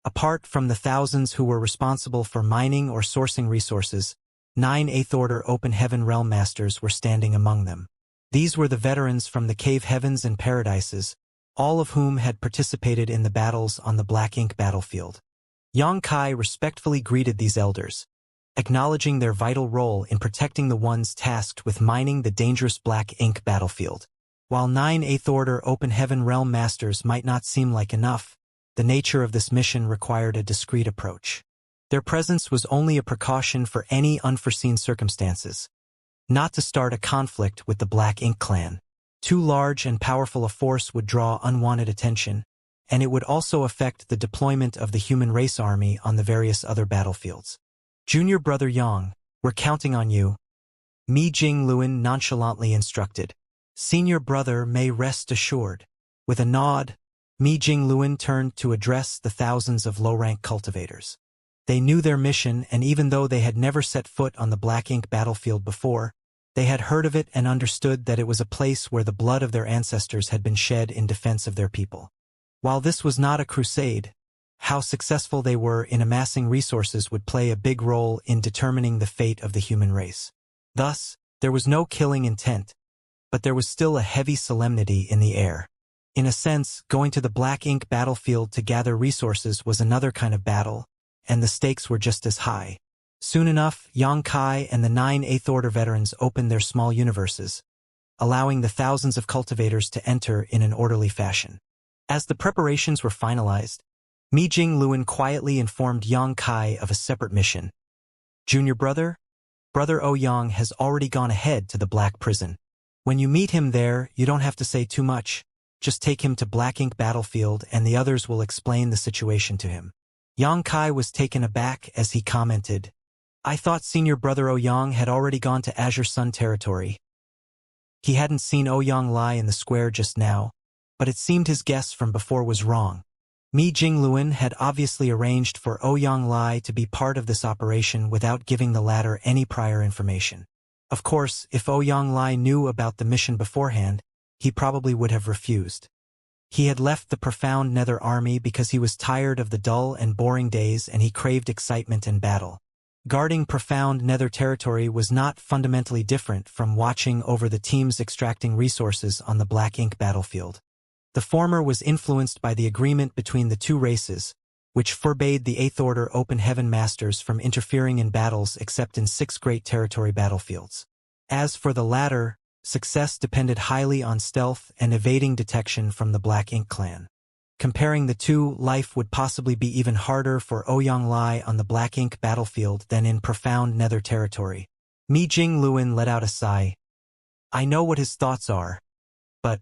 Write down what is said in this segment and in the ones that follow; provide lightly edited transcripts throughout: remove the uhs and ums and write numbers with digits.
Apart from the thousands who were responsible for mining or sourcing resources, 9 Eighth-Order Open Heaven Realm Masters were standing among them. These were the veterans from the Cave Heavens and Paradises, all of whom had participated in the battles on the Black Ink battlefield. Xianxia respectfully greeted these elders, acknowledging their vital role in protecting the ones tasked with mining the dangerous Black Ink battlefield. While 9 Eighth-Order Open Heaven Realm Masters might not seem like enough, the nature of this mission required a discreet approach. Their presence was only a precaution for any unforeseen circumstances, not to start a conflict with the Black Ink clan. Too large and powerful a force would draw unwanted attention, and it would also affect the deployment of the human race army on the various other battlefields. Junior Brother Yang, we're counting on you, Mi Jingluan nonchalantly instructed. Senior Brother may rest assured. With a nod, Mi Jingluan turned to address the thousands of low-rank cultivators. They knew their mission, and even though they had never set foot on the Black Ink battlefield before, they had heard of it and understood that it was a place where the blood of their ancestors had been shed in defense of their people. While this was not a crusade, how successful they were in amassing resources would play a big role in determining the fate of the human race. Thus, there was no killing intent, but there was still a heavy solemnity in the air. In a sense, going to the Black Ink battlefield to gather resources was another kind of battle, and the stakes were just as high. Soon enough, Xianxia and the 9 Eighth-Order veterans opened their small universes, allowing the thousands of cultivators to enter in an orderly fashion. As the preparations were finalized, Mi Jingluan quietly informed Xianxia of a separate mission. Junior Brother, Brother Ouyang has already gone ahead to the Black Prison. When you meet him there, you don't have to say too much. Just take him to Black Ink battlefield and the others will explain the situation to him. Xianxia was taken aback as he commented, I thought Senior Brother Ouyang had already gone to Azure Sun territory. He hadn't seen Ouyang lie in the square just now, but it seemed his guess from before was wrong. Mi Jingluan had obviously arranged for Ouyang Lai to be part of this operation without giving the latter any prior information. Of course, if Ouyang Lai knew about the mission beforehand, he probably would have refused. He had left the profound Nether army because he was tired of the dull and boring days and he craved excitement and battle. Guarding profound Nether territory was not fundamentally different from watching over the teams extracting resources on the Black Ink battlefield. The former was influenced by the agreement between the two races, which forbade the Eighth Order Open Heaven Masters from interfering in battles except in 6 Great Territory battlefields. As for the latter, success depended highly on stealth and evading detection from the Black Ink clan. Comparing the two, life would possibly be even harder for Ouyang Lai on the Black Ink battlefield than in profound Nether territory. Mi Jingluan let out a sigh. I know what his thoughts are, but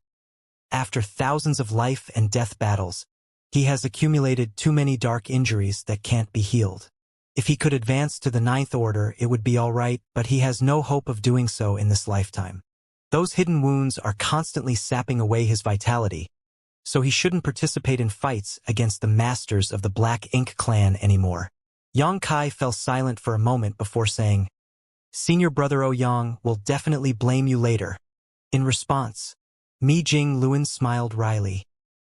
after thousands of life and death battles, he has accumulated too many dark injuries that can't be healed. If he could advance to the Ninth Order, it would be all right, but he has no hope of doing so in this lifetime. Those hidden wounds are constantly sapping away his vitality, so he shouldn't participate in fights against the masters of the Black Ink clan anymore. Xianxia fell silent for a moment before saying, Senior Brother Ouyang will definitely blame you later. In response, Mi Jingluan smiled wryly.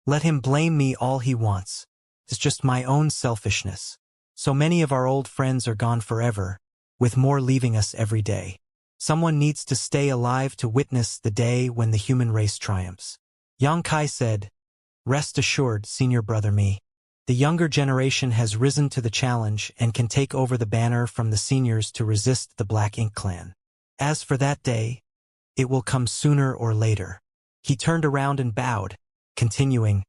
Let him blame me all he wants. It's just my own selfishness. So many of our old friends are gone forever, with more leaving us every day. Someone needs to stay alive to witness the day when the human race triumphs. Xianxia said, Rest assured, Senior Brother Mi. The younger generation has risen to the challenge and can take over the banner from the seniors to resist the Black Ink clan. As for that day, it will come sooner or later. He turned around and bowed, continuing,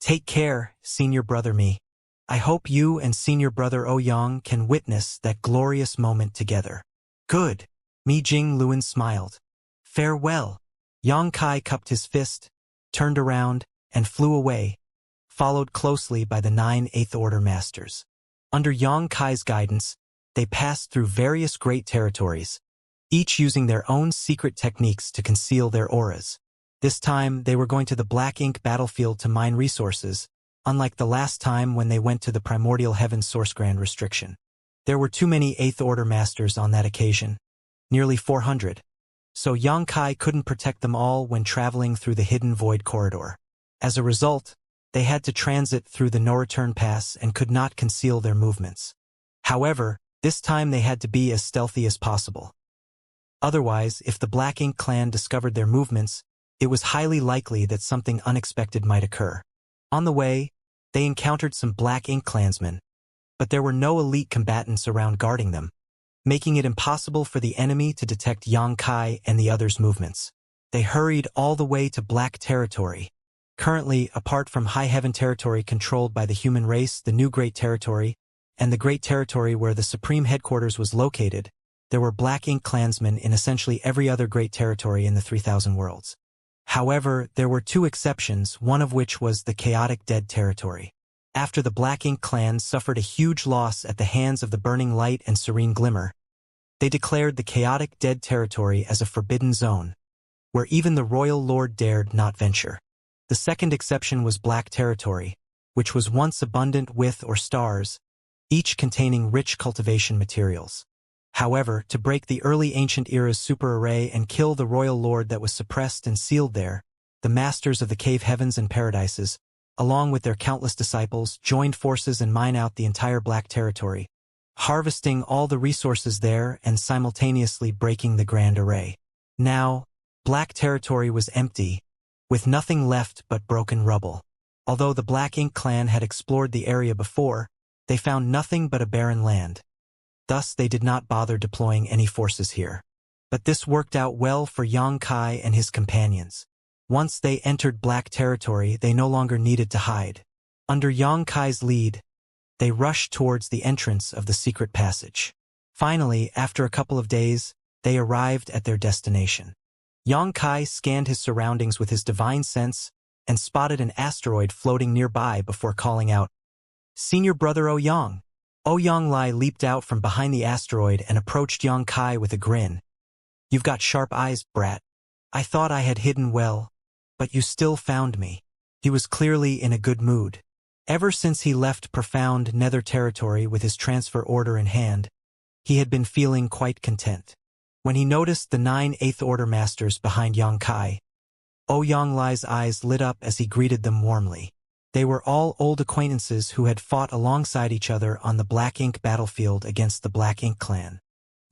Take care, Senior Brother Mi. I hope you and Senior Brother Ouyang can witness that glorious moment together. Good. Mi Jingluan smiled. Farewell. Xianxia cupped his fist, turned around, and flew away, followed closely by the 9 Eighth Order Masters. Under Xianxia's guidance, they passed through various great territories, each using their own secret techniques to conceal their auras. This time, they were going to the Black Ink battlefield to mine resources, unlike the last time when they went to the Primordial Heaven Source Grand Restriction. There were too many Eighth Order Masters on that occasion, nearly 400, so Xianxia couldn't protect them all when traveling through the hidden void corridor. As a result, they had to transit through the no-return pass and could not conceal their movements. However, this time they had to be as stealthy as possible. Otherwise, if the Black Ink clan discovered their movements, it was highly likely that something unexpected might occur. On the way, they encountered some Black Ink clansmen, but there were no elite combatants around guarding them, making it impossible for the enemy to detect Xianxia and the others' movements. They hurried all the way to Black Territory. Currently, apart from High Heaven Territory controlled by the human race, the New Great Territory, and the Great Territory where the Supreme Headquarters was located, there were Black Ink clansmen in essentially every other Great Territory in the 3,000 worlds. However, there were two exceptions, one of which was the Chaotic Dead Territory. After the Black Ink clan suffered a huge loss at the hands of the Burning Light and Serene Glimmer, they declared the Chaotic Dead Territory as a forbidden zone, where even the Royal Lord dared not venture. The second exception was Black Territory, which was once abundant with or stars, each containing rich cultivation materials. However, to break the early ancient era's super-array and kill the Royal Lord that was suppressed and sealed there, the masters of the cave heavens and paradises, along with their countless disciples, joined forces and mine out the entire Black Territory, harvesting all the resources there and simultaneously breaking the Grand Array. Now, Black Territory was empty, with nothing left but broken rubble. Although the Black Ink clan had explored the area before, they found nothing but a barren land. Thus, they did not bother deploying any forces here. But this worked out well for Xianxia and his companions. Once they entered Black Territory, they no longer needed to hide. Under Xianxia's lead, they rushed towards the entrance of the secret passage. Finally, after a couple of days, they arrived at their destination. Xianxia scanned his surroundings with his divine sense and spotted an asteroid floating nearby before calling out, "Senior brother Ouyang." Ouyang leaped out from behind the asteroid and approached Xianxia with a grin. "You've got sharp eyes, brat. I thought I had hidden well, but you still found me." He was clearly in a good mood. Ever since he left profound Nether Territory with his transfer order in hand, he had been feeling quite content. When he noticed the 9 Eighth Order Masters behind Xianxia, Ouyang eyes lit up as he greeted them warmly. They were all old acquaintances who had fought alongside each other on the Black Ink battlefield against the Black Ink clan.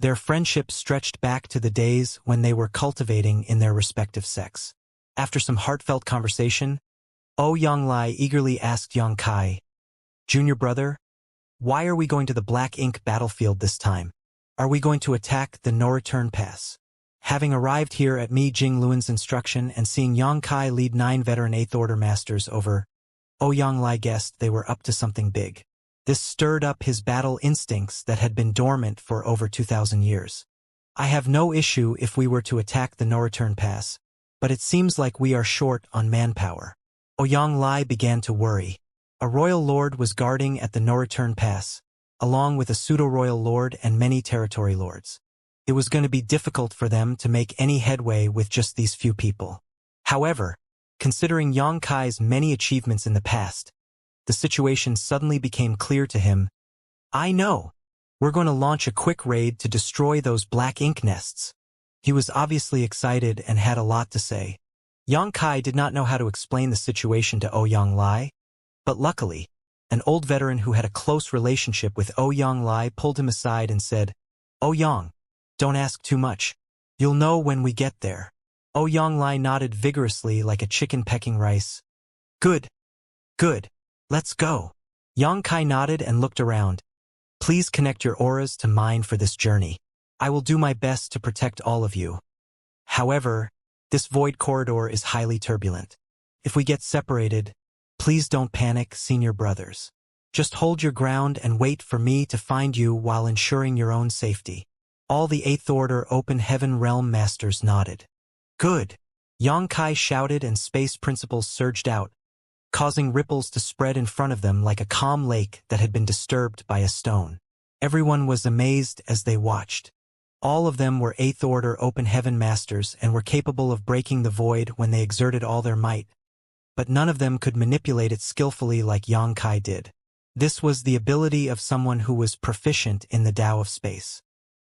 Their friendship stretched back to the days when they were cultivating in their respective sects. After some heartfelt conversation, Ouyang eagerly asked Xianxia, "Junior brother, why are we going to the Black Ink battlefield this time? Are we going to attack the no-return pass?" Having arrived here at Mi Jingluan's instruction and seeing Xianxia lead 9 veteran 8th Order Masters over, Ouyang guessed they were up to something big. This stirred up his battle instincts that had been dormant for over 2,000 years. "I have no issue if we were to attack the no-return pass, but it seems like we are short on manpower." Ouyang began to worry. A royal lord was guarding at the no-return pass, along with a pseudo-royal lord and many territory lords. It was going to be difficult for them to make any headway with just these few people. However, considering Xianxia's many achievements in the past, the situation suddenly became clear to him. "I know. We're going to launch a quick raid to destroy those Black Ink nests." He was obviously excited and had a lot to say. Xianxia did not know how to explain the situation to Ouyang, but luckily, an old veteran who had a close relationship with Ouyang pulled him aside and said, "Ouyang, don't ask too much. You'll know when we get there." Ouyang nodded vigorously like a chicken pecking rice. Good. Let's go." Xianxia nodded and looked around. "Please connect your auras to mine for this journey. I will do my best to protect all of you. However, this void corridor is highly turbulent. If we get separated, please don't panic, senior brothers. Just hold your ground and wait for me to find you while ensuring your own safety." All the 8th Order Open Heaven Realm Masters nodded. "Good." Xianxia shouted and space principles surged out, causing ripples to spread in front of them like a calm lake that had been disturbed by a stone. Everyone was amazed as they watched. All of them were 8th Order Open Heaven Masters and were capable of breaking the void when they exerted all their might, but none of them could manipulate it skillfully like Xianxia did. This was the ability of someone who was proficient in the Tao of space.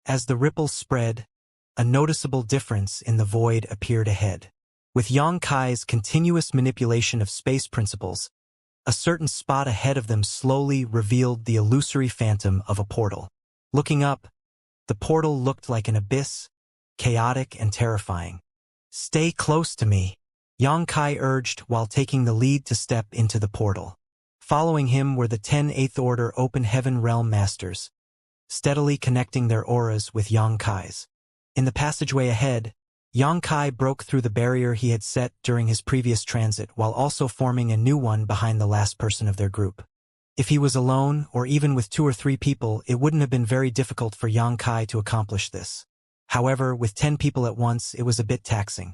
As the ripples spread, a noticeable difference in the void appeared ahead. With Xianxia's continuous manipulation of space principles, A certain spot ahead of them slowly revealed the illusory phantom of a portal. Looking up, the portal looked like an abyss, chaotic and terrifying. "Stay close to me," Xianxia urged while taking the lead to step into the portal. Following him were the 10 Eighth Order Open Heaven Realm Masters, steadily connecting their auras with Xianxia's. In the passageway ahead, Xianxia broke through the barrier he had set during his previous transit while also forming a new one behind the last person of their group. If he was alone, or even with 2 or 3 people, it wouldn't have been very difficult for Xianxia to accomplish this. However, with 10 people at once, it was a bit taxing.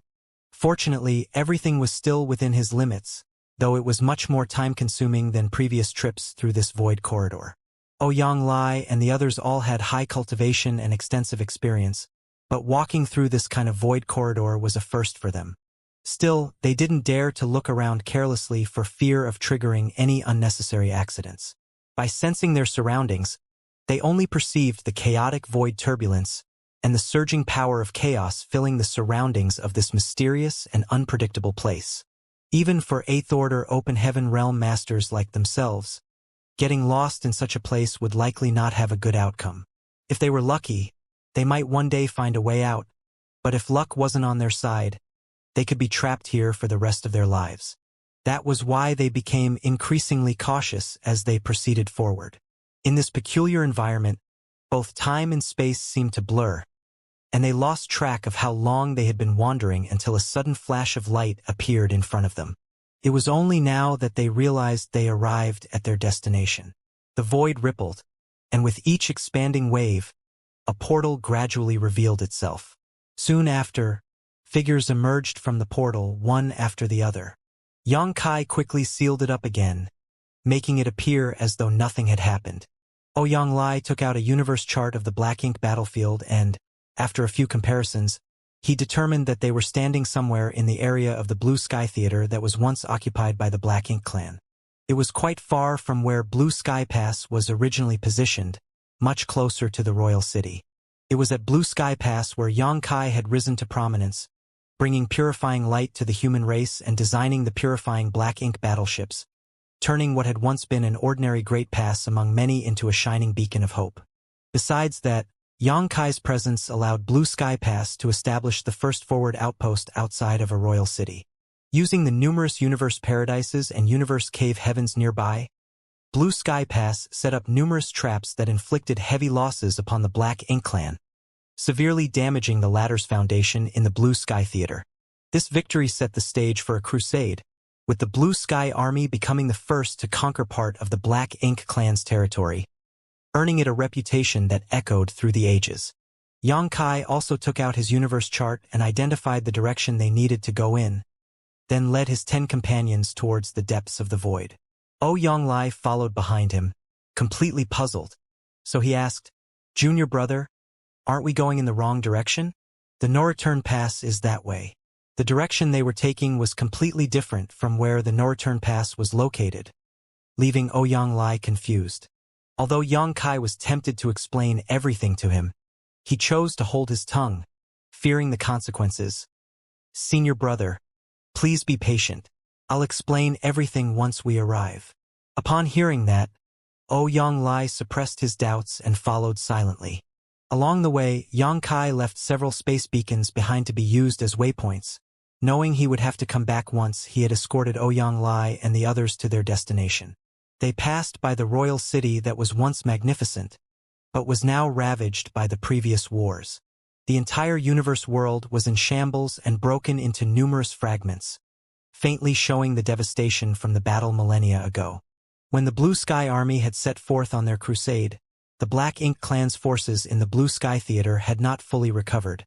Fortunately, everything was still within his limits, though it was much more time-consuming than previous trips through this void corridor. Xianxia and the others all had high cultivation and extensive experience, but walking through this kind of void corridor was a first for them. Still, they didn't dare to look around carelessly for fear of triggering any unnecessary accidents. By sensing their surroundings, they only perceived the chaotic void turbulence and the surging power of chaos filling the surroundings of this mysterious and unpredictable place. Even for Eighth Order Open Heaven Realm Masters like themselves, getting lost in such a place would likely not have a good outcome. If they were lucky, they might one day find a way out, but if luck wasn't on their side, they could be trapped here for the rest of their lives. That was why they became increasingly cautious as they proceeded forward. In this peculiar environment, both time and space seemed to blur, and they lost track of how long they had been wandering until a sudden flash of light appeared in front of them. It was only now that they realized they arrived at their destination. The void rippled, and with each expanding wave, a portal gradually revealed itself. Soon after, figures emerged from the portal, one after the other. Xianxia quickly sealed it up again, making it appear as though nothing had happened. Xianxia took out a universe chart of the black ink battlefield and, after a few comparisons, he determined that they were standing somewhere in the area of the Blue Sky Theater that was once occupied by the Black Ink clan. It was quite far from where Blue Sky Pass was originally positioned, much closer to the royal city. It was at Blue Sky Pass where Xianxia had risen to prominence, bringing purifying light to the human race and designing the purifying black ink battleships, turning what had once been an ordinary great pass among many into a shining beacon of hope. Besides that, Xianxia's presence allowed Blue Sky Pass to establish the first forward outpost outside of a royal city. Using the numerous universe paradises and universe cave heavens nearby, Blue Sky Pass set up numerous traps that inflicted heavy losses upon the Black Ink clan, severely damaging the latter's foundation in the Blue Sky Theater. This victory set the stage for a crusade, with the Blue Sky Army becoming the first to conquer part of the Black Ink clan's territory, earning it a reputation that echoed through the ages. Xianxia also took out his universe chart and identified the direction they needed to go in, then led his 10 companions towards the depths of the void. Xianxia followed behind him, completely puzzled. So he asked, "Junior brother, aren't we going in the wrong direction? The no-return pass is that way." The direction they were taking was completely different from where the no-return pass was located, leaving Xianxia confused. Although Xianxia was tempted to explain everything to him, he chose to hold his tongue, fearing the consequences. "Senior brother, please be patient. I'll explain everything once we arrive." Upon hearing that, Xianxia suppressed his doubts and followed silently. Along the way, Xianxia left several space beacons behind to be used as waypoints, knowing he would have to come back once he had escorted Xianxia and the others to their destination. They passed by the royal city that was once magnificent, but was now ravaged by the previous wars. The entire universe world was in shambles and broken into numerous fragments, faintly showing the devastation from the battle millennia ago. When the Blue Sky Army had set forth on their crusade, the Black Ink clan's forces in the Blue Sky Theater had not fully recovered,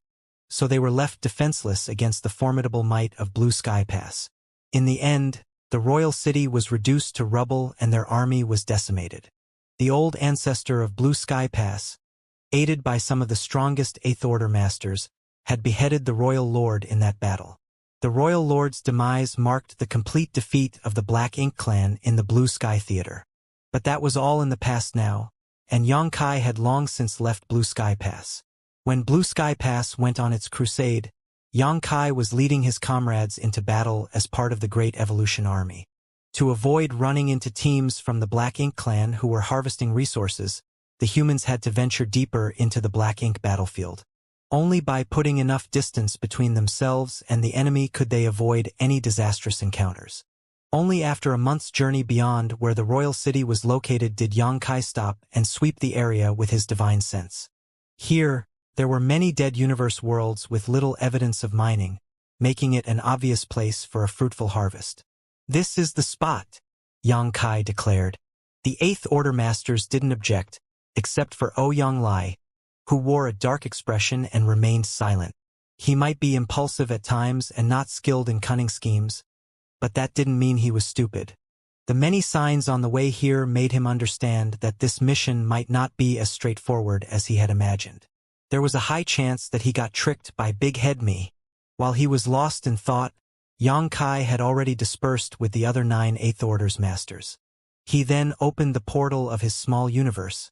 so they were left defenseless against the formidable might of Blue Sky Pass. In the end, the royal city was reduced to rubble and their army was decimated. The old ancestor of Blue Sky Pass, aided by some of the strongest Eighth Order masters, had beheaded the royal lord in that battle. The royal lord's demise marked the complete defeat of the Black Ink clan in the Blue Sky Theater. But that was all in the past now, and Xianxia had long since left Blue Sky Pass. When Blue Sky Pass went on its crusade, Xianxia was leading his comrades into battle as part of the Great Evolution Army. To avoid running into teams from the Black Ink clan who were harvesting resources, the humans had to venture deeper into the Black Ink battlefield. Only by putting enough distance between themselves and the enemy could they avoid any disastrous encounters. Only after a month's journey beyond where the royal city was located did Xianxia stop and sweep the area with his divine sense. Here, there were many dead universe worlds with little evidence of mining, making it an obvious place for a fruitful harvest. "This is the spot," Xianxia declared. The Eighth Order Masters didn't object, except for Ouyang, who wore a dark expression and remained silent. He might be impulsive at times and not skilled in cunning schemes, but that didn't mean he was stupid. The many signs on the way here made him understand that this mission might not be as straightforward as he had imagined. There was a high chance that he got tricked by Big Head Me. While he was lost in thought, Xianxia had already dispersed with the other 9 Eighth Order's masters. He then opened the portal of his small universe,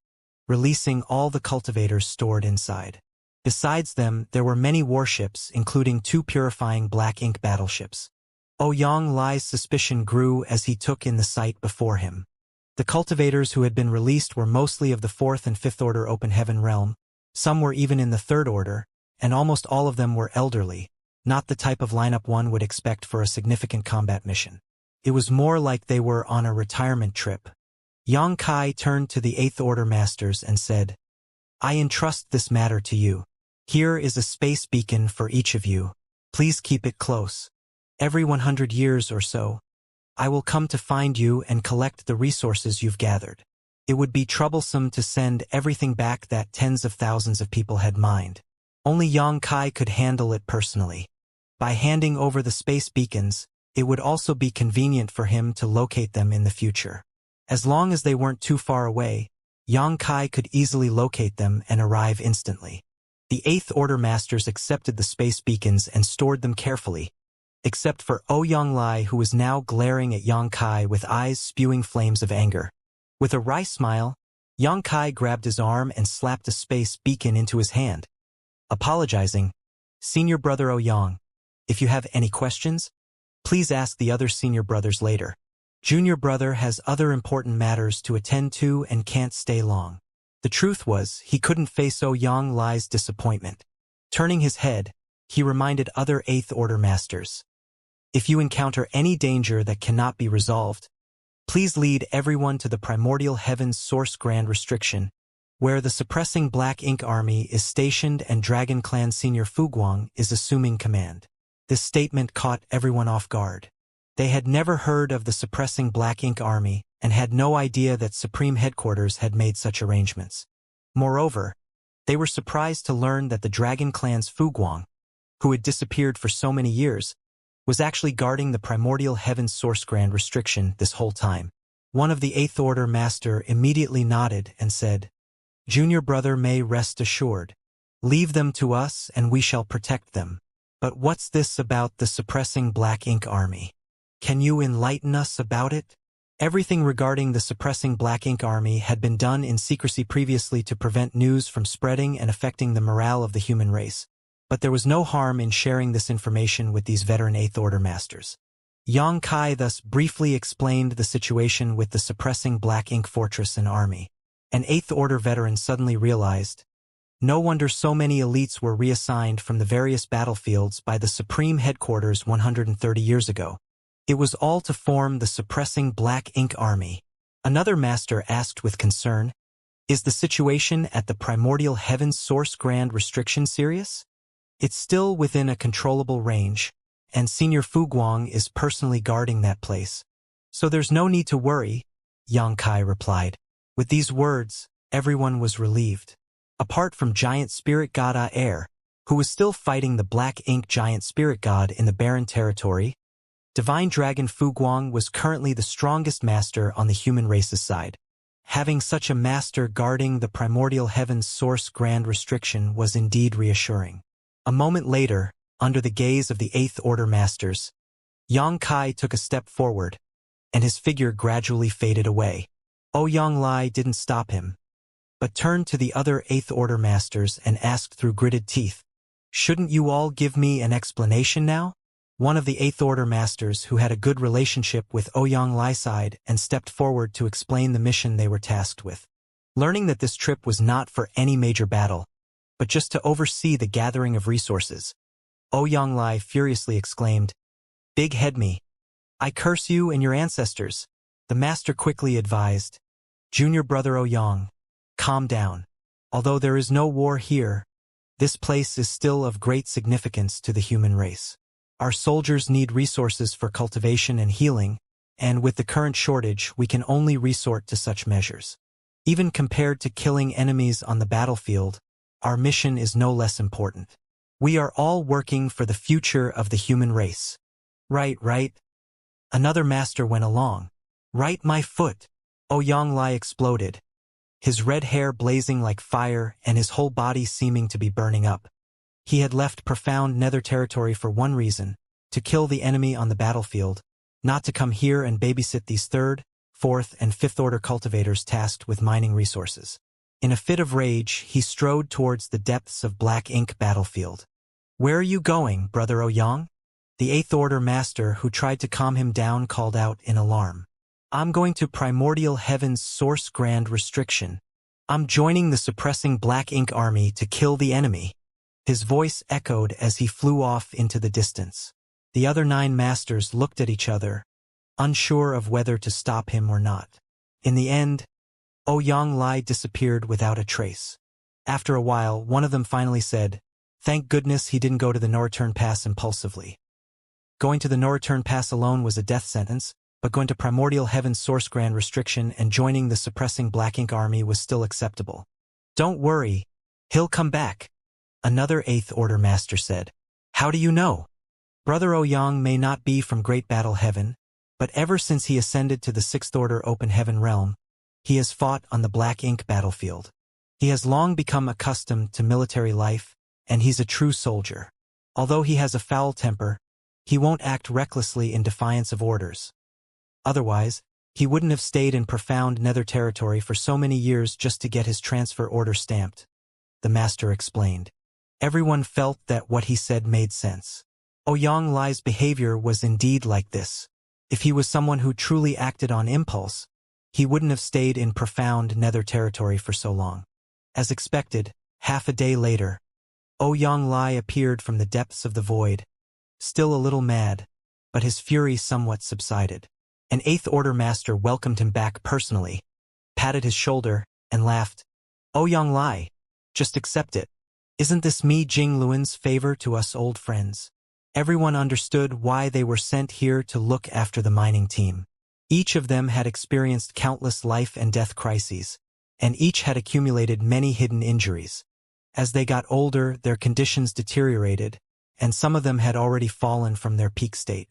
releasing all the cultivators stored inside. Besides them, there were many warships, including 2 purifying Black Ink battleships. Ouyang's suspicion grew as he took in the sight before him. The cultivators who had been released were mostly of the 4th and 5th Order Open Heaven realm, some were even in the 3rd Order, and almost all of them were elderly, not the type of lineup one would expect for a significant combat mission. It was more like they were on a retirement trip. Xianxia turned to the Eighth Order Masters and said, "I entrust this matter to you. Here is a space beacon for each of you. Please keep it close. Every 100 years or so, I will come to find you and collect the resources you've gathered. It would be troublesome to send everything back that tens of thousands of people had mined. Only Xianxia could handle it personally. By handing over the space beacons, it would also be convenient for him to locate them in the future. As long as they weren't too far away, Xianxia could easily locate them and arrive instantly. The Eighth Order Masters accepted the space beacons and stored them carefully, except for Ouyang, who was now glaring at Xianxia with eyes spewing flames of anger. With a wry smile, Xianxia grabbed his arm and slapped a space beacon into his hand. Apologizing, "Senior Brother Ouyang, if you have any questions, please ask the other senior brothers later. Junior Brother has other important matters to attend to and can't stay long." The truth was, he couldn't face Ouyang's disappointment. Turning his head, he reminded other Eighth Order Masters, "If you encounter any danger that cannot be resolved, please lead everyone to the Primordial Heaven's Source Grand Restriction, where the suppressing Black Ink Army is stationed and Dragon Clan Senior Fuguang is assuming command." This statement caught everyone off guard. They had never heard of the suppressing Black Ink Army and had no idea that Supreme Headquarters had made such arrangements. Moreover, they were surprised to learn that the Dragon Clan's Fuguang, who had disappeared for so many years, was actually guarding the Primordial Heaven's Source Grand Restriction this whole time. One of the Eighth Order Master immediately nodded and said, "Junior Brother may rest assured. Leave them to us and we shall protect them. But what's this about the suppressing Black Ink Army? Can you enlighten us about it?" Everything regarding the suppressing Black Ink Army had been done in secrecy previously to prevent news from spreading and affecting the morale of the human race. But there was no harm in sharing this information with these veteran Eighth Order Masters. Xianxia thus briefly explained the situation with the suppressing Black Ink Fortress and Army. An Eighth Order veteran suddenly realized, no wonder so many elites were reassigned from the various battlefields by the Supreme Headquarters 130 years ago. It was all to form the suppressing Black Ink Army. Another master asked with concern, "Is the situation at the Primordial Heaven's Source Grand Restriction serious?" "It's still within a controllable range, and Senior Fuguang is personally guarding that place. So there's no need to worry," Xianxia replied. With these words, everyone was relieved. Apart from Giant Spirit God Air, who was still fighting the Black Ink Giant Spirit God in the barren territory, Divine Dragon Fuguang was currently the strongest master on the human race's side. Having such a master guarding the Primordial Heaven's Source Grand Restriction was indeed reassuring. A moment later, under the gaze of the Eighth Order Masters, Xianxia took a step forward, and his figure gradually faded away. Ouyang didn't stop him, but turned to the other Eighth Order Masters and asked through gritted teeth, "Shouldn't you all give me an explanation now? one of the Eighth Order Masters who had a good relationship with Ouyang Lai sighed and stepped forward to explain the mission they were tasked with. Learning that this trip was not for any major battle, but just to oversee the gathering of resources, Ouyang Lai furiously exclaimed, "Big head me! I curse you and your ancestors!" The master quickly advised, "Junior brother Ouyang, calm down. Although there is no war here, this place is still of great significance to the human race. Our soldiers need resources for cultivation and healing, and with the current shortage, we can only resort to such measures. Even compared to killing enemies on the battlefield, our mission is no less important. We are all working for the future of the human race." Right. Another master went along. "Right, my foot!" Ouyang Lai exploded, his red hair blazing like fire and his whole body seeming to be burning up. He had left profound nether territory for one reason, to kill the enemy on the battlefield, not to come here and babysit these third, fourth, and fifth order cultivators tasked with mining resources. In a fit of rage, he strode towards the depths of black ink battlefield. "Where are you going, brother Ouyang?" The Eighth Order Master who tried to calm him down called out in alarm. "I'm going to Primordial Heaven's Source Grand Restriction. I'm joining the suppressing Black Ink Army to kill the enemy." His voice echoed as he flew off into the distance. The other 9 masters looked at each other, unsure of whether to stop him or not. In the end, Ouyang Lai disappeared without a trace. After a while, one of them finally said, "Thank goodness he didn't go to the no-return pass impulsively." Going to the no-return pass alone was a death sentence, but going to Primordial Heaven's Source Grand Restriction and joining the suppressing Black Ink Army was still acceptable. "Don't worry, he'll come back," another Eighth Order Master said. "How do you know?" "Brother Ouyang may not be from Great Battle Heaven, but ever since he ascended to the Sixth Order Open Heaven realm, he has fought on the Black Ink battlefield. He has long become accustomed to military life, and he's a true soldier. Although he has a foul temper, he won't act recklessly in defiance of orders. Otherwise, he wouldn't have stayed in profound nether territory for so many years just to get his transfer order stamped," the master explained. Everyone felt that what he said made sense. Ouyang Lai's behavior was indeed like this. If he was someone who truly acted on impulse, he wouldn't have stayed in profound nether territory for so long. As expected, half a day later, Ouyang Lai appeared from the depths of the void, still a little mad, but his fury somewhat subsided. An Eighth Order Master welcomed him back personally, patted his shoulder, and laughed. "Ouyang Lai, just accept it. Isn't this me Jing Luan's favor to us old friends?" Everyone understood why they were sent here to look after the mining team. Each of them had experienced countless life and death crises, and each had accumulated many hidden injuries. As they got older, their conditions deteriorated, and some of them had already fallen from their peak state.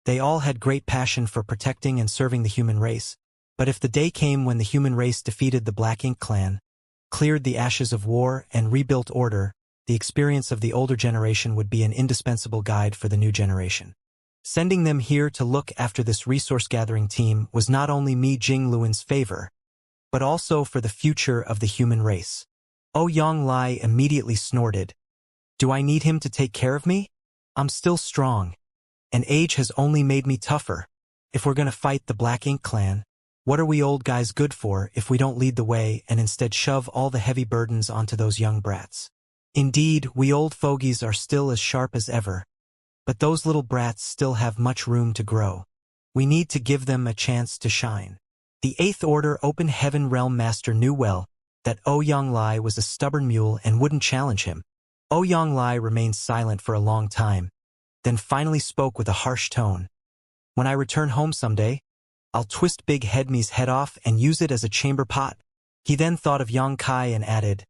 They all had great passion for protecting and serving the human race, but if the day came when the human race defeated the Black Ink clan, cleared the ashes of war, and rebuilt order, the experience of the older generation would be an indispensable guide for the new generation. Sending them here to look after this resource-gathering team was not only Mi Jingluan's favor, but also for the future of the human race. Ouyang Lai immediately snorted. "Do I need him to take care of me? I'm still strong, and age has only made me tougher. If we're gonna fight the Black Ink clan, what are we old guys good for if we don't lead the way and instead shove all the heavy burdens onto those young brats? Indeed, we old fogies are still as sharp as ever, but those little brats still have much room to grow. We need to give them a chance to shine." The Eighth Order Open Heaven Realm Master knew well that Ouyang Lai was a stubborn mule and wouldn't challenge him. Ouyang Lai remained silent for a long time, then finally spoke with a harsh tone. "When I return home someday, I'll twist Big Head Me's head off and use it as a chamber pot." He then thought of Yang Kai and added,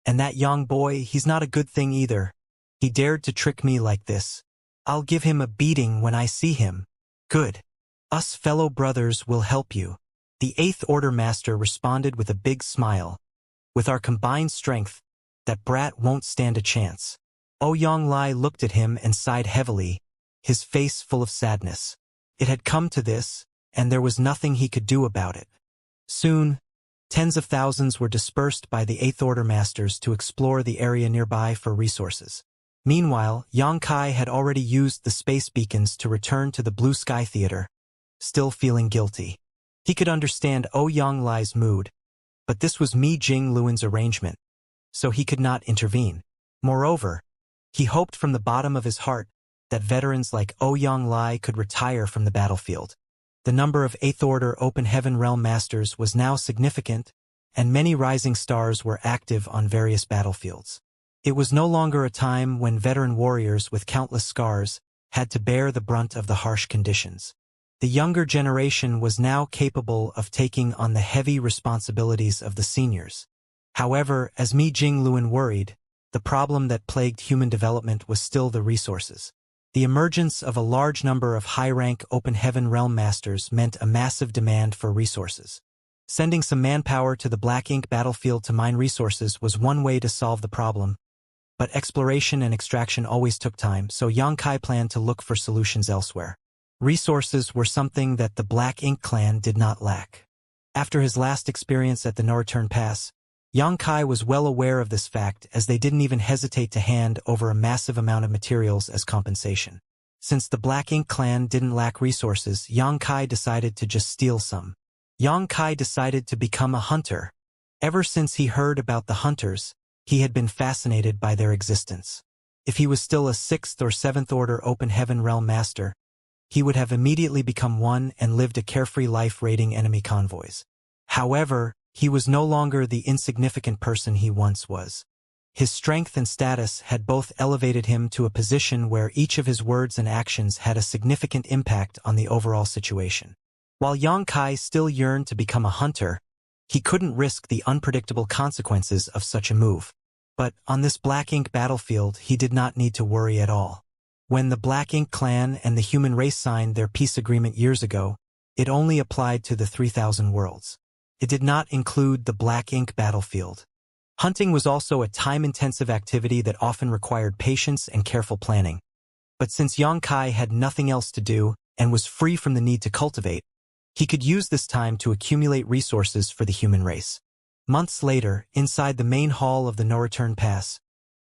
"And that young boy, he's not a good thing either. He dared to trick me like this. I'll give him a beating when I see him." "Good. Us fellow brothers will help you." The Eighth Order Master responded with a big smile. "With our combined strength, that brat won't stand a chance." Ouyang Lai looked at him and sighed heavily, his face full of sadness. It had come to this, and there was nothing he could do about it. Soon, tens of thousands were dispersed by the Eighth Order Masters to explore the area nearby for resources. Meanwhile, Xianxia had already used the space beacons to return to the Blue Sky Theater, still feeling guilty. He could understand Ouyang mood, but this was Mi Jingluan's arrangement, so he could not intervene. Moreover, he hoped from the bottom of his heart that veterans like Ouyang could retire from the battlefield. The number of 8th Order Open Heaven Realm Masters was now significant, and many rising stars were active on various battlefields. It was no longer a time when veteran warriors with countless scars had to bear the brunt of the harsh conditions. The younger generation was now capable of taking on the heavy responsibilities of the seniors. However, as Mi Jingluan worried, the problem that plagued human development was still the resources. The emergence of a large number of high-rank Open Heaven Realm Masters meant a massive demand for resources. Sending some manpower to the Black Ink battlefield to mine resources was one way to solve the problem, but exploration and extraction always took time, so Xianxia planned to look for solutions elsewhere. Resources were something that the Black Ink clan did not lack. After his last experience at the No-Return Pass, Xianxia was well aware of this fact, as they didn't even hesitate to hand over a massive amount of materials as compensation. Since the Black Ink clan didn't lack resources, Xianxia decided to just steal some. Xianxia decided to become a hunter. Ever since he heard about the hunters, he had been fascinated by their existence. If he was still a 6th or 7th Order Open Heaven Realm Master, he would have immediately become one and lived a carefree life raiding enemy convoys. However, he was no longer the insignificant person he once was. His strength and status had both elevated him to a position where each of his words and actions had a significant impact on the overall situation. While Xianxia still yearned to become a hunter, he couldn't risk the unpredictable consequences of such a move. But on this Black Ink battlefield, he did not need to worry at all. When the Black Ink clan and the human race signed their peace agreement years ago, it only applied to the 3,000 worlds. It did not include the Black Ink battlefield. Hunting was also a time-intensive activity that often required patience and careful planning. But since Xianxia had nothing else to do and was free from the need to cultivate, he could use this time to accumulate resources for the human race. Months later, inside the main hall of the No-Return Pass,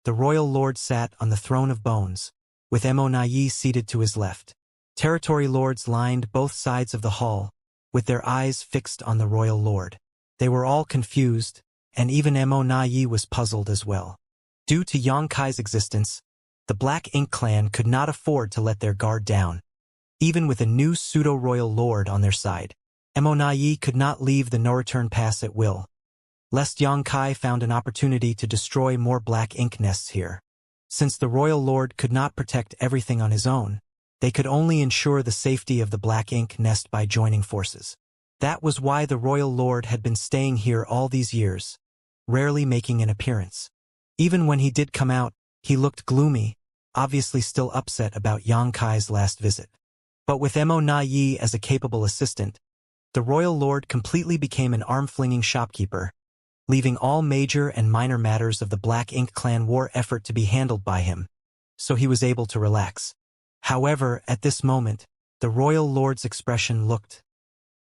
the royal lord sat on the throne of bones, with Emonayi seated to his left. Territory lords lined both sides of the hall, with their eyes fixed on the royal lord. They were all confused, and even Emonayi was puzzled as well. Due to Xianxia's existence, the Black Ink clan could not afford to let their guard down. Even with a new pseudo-royal lord on their side, Emonayi could not leave the No-Return Pass at will, lest Xianxia found an opportunity to destroy more Black Ink nests here. Since the royal lord could not protect everything on his own, they could only ensure the safety of the Black Ink nest by joining forces. That was why the royal lord had been staying here all these years, rarely making an appearance. Even when he did come out, he looked gloomy, obviously still upset about Xianxia's last visit. But with Emonayi as a capable assistant, the royal lord completely became an arm-flinging shopkeeper, leaving all major and minor matters of the Black Ink clan war effort to be handled by him, so he was able to relax. However, at this moment, the royal lord's expression looked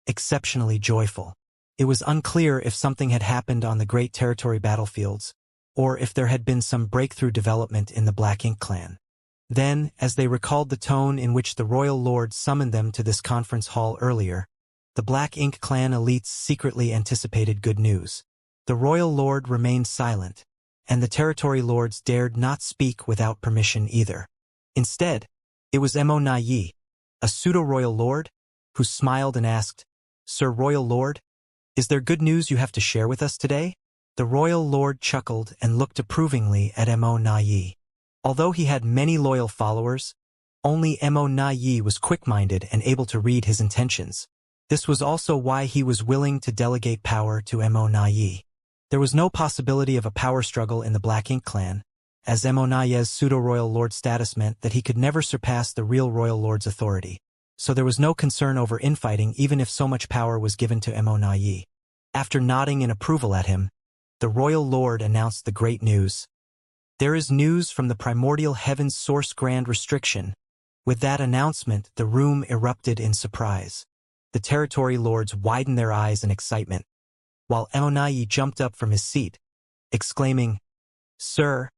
exceptionally joyful. It was unclear if something had happened on the Great Territory battlefields, or if there had been some breakthrough development in the Black Ink clan. Then, as they recalled the tone in which the royal lord summoned them to this conference hall earlier, the Black Ink clan elites secretly anticipated good news. The royal lord remained silent, and the territory lords dared not speak without permission either. Instead, it was Emonayi, a pseudo-royal lord, who smiled and asked, "Sir Royal Lord, is there good news you have to share with us today?" The royal lord chuckled and looked approvingly at Emonayi. Although he had many loyal followers, only Emonayi was quick-minded and able to read his intentions. This was also why he was willing to delegate power to Emonayi. There was no possibility of a power struggle in the Black Ink clan, as Emonayi's pseudo-royal lord status meant that he could never surpass the real royal lord's authority. So there was no concern over infighting even if so much power was given to Emonayi. After nodding in approval at him, the royal lord announced the great news. "There is news from the primordial heaven's source grand restriction." With that announcement, the room erupted in surprise. The territory lords widened their eyes in excitement, while Emonayi jumped up from his seat, exclaiming, "Sir,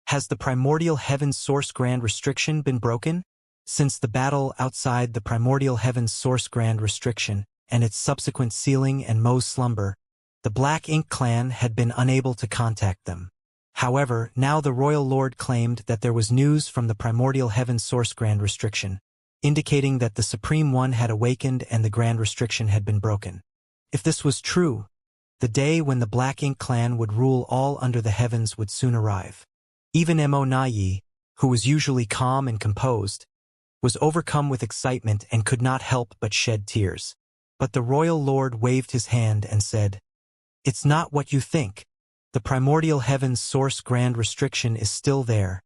Has the primordial heaven's source grand restriction been broken? Since the battle outside the primordial heaven's source grand restriction and its subsequent sealing and Mo's slumber, the Black Ink clan had been unable to contact them. However, now the Royal Lord claimed that there was news from the primordial heaven's source grand restriction, indicating that the Supreme One had awakened and the grand restriction had been broken. If this was true, the day when the Black Ink clan would rule all under the heavens would soon arrive. Even Mo, who was usually calm and composed, was overcome with excitement and could not help but shed tears. But the Royal Lord waved his hand and said, "It's not what you think. The primordial heaven's source grand restriction is still there,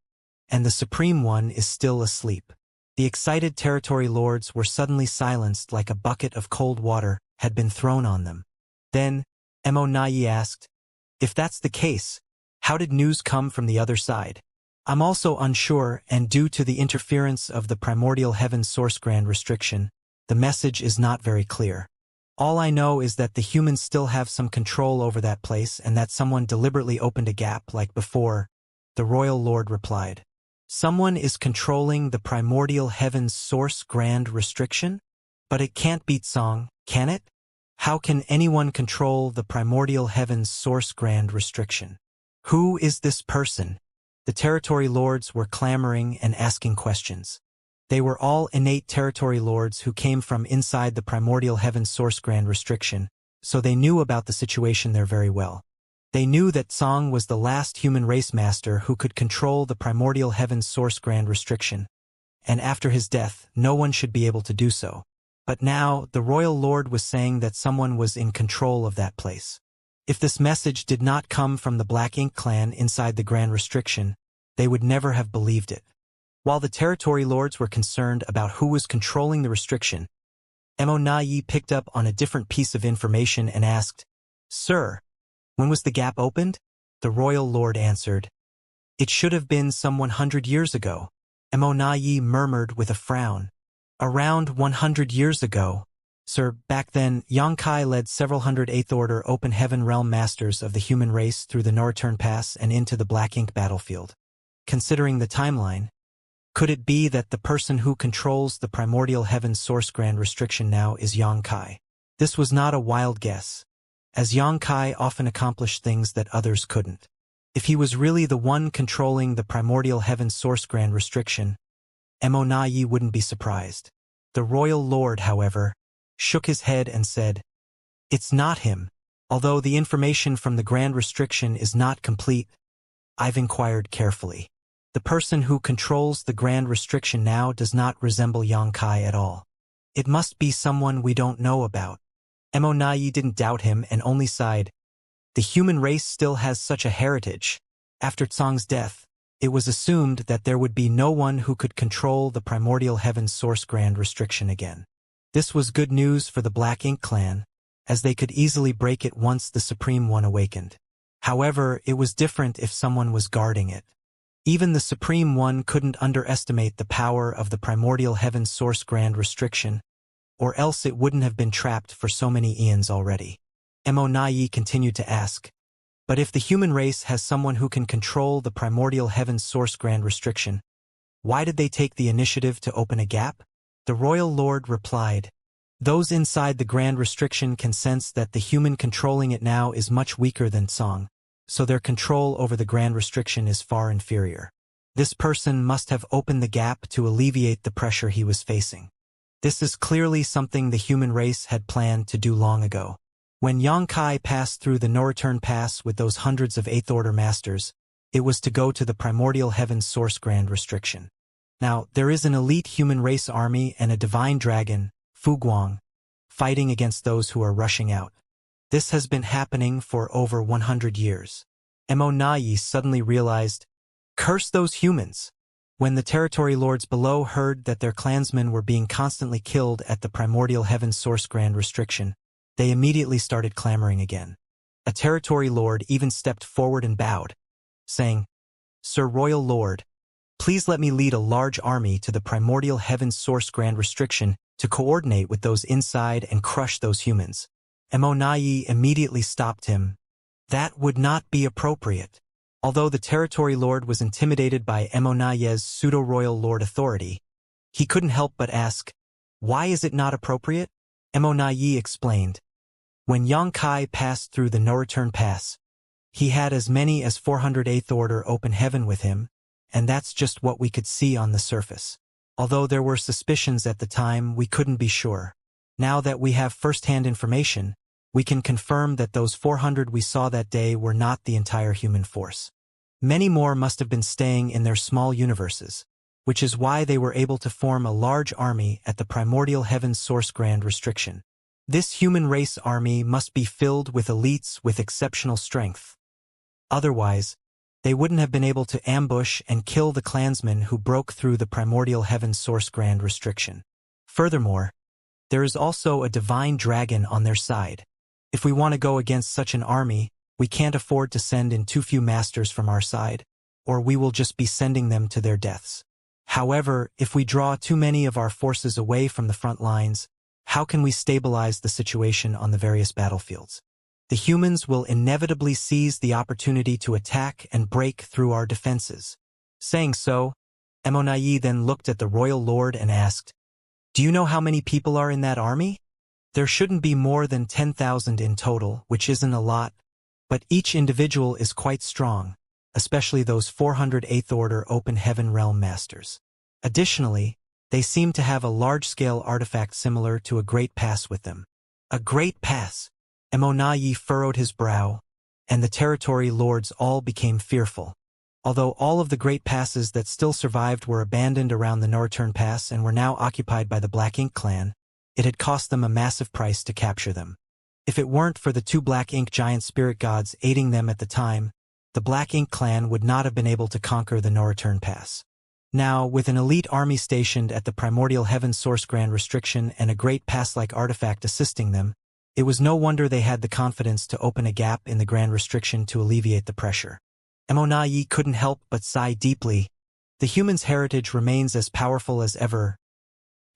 and the Supreme One is still asleep." The excited territory lords were suddenly silenced like a bucket of cold water had been thrown on them. Then, Mo asked, "If that's the case, how did news come from the other side? I'm also unsure, and due to the interference of the primordial heaven's source grand restriction, the message is not very clear. All I know is that the humans still have some control over that place and that someone deliberately opened a gap like before," the Royal Lord replied. "Someone is controlling the primordial heaven's source grand restriction? But it can't be Tsong, can it? How can anyone control the primordial heaven's source grand restriction? Who is this person?" The territory lords were clamoring and asking questions. They were all innate territory lords who came from inside the primordial heaven's source grand restriction, so they knew about the situation there very well. They knew that Tsong was the last human race master who could control the primordial heaven's source grand restriction, and after his death, no one should be able to do so. But now, the Royal Lord was saying that someone was in control of that place. If this message did not come from the Black Ink clan inside the grand restriction, they would never have believed it. While the territory lords were concerned about who was controlling the restriction, Mo picked up on a different piece of information and asked, "Sir, when was the gap opened?" The Royal Lord answered, "It should have been some 100 years ago." Mo murmured with a frown. "Around 100 years ago, sir. Back then, Xianxia led several hundred Eighth Order Open Heaven Realm Masters of the human race through the Narration Pass and into the Black Ink battlefield. Considering the timeline, could it be that the person who controls the primordial heaven's source grand restriction now is Xianxia?" This was not a wild guess, as Xianxia often accomplished things that others couldn't. If he was really the one controlling the primordial heaven's source grand restriction, Mo wouldn't be surprised. The Royal Lord, however, shook his head and said, "It's not him. Although the information from the grand restriction is not complete, I've inquired carefully. The person who controls the grand restriction now does not resemble Xianxia at all. It must be someone we don't know about." Mo didn't doubt him and only sighed. The human race still has such a heritage. After Tsong's death, it was assumed that there would be no one who could control the primordial heaven's source grand restriction again. This was good news for the Black Ink clan, as they could easily break it once the Supreme One awakened. However, it was different if someone was guarding it. Even the Supreme One couldn't underestimate the power of the primordial heaven's source grand restriction, or else it wouldn't have been trapped for so many eons already. Mo continued to ask, "But if the human race has someone who can control the primordial heaven's source grand restriction, why did they take the initiative to open a gap?" The Royal Lord replied, "Those inside the grand restriction can sense that the human controlling it now is much weaker than Tsong, so their control over the grand restriction is far inferior. This person must have opened the gap to alleviate the pressure he was facing. This is clearly something the human race had planned to do long ago. When Xianxia passed through the Narration Pass with those hundreds of Eighth Order Masters, it was to go to the primordial heaven's source grand restriction. Now, there is an elite human race army and a divine dragon, Fuguang, fighting against those who are rushing out. This has been happening for over 100 years. Mo suddenly realized, curse those humans. When the territory lords below heard that their clansmen were being constantly killed at the primordial heaven's source grand restriction, they immediately started clamoring again. A territory lord even stepped forward and bowed, saying, "Sir Royal Lord, please let me lead a large army to the primordial heaven's source grand restriction to coordinate with those inside and crush those humans." Mo immediately stopped him. "That would not be appropriate. Although the territory lord was intimidated by Emonaye's pseudo-royal lord authority, he couldn't help but ask, "Why is it not appropriate?" Emonaye explained, "When Yang Kai passed through the no-return pass, he had as many as 400 Eighth Order open heaven with him, and that's just what we could see on the surface. Although there were suspicions at the time, we couldn't be sure. Now that we have first-hand information, we can confirm that those 400 we saw that day were not the entire human force. Many more must have been staying in their small universes, which is why they were able to form a large army at the primordial heaven's source grand restriction. This human race army must be filled with elites with exceptional strength. Otherwise, they wouldn't have been able to ambush and kill the clansmen who broke through the primordial heaven's source grand restriction. Furthermore, there is also a divine dragon on their side. If we want to go against such an army, we can't afford to send in too few masters from our side, or we will just be sending them to their deaths. However, if we draw too many of our forces away from the front lines, how can we stabilize the situation on the various battlefields? The humans will inevitably seize the opportunity to attack and break through our defenses." Saying so, Emonaye then looked at the royal lord and asked, "Do you know how many people are in that army?" "There shouldn't be more than 10,000 in total, which isn't a lot, but each individual is quite strong, especially those 400 Eighth Order Open Heaven Realm Masters. Additionally, they seem to have a large-scale artifact similar to a Great Pass with them." "A Great Pass?" Emonaye furrowed his brow, and the territory lords all became fearful. Although all of the Great Passes that still survived were abandoned around the No-Return Pass and were now occupied by the Black Ink clan, it had cost them a massive price to capture them. If it weren't for the two Black Ink giant spirit gods aiding them at the time, the Black Ink clan would not have been able to conquer the No-Return Pass. Now, with an elite army stationed at the primordial heaven source grand restriction and a Great Pass-like artifact assisting them, it was no wonder they had the confidence to open a gap in the grand restriction to alleviate the pressure. Emonaye couldn't help but sigh deeply. The human's heritage remains as powerful as ever.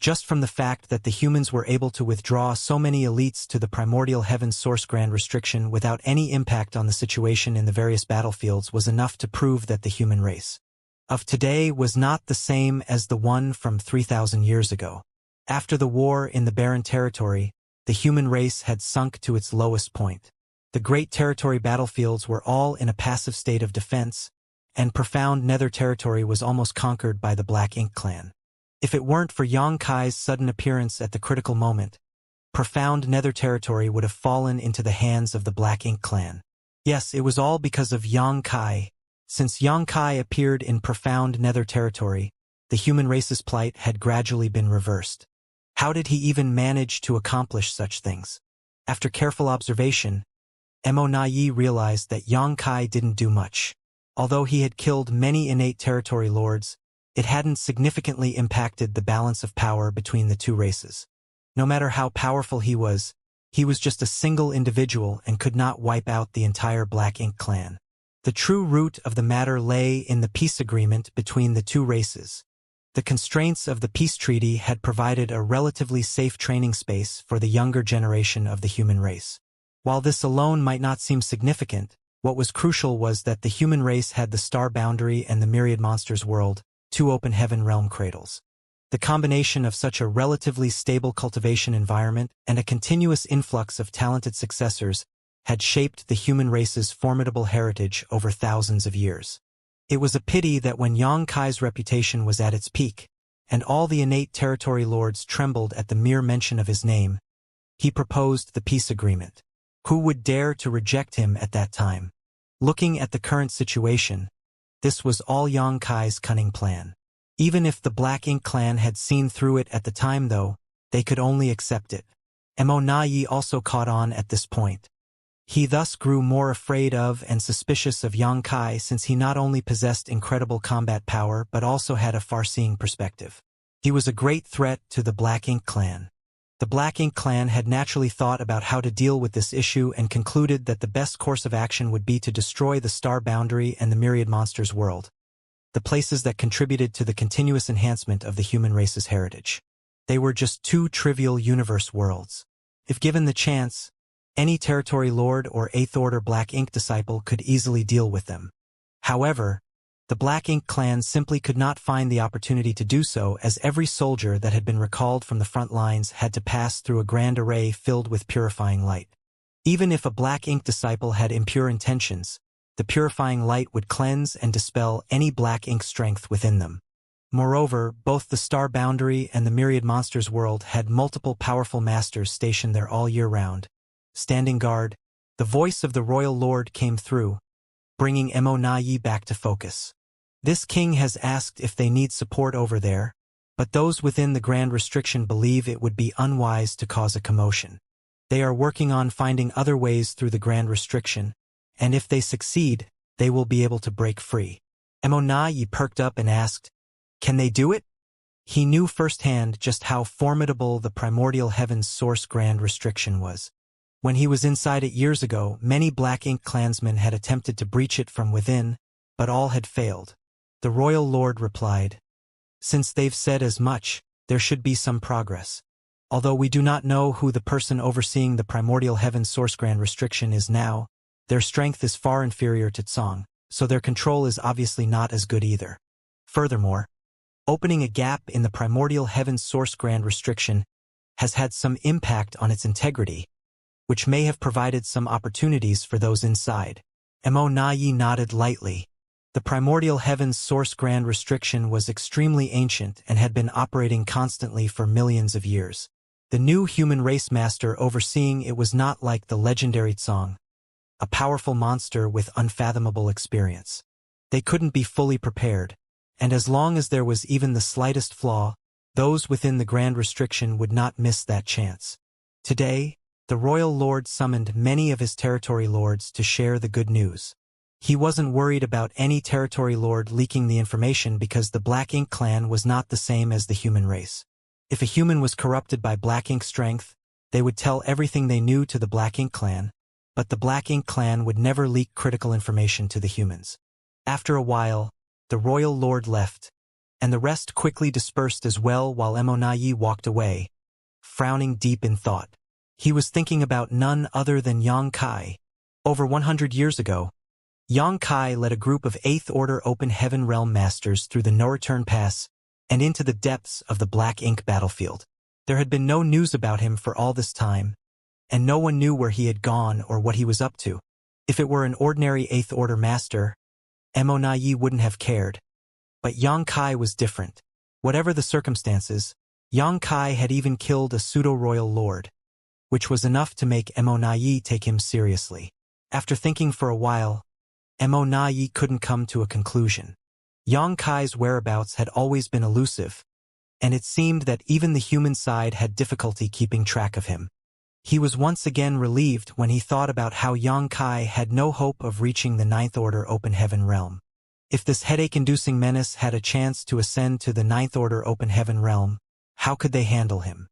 Just from the fact that the humans were able to withdraw so many elites to the primordial heaven's source grand restriction without any impact on the situation in the various battlefields was enough to prove that the human race of today was not the same as the one from 3,000 years ago. After the war in the Barren Territory, the human race had sunk to its lowest point. The Great Territory battlefields were all in a passive state of defense, and profound Nether Territory was almost conquered by the Black Ink clan. If it weren't for Yang Kai's sudden appearance at the critical moment, profound Nether Territory would have fallen into the hands of the Black Ink clan. Yes, it was all because of Yang Kai. Since Yang Kai appeared in profound Nether Territory, the human race's plight had gradually been reversed. How did he even manage to accomplish such things? After careful observation, Emonaye realized that Yang Kai didn't do much. Although he had killed many innate territory lords, it hadn't significantly impacted the balance of power between the two races. No matter how powerful he was just a single individual and could not wipe out the entire Black Ink clan. The true root of the matter lay in the peace agreement between the two races. The constraints of the peace treaty had provided a relatively safe training space for the younger generation of the human race. While this alone might not seem significant, what was crucial was that the human race had the Star Boundary and the Myriad Monsters world, two open heaven realm cradles. The combination of such a relatively stable cultivation environment and a continuous influx of talented successors had shaped the human race's formidable heritage over thousands of years. It was a pity that when Yang Kai's reputation was at its peak, and all the innate territory lords trembled at the mere mention of his name, he proposed the peace agreement. Who would dare to reject him at that time? Looking at the current situation, this was all Yang Kai's cunning plan. Even if the Black Ink clan had seen through it at the time though, they could only accept it. Emonaye also caught on at this point. He thus grew more afraid of and suspicious of Yang Kai since he not only possessed incredible combat power but also had a far-seeing perspective. He was a great threat to the Black Ink clan. The Black Ink clan had naturally thought about how to deal with this issue and concluded that the best course of action would be to destroy the Star Boundary and the Myriad Monsters world, the places that contributed to the continuous enhancement of the human race's heritage. They were just two trivial universe worlds. If given the chance, any territory lord or Eighth Order Black Ink disciple could easily deal with them. However, the Black Ink clan simply could not find the opportunity to do so, as every soldier that had been recalled from the front lines had to pass through a grand array filled with purifying light. Even if a Black Ink disciple had impure intentions, the purifying light would cleanse and dispel any Black Ink strength within them. Moreover, both the Star Boundary and the Myriad Monsters world had multiple powerful masters stationed there all year round. Standing guard, the voice of the Royal Lord came through, bringing Mo back to focus. This king has asked if they need support over there, but those within the Grand Restriction believe it would be unwise to cause a commotion. They are working on finding other ways through the Grand Restriction, and if they succeed, they will be able to break free. Mo perked up and asked, "Can they do it?" He knew firsthand just how formidable the primordial heaven's source Grand Restriction was. When he was inside it years ago, many Black Ink clansmen had attempted to breach it from within, but all had failed. The Royal Lord replied, "Since they've said as much, there should be some progress. Although we do not know who the person overseeing the primordial heaven's source Grand Restriction is now, their strength is far inferior to Tsong, so their control is obviously not as good either. Furthermore, opening a gap in the primordial heaven's source Grand Restriction has had some impact on its integrity, which may have provided some opportunities for those inside." Mo nodded lightly. The primordial heaven's source Grand Restriction was extremely ancient and had been operating constantly for millions of years. The new human race master overseeing it was not like the legendary Tsong, a powerful monster with unfathomable experience. They couldn't be fully prepared, and as long as there was even the slightest flaw, those within the Grand Restriction would not miss that chance. Today, the Royal Lord summoned many of his territory lords to share the good news. He wasn't worried about any territory lord leaking the information because the Black Ink clan was not the same as the human race. If a human was corrupted by Black Ink strength, they would tell everything they knew to the Black Ink clan, but the Black Ink clan would never leak critical information to the humans. After a while, the Royal Lord left, and the rest quickly dispersed as well while Mo walked away, frowning deep in thought. He was thinking about none other than Yang Kai. Over 100 years ago, Yang Kai led a group of 8th Order Open Heaven Realm Masters through the No-Return Pass and into the depths of the Black Ink battlefield. There had been no news about him for all this time, and no one knew where he had gone or what he was up to. If it were an ordinary 8th Order Master, Mo wouldn't have cared. But Yang Kai was different. Whatever the circumstances, Yang Kai had even killed a pseudo-royal lord, which was enough to make Mo take him seriously. After thinking for a while, Mo couldn't come to a conclusion. Yang Kai's whereabouts had always been elusive, and it seemed that even the human side had difficulty keeping track of him. He was once again relieved when he thought about how Yang Kai had no hope of reaching the 9th Order Open Heaven Realm. If this headache-inducing menace had a chance to ascend to the 9th Order Open Heaven Realm, how could they handle him?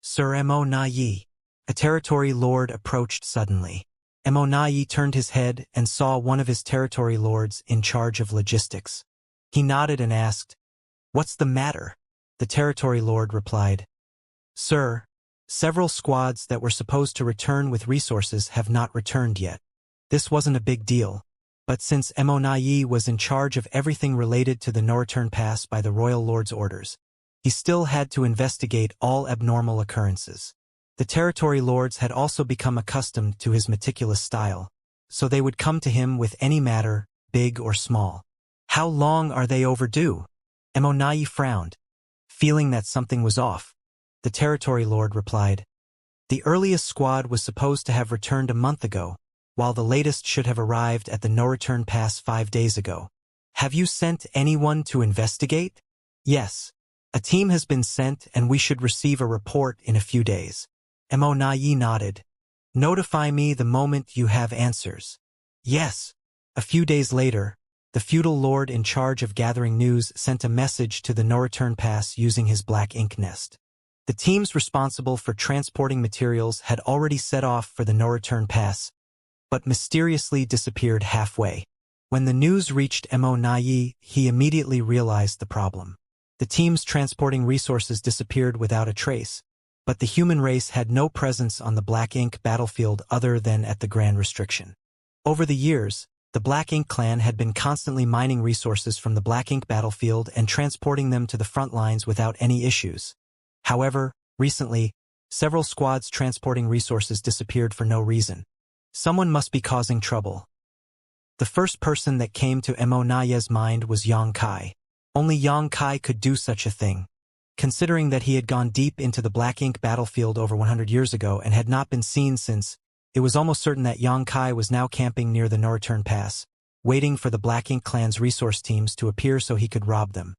"Sir Mo, a territory lord approached suddenly. Mo turned his head and saw one of his territory lords in charge of logistics. He nodded and asked, "What's the matter?" The territory lord replied, "Sir, several squads that were supposed to return with resources have not returned yet. This wasn't a big deal, but since Mo was in charge of everything related to the No-Return Pass by the Royal Lord's orders, he still had to investigate all abnormal occurrences. The territory lords had also become accustomed to his meticulous style, so they would come to him with any matter, big or small. How long are they overdue? Mo frowned, feeling that something was off. The territory lord replied, "The earliest squad was supposed to have returned a month ago, while the latest should have arrived at the No-Return Pass 5 days ago. Have you sent anyone to investigate?" "Yes. A team has been sent and we should receive a report in a few days." Mo nodded. "Notify me the moment you have answers." "Yes." A few days later, the feudal lord in charge of gathering news sent a message to the No-Return Pass using his Black Ink nest. The teams responsible for transporting materials had already set off for the No-Return Pass, but mysteriously disappeared halfway. When the news reached Mo, he immediately realized the problem. The teams transporting resources disappeared without a trace, but the human race had no presence on the Black Ink battlefield other than at the Grand Restriction. Over the years, The Black Ink clan had been constantly mining resources from the Black Ink battlefield and transporting them to the front lines without any issues. However, recently, several squads transporting resources disappeared for no reason. Someone must be causing trouble. The first person that came to Mo Naye's mind was Xianxia. Only Xianxia could do such a thing. Considering that he had gone deep into the Black Ink battlefield over 100 years ago and had not been seen since, it was almost certain that Xianxia was now camping near the no-return pass, waiting for the Black Ink clan's resource teams to appear so he could rob them.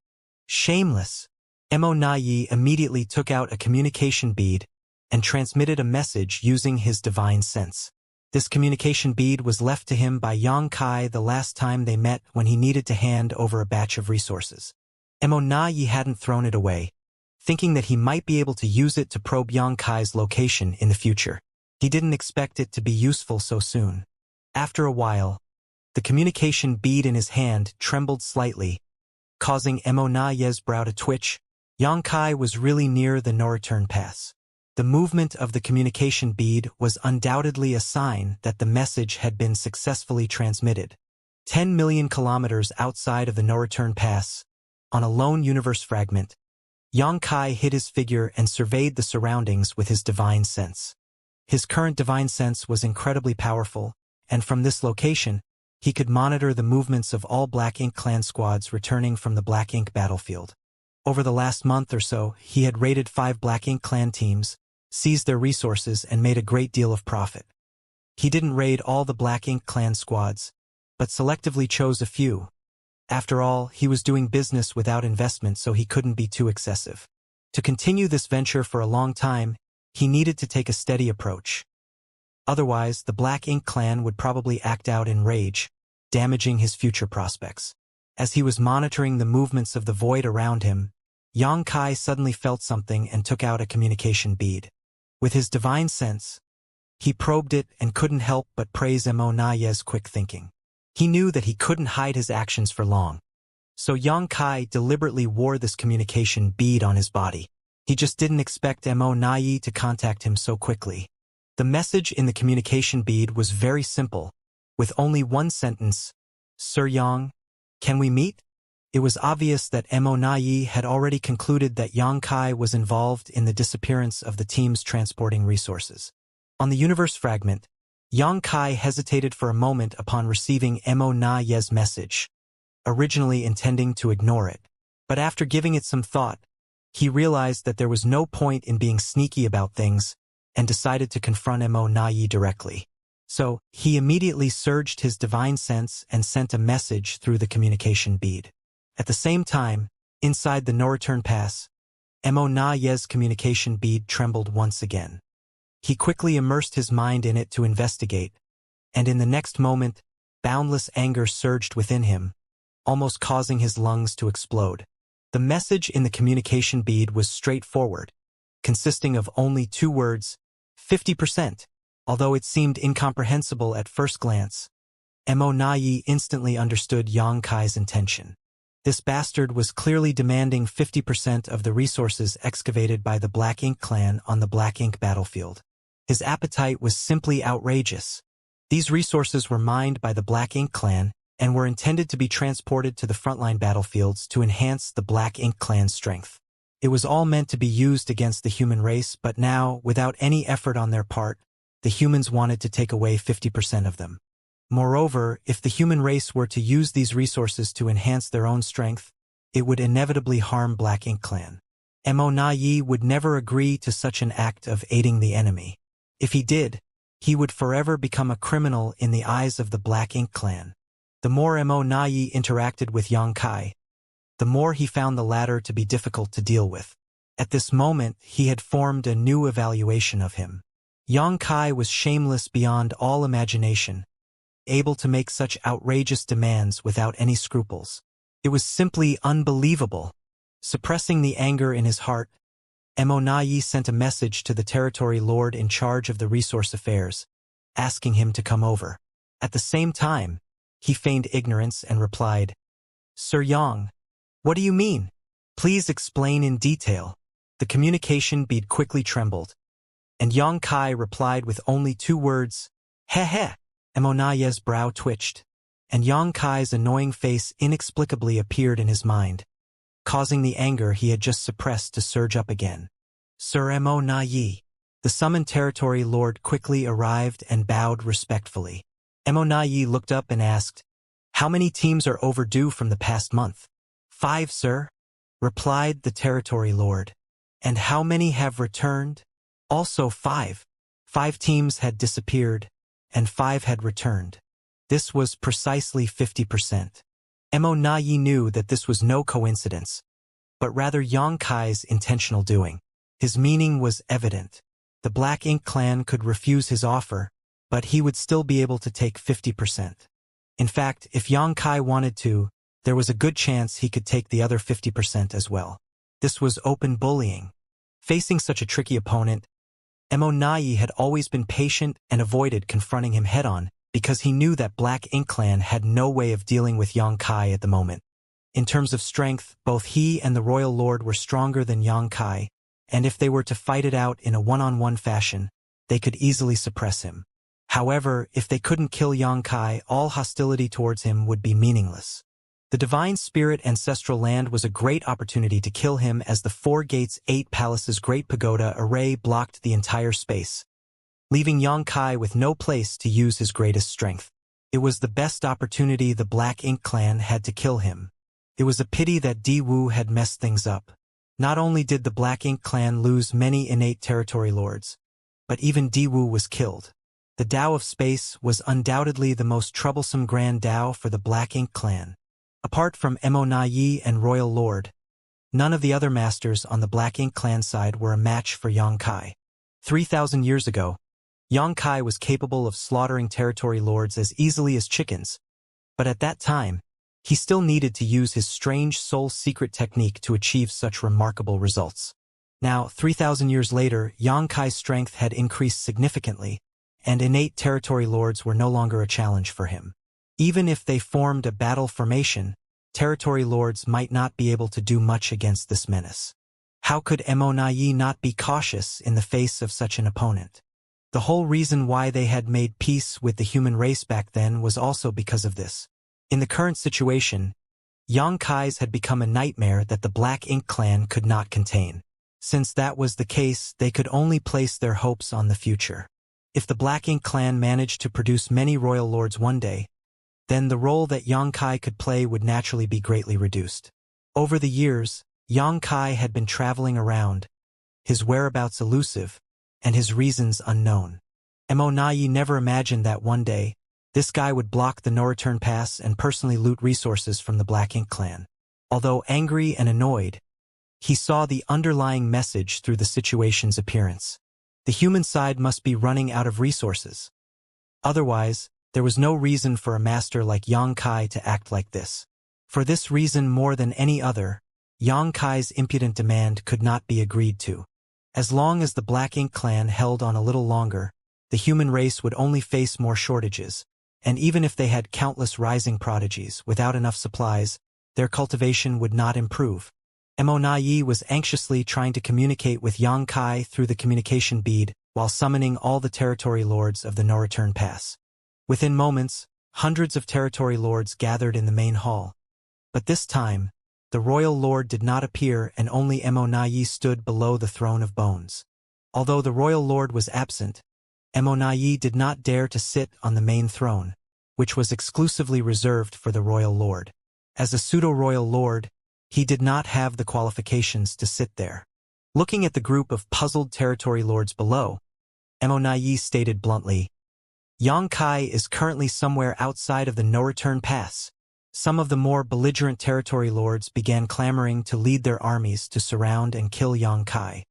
Shameless! Mo Naye immediately took out a communication bead and transmitted a message using his divine sense. This communication bead was left to him by Xianxia the last time they met when he needed to hand over a batch of resources. Mo Naye hadn't thrown it away, thinking that he might be able to use it to probe Xianxia's location in the future. He didn't expect it to be useful so soon. After a while, the communication bead in his hand trembled slightly, causing Mo Naye's brow to twitch. Xianxia was really near the no-return pass. The movement of the communication bead was undoubtedly a sign that the message had been successfully transmitted. 10 million kilometers outside of the no-return pass, on a lone universe fragment, Xianxia hid his figure and surveyed the surroundings with his divine sense. His current divine sense was incredibly powerful, and from this location, he could monitor the movements of all Black Ink clan squads returning from the Black Ink battlefield. Over the last month or so, he had raided 5 Black Ink clan teams, seized their resources, and made a great deal of profit. He didn't raid all the Black Ink clan squads, but selectively chose a few. After all, he was doing business without investment, so he couldn't be too excessive. To continue this venture for a long time, he needed to take a steady approach. Otherwise, the Black Ink clan would probably act out in rage, damaging his future prospects. As he was monitoring the movements of the void around him, Xianxia suddenly felt something and took out a communication bead. With his divine sense, he probed it and couldn't help but praise Mo Naye's quick thinking. He knew that he couldn't hide his actions for long. So Xianxia deliberately wore this communication bead on his body. He just didn't expect Mo Naye to contact him so quickly. The message in the communication bead was very simple, with only one sentence: "Sir Yang, can we meet?" It was obvious that Mo Naye had already concluded that Xianxia was involved in the disappearance of the teams transporting resources. On the universe fragment, Xianxia hesitated for a moment upon receiving Mo Naye's message, originally intending to ignore it. But after giving it some thought, he realized that there was no point in being sneaky about things and decided to confront Mo Naye directly. So, he immediately surged his divine sense and sent a message through the communication bead. At the same time, inside the no-return pass, Mo Naye's communication bead trembled once again. He quickly immersed his mind in it to investigate, and in the next moment, boundless anger surged within him, almost causing his lungs to explode. The message in the communication bead was straightforward, consisting of only 2 words: 50%. Although it seemed incomprehensible at first glance, Mo Naye instantly understood Xianxia's intention. This bastard was clearly demanding 50% of the resources excavated by the Black Ink clan on the Black Ink battlefield. His appetite was simply outrageous. These resources were mined by the Black Ink clan and were intended to be transported to the frontline battlefields to enhance the Black Ink clan's strength. It was all meant to be used against the human race, but now, without any effort on their part, the humans wanted to take away 50% of them. Moreover, if the human race were to use these resources to enhance their own strength, it would inevitably harm Black Ink clan. Mo Naye would never agree to such an act of aiding the enemy. If he did, he would forever become a criminal in the eyes of the Black Ink clan. The more Mo Naye interacted with Xianxia, the more he found the latter to be difficult to deal with. At this moment, he had formed a new evaluation of him. Xianxia was shameless beyond all imagination, able to make such outrageous demands without any scruples. It was simply unbelievable. Suppressing the anger in his heart, Mo Naye sent a message to the territory lord in charge of the resource affairs, asking him to come over. At the same time, he feigned ignorance and replied, "Sir Yang, what do you mean? Please explain in detail." The communication bead quickly trembled, and Xianxia replied with only 2 words, "Heh heh." Mo Naye's brow twitched. and Yang Kai's annoying face inexplicably appeared in his mind, causing the anger he had just suppressed to surge up again. Sir Mo Na Yi. The summoned territory lord quickly arrived and bowed respectfully. Mo Na Yi looked up and asked, "How many teams are overdue from the past month?" "5, sir," replied the territory lord. "And how many have returned?" "Also 5. 5 teams had disappeared, and 5 had returned." This was precisely 50%. Mo Na Yi knew that this was no coincidence, but rather Yang Kai's intentional doing. His meaning was evident. The Black Ink clan could refuse his offer, but he would still be able to take 50%. In fact, if Yang Kai wanted to, there was a good chance he could take the other 50% as well. This was open bullying. Facing such a tricky opponent, Mo Na Yi had always been patient and avoided confronting him head-on because he knew that Black Ink clan had no way of dealing with Yang Kai at the moment. In terms of strength, both he and the Royal Lord were stronger than Yang Kai, and if they were to fight it out in a one-on-one fashion, they could easily suppress him. However, if they couldn't kill Yang Kai, all hostility towards him would be meaningless. The Divine Spirit Ancestral Land was a great opportunity to kill him as the 4 gates 8 palaces Great Pagoda array blocked the entire space, leaving Yang Kai with no place to use his greatest strength. It was the best opportunity the Black Ink clan had to kill him. It was a pity that Di Wu had messed things up. Not only did the Black Ink clan lose many innate territory lords, but even Di Wu was killed. The Tao of Space was undoubtedly the most troublesome Grand Tao for the Black Ink clan. Apart from Mo Na Yi and Royal Lord, none of the other masters on the Black Ink clan side were a match for Yang Kai. 3,000 years ago, Yang Kai was capable of slaughtering territory lords as easily as chickens, but at that time, he still needed to use his strange soul secret technique to achieve such remarkable results. Now, 3,000 years later, Yang Kai's strength had increased significantly, and innate territory lords were no longer a challenge for him. Even if they formed a battle formation, territory lords might not be able to do much against this menace. How could Mo Na Yi not be cautious in the face of such an opponent? The whole reason why they had made peace with the human race back then was also because of this. In the current situation, Yang Kai's had become a nightmare that the Black Ink clan could not contain. Since that was the case, they could only place their hopes on the future. If the Black Ink clan managed to produce many royal lords one day, then the role that Yang Kai could play would naturally be greatly reduced. Over the years, Yang Kai had been traveling around, his whereabouts elusive, and his reasons unknown. Mo Na Yi never imagined that one day, this guy would block the no-return pass and personally loot resources from the Black Ink clan. Although angry and annoyed, he saw the underlying message through the situation's appearance. The human side must be running out of resources. Otherwise, there was no reason for a master like Yang Kai to act like this. For this reason more than any other, Yang Kai's impudent demand could not be agreed to. As long as the Black Ink clan held on a little longer, the human race would only face more shortages, and even if they had countless rising prodigies without enough supplies, their cultivation would not improve. Mo Na Yi was anxiously trying to communicate with Yang Kai through the communication bead while summoning all the territory lords of the no-return pass. Within moments, hundreds of territory lords gathered in the main hall. But this time, the royal lord did not appear and only Mo Na Yi stood below the throne of bones. Although the royal lord was absent, Mo Na Yi did not dare to sit on the main throne, which was exclusively reserved for the royal lord. As a pseudo-royal lord, he did not have the qualifications to sit there. Looking at the group of puzzled territory lords below, Mo Na Yi stated bluntly, "Yang Kai is currently somewhere outside of the no-return pass." Some of the more belligerent territory lords began clamoring to lead their armies to surround and kill Yang Kai.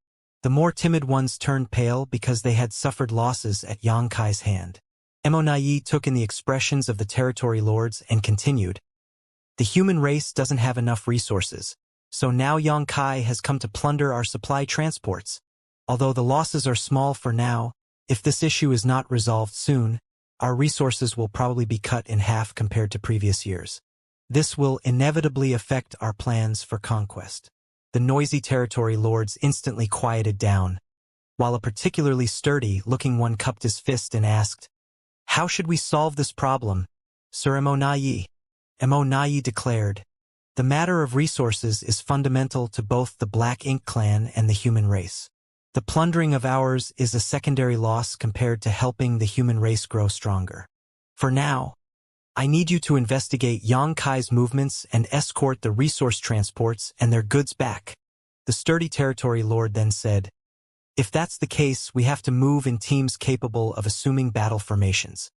The more timid ones turned pale because they had suffered losses at Yang Kai's hand. Mo Na Yi took in the expressions of the territory lords and continued, "The human race doesn't have enough resources, so now Yang Kai has come to plunder our supply transports. Although the losses are small for now, if this issue is not resolved soon, our resources will probably be cut in half compared to previous years. This will inevitably affect our plans for conquest." The noisy territory lords instantly quieted down, while a particularly sturdy-looking one cupped his fist and asked, "How should we solve this problem, Sir Emonayi declared, "The matter of resources is fundamental to both the Black Ink clan and the human race. The plundering of ours is a secondary loss compared to helping the human race grow stronger. For now, I need you to investigate Xianxia's movements and escort the resource transports and their goods back." The sturdy territory lord then said, "If that's the case, we have to move in teams capable of assuming battle formations.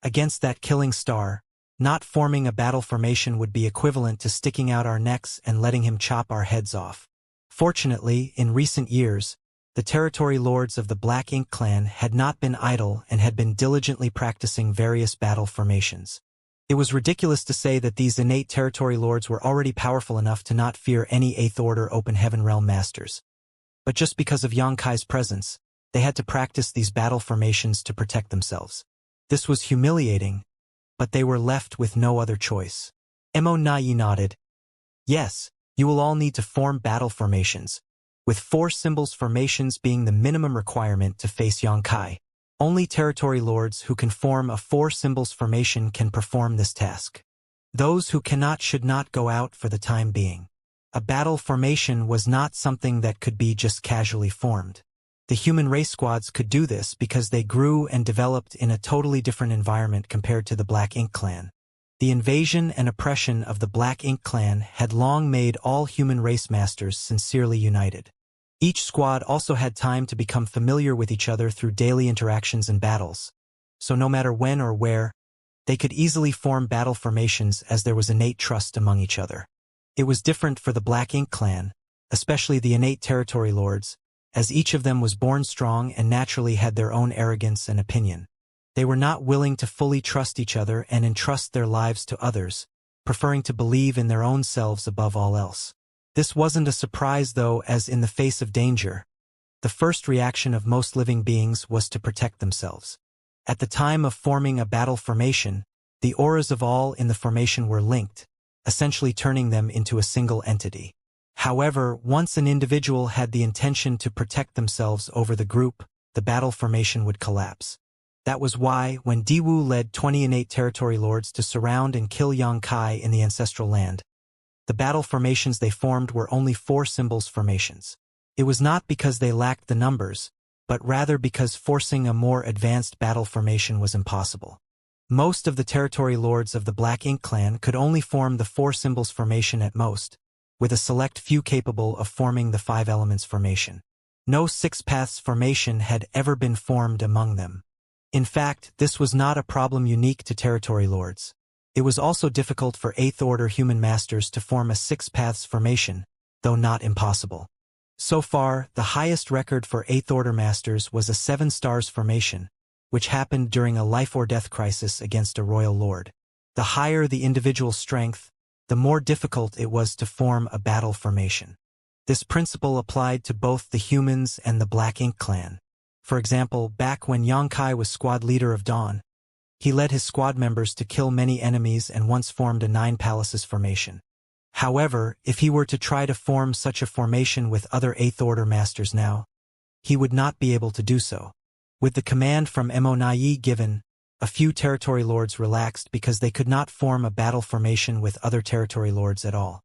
Against that killing star, not forming a battle formation would be equivalent to sticking out our necks and letting him chop our heads off." Fortunately, in recent years, the territory lords of the Black Ink clan had not been idle and had been diligently practicing various battle formations. It was ridiculous to say that these innate territory lords were already powerful enough to not fear any Eighth Order Open Heaven Realm masters. But just because of Xianxia's presence, they had to practice these battle formations to protect themselves. This was humiliating, but they were left with no other choice. Emonayi nodded. "Yes, you will all need to form battle formations, with 4 symbols formations being the minimum requirement to face Xianxia. Only territory lords who can form a 4 symbols formation can perform this task. Those who cannot should not go out for the time being." A battle formation was not something that could be just casually formed. The human race squads could do this because they grew and developed in a totally different environment compared to the Black Ink clan. The invasion and oppression of the Black Ink clan had long made all human race masters sincerely united. Each squad also had time to become familiar with each other through daily interactions and battles. So no matter when or where, they could easily form battle formations as there was innate trust among each other. It was different for the Black Ink clan, especially the innate territory lords, as each of them was born strong and naturally had their own arrogance and opinion. They were not willing to fully trust each other and entrust their lives to others, preferring to believe in their own selves above all else. This wasn't a surprise though, as in the face of danger, the first reaction of most living beings was to protect themselves. At the time of forming a battle formation, the auras of all in the formation were linked, essentially turning them into a single entity. However, once an individual had the intention to protect themselves over the group, the battle formation would collapse. That was why, when Diwu led 20 innate territory lords to surround and kill Xianxia in the ancestral land, the battle formations they formed were only 4 symbols formations. It was not because they lacked the numbers, but rather because forcing a more advanced battle formation was impossible. Most of the territory lords of the Black Ink clan could only form the 4 symbols formation at most, with a select few capable of forming the 5 elements formation. No 6 paths formation had ever been formed among them. In fact, this was not a problem unique to territory lords. It was also difficult for 8th Order human masters to form a 6 paths formation, though not impossible. So far, the highest record for 8th Order masters was a 7 stars formation, which happened during a life or death crisis against a royal lord. The higher the individual strength, the more difficult it was to form a battle formation. This principle applied to both the humans and the Black Ink clan. For example, back when Xianxia was squad leader of Dawn, he led his squad members to kill many enemies and once formed a 9 palaces formation. However, if he were to try to form such a formation with other 8th Order masters now, he would not be able to do so. With the command from Emonayi given, a few territory lords relaxed because they could not form a battle formation with other territory lords at all.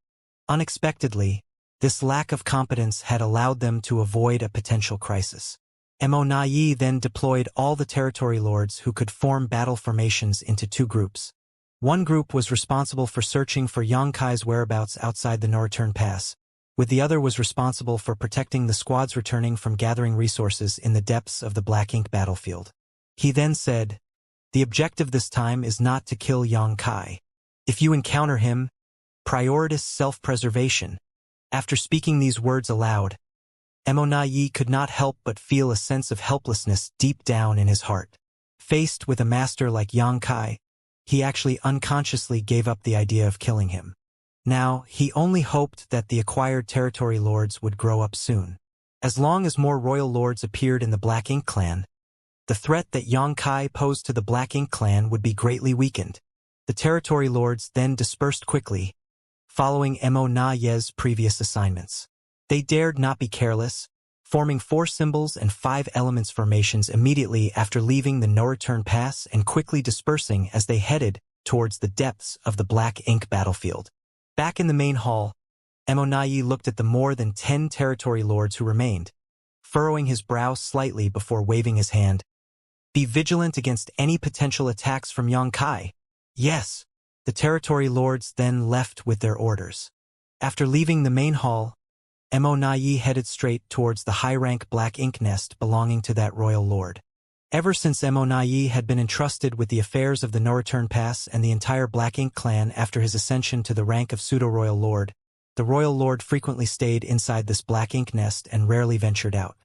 Unexpectedly, this lack of competence had allowed them to avoid a potential crisis. Emonayi then deployed all the territory lords who could form battle formations into 2 groups. One group was responsible for searching for Xianxia's whereabouts outside the no-return pass, with the other was responsible for protecting the squads returning from gathering resources in the depths of the Black Ink battlefield. He then said, "The objective this time is not to kill Xianxia. If you encounter him, prioritize self-preservation." After speaking these words aloud, Emonayi could not help but feel a sense of helplessness deep down in his heart. Faced with a master like Xianxia, he actually unconsciously gave up the idea of killing him. Now, he only hoped that the acquired territory lords would grow up soon. As long as more royal lords appeared in the Black Ink clan, the threat that Xianxia posed to the Black Ink clan would be greatly weakened. The territory lords then dispersed quickly, following Emonayi's previous assignments. They dared not be careless, forming 4 symbols and 5 elements formations immediately after leaving the no-return pass and quickly dispersing as they headed towards the depths of the black ink battlefield. Back in the main hall, Emonayi looked at the more than 10 territory lords who remained, furrowing his brow slightly before waving his hand. Be vigilant against any potential attacks from Yongkai. Yes. The territory lords then left with their orders. After leaving the main hall, Emonayi headed straight towards the high-rank black ink nest belonging to that royal lord. Ever since Emonayi had been entrusted with the affairs of the No Return Pass and the entire Black Ink clan after his ascension to the rank of pseudo-royal lord, the royal lord frequently stayed inside this black ink nest and rarely ventured out.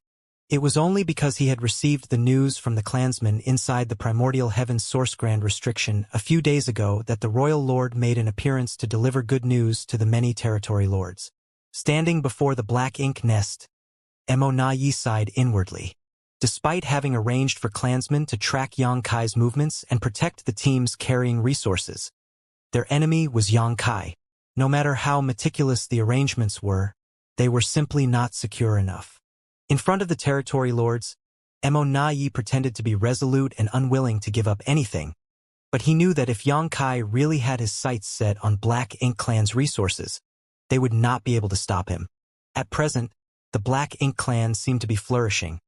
It was only because he had received the news from the clansmen inside the primordial heaven's source grand restriction a few days ago that the royal lord made an appearance to deliver good news to the many territory lords. Standing before the black ink nest, Emonayi sighed inwardly. Despite having arranged for clansmen to track Yongkai's movements and protect the teams carrying resources, their enemy was Yongkai. No matter how meticulous the arrangements were, they were simply not secure enough. In front of the territory lords, Emonayi pretended to be resolute and unwilling to give up anything, but he knew that if Yongkai really had his sights set on Black Ink Clan's resources, they would not be able to stop him. At present, the Black Ink Clan seemed to be flourishing,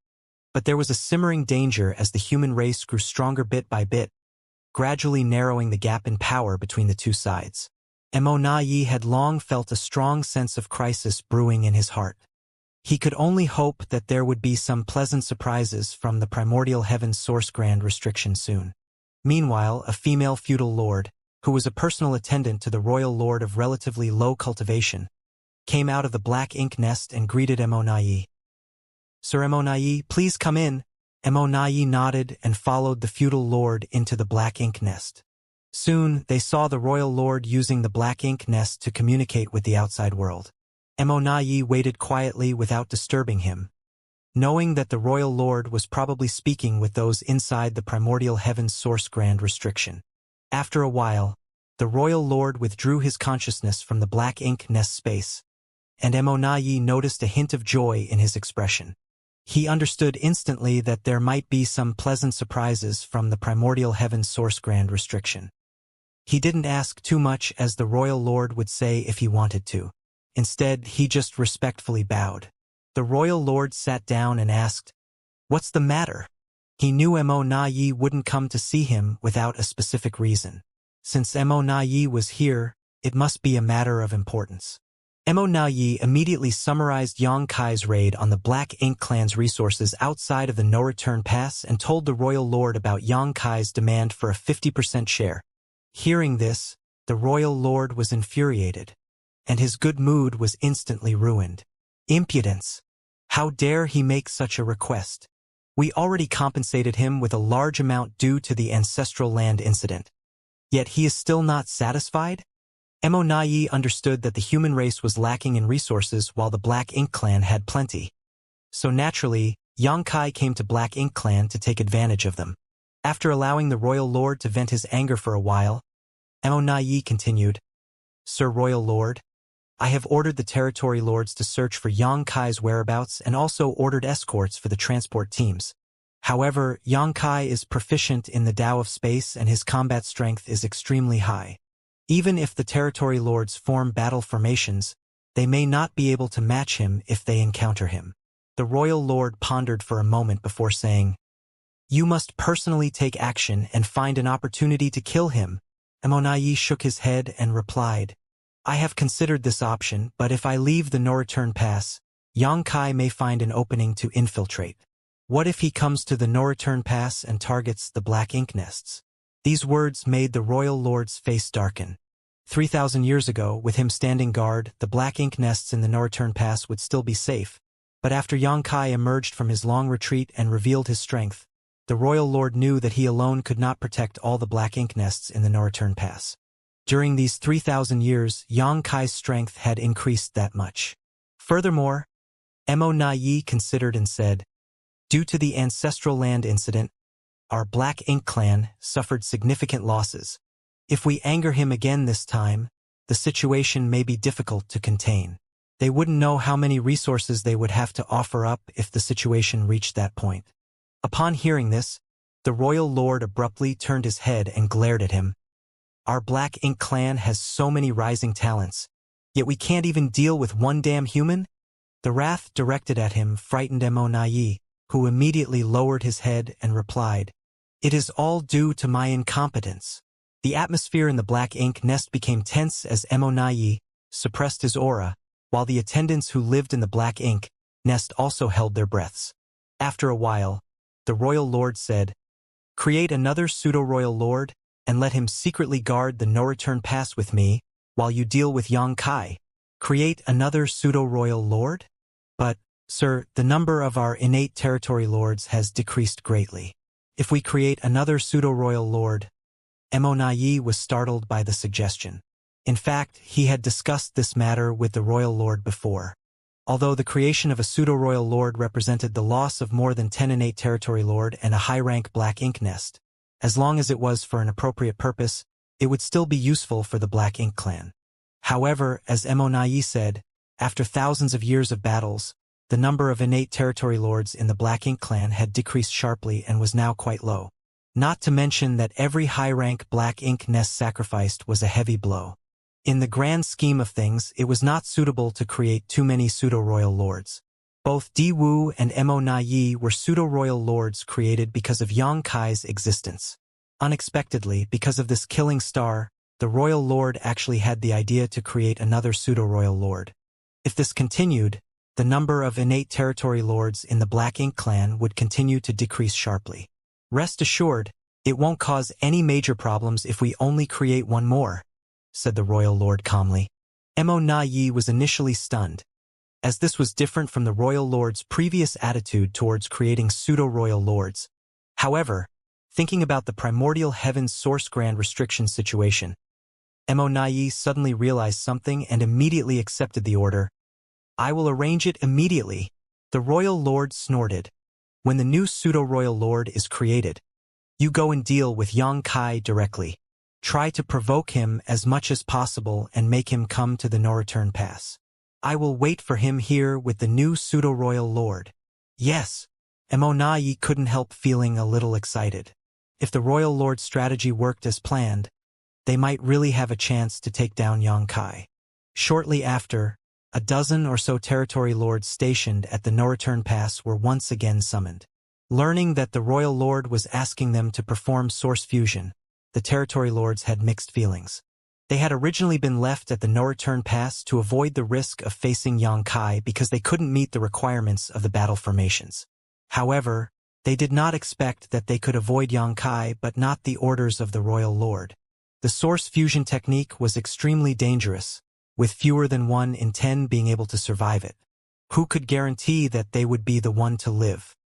but there was a simmering danger as the human race grew stronger bit by bit, gradually narrowing the gap in power between the two sides. Emonayi had long felt a strong sense of crisis brewing in his heart. He could only hope that there would be some pleasant surprises from the primordial heaven's source grand restriction soon. Meanwhile, a female feudal lord, who was a personal attendant to the royal lord of relatively low cultivation, came out of the black ink nest and greeted Emonayi. Sir Emonayi, please come in. Emonayi nodded and followed the feudal lord into the black ink nest. Soon, they saw the royal lord using the black ink nest to communicate with the outside world. Emonayi waited quietly without disturbing him, knowing that the royal lord was probably speaking with those inside the primordial heaven's source grand restriction. After a while, the royal lord withdrew his consciousness from the black ink nest space, and Emonayi noticed a hint of joy in his expression. He understood instantly that there might be some pleasant surprises from the primordial heaven's source grand restriction. He didn't ask too much, as the royal lord would say if he wanted to. Instead, he just respectfully bowed. The royal lord sat down and asked, "What's the matter?" He knew Emonayi wouldn't come to see him without a specific reason. Since Emonayi was here, it must be a matter of importance. Emonayi immediately summarized Yongkai's raid on the Black Ink Clan's resources outside of the No Return Pass and told the royal lord about Yongkai's demand for a 50% share. Hearing this, the royal lord was infuriated, and his good mood was instantly ruined. Impudence! How dare he make such a request? We already compensated him with a large amount due to the ancestral land incident. Yet he is still not satisfied? Emonayi understood that the human race was lacking in resources while the Black Ink Clan had plenty. So naturally, Yongkai came to Black Ink Clan to take advantage of them. After allowing the royal lord to vent his anger for a while, Emonayi continued, "Sir Royal Lord, I have ordered the territory lords to search for Yongkai's whereabouts and also ordered escorts for the transport teams. However, Yongkai is proficient in the Tao of space and his combat strength is extremely high. Even if the territory lords form battle formations, they may not be able to match him if they encounter him." The royal lord pondered for a moment before saying, "You must personally take action and find an opportunity to kill him." Emonayi shook his head and replied, "I have considered this option, but if I leave the No Return Pass, Yongkai may find an opening to infiltrate. What if he comes to the No Return Pass and targets the black ink nests?" These words made the royal lord's face darken. 3,000 years ago, with him standing guard, the black ink nests in the No Return Pass would still be safe, but after Yongkai emerged from his long retreat and revealed his strength, the royal lord knew that he alone could not protect all the black ink nests in the No Return Pass. During these 3,000 years, Yongkai's strength had increased that much. Furthermore, Emonayi considered and said, "Due to the ancestral land incident, our Black Ink Clan suffered significant losses. If we anger him again this time, the situation may be difficult to contain. They wouldn't know how many resources they would have to offer up if the situation reached that point." Upon hearing this, the royal lord abruptly turned his head and glared at him. Our Black Ink clan has so many rising talents, yet we can't even deal with one damn human? The wrath directed at him frightened Mo, who immediately lowered his head and replied, "It is all due to my incompetence." The atmosphere in the Black Ink nest became tense as Mo suppressed his aura, while the attendants who lived in the Black Ink nest also held their breaths. After a while, the Royal Lord said, "Create another pseudo-Royal Lord, and let him secretly guard the no-return pass with me, while you deal with Yang Kai." Create another pseudo-Royal Lord? But, sir, the number of our innate territory lords has decreased greatly. If we create another pseudo-Royal Lord, Mo was startled by the suggestion. In fact, he had discussed this matter with the Royal Lord before. Although the creation of a pseudo-Royal Lord represented the loss of more than 10 innate territory lord and a high-rank Black Ink nest, as long as it was for an appropriate purpose, it would still be useful for the Black Ink clan. However, as Mo said, after thousands of years of battles, the number of innate territory lords in the Black Ink clan had decreased sharply and was now quite low. Not to mention that every high-rank Black Ink nest sacrificed was a heavy blow. In the grand scheme of things, it was not suitable to create too many pseudo-royal lords. Both Di Wu and Mo were pseudo-royal lords created because of Yang Kai's existence. Unexpectedly, because of this killing star, the Royal Lord actually had the idea to create another pseudo-royal lord. If this continued, the number of innate territory lords in the Black Ink clan would continue to decrease sharply. "Rest assured, it won't cause any major problems if we only create one more," said the Royal Lord calmly. Mo was initially stunned, as this was different from the Royal Lord's previous attitude towards creating pseudo-royal lords. However, thinking about the primordial heaven's source grand restriction situation, Mo suddenly realized something and immediately accepted the order. "I will arrange it immediately." The Royal Lord snorted. "When the new pseudo-royal lord is created, you go and deal with Yang Kai directly. Try to provoke him as much as possible and make him come to the no-return pass. I will wait for him here with the new pseudo-royal lord." Yes, Mo couldn't help feeling a little excited. If the Royal Lord's strategy worked as planned, they might really have a chance to take down Yang Kai. Shortly after, a dozen or so territory lords stationed at the no-return pass were once again summoned. Learning that the Royal Lord was asking them to perform source fusion, the territory lords had mixed feelings. They had originally been left at the no-return pass to avoid the risk of facing Yang Kai because they couldn't meet the requirements of the battle formations. However, they did not expect that they could avoid Yang Kai but not the orders of the Royal Lord. The source fusion technique was extremely dangerous, with fewer than 1 in 10 being able to survive it. Who could guarantee that they would be the one to live?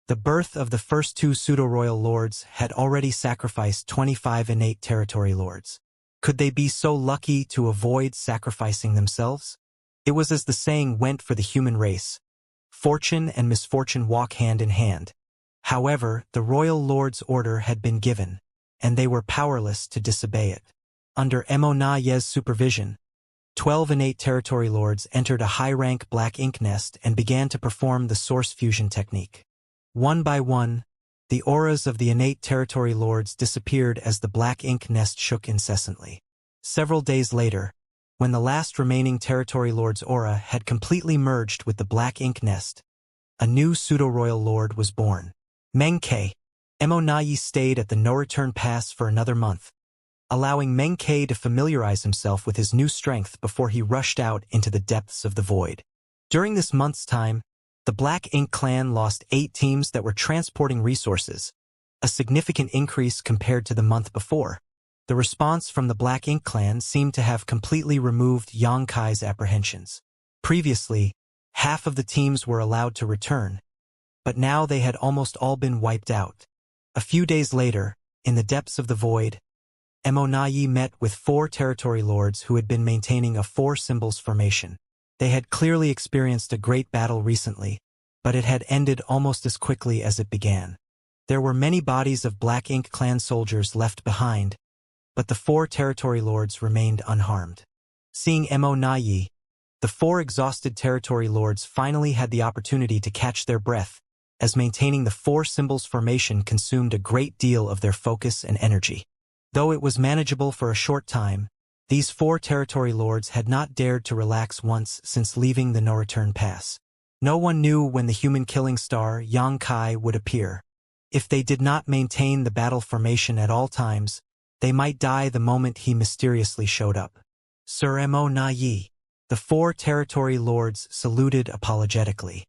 The birth of the first 2 pseudo-royal lords had already sacrificed 25 innate territory lords. Could they be so lucky to avoid sacrificing themselves? It was as the saying went for the human race: fortune and misfortune walk hand in hand. However, the Royal Lord's order had been given, and they were powerless to disobey it. Under Mo supervision, 12 innate territory lords entered a high-rank Black Ink nest and began to perform the source fusion technique. One by one, the auras of the innate territory lords disappeared as the Black Ink nest shook incessantly. Several days later, when the last remaining territory lord's aura had completely merged with the Black Ink nest, a new pseudo-royal lord was born. Mengke. Mo stayed at the no-return pass for another month, allowing Mengke to familiarize himself with his new strength before he rushed out into the depths of the void. During this month's time, the Black Ink clan lost 8 teams that were transporting resources, a significant increase compared to the month before. The response from the Black Ink clan seemed to have completely removed Yang Kai's apprehensions. Previously, half of the teams were allowed to return, but now they had almost all been wiped out. A few days later, in the depths of the void, Mo met with 4 territory lords who had been maintaining a 4 symbols formation. They had clearly experienced a great battle recently, but it had ended almost as quickly as it began. There were many bodies of Black Ink clan soldiers left behind, but the 4 territory lords remained unharmed. Seeing Mo, the 4 exhausted territory lords finally had the opportunity to catch their breath, as maintaining the 4 symbols formation consumed a great deal of their focus and energy. Though it was manageable for a short time, these 4 territory lords had not dared to relax once since leaving the no-return pass. No one knew when the human killing star Xianxia would appear. If they did not maintain the battle formation at all times, they might die the moment he mysteriously showed up. Sir Mo Na Yi. The 4 territory lords saluted apologetically.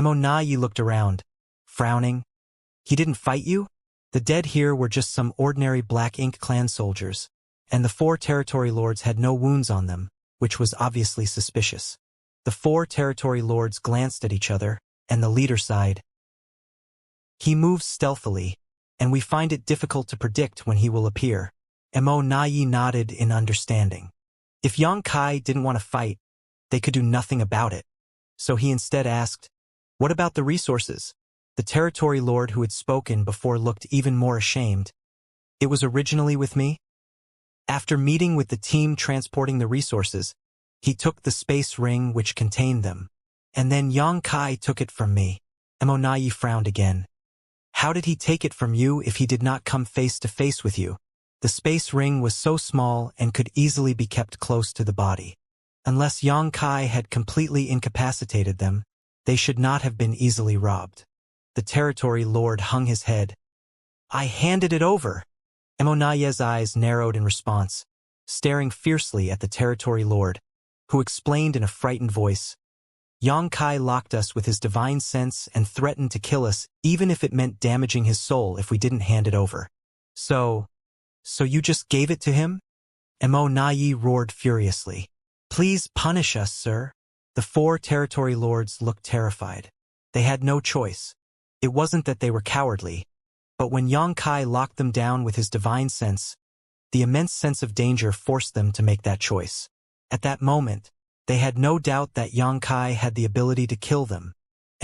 Mo Na Yi looked around, frowning. He didn't fight you? The dead here were just some ordinary Black Ink clan soldiers, and the 4 territory lords had no wounds on them, which was obviously suspicious. The 4 territory lords glanced at each other, and the leader sighed. He moves stealthily, and we find it difficult to predict when he will appear. Mo Na Yi nodded in understanding. If Xianxia didn't want to fight, they could do nothing about it. So he instead asked, "What about the resources?" The territory lord who had spoken before looked even more ashamed. "It was originally with me." After meeting with the team transporting the resources, he took the space ring which contained them. And then Xianxia took it from me. Mo Na Yi frowned again. "How did he take it from you if he did not come face to face with you?" The space ring was so small and could easily be kept close to the body. Unless Xianxia had completely incapacitated them, they should not have been easily robbed. The territory lord hung his head. "I handed it over." Mo Na Yi's eyes narrowed in response, staring fiercely at the territory lord, who explained in a frightened voice, "Xianxia locked us with his divine sense and threatened to kill us even if it meant damaging his soul if we didn't hand it over. So you just gave it to him?" Mo Na Yi roared furiously. "Please punish us, sir." The 4 territory lords looked terrified. They had no choice. It wasn't that they were cowardly, but when Xianxia locked them down with his divine sense, the immense sense of danger forced them to make that choice. At that moment, they had no doubt that Xianxia had the ability to kill them.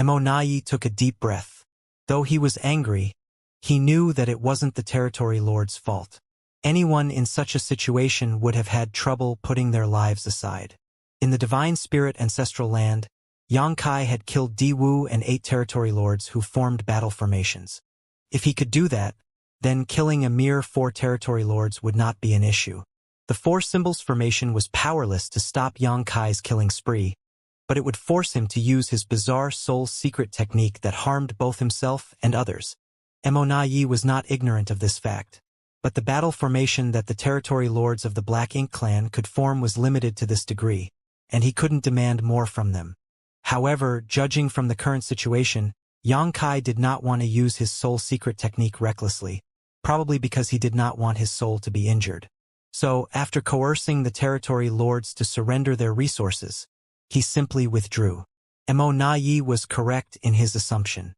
Mo Na Yi took a deep breath. Though he was angry, he knew that it wasn't the territory lord's fault. Anyone in such a situation would have had trouble putting their lives aside. In the divine spirit ancestral land, Xianxia had killed Di Wu and 8 territory lords who formed battle formations. If he could do that, then killing a mere 4 territory lords would not be an issue. The 4 symbols formation was powerless to stop Xianxia's killing spree, but it would force him to use his bizarre soul secret technique that harmed both himself and others. Mo Na Yi was not ignorant of this fact, but the battle formation that the territory lords of the Black Ink clan could form was limited to this degree, and he couldn't demand more from them. However, judging from the current situation, Xianxia did not want to use his soul secret technique recklessly, probably because he did not want his soul to be injured. So, after coercing the territory lords to surrender their resources, he simply withdrew. Mo Na Yi was correct in his assumption.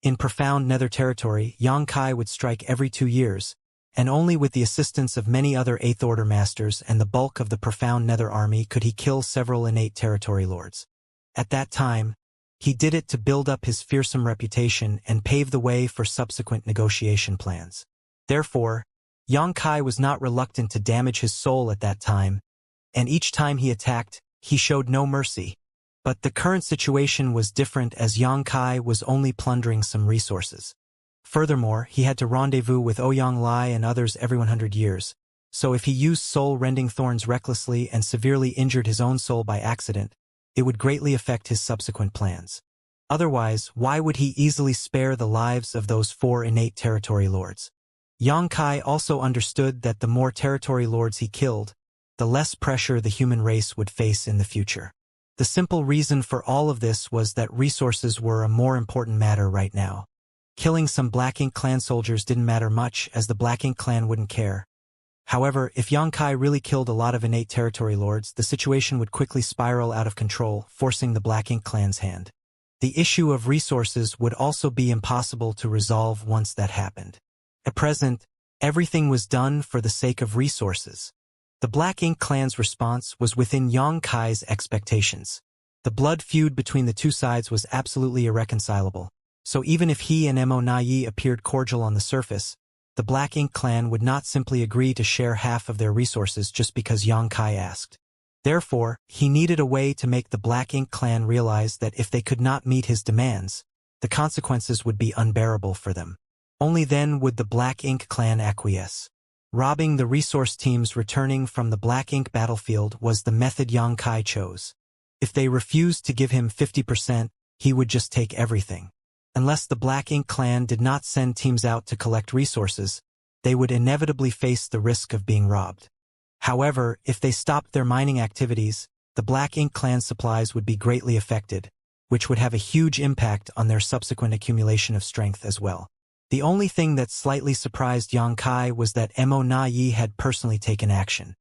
In profound nether territory, Xianxia would strike every 2 years, and only with the assistance of many other 8th Order masters and the bulk of the profound nether army could he kill several innate territory lords. At that time, he did it to build up his fearsome reputation and pave the way for subsequent negotiation plans. Therefore, Xianxia was not reluctant to damage his soul at that time, and each time he attacked, he showed no mercy. But the current situation was different as Xianxia was only plundering some resources. Furthermore, he had to rendezvous with Ouyang Lai and others every 100 years, so if he used soul-rending thorns recklessly and severely injured his own soul by accident, it would greatly affect his subsequent plans. Otherwise, why would he easily spare the lives of those 4 innate territory lords? Xianxia also understood that the more territory lords he killed, the less pressure the human race would face in the future. The simple reason for all of this was that resources were a more important matter right now. Killing some Black Ink clan soldiers didn't matter much as the Black Ink clan wouldn't care. However, if Xianxia really killed a lot of innate territory lords, the situation would quickly spiral out of control, forcing the Black Ink clan's hand. The issue of resources would also be impossible to resolve once that happened. At present, everything was done for the sake of resources. The Black Ink clan's response was within Xianxia's expectations. The blood feud between the 2 sides was absolutely irreconcilable, so even if he and Mo Na Yi appeared cordial on the surface, the Black Ink clan would not simply agree to share half of their resources just because Xianxia asked. Therefore, he needed a way to make the Black Ink clan realize that if they could not meet his demands, the consequences would be unbearable for them. Only then would the Black Ink clan acquiesce. Robbing the resource teams returning from the Black Ink battlefield was the method Yang Kai chose. If they refused to give him 50%, he would just take everything. Unless the Black Ink clan did not send teams out to collect resources, they would inevitably face the risk of being robbed. However, if they stopped their mining activities, the Black Ink clan supplies would be greatly affected, which would have a huge impact on their subsequent accumulation of strength as well. The only thing that slightly surprised Yang Kai was that Mo Na Yi had personally taken action.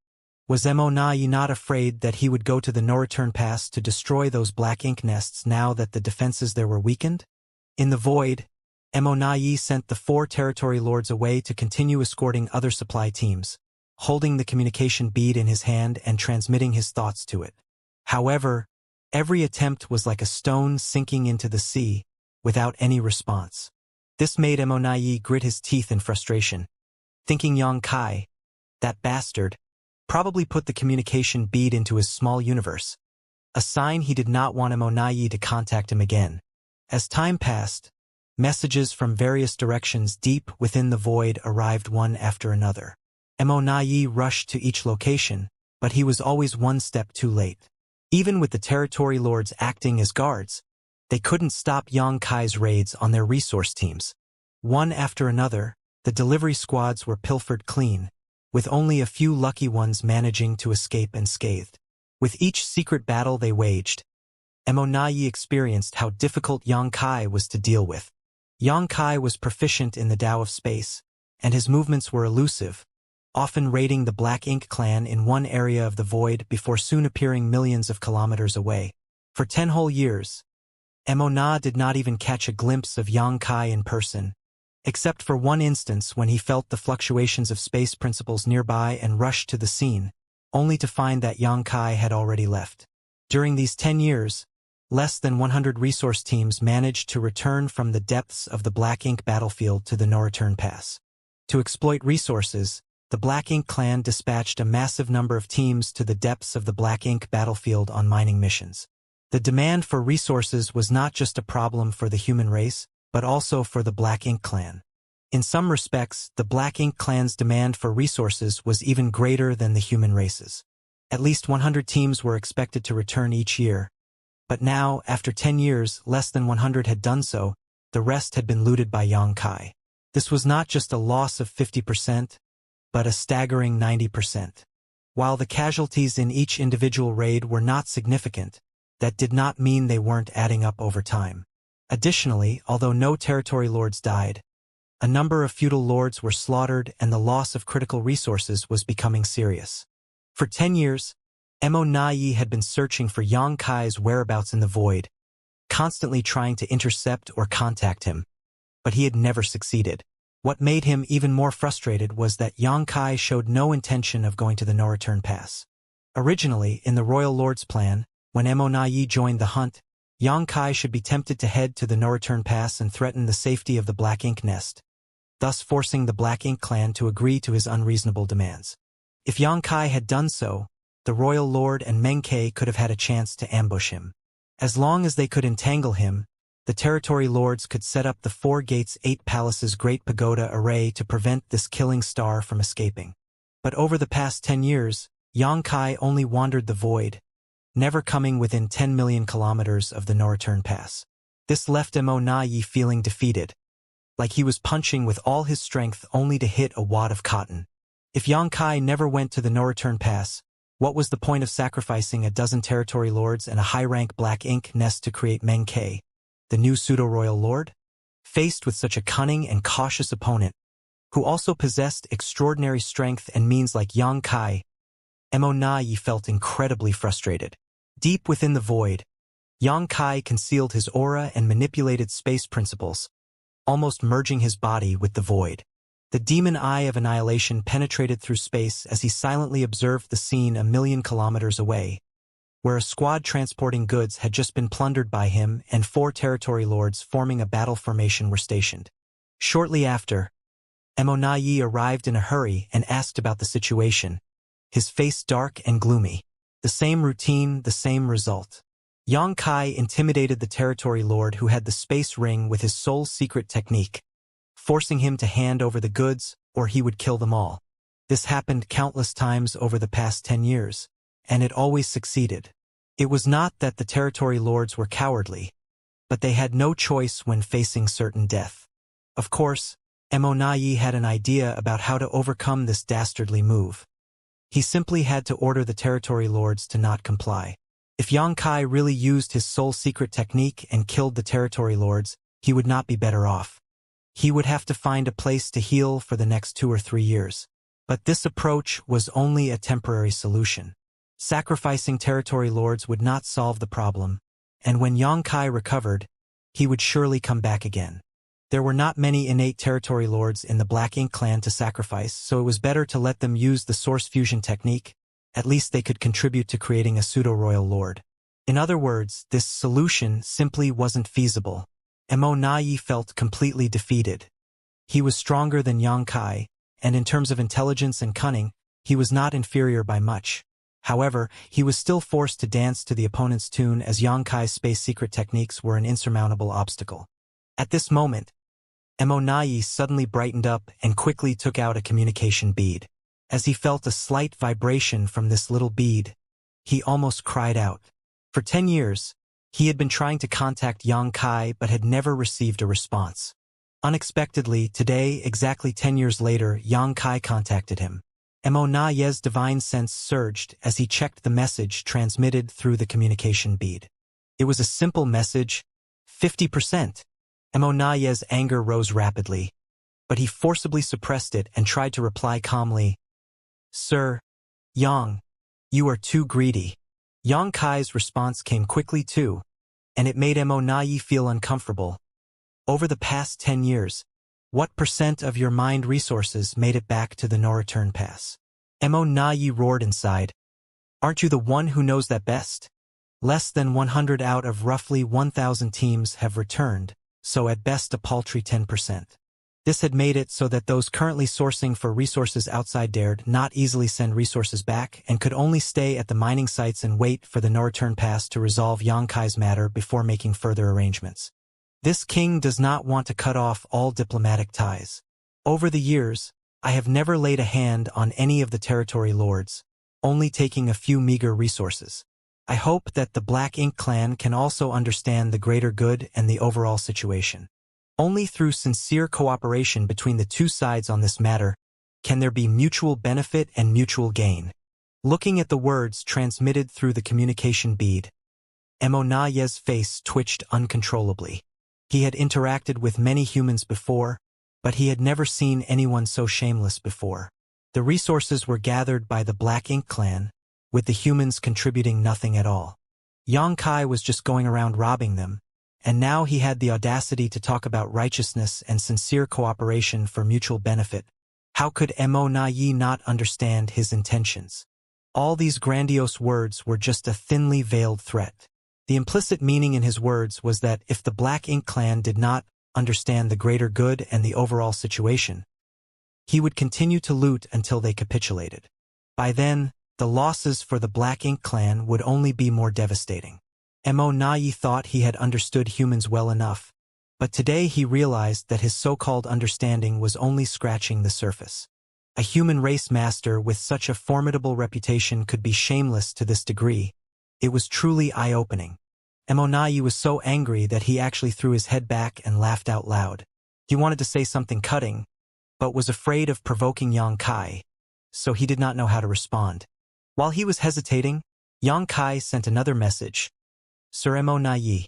Was Mo Na Yi not afraid that he would go to the no-return pass to destroy those Black Ink nests now that the defenses there were weakened? In the void, Mo Na Yi sent the 4 territory lords away to continue escorting other supply teams, holding the communication bead in his hand and transmitting his thoughts to it. However, every attempt was like a stone sinking into the sea, without any response. This made Mo Na Yi grit his teeth in frustration, thinking Yang Kai, that bastard, probably put the communication bead into his small universe, a sign he did not want Mo Na Yi to contact him again. As time passed, messages from various directions deep within the void arrived one after another. Mo Na Yi rushed to each location, but he was always one step too late. Even with the territory lords acting as guards, they couldn't stop Yang Kai's raids on their resource teams. One after another, the delivery squads were pilfered clean, with only a few lucky ones managing to escape unscathed. With each secret battle they waged, Mo Na Yi experienced how difficult Yang Kai was to deal with. Yang Kai was proficient in the Tao of space, and his movements were elusive, often raiding the Black Ink clan in one area of the void before soon appearing millions of kilometers away. For 10 whole years, Mo Na did not even catch a glimpse of Yang Kai in person, except for one instance when he felt the fluctuations of space principles nearby and rushed to the scene, only to find that Yang Kai had already left. During these 10 years, less than 100 resource teams managed to return from the depths of the Black Ink battlefield to the no-return pass. To exploit resources, the Black Ink clan dispatched a massive number of teams to the depths of the Black Ink battlefield on mining missions. The demand for resources was not just a problem for the human race, but also for the Black Ink clan. In some respects, the Black Ink clan's demand for resources was even greater than the human race's. At least 100 teams were expected to return each year. But now, after 10 years, less than 100 had done so, the rest had been looted by Yang Kai. This was not just a loss of 50%, but a staggering 90%. While the casualties in each individual raid were not significant, that did not mean they weren't adding up over time. Additionally, although no territory lords died, a number of feudal lords were slaughtered and the loss of critical resources was becoming serious. For 10 years, Mo Na Yi had been searching for Yang Kai's whereabouts in the void, constantly trying to intercept or contact him, but he had never succeeded. What made him even more frustrated was that Yang Kai showed no intention of going to the no-return pass. Originally, in the Royal Lord's plan, when Mo Na Yi joined the hunt, Yang Kai should be tempted to head to the no-return pass and threaten the safety of the Black Ink nest, thus forcing the Black Ink clan to agree to his unreasonable demands. If Yang Kai had done so, the Royal Lord and Meng Ke could have had a chance to ambush him. As long as they could entangle him, the territory lords could set up the 4 gates 8 palaces Great Pagoda array to prevent this killing star from escaping. But over the past 10 years, Yang Kai only wandered the void, never coming within 10 million kilometers of the no-return pass. This left Mo Na Yi feeling defeated, like he was punching with all his strength only to hit a wad of cotton. If Yang Kai never went to the no-return pass, what was the point of sacrificing a dozen territory lords and a high-rank Black Ink nest to create Meng Ke, the new pseudo-royal lord? Faced with such a cunning and cautious opponent, who also possessed extraordinary strength and means like Yang Kai, Mo Na Yi felt incredibly frustrated. Deep within the void, Yang Kai concealed his aura and manipulated space principles, almost merging his body with the void. The demon eye of annihilation penetrated through space as he silently observed the scene a million kilometers away, where a squad transporting goods had just been plundered by him and 4 territory lords forming a battle formation were stationed. Shortly after, Mo Na Yi arrived in a hurry and asked about the situation, his face dark and gloomy. The same routine, the same result. Yang Kai intimidated the territory lord who had the space ring with his sole secret technique, forcing him to hand over the goods or he would kill them all. This happened countless times over the past 10 years, and it always succeeded. It was not that the territory lords were cowardly, but they had no choice when facing certain death. Of course, Emonayi had an idea about how to overcome this dastardly move. He simply had to order the territory lords to not comply. If Xianxia really used his soul secret technique and killed the territory lords, he would not be better off. He would have to find a place to heal for the next 2 or 3 years. But this approach was only a temporary solution. Sacrificing territory lords would not solve the problem, and when Xianxia recovered, he would surely come back again. There were not many innate territory lords in the Black Ink clan to sacrifice, so it was better to let them use the source fusion technique. At least they could contribute to creating a pseudo-royal lord. In other words, this solution simply wasn't feasible. Emonayi felt completely defeated. He was stronger than Xianxia, and in terms of intelligence and cunning, he was not inferior by much. However, he was still forced to dance to the opponent's tune as Xianxia's space secret techniques were an insurmountable obstacle. At this moment, Emonayi suddenly brightened up and quickly took out a communication bead. As he felt a slight vibration from this little bead, he almost cried out. For 10 years, he had been trying to contact Xianxia but had never received a response. Unexpectedly, today, exactly 10 years later, Xianxia contacted him. Emonayi's divine sense surged as he checked the message transmitted through the communication bead. It was a simple message, 50%. Emonayi's anger rose rapidly, but he forcibly suppressed it and tried to reply calmly. Sir, Yang, you are too greedy. Xianxia's response came quickly too, and it made Emonayi feel uncomfortable. Over the past 10 years, what % of your mind resources made it back to the no-return pass? Emonayi roared inside. Aren't you the one who knows that best? Less than 100 out of roughly 1,000 teams have returned, so at best a paltry 10%. This had made it so that those currently sourcing for resources outside dared not easily send resources back and could only stay at the mining sites and wait for the no-return pass to resolve Xianxia's matter before making further arrangements. This king does not want to cut off all diplomatic ties. Over the years, I have never laid a hand on any of the territory lords, only taking a few meager resources. I hope that the Black Ink clan can also understand the greater good and the overall situation. Only through sincere cooperation between the two sides on this matter can there be mutual benefit and mutual gain. Looking at the words transmitted through the communication bead, Emonayi's face twitched uncontrollably. He had interacted with many humans before, but he had never seen anyone so shameless before. The resources were gathered by the Black Ink clan, with the humans contributing nothing at all. Xianxia was just going around robbing them, and now he had the audacity to talk about righteousness and sincere cooperation for mutual benefit. How could Emonayi not understand his intentions? All these grandiose words were just a thinly veiled threat. The implicit meaning in his words was that if the Black Ink clan did not understand the greater good and the overall situation, he would continue to loot until they capitulated. By then, the losses for the Black Ink clan would only be more devastating. Emonayi thought he had understood humans well enough, but today he realized that his so-called understanding was only scratching the surface. A human race master with such a formidable reputation could be shameless to this degree. It was truly eye-opening. Emonayi was so angry that he actually threw his head back and laughed out loud. He wanted to say something cutting, but was afraid of provoking Xianxia, so he did not know how to respond. While he was hesitating, Xianxia sent another message. Sir Emonayi,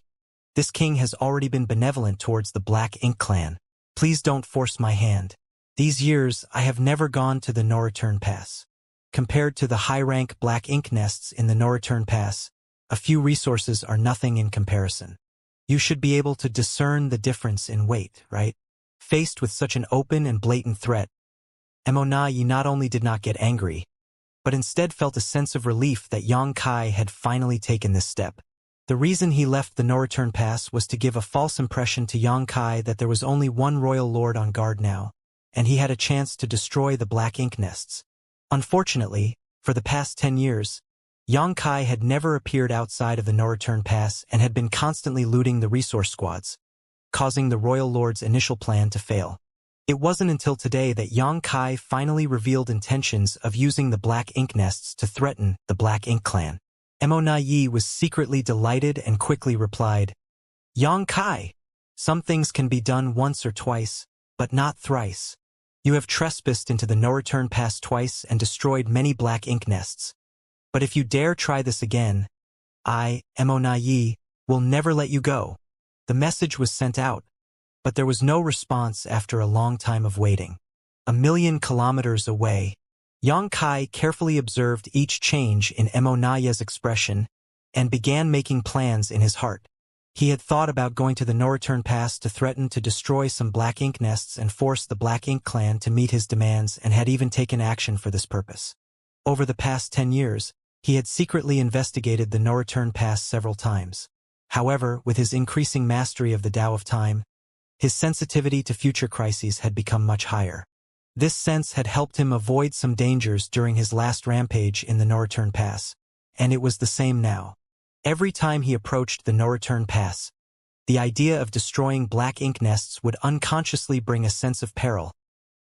this king has already been benevolent towards the Black Ink clan. Please don't force my hand. These years, I have never gone to the no-return pass. Compared to the high-rank Black Ink nests in the no-return pass, a few resources are nothing in comparison. You should be able to discern the difference in weight, right? Faced with such an open and blatant threat, Emonayi not only did not get angry, but instead felt a sense of relief that Xianxia had finally taken this step. The reason he left the no-return pass was to give a false impression to Xianxia that there was only one royal lord on guard now, and he had a chance to destroy the Black Ink nests. Unfortunately, for the past 10 years, Xianxia had never appeared outside of the no-return pass and had been constantly looting the resource squads, causing the royal lord's initial plan to fail. It wasn't until today that Yang Kai finally revealed intentions of using the black ink nests to threaten the Black Ink Clan. Yi was secretly delighted and quickly replied, "Yang Kai, some things can be done once or twice, but not thrice. You have trespassed into the no-return pass twice and destroyed many black ink nests. But if you dare try this again, I, Yi, will never let you go." The message was sent out, but there was no response after a long time of waiting. 1,000,000 kilometers away, Yang Kai carefully observed each change in Yi's expression and began making plans in his heart. He had thought about going to the no-return pass to threaten to destroy some black ink nests and force the Black Ink Clan to meet his demands, and had even taken action for this purpose. Over the past 10 years, he had secretly investigated the no-return pass several times. However, with his increasing mastery of the Tao of Time, his sensitivity to future crises had become much higher. This sense had helped him avoid some dangers during his last rampage in the no-return pass, and it was the same now. Every time he approached the no-return pass, the idea of destroying black ink nests would unconsciously bring a sense of peril,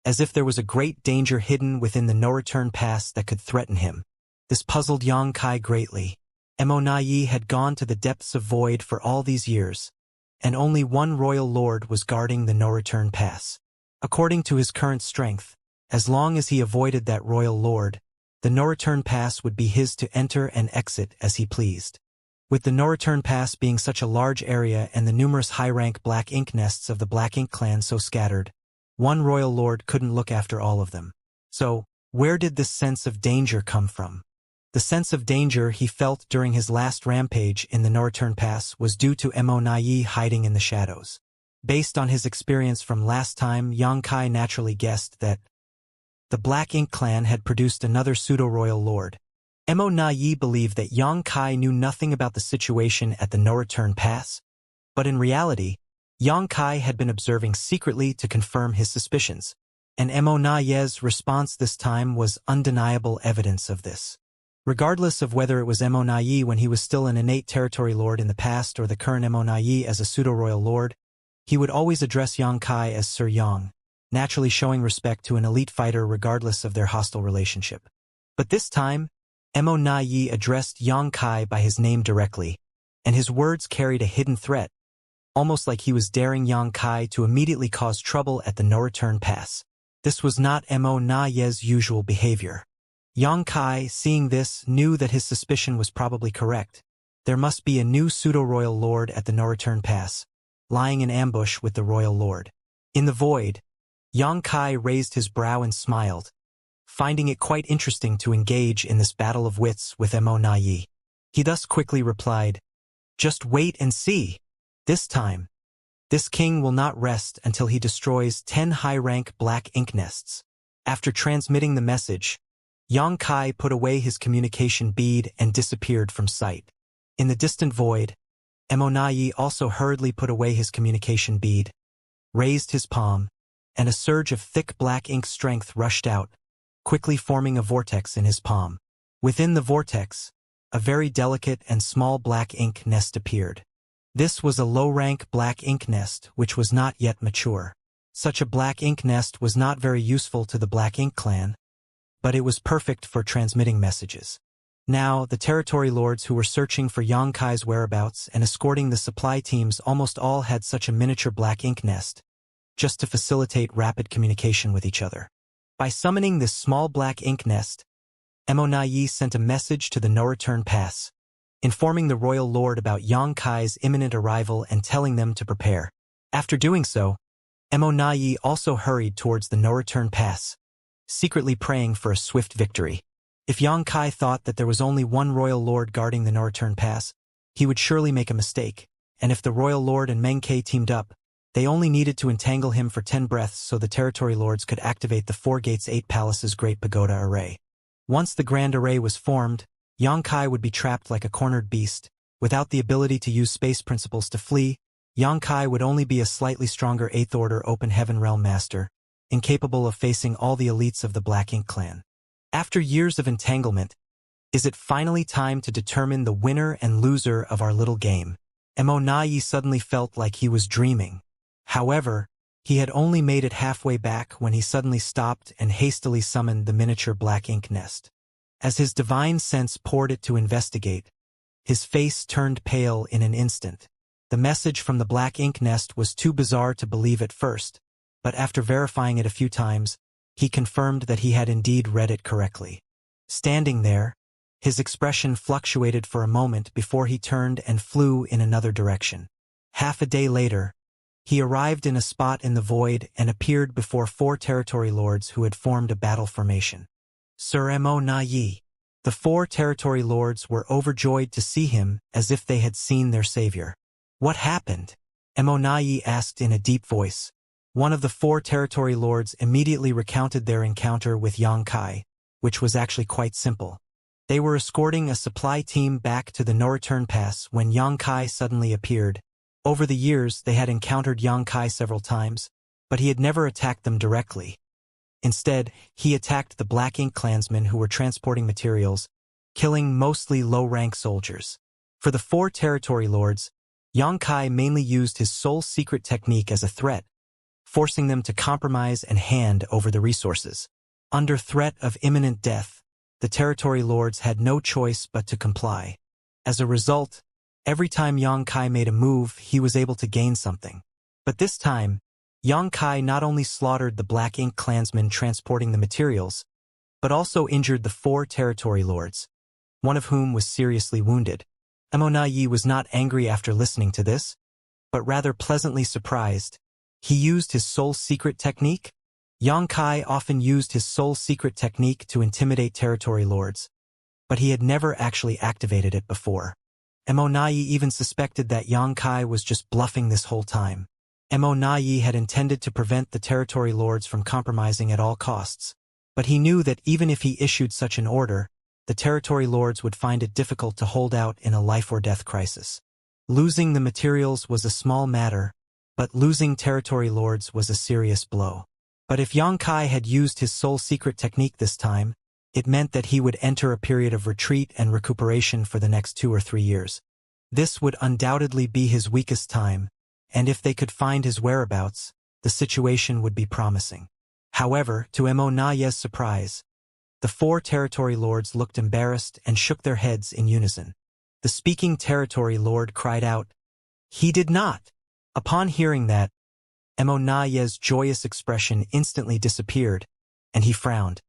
as if there was a great danger hidden within the no-return pass that could threaten him. This puzzled Yang Kai greatly. Yi had gone to the depths of void for all these years, and only one royal lord was guarding the no-return pass. According to his current strength, as long as he avoided that royal lord, the no-return pass would be his to enter and exit as he pleased. With the no-return pass being such a large area and the numerous high-rank black ink nests of the Black Ink Clan so scattered, one royal lord couldn't look after all of them. So, where did this sense of danger come from? The sense of danger he felt during his last rampage in the no-return pass was due to Yi hiding in the shadows. Based on his experience from last time, Yang Kai naturally guessed that the Black Ink Clan had produced another pseudo-royal lord. Yi believed that Yang Kai knew nothing about the situation at the no-return pass, but in reality, Yang Kai had been observing secretly to confirm his suspicions, and Yi's response this time was undeniable evidence of this. Regardless of whether it was Yi when he was still an innate territory lord in the past or the current Yi as a pseudo-royal lord, he would always address Yang Kai as Sir Yang, naturally showing respect to an elite fighter regardless of their hostile relationship. But this time, Yi addressed Yang Kai by his name directly, and his words carried a hidden threat, almost like he was daring Yang Kai to immediately cause trouble at the no-return pass. This was not Yi's usual behavior. Yang Kai, seeing this, knew that his suspicion was probably correct. There must be a new pseudo-royal lord at the no-return pass, lying in ambush with the royal lord. In the void, Yang Kai raised his brow and smiled, finding it quite interesting to engage in this battle of wits with Yi. He thus quickly replied, "Just wait and see. This time, this king will not rest until he destroys 10 high-rank black ink nests." After transmitting the message, Yang Kai put away his communication bead and disappeared from sight. In the distant void, Yi also hurriedly put away his communication bead, raised his palm, and a surge of thick black ink strength rushed out, quickly forming a vortex in his palm. Within the vortex, a very delicate and small black ink nest appeared. This was a low-rank black ink nest which was not yet mature. Such a black ink nest was not very useful to the Black Ink Clan, but it was perfect for transmitting messages. Now, the territory lords who were searching for Yang Kai's whereabouts and escorting the supply teams almost all had such a miniature black ink nest, just to facilitate rapid communication with each other. By summoning this small black ink nest, Yi sent a message to the no-return pass, informing the royal lord about Yang Kai's imminent arrival and telling them to prepare. After doing so, Yi also hurried towards the no-return pass, secretly praying for a swift victory. If Yang Kai thought that there was only one royal lord guarding the no-return pass, he would surely make a mistake, and if the royal lord and Meng Ke teamed up, they only needed to entangle him for 10 breaths so the territory lords could activate the 4 gates 8 palaces Great Pagoda Array. Once the Grand Array was formed, Yang Kai would be trapped like a cornered beast. Without the ability to use space principles to flee, Yang Kai would only be a slightly stronger 8th Order Open Heaven Realm Master, incapable of facing all the elites of the Black Ink Clan. After years of entanglement, is it finally time to determine the winner and loser of our little game? Yi suddenly felt like he was dreaming. However, He had only made it halfway back when he suddenly stopped and hastily summoned the miniature black ink nest. As his divine sense poured it to investigate, his face turned pale in an instant. The message from the black ink nest was too bizarre to believe at first, but after verifying it a few times, he confirmed that he had indeed read it correctly. Standing there, his expression fluctuated for a moment before he turned and flew in another direction. Half a day later, he arrived in a spot in the void and appeared before 4 territory lords who had formed a battle formation. Sir Mo Na Yi. The 4 territory lords were overjoyed to see him as if they had seen their savior. What happened? Mo Na Yi asked in a deep voice. One of the 4 territory lords immediately recounted their encounter with Xianxia, which was actually quite simple. They were escorting a supply team back to the no-return pass when Xianxia suddenly appeared. Over the years, they had encountered Xianxia several times, but he had never attacked them directly. Instead, he attacked the Black Ink clansmen who were transporting materials, killing mostly low-rank soldiers. For the 4 territory lords, Xianxia mainly used his soul secret technique as a threat, forcing them to compromise and hand over the resources. Under threat of imminent death, the territory lords had no choice but to comply. As a result, every time Xianxia made a move, he was able to gain something. But this time, Xianxia not only slaughtered the Black Ink clansmen transporting the materials, but also injured the 4 territory lords, one of whom was seriously wounded. Mo Na Yi was not angry after listening to this, but rather pleasantly surprised. He used his soul secret technique? Xianxia often used his soul secret technique to intimidate territory lords, but he had never actually activated it before. Mo Na Yi even suspected that Xianxia was just bluffing this whole time. Mo Na Yi had intended to prevent the territory lords from compromising at all costs, but he knew that even if he issued such an order, the territory lords would find it difficult to hold out in a life-or-death crisis. Losing the materials was a small matter, but losing territory lords was a serious blow. But if Xianxia had used his soul secret technique this time, it meant that he would enter a period of retreat and recuperation for the next 2 or 3 years. This would undoubtedly be his weakest time, and if they could find his whereabouts, the situation would be promising. However, to Mo Na Yi's surprise, the 4 territory lords looked embarrassed and shook their heads in unison. The speaking territory lord cried out, "He did not!" Upon hearing that, Mo Na Yi's joyous expression instantly disappeared, and he frowned.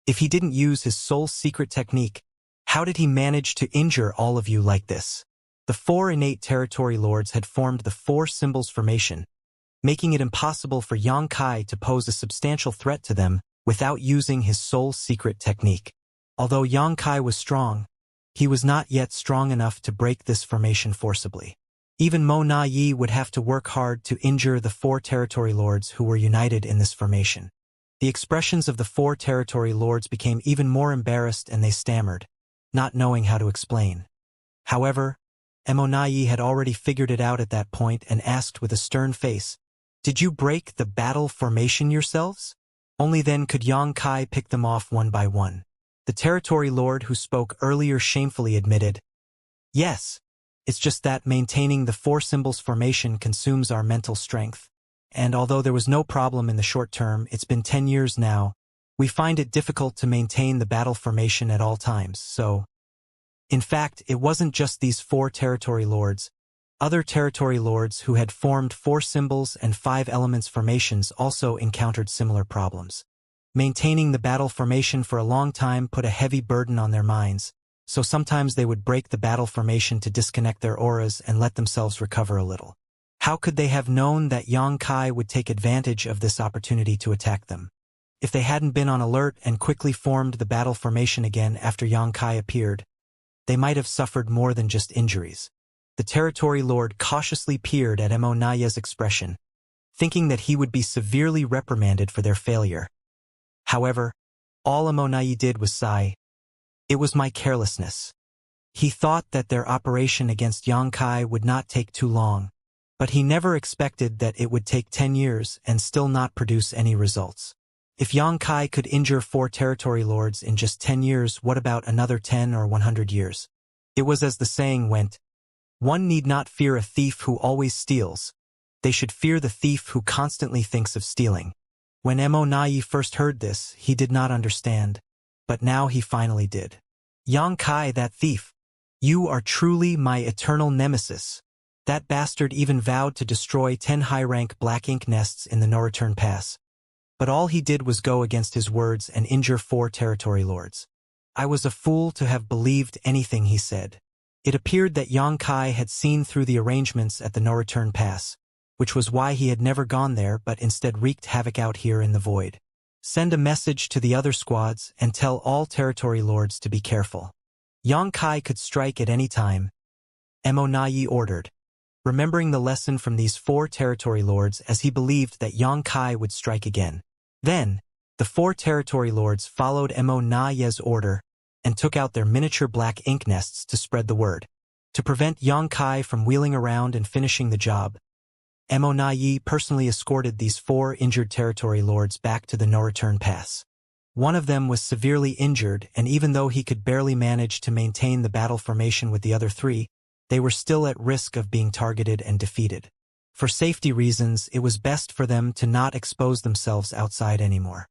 If he didn't use his soul secret technique, how did he manage to injure all of you like this? The 4 innate territory lords had formed the 4 symbols formation, making it impossible for Xianxia to pose a substantial threat to them without using his soul secret technique. Although Xianxia was strong, he was not yet strong enough to break this formation forcibly. Even Mo Na Yi would have to work hard to injure the 4 territory lords who were united in this formation. The expressions of the 4 territory lords became even more embarrassed and they stammered, not knowing how to explain. However, Mo Na Yi had already figured it out at that point and asked with a stern face, "Did you break the battle formation yourselves?" Only then could Xianxia pick them off one by one. The territory lord who spoke earlier shamefully admitted, "Yes. It's just that maintaining the 4 symbols formation consumes our mental strength. And although there was no problem in the short term, it's been 10 years now, we find it difficult to maintain the battle formation at all times, so..." In fact, it wasn't just these 4 territory lords. Other territory lords who had formed 4 symbols and 5 elements formations also encountered similar problems. Maintaining the battle formation for a long time put a heavy burden on their minds, so sometimes they would break the battle formation to disconnect their auras and let themselves recover a little. How could they have known that Xianxia would take advantage of this opportunity to attack them? If they hadn't been on alert and quickly formed the battle formation again after Xianxia appeared, they might have suffered more than just injuries. The territory lord cautiously peered at Mo Na Yi's expression, thinking that he would be severely reprimanded for their failure. However, all Mo Na Yi did was sigh. "It was my carelessness." He thought that their operation against Xianxia would not take too long, but he never expected that it would take 10 years and still not produce any results. If Xianxia could injure 4 territory lords in just 10 years, what about another 10 or 100 years? It was as the saying went, "One need not fear a thief who always steals. They should fear the thief who constantly thinks of stealing. When Mo Nai first heard this, he did not understand. But now he finally did. Yang Kai, that thief. You are truly my eternal nemesis. That bastard even vowed to destroy 10 high-rank black ink nests in the no-return pass. But all he did was go against his words and injure 4 territory lords. I was a fool to have believed anything he said. It appeared that Yang Kai had seen through the arrangements at the no-return pass, which was why he had never gone there but instead wreaked havoc out here in the void. Send a message to the other squads and tell all territory lords to be careful. Yang Kai could strike at any time, Mo Nai ordered, remembering the lesson from these 4 territory lords as he believed that Yang Kai would strike again. Then, the 4 territory lords followed Mo Nai's order and took out their miniature black ink nests to spread the word. To prevent Yang Kai from wheeling around and finishing the job, Mo Nai personally escorted these 4 injured territory lords back to the no-return pass. One of them was severely injured, and even though he could barely manage to maintain the battle formation with the other 3, they were still at risk of being targeted and defeated. For safety reasons, it was best for them to not expose themselves outside anymore.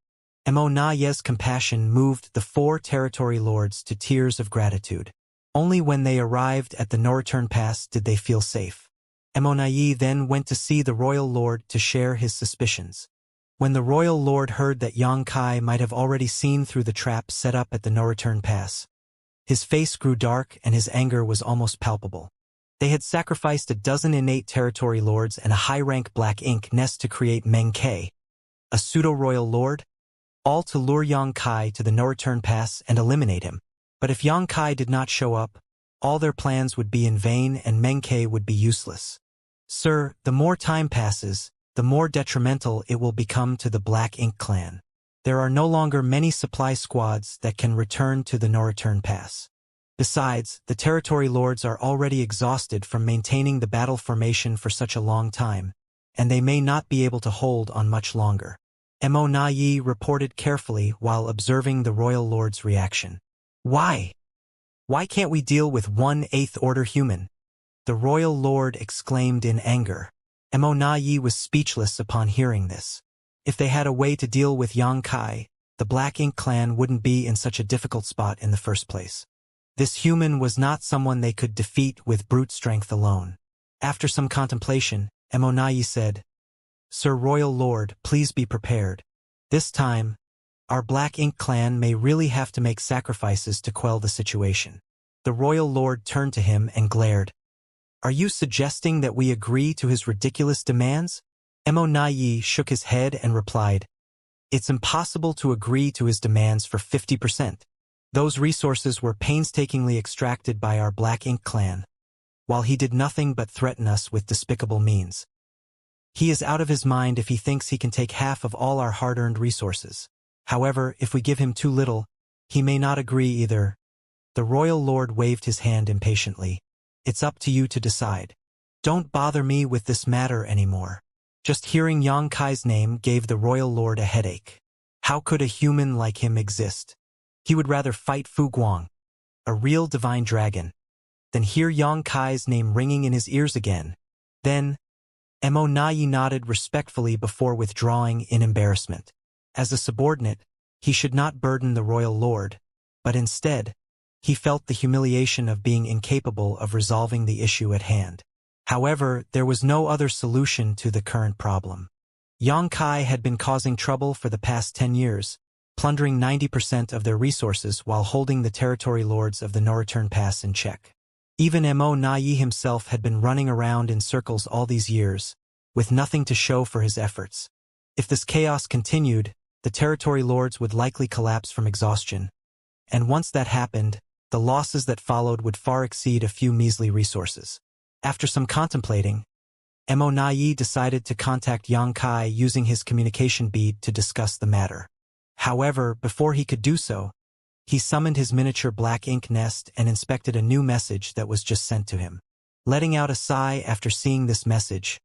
Mo Nai's compassion moved the 4 territory lords to tears of gratitude. Only when they arrived at the no-return pass did they feel safe. Mo Nai then went to see the royal lord to share his suspicions. When the royal lord heard that Yang Kai might have already seen through the trap set up at the no-return pass, his face grew dark and his anger was almost palpable. They had sacrificed a dozen innate territory lords and a high-rank black ink nest to create Meng Kai, a pseudo-royal lord, all to lure Yang Kai to the no-return pass and eliminate him. But if Yang Kai did not show up, all their plans would be in vain and Meng Kai would be useless. Sir, the more time passes, the more detrimental it will become to the Black Ink clan. There are no longer many supply squads that can return to the no-return pass. Besides, the territory lords are already exhausted from maintaining the battle formation for such a long time, and they may not be able to hold on much longer. Mo Nai reported carefully while observing the royal lord's reaction. Why? Why can't we deal with 1/8 order human? The royal lord exclaimed in anger. Mo Nai was speechless upon hearing this. If they had a way to deal with Yang Kai, the Black Ink clan wouldn't be in such a difficult spot in the first place. This human was not someone they could defeat with brute strength alone. After some contemplation, Mo Nai said, Sir Royal Lord, please be prepared. This time, our Black Ink clan may really have to make sacrifices to quell the situation. The Royal Lord turned to him and glared. Are you suggesting that we agree to his ridiculous demands? Mo Nai shook his head and replied, It's impossible to agree to his demands for 50%. Those resources were painstakingly extracted by our Black Ink clan, while he did nothing but threaten us with despicable means. He is out of his mind if he thinks he can take half of all our hard-earned resources. However, if we give him too little, he may not agree either. The royal lord waved his hand impatiently. It's up to you to decide. Don't bother me with this matter anymore. Just hearing Yang Kai's name gave the royal lord a headache. How could a human like him exist? He would rather fight Fu Guang, a real divine dragon, than hear Yang Kai's name ringing in his ears again. Then, Mo Nai nodded respectfully before withdrawing in embarrassment. As a subordinate, he should not burden the royal lord, but instead, he felt the humiliation of being incapable of resolving the issue at hand. However, there was no other solution to the current problem. Yang Kai had been causing trouble for the past 10 years, plundering 90% of their resources while holding the territory lords of the no-return pass in check. Even Mo Nai himself had been running around in circles all these years, with nothing to show for his efforts. If this chaos continued, the territory lords would likely collapse from exhaustion, and once that happened, the losses that followed would far exceed a few measly resources. After some contemplating, Mo Nai decided to contact Yang Kai using his communication bead to discuss the matter. However, before he could do so, he summoned his miniature black ink nest and inspected a new message that was just sent to him. Letting out a sigh after seeing this message,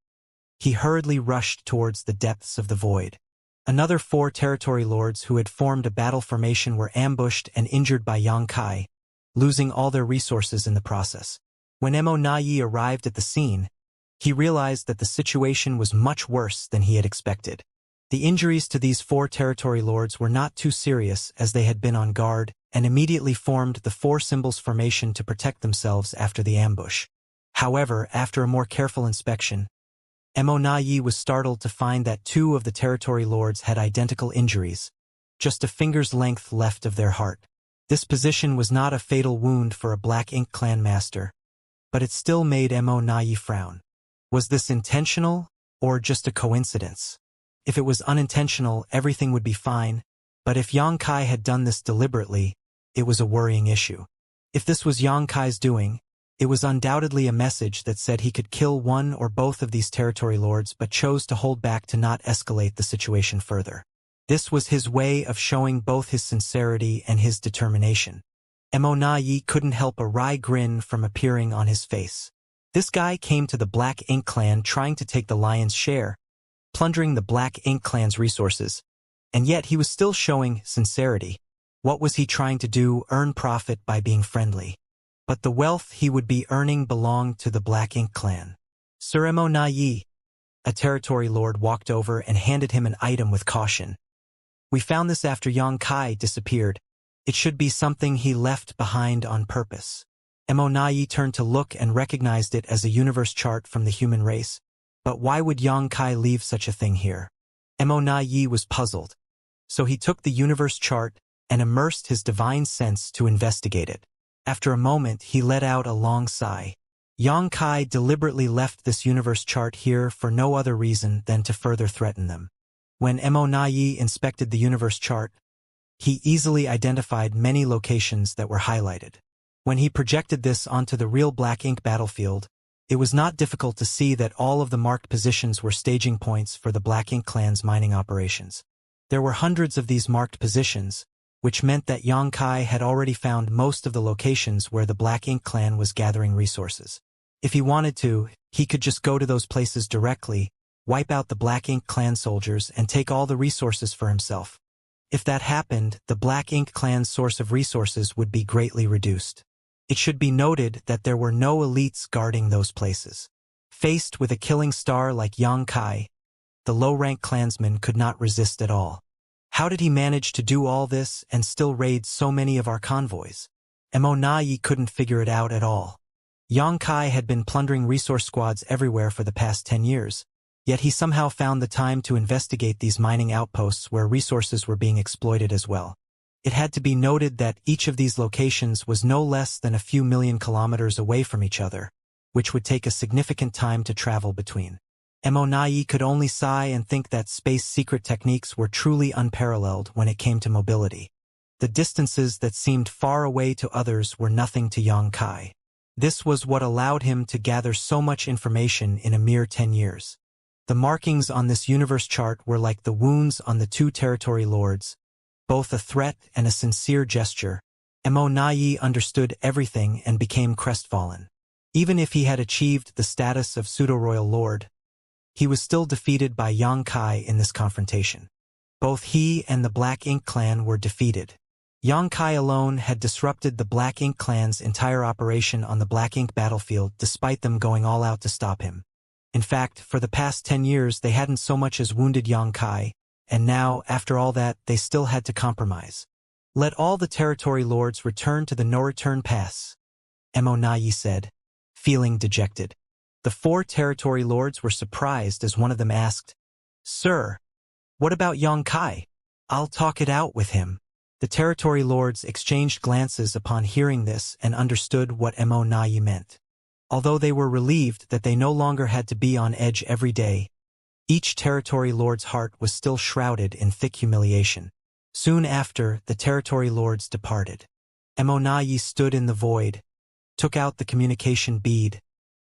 he hurriedly rushed towards the depths of the void. Another 4 territory lords who had formed a battle formation were ambushed and injured by Yang Kai, losing all their resources in the process. When Mo Nai arrived at the scene, He realized that the situation was much worse than he had expected. The injuries to these 4 territory lords were not too serious as they had been on guard and immediately formed the 4 symbols formation to protect themselves after the ambush. However, after a more careful inspection, Mo was startled to find that 2 of the territory lords had identical injuries, just a finger's length left of their heart. This position was not a fatal wound for a Black Ink clan master, but it still made Mo frown. Was this intentional, or just a coincidence? If it was unintentional, everything would be fine, but if Yang Kai had done this deliberately, it was a worrying issue. If this was Yang Kai's doing, it was undoubtedly a message that said he could kill one or both of these territory lords but chose to hold back to not escalate the situation further. This was his way of showing both his sincerity and his determination. Mo couldn't help a wry grin from appearing on his face. This guy came to the Black Ink clan trying to take the lion's share, plundering the Black Ink clan's resources, and yet he was still showing sincerity. What was he trying to do? Earn profit by being friendly. But the wealth he would be earning belonged to the Black Ink clan. Sir Mo, a territory lord walked over and handed him an item with caution. We found this after Yang Kai disappeared. It should be something he left behind on purpose. Mo turned to look and recognized it as a universe chart from the human race. But why would Yang Kai leave such a thing here? Mo was puzzled. So he took the universe chart and immersed his divine sense to investigate it. After a moment, he let out a long sigh. Yang Kai deliberately left this universe chart here for no other reason than to further threaten them. When Mo inspected the universe chart, he easily identified many locations that were highlighted. When he projected this onto the real Black Ink battlefield, it was not difficult to see that all of the marked positions were staging points for the Black Ink clan's mining operations. There were hundreds of these marked positions, which meant that Yang Kai had already found most of the locations where the Black Ink clan was gathering resources. If he wanted to, he could just go to those places directly, wipe out the Black Ink clan soldiers, and take all the resources for himself. If that happened, the Black Ink clan's source of resources would be greatly reduced. It should be noted that there were no elites guarding those places. Faced with a killing star like Yang Kai, the low-rank clansman could not resist at all. How did he manage to do all this and still raid so many of our convoys? Mo couldn't figure it out at all. Yang Kai had been plundering resource squads everywhere for the past 10 years, yet he somehow found the time to investigate these mining outposts where resources were being exploited as well. It had to be noted that each of these locations was no less than a few million kilometers away from each other, which would take a significant time to travel between. Mo could only sigh and think that space secret techniques were truly unparalleled when it came to mobility. The distances that seemed far away to others were nothing to Yang Kai. This was what allowed him to gather so much information in a mere 10 years. The markings on this universe chart were like the wounds on the 2 territory lords, both a threat and a sincere gesture. Mo understood everything and became crestfallen. Even if he had achieved the status of pseudo-royal lord, he was still defeated by Yang Kai in this confrontation. Both he and the Black Ink clan were defeated. Yang Kai alone had disrupted the Black Ink clan's entire operation on the Black Ink battlefield despite them going all out to stop him. In fact, for the past 10 years they hadn't so much as wounded Yang Kai, and now, after all that, they still had to compromise. Let all the territory lords return to the no-return pass, Mo said, feeling dejected. The 4 territory lords were surprised as one of them asked, "Sir, what about Yang Kai? I'll talk it out with him." The territory lords exchanged glances upon hearing this and understood what Mo meant. Although they were relieved that they no longer had to be on edge every day, each territory lord's heart was still shrouded in thick humiliation. Soon after, the territory lords departed. Mo stood in the void, took out the communication bead,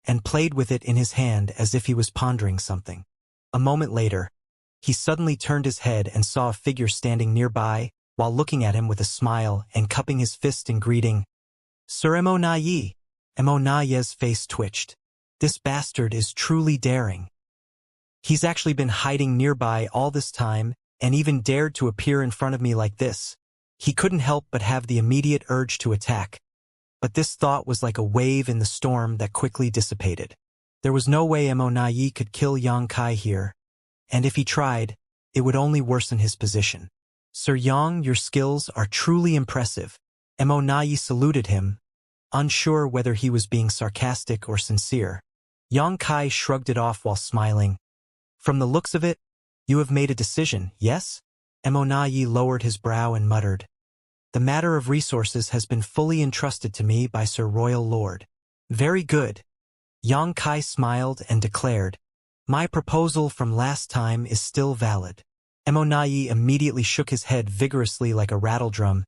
and played with it in his hand as if he was pondering something. A moment later, he suddenly turned his head and saw a figure standing nearby, while looking at him with a smile and cupping his fist in greeting. "Sir Mo." Mo's face twitched. This bastard is truly daring. He's actually been hiding nearby all this time and even dared to appear in front of me like this. He couldn't help but have the immediate urge to attack. But this thought was like a wave in the storm that quickly dissipated. There was no way Mo Nai could kill Yang Kai here, and if he tried, it would only worsen his position. Sir Yang, your skills are truly impressive. Mo Nai saluted him, unsure whether he was being sarcastic or sincere. Yang Kai shrugged it off while smiling. From the looks of it, you have made a decision, yes? Mo Nai lowered his brow and muttered. The matter of resources has been fully entrusted to me by Sir Royal Lord. Very good. Yang Kai smiled and declared, my proposal from last time is still valid. Mo Nai immediately shook his head vigorously like a rattledrum.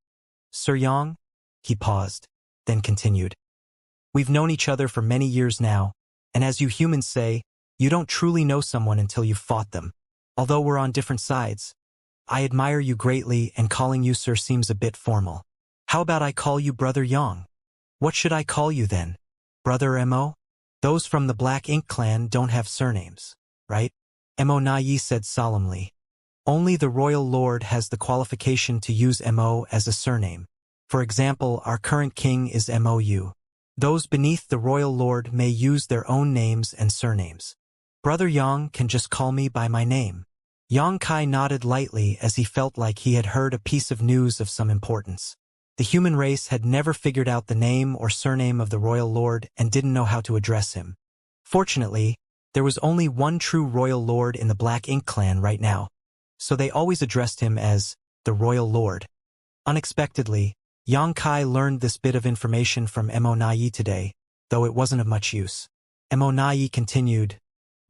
Sir Yang? He paused, then continued. We've known each other for many years now, and as you humans say, you don't truly know someone until you've fought them. Although we're on different sides, I admire you greatly, and calling you sir seems a bit formal. How about I call you Brother Yang? What should I call you then? Brother Mo? Those from the Black Ink clan don't have surnames, right? Mo Nai said solemnly. Only the Royal Lord has the qualification to use Mo as a surname. For example, our current king is Mou. Those beneath the Royal Lord may use their own names and surnames. Brother Yang can just call me by my name. Yang Kai nodded lightly as he felt like he had heard a piece of news of some importance. The human race had never figured out the name or surname of the Royal Lord and didn't know how to address him. Fortunately, there was only one true Royal Lord in the Black Ink clan right now, so they always addressed him as the Royal Lord. Unexpectedly, Yang Kai learned this bit of information from Mo Nai today, though it wasn't of much use. Mo Nai continued,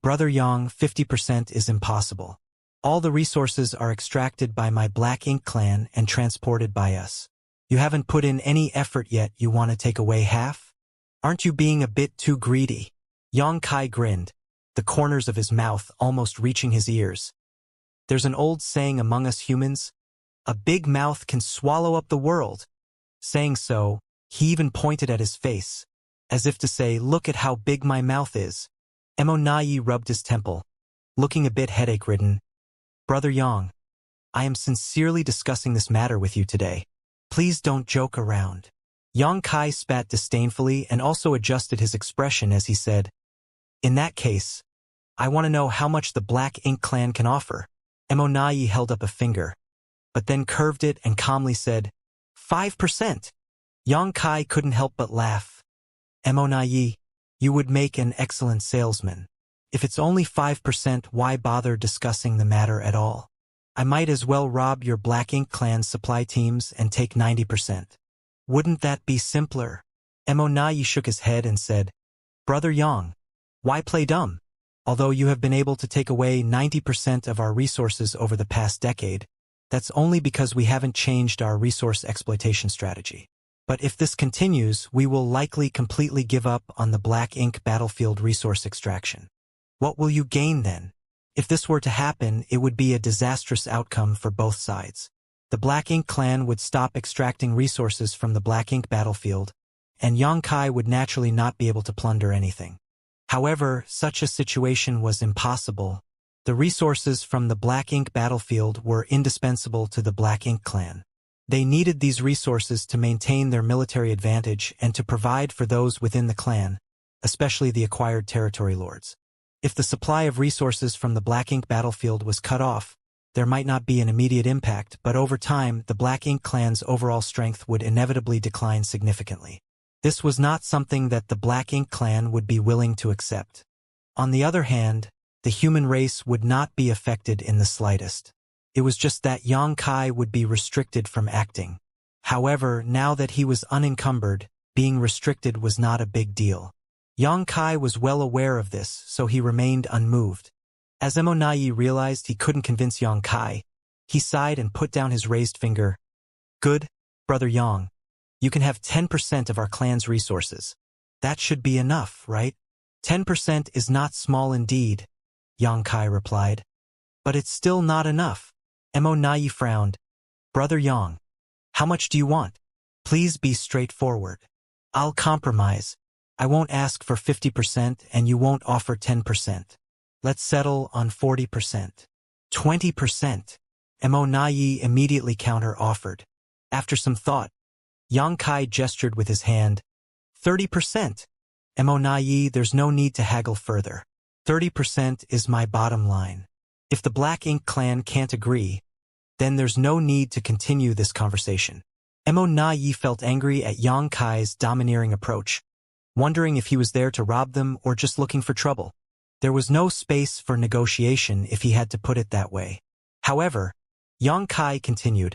Brother Yang, 50% is impossible. All the resources are extracted by my Black Ink clan and transported by us. You haven't put in any effort yet, you want to take away half? Aren't you being a bit too greedy? Yang Kai grinned, the corners of his mouth almost reaching his ears. There's an old saying among us humans, a big mouth can swallow up the world. Saying so, he even pointed at his face, as if to say, look at how big my mouth is. Mo Nai rubbed his temple, looking a bit headache-ridden. Brother Yang, I am sincerely discussing this matter with you today. Please don't joke around. Yang Kai spat disdainfully and also adjusted his expression as he said, in that case, I want to know how much the Black Ink clan can offer. Mo Nai held up a finger, but then curved it and calmly said, 5%. Yang Kai couldn't help but laugh. Mo Nai, you would make an excellent salesman. If it's only 5%, why bother discussing the matter at all? I might as well rob your Black Ink clan's supply teams and take 90%. Wouldn't that be simpler? Mo Nai shook his head and said, Brother Yang, why play dumb? Although you have been able to take away 90% of our resources over the past decade, that's only because we haven't changed our resource exploitation strategy. But if this continues, we will likely completely give up on the Black Ink battlefield resource extraction. What will you gain then? If this were to happen, it would be a disastrous outcome for both sides. The Black Ink clan would stop extracting resources from the Black Ink battlefield, and Yang Kai would naturally not be able to plunder anything. However, such a situation was impossible. The resources from the Black Ink battlefield were indispensable to the Black Ink clan. They needed these resources to maintain their military advantage and to provide for those within the clan, especially the acquired territory lords. If the supply of resources from the Black Ink battlefield was cut off, there might not be an immediate impact, but over time, the Black Ink clan's overall strength would inevitably decline significantly. This was not something that the Black Ink clan would be willing to accept. On the other hand, the human race would not be affected in the slightest. It was just that Yang Kai would be restricted from acting. However, now that he was unencumbered, being restricted was not a big deal. Yang Kai was well aware of this, so he remained unmoved. As Mo Nai realized he couldn't convince Yang Kai, he sighed and put down his raised finger. Good, Brother Yang. You can have 10% of our clan's resources. That should be enough, right? 10% is not small indeed, Yang Kai replied. But it's still not enough. Mo Nai frowned. Brother Yang, how much do you want? Please be straightforward. I'll compromise. I won't ask for 50% and you won't offer 10%. Let's settle on 40%. 20%. Mo Nai immediately counter-offered. After some thought, Yang Kai gestured with his hand. 30%. Mo there's no need to haggle further. 30% is my bottom line. If the Black Ink clan can't agree, then there's no need to continue this conversation. Mo felt angry at Yang Kai's domineering approach, wondering if he was there to rob them or just looking for trouble. There was no space for negotiation if he had to put it that way. However, Yang Kai continued,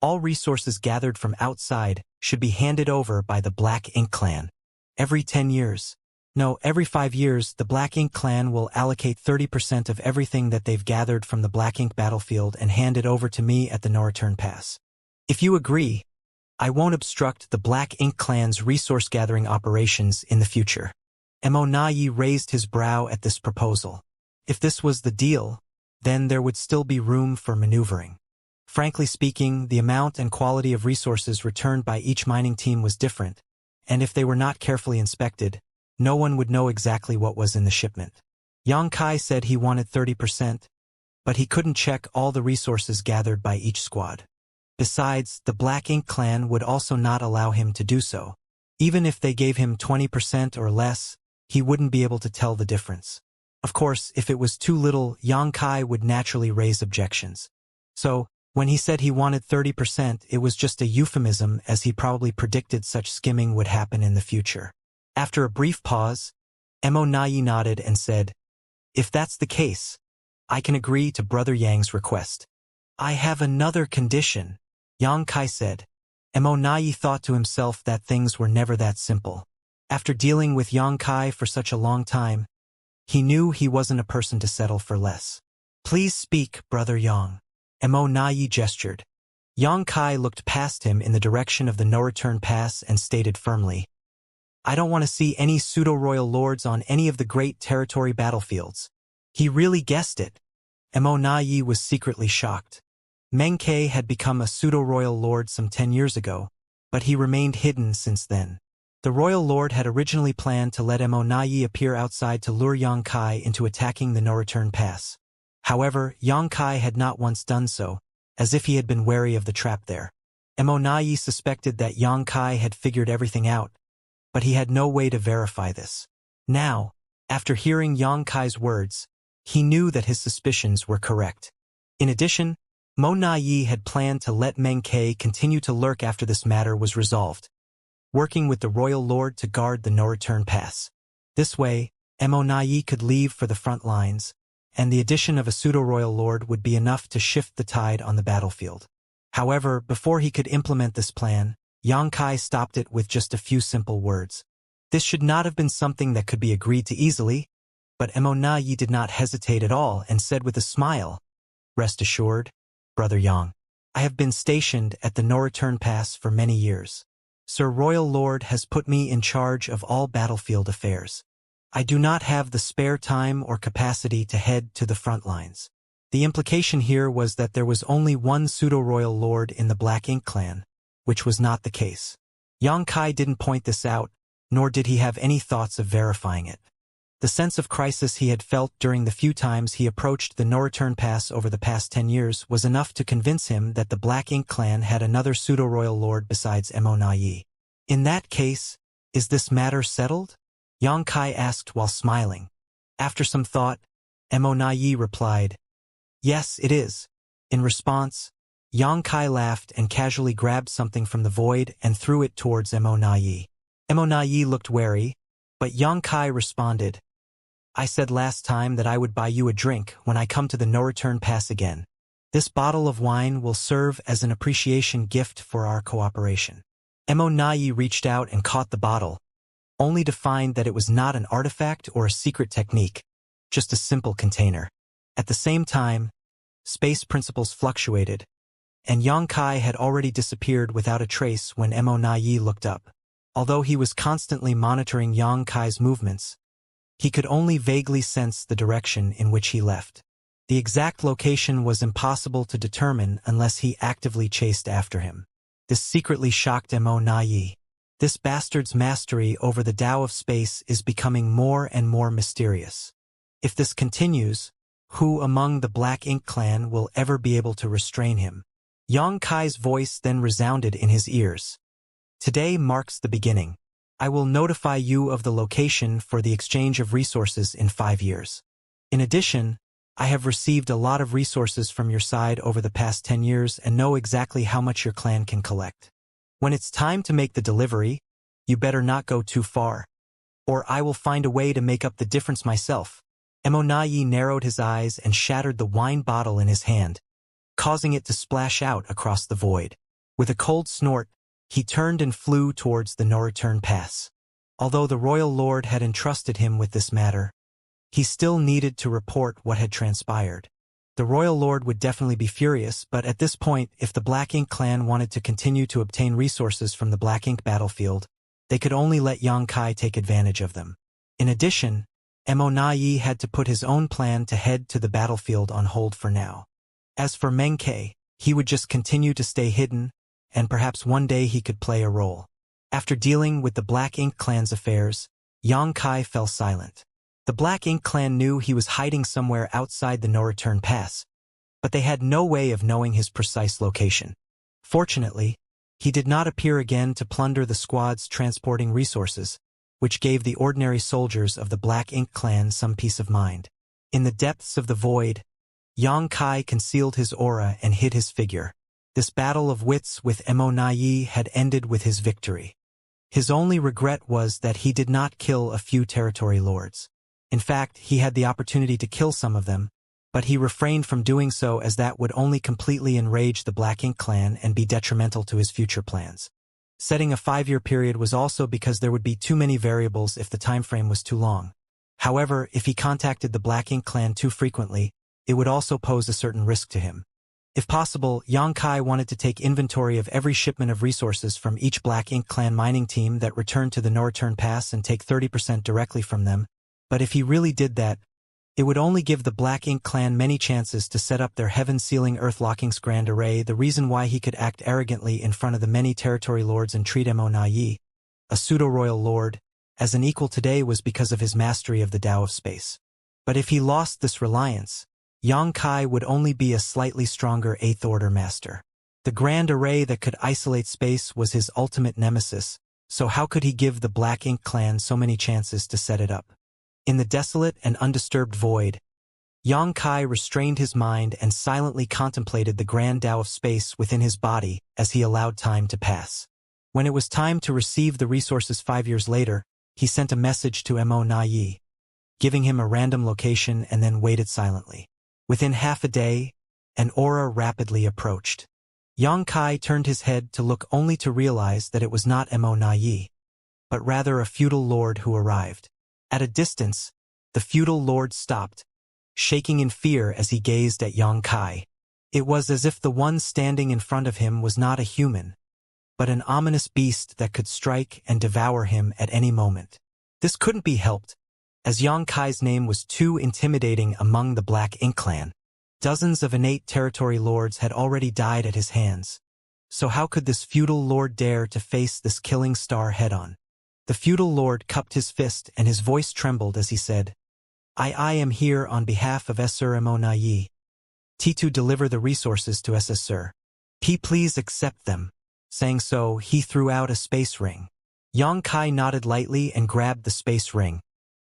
all resources gathered from outside should be handed over by the Black Ink clan. Every 10 years. No, every 5 years, the Black Ink clan will allocate 30% of everything that they've gathered from the Black Ink battlefield and hand it over to me at the No Return Pass. If you agree, I won't obstruct the Black Ink clan's resource-gathering operations in the future. Mo raised his brow at this proposal. If this was the deal, then there would still be room for maneuvering. Frankly speaking, the amount and quality of resources returned by each mining team was different, and if they were not carefully inspected, no one would know exactly what was in the shipment. Yang Kai said he wanted 30%, but he couldn't check all the resources gathered by each squad. Besides, the Black Ink clan would also not allow him to do so. Even if they gave him 20% or less, he wouldn't be able to tell the difference. Of course, if it was too little, Yang Kai would naturally raise objections. So, when he said he wanted 30%, it was just a euphemism, as he probably predicted such skimming would happen in the future. After a brief pause, Mo nodded and said, if that's the case, I can agree to Brother Yang's request. I have another condition, Yang Kai said. Mo thought to himself that things were never that simple. After dealing with Yang Kai for such a long time, he knew he wasn't a person to settle for less. Please speak, Brother Yang. Mo gestured. Yang Kai looked past him in the direction of the no-return pass and stated firmly, I don't want to see any pseudo-royal lords on any of the great territory battlefields. He really guessed it. Mo was secretly shocked. Meng Ke had become a pseudo-royal lord some 10 years ago, but he remained hidden since then. The royal lord had originally planned to let Mo appear outside to lure Yang Kai into attacking the no-return pass. However, Yang Kai had not once done so, as if he had been wary of the trap there. Mo suspected that Yang Kai had figured everything out, but he had no way to verify this. Now, after hearing Yang Kai's words, he knew that his suspicions were correct. In addition, Mo had planned to let Meng Ke continue to lurk after this matter was resolved, working with the royal lord to guard the no-return pass. This way, Mo could leave for the front lines, and the addition of a pseudo-royal lord would be enough to shift the tide on the battlefield. However, before he could implement this plan, Yang Kai stopped it with just a few simple words. This should not have been something that could be agreed to easily, but Mo did not hesitate at all and said with a smile, Rest assured, Brother Yang, I have been stationed at the no-return pass for many years. Sir Royal Lord has put me in charge of all battlefield affairs. I do not have the spare time or capacity to head to the front lines. The implication here was that there was only one pseudo-royal lord in the Black Ink clan, which was not the case. Yang Kai didn't point this out, nor did he have any thoughts of verifying it. The sense of crisis he had felt during the few times he approached the no-return pass over the past 10 years was enough to convince him that the Black Ink clan had another pseudo-royal lord besides Mo. In that case, is this matter settled? Yang Kai asked while smiling. After some thought, Mo replied, Yes, it is. In response, Yang Kai laughed and casually grabbed something from the void and threw it towards Mo. Mo looked wary, but Yang Kai responded, I said last time that I would buy you a drink when I come to the no-return pass again. This bottle of wine will serve as an appreciation gift for our cooperation. Mo reached out and caught the bottle, only to find that it was not an artifact or a secret technique, just a simple container. At the same time, space principles fluctuated, and Yang Kai had already disappeared without a trace when Mo looked up. Although he was constantly monitoring Yang Kai's movements, he could only vaguely sense the direction in which he left. The exact location was impossible to determine unless he actively chased after him. This secretly shocked Mo. This bastard's mastery over the Tao of space is becoming more and more mysterious. If this continues, who among the Black Ink clan will ever be able to restrain him? Yang Kai's voice then resounded in his ears. Today marks the beginning. I will notify you of the location for the exchange of resources in 5 years. In addition, I have received a lot of resources from your side over the past 10 years and know exactly how much your clan can collect. When it's time to make the delivery, you better not go too far, or I will find a way to make up the difference myself. Emonayi narrowed his eyes and shattered the wine bottle in his hand, causing it to splash out across the void. With a cold snort, he turned and flew towards the no-return pass. Although the royal lord had entrusted him with this matter, he still needed to report what had transpired. The royal lord would definitely be furious, but at this point, if the Black Ink clan wanted to continue to obtain resources from the Black Ink battlefield, they could only let Xianxia take advantage of them. In addition, Emonayi had to put his own plan to head to the battlefield on hold for now. As for Mengke, he would just continue to stay hidden, and perhaps one day he could play a role. After dealing with the Black Ink clan's affairs, Xianxia fell silent. The Black Ink clan knew he was hiding somewhere outside the no-return pass, but they had no way of knowing his precise location. Fortunately, he did not appear again to plunder the squads transporting resources, which gave the ordinary soldiers of the Black Ink clan some peace of mind. In the depths of the void, Xianxia concealed his aura and hid his figure. This battle of wits with Emonayi had ended with his victory. His only regret was that he did not kill a few territory lords. In fact, he had the opportunity to kill some of them, but he refrained from doing so as that would only completely enrage the Black Ink clan and be detrimental to his future plans. Setting a 5-year period was also because there would be too many variables if the time frame was too long. However, if he contacted the Black Ink clan too frequently, it would also pose a certain risk to him. If possible, Xianxia wanted to take inventory of every shipment of resources from each Black Ink clan mining team that returned to the no-return pass and take 30% directly from them, but if he really did that, it would only give the Black Ink clan many chances to set up their heaven-sealing Earth-Locking's grand array. The reason why he could act arrogantly in front of the many territory lords and treat Emonayi, a pseudo-royal lord, as an equal today was because of his mastery of the Tao of Space. But if he lost this reliance, Xianxia would only be a slightly stronger 8th-order master. The grand array that could isolate space was his ultimate nemesis, so how could he give the Black Ink clan so many chances to set it up? In the desolate and undisturbed void, Xianxia restrained his mind and silently contemplated the grand Tao of space within his body as he allowed time to pass. When it was time to receive the resources 5 years later, he sent a message to Emonayi, giving him a random location and then waited silently. Within half a day, an aura rapidly approached. Xianxia turned his head to look only to realize that it was not Emonayi, but rather a feudal lord who arrived. At a distance, the feudal lord stopped, shaking in fear as he gazed at Xianxia. It was as if the one standing in front of him was not a human, but an ominous beast that could strike and devour him at any moment. This couldn't be helped, as Xianxia's name was too intimidating among the Black Ink clan. Dozens of innate territory lords had already died at his hands, so how could this feudal lord dare to face this killing star head-on? The feudal lord cupped his fist and his voice trembled as he said, I am here on behalf of Sir Emonayi. To deliver the resources to Sir. Please accept them. Saying so, he threw out a space ring. Xianxia nodded lightly and grabbed the space ring,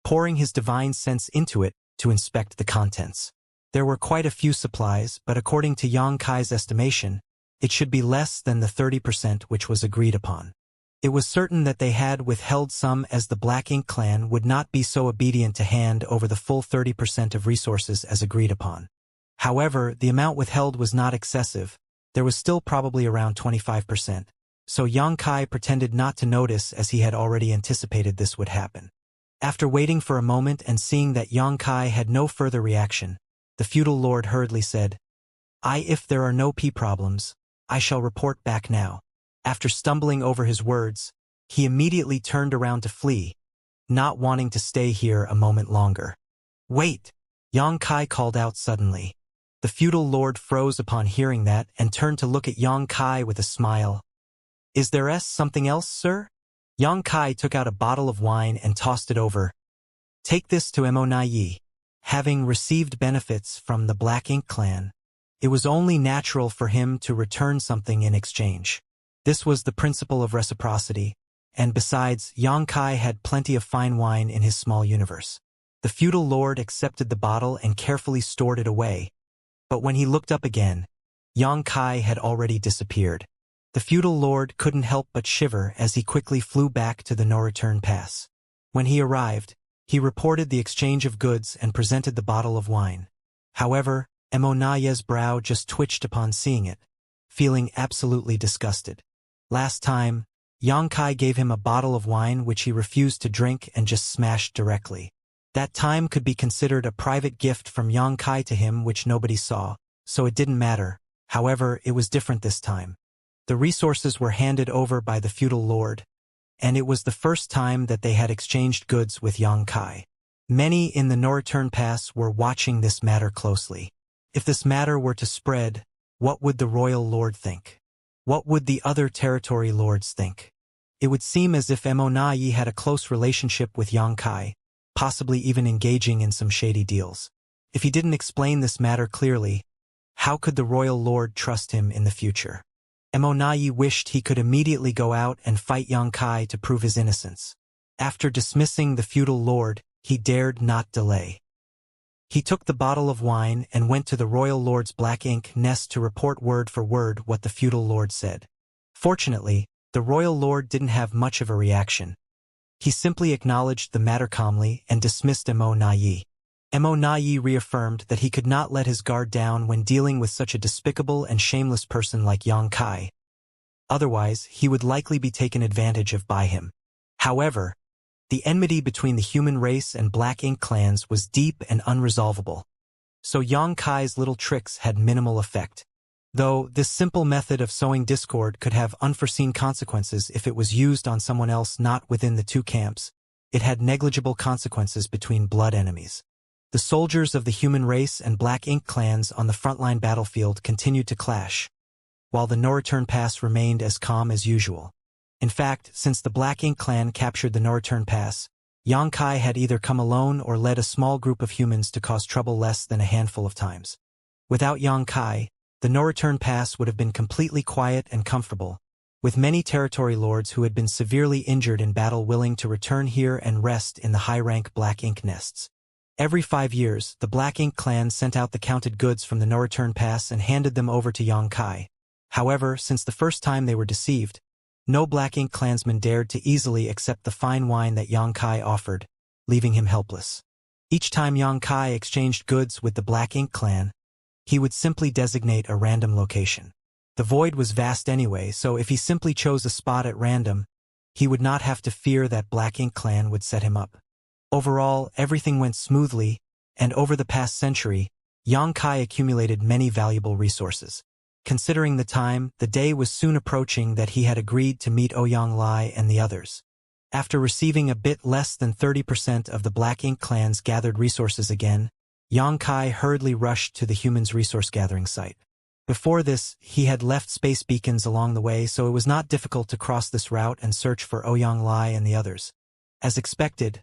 pouring his divine sense into it to inspect the contents. There were quite a few supplies, but according to Xianxia's estimation, it should be less than the 30% which was agreed upon. It was certain that they had withheld some as the Black Ink clan would not be so obedient to hand over the full 30% of resources as agreed upon. However, the amount withheld was not excessive. There was still probably around 25%, so Xianxia pretended not to notice as he had already anticipated this would happen. After waiting for a moment and seeing that Xianxia had no further reaction, the feudal lord hurriedly said, If there are no problems, I shall report back now. After stumbling over his words, he immediately turned around to flee, not wanting to stay here a moment longer. Wait! Xianxia called out suddenly. The feudal lord froze upon hearing that and turned to look at Xianxia with a smile. Is there something else, sir? Xianxia took out a bottle of wine and tossed it over. Take this to Emonayi. Having received benefits from the Black Ink clan, it was only natural for him to return something in exchange. This was the principle of reciprocity, and besides, Xianxia had plenty of fine wine in his small universe. The feudal lord accepted the bottle and carefully stored it away, but when he looked up again, Xianxia had already disappeared. The feudal lord couldn't help but shiver as he quickly flew back to the no-return pass. When he arrived, he reported the exchange of goods and presented the bottle of wine. However, Immonaye's brow just twitched upon seeing it, feeling absolutely disgusted. Last time, Xianxia gave him a bottle of wine which he refused to drink and just smashed directly. That time could be considered a private gift from Xianxia to him which nobody saw, so it didn't matter. However, it was different this time. The resources were handed over by the feudal lord, and it was the first time that they had exchanged goods with Xianxia. Many in the no-return pass were watching this matter closely. If this matter were to spread, what would the royal lord think? What would the other territory lords think? It would seem as if Immonaye had a close relationship with Xianxia, possibly even engaging in some shady deals. If he didn't explain this matter clearly, how could the royal lord trust him in the future? Immonaye wished he could immediately go out and fight Xianxia to prove his innocence. After dismissing the feudal lord, he dared not delay. He took the bottle of wine and went to the royal lord's black ink nest to report word for word what the feudal lord said. Fortunately, the royal lord didn't have much of a reaction. He simply acknowledged the matter calmly and dismissed Immonaye. Immonaye reaffirmed that he could not let his guard down when dealing with such a despicable and shameless person like Xianxia. Otherwise, he would likely be taken advantage of by him. However, the enmity between the human race and Black Ink clans was deep and unresolvable. So Xianxia's little tricks had minimal effect. Though this simple method of sowing discord could have unforeseen consequences if it was used on someone else not within the two camps, it had negligible consequences between blood enemies. The soldiers of the human race and Black Ink clans on the frontline battlefield continued to clash, while the no-return pass remained as calm as usual. In fact, since the Black Ink clan captured the no-return pass, Xianxia had either come alone or led a small group of humans to cause trouble less than a handful of times. Without Xianxia, the no-return pass would have been completely quiet and comfortable, with many territory lords who had been severely injured in battle willing to return here and rest in the high-rank Black Ink nests. Every 5 years, the Black Ink clan sent out the counted goods from the no-return pass and handed them over to Xianxia. However, since the first time they were deceived, no Black Ink clansman dared to easily accept the fine wine that Xianxia offered, leaving him helpless. Each time Xianxia exchanged goods with the Black Ink clan, he would simply designate a random location. The void was vast anyway, so if he simply chose a spot at random, he would not have to fear that Black Ink clan would set him up. Overall, everything went smoothly, and over the past century, Xianxia accumulated many valuable resources. Considering the time, the day was soon approaching that he had agreed to meet Ouyang and the others. After receiving a bit less than 30% of the Black Ink clan's gathered resources again, Xianxia hurriedly rushed to the humans' resource gathering site. Before this, he had left space beacons along the way, so it was not difficult to cross this route and search for Ouyang and the others. As expected,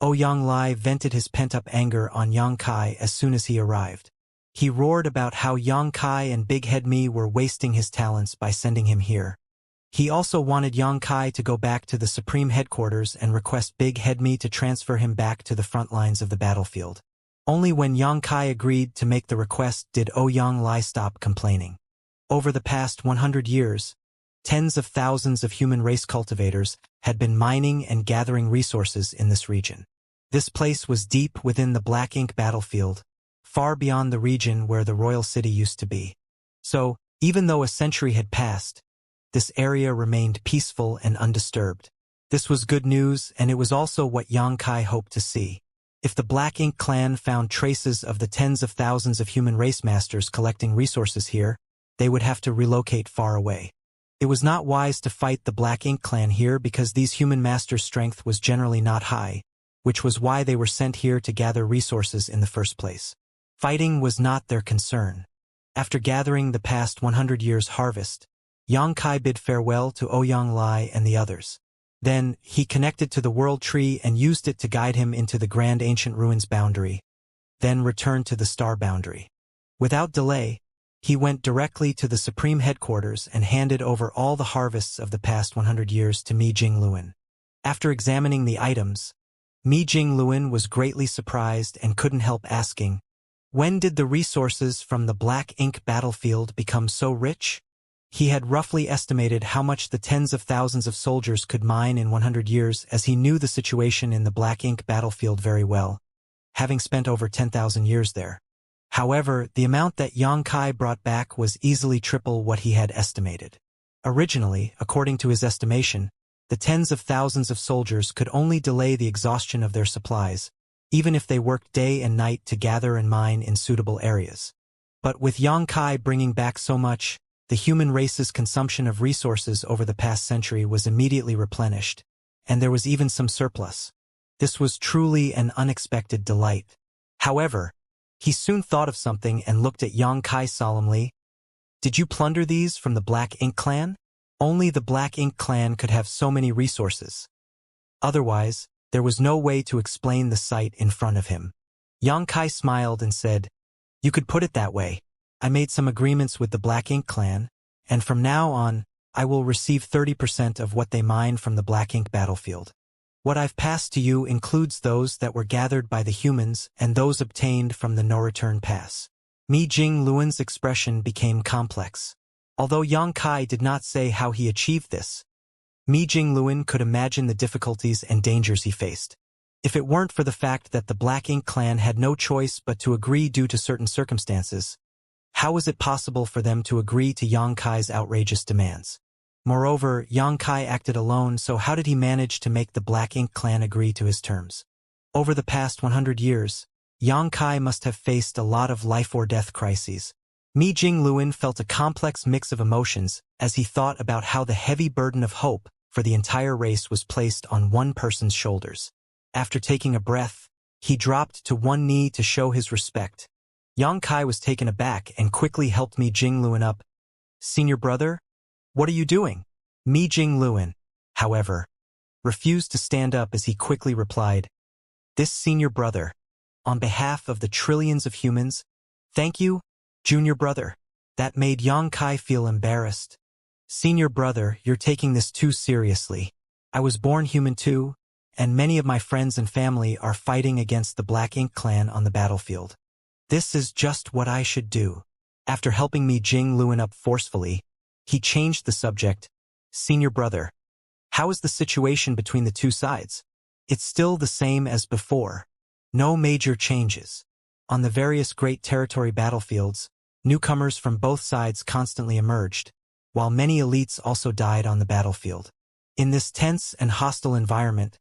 Ouyang vented his pent-up anger on Xianxia as soon as he arrived. He roared about how Xianxia and Big Head Me were wasting his talents by sending him here. He also wanted Xianxia to go back to the Supreme Headquarters and request Big Head Me to transfer him back to the front lines of the battlefield. Only when Xianxia agreed to make the request did Ouyang stop complaining. Over the past 100 years, tens of thousands of human race cultivators had been mining and gathering resources in this region. This place was deep within the Black Ink battlefield, far beyond the region where the royal city used to be. So, even though a century had passed, this area remained peaceful and undisturbed. This was good news, and it was also what Xianxia hoped to see. If the Black Ink clan found traces of the tens of thousands of human race masters collecting resources here, they would have to relocate far away. It was not wise to fight the Black Ink clan here because these human masters' strength was generally not high, which was why they were sent here to gather resources in the first place. Fighting was not their concern. After gathering the past 100 years' harvest, Xianxia bid farewell to Ouyang and the others. Then, he connected to the World Tree and used it to guide him into the Grand Ancient Ruins boundary, then returned to the Star boundary. Without delay, He went directly to the Supreme Headquarters and handed over all the harvests of the past 100 years to Mi Jingluan. After examining the items, Mi Jingluan was greatly surprised and couldn't help asking, when did the resources from the Black Ink battlefield become so rich? He had roughly estimated how much the tens of thousands of soldiers could mine in 100 years, as he knew the situation in the Black Ink battlefield very well, having spent over 10,000 years there. However, the amount that Xianxia brought back was easily triple what he had estimated. Originally, according to his estimation, the tens of thousands of soldiers could only delay the exhaustion of their supplies, even if they worked day and night to gather and mine in suitable areas. But with Xianxia bringing back so much, the human race's consumption of resources over the past century was immediately replenished, and there was even some surplus. This was truly an unexpected delight. However, he soon thought of something and looked at Xianxia solemnly. Did you plunder these from the Black Ink clan? Only the Black Ink clan could have so many resources. Otherwise, there was no way to explain the sight in front of him. Xianxia smiled and said, you could put it that way. I made some agreements with the Black Ink clan, and from now on, I will receive 30% of what they mine from the Black Ink battlefield. What I've passed to you includes those that were gathered by the humans and those obtained from the no-return pass. Mi Jingluan's expression became complex. Although Xianxia did not say how he achieved this, Mi Jingluan could imagine the difficulties and dangers he faced. If it weren't for the fact that the Black Ink clan had no choice but to agree due to certain circumstances, how was it possible for them to agree to Xianxia's outrageous demands? Moreover, Xianxia acted alone, so how did he manage to make the Black Ink clan agree to his terms? Over the past 100 years, Xianxia must have faced a lot of life-or-death crises. Mi Jingluan felt a complex mix of emotions as he thought about how the heavy burden of hope for the entire race was placed on one person's shoulders. After taking a breath, he dropped to one knee to show his respect. Xianxia was taken aback and quickly helped Mi Jingluan up. Senior brother? What are you doing? Mi Jingluan, however, refused to stand up as he quickly replied, this senior brother, on behalf of the trillions of humans, thank you, junior brother. That made Xianxia feel embarrassed. Senior brother, you're taking this too seriously. I was born human too, and many of my friends and family are fighting against the Black Ink clan on the battlefield. This is just what I should do. After helping Mi Jingluan up forcefully, he changed the subject. Senior brother, how is the situation between the two sides? It's still the same as before. No major changes. On the various Great Territory battlefields, newcomers from both sides constantly emerged, while many elites also died on the battlefield. In this tense and hostile environment,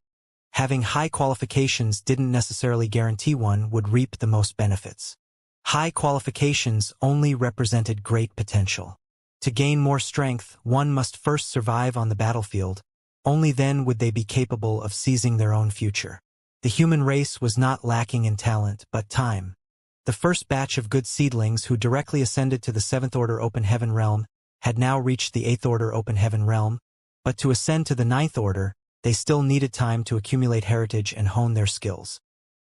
having high qualifications didn't necessarily guarantee one would reap the most benefits. High qualifications only represented great potential. To gain more strength, one must first survive on the battlefield. Only then would they be capable of seizing their own future. The human race was not lacking in talent, but time. The first batch of good seedlings who directly ascended to the 7th Order Open Heaven Realm had now reached the 8th Order Open Heaven Realm, but to ascend to the 9th Order, they still needed time to accumulate heritage and hone their skills.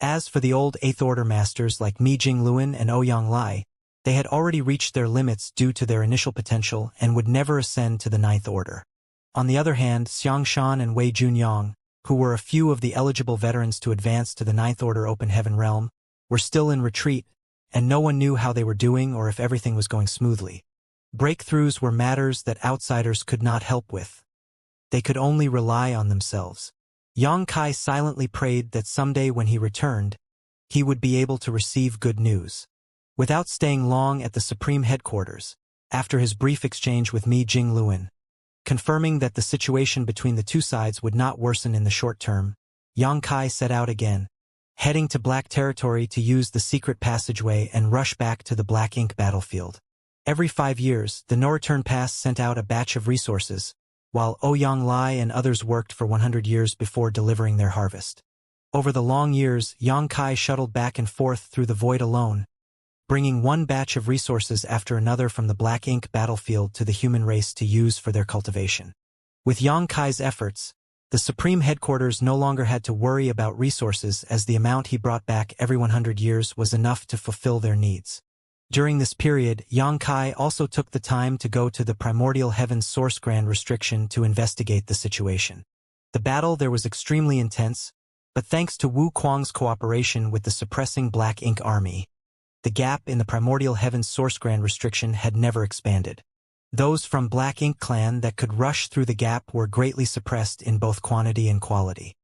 As for the old 8th Order masters like Mi Jingluan and Ouyang Lai, they had already reached their limits due to their initial potential and would never ascend to the 9th Order. On the other hand, Xianxia and Wei Junyang, who were a few of the eligible veterans to advance to the 9th Order Open Heaven Realm, were still in retreat, and no one knew how they were doing or if everything was going smoothly. Breakthroughs were matters that outsiders could not help with. They could only rely on themselves. Xianxia silently prayed that someday when he returned, he would be able to receive good news. Without staying long at the Supreme Headquarters, after his brief exchange with Mi Jingluan, confirming that the situation between the two sides would not worsen in the short term, Xianxia set out again, heading to Black Territory to use the secret passageway and rush back to the Black Ink battlefield. Every 5 years, the No-Return Pass sent out a batch of resources, while Ouyang Lai and others worked for 100 years before delivering their harvest. Over the long years, Xianxia shuttled back and forth through the void alone, bringing one batch of resources after another from the Black Ink battlefield to the human race to use for their cultivation. With Xianxia's efforts, the Supreme Headquarters no longer had to worry about resources as the amount he brought back every 100 years was enough to fulfill their needs. During this period, Xianxia also took the time to go to the primordial heaven's source grand restriction to investigate the situation. The battle there was extremely intense, but thanks to Wu Kuang's cooperation with the suppressing Black Ink army, the gap in the primordial heaven's source grand restriction had never expanded. Those from Black Ink clan that could rush through the gap were greatly suppressed in both quantity and quality.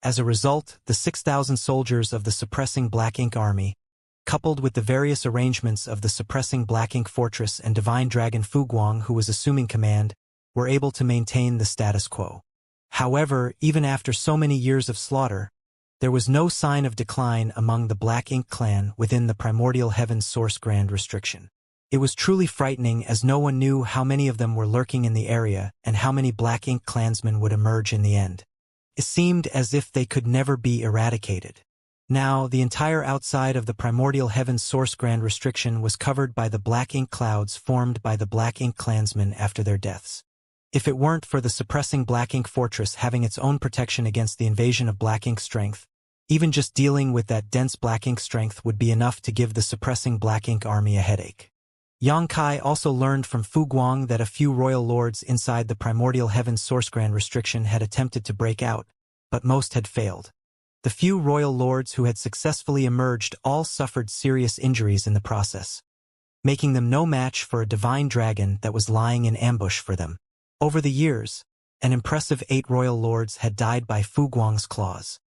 As a result, the 6,000 soldiers of the suppressing Black Ink army, coupled with the various arrangements of the suppressing Black Ink fortress and divine dragon Fu Guang who was assuming command, were able to maintain the status quo. However, even after so many years of slaughter, there was no sign of decline among the Black Ink clan within the primordial heaven's source grand restriction. It was truly frightening as no one knew how many of them were lurking in the area and how many Black Ink clansmen would emerge in the end. It seemed as if they could never be eradicated. Now, the entire outside of the primordial heaven's source grand restriction was covered by the Black Ink clouds formed by the Black Ink clansmen after their deaths. If it weren't for the suppressing Black Ink fortress having its own protection against the invasion of Black Ink strength, even just dealing with that dense Black Ink strength would be enough to give the suppressing Black Ink army a headache. Xianxia also learned from Fu Guang that a few royal lords inside the primordial heaven's source grand restriction had attempted to break out, but most had failed. The few royal lords who had successfully emerged all suffered serious injuries in the process, making them no match for a divine dragon that was lying in ambush for them. Over the years, an impressive 8 royal lords had died by Fu Guang's claws.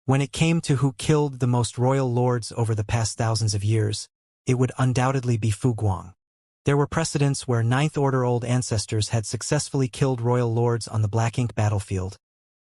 When it came to who killed the most royal lords over the past thousands of years, it would undoubtedly be Fu Guang. There were precedents where Ninth Order old ancestors had successfully killed royal lords on the Black Ink battlefield,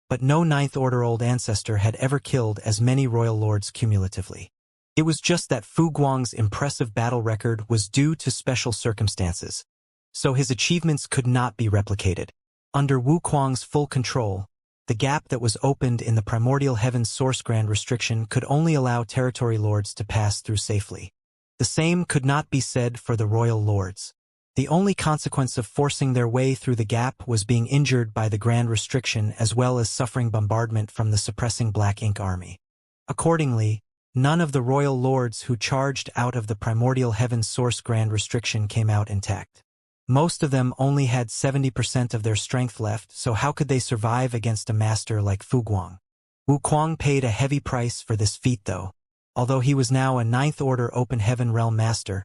but no Ninth Order old ancestor had ever killed as many royal lords cumulatively. It was just that Fu Guang's impressive battle record was due to special circumstances, so his achievements could not be replicated. Under Wu Kuang's full control, the gap that was opened in the primordial heaven's source grand restriction could only allow territory lords to pass through safely. The same could not be said for the royal lords. The only consequence of forcing their way through the gap was being injured by the grand restriction as well as suffering bombardment from the suppressing Black Ink army. Accordingly, none of the royal lords who charged out of the primordial heaven's source grand restriction came out intact. Most of them only had 70% of their strength left, so how could they survive against a master like Fu Guang? Wu Kuang paid a heavy price for this feat though. Although he was now a Ninth Order Open Heaven Realm Master,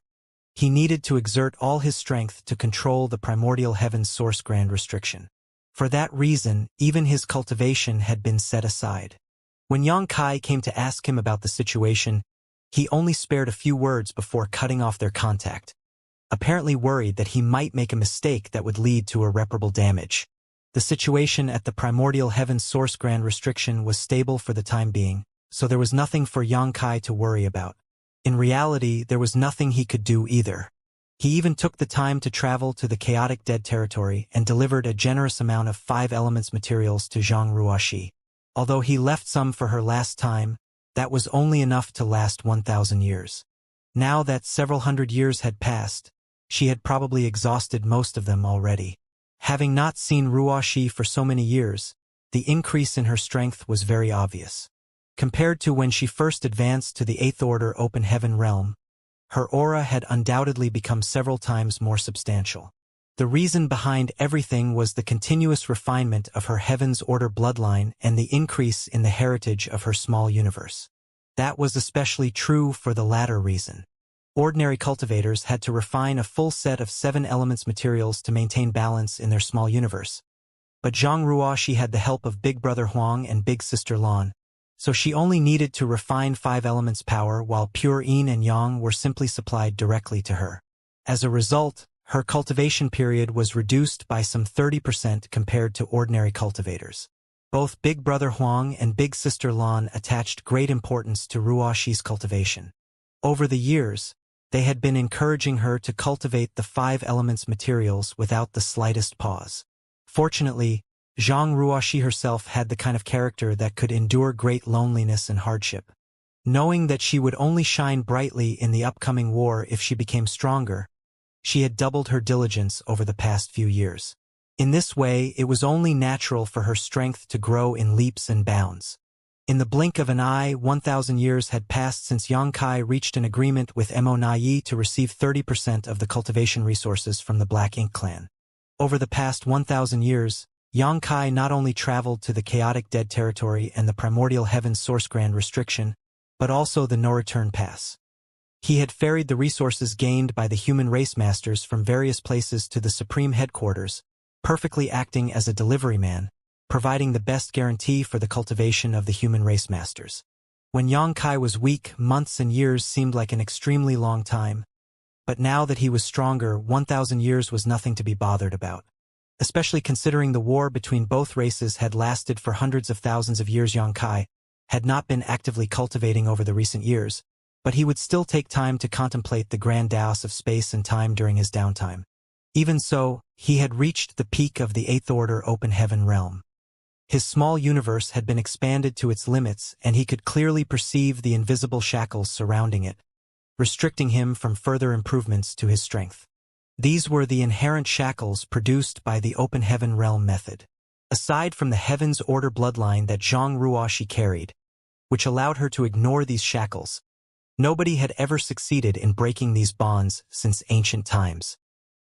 he needed to exert all his strength to control the primordial heaven's source grand restriction. For that reason, even his cultivation had been set aside. When Xianxia came to ask him about the situation, he only spared a few words before cutting off their contact, apparently worried that he might make a mistake that would lead to irreparable damage. The situation at the primordial heaven's source grand restriction was stable for the time being, so there was nothing for Xianxia to worry about. In reality, there was nothing he could do either. He even took the time to travel to the chaotic dead territory and delivered a generous amount of 5 elements materials to Zhang Ruoxi. Although he left some for her last time, that was only enough to last 1,000 years. Now that several hundred years had passed, she had probably exhausted most of them already. Having not seen Ruoxi for so many years, the increase in her strength was very obvious. Compared to when she first advanced to the 8th Order Open Heaven realm, her aura had undoubtedly become several times more substantial. The reason behind everything was the continuous refinement of her Heaven's Order bloodline and the increase in the heritage of her small universe. That was especially true for the latter reason. Ordinary cultivators had to refine a full set of 7 elements materials to maintain balance in their small universe. But Zhang Ruoxi had the help of Big Brother Huang and Big Sister Lan, so she only needed to refine 5 elements power while pure yin and yang were simply supplied directly to her. As a result, her cultivation period was reduced by some 30% compared to ordinary cultivators. Both Big Brother Huang and Big Sister Lan attached great importance to Ruoxi's cultivation. Over the years, they had been encouraging her to cultivate the 5 elements materials without the slightest pause. Fortunately, Zhang Ruoxi herself had the kind of character that could endure great loneliness and hardship. Knowing that she would only shine brightly in the upcoming war if she became stronger, she had doubled her diligence over the past few years. In this way, it was only natural for her strength to grow in leaps and bounds. In the blink of an eye, 1,000 years had passed since Xianxia reached an agreement with Mo to receive 30% of the cultivation resources from the Black Ink clan. Over the past 1,000 years, Xianxia not only traveled to the chaotic dead territory and the primordial heaven's source grand restriction, but also the no-return pass. He had ferried the resources gained by the human race masters from various places to the supreme headquarters, perfectly acting as a delivery man, providing the best guarantee for the cultivation of the human race masters. When Xianxia was weak, months and years seemed like an extremely long time, but now that he was stronger, 1,000 years was nothing to be bothered about. Especially considering the war between both races had lasted for hundreds of thousands of years. Xianxia had not been actively cultivating over the recent years, but he would still take time to contemplate the grand dance of space and time during his downtime. Even so, he had reached the peak of the Eighth Order Open Heaven realm. His small universe had been expanded to its limits, and he could clearly perceive the invisible shackles surrounding it, restricting him from further improvements to his strength. These were the inherent shackles produced by the Open Heaven realm method. Aside from the Heaven's Order bloodline that Zhang Ruoxi carried, which allowed her to ignore these shackles, nobody had ever succeeded in breaking these bonds since ancient times.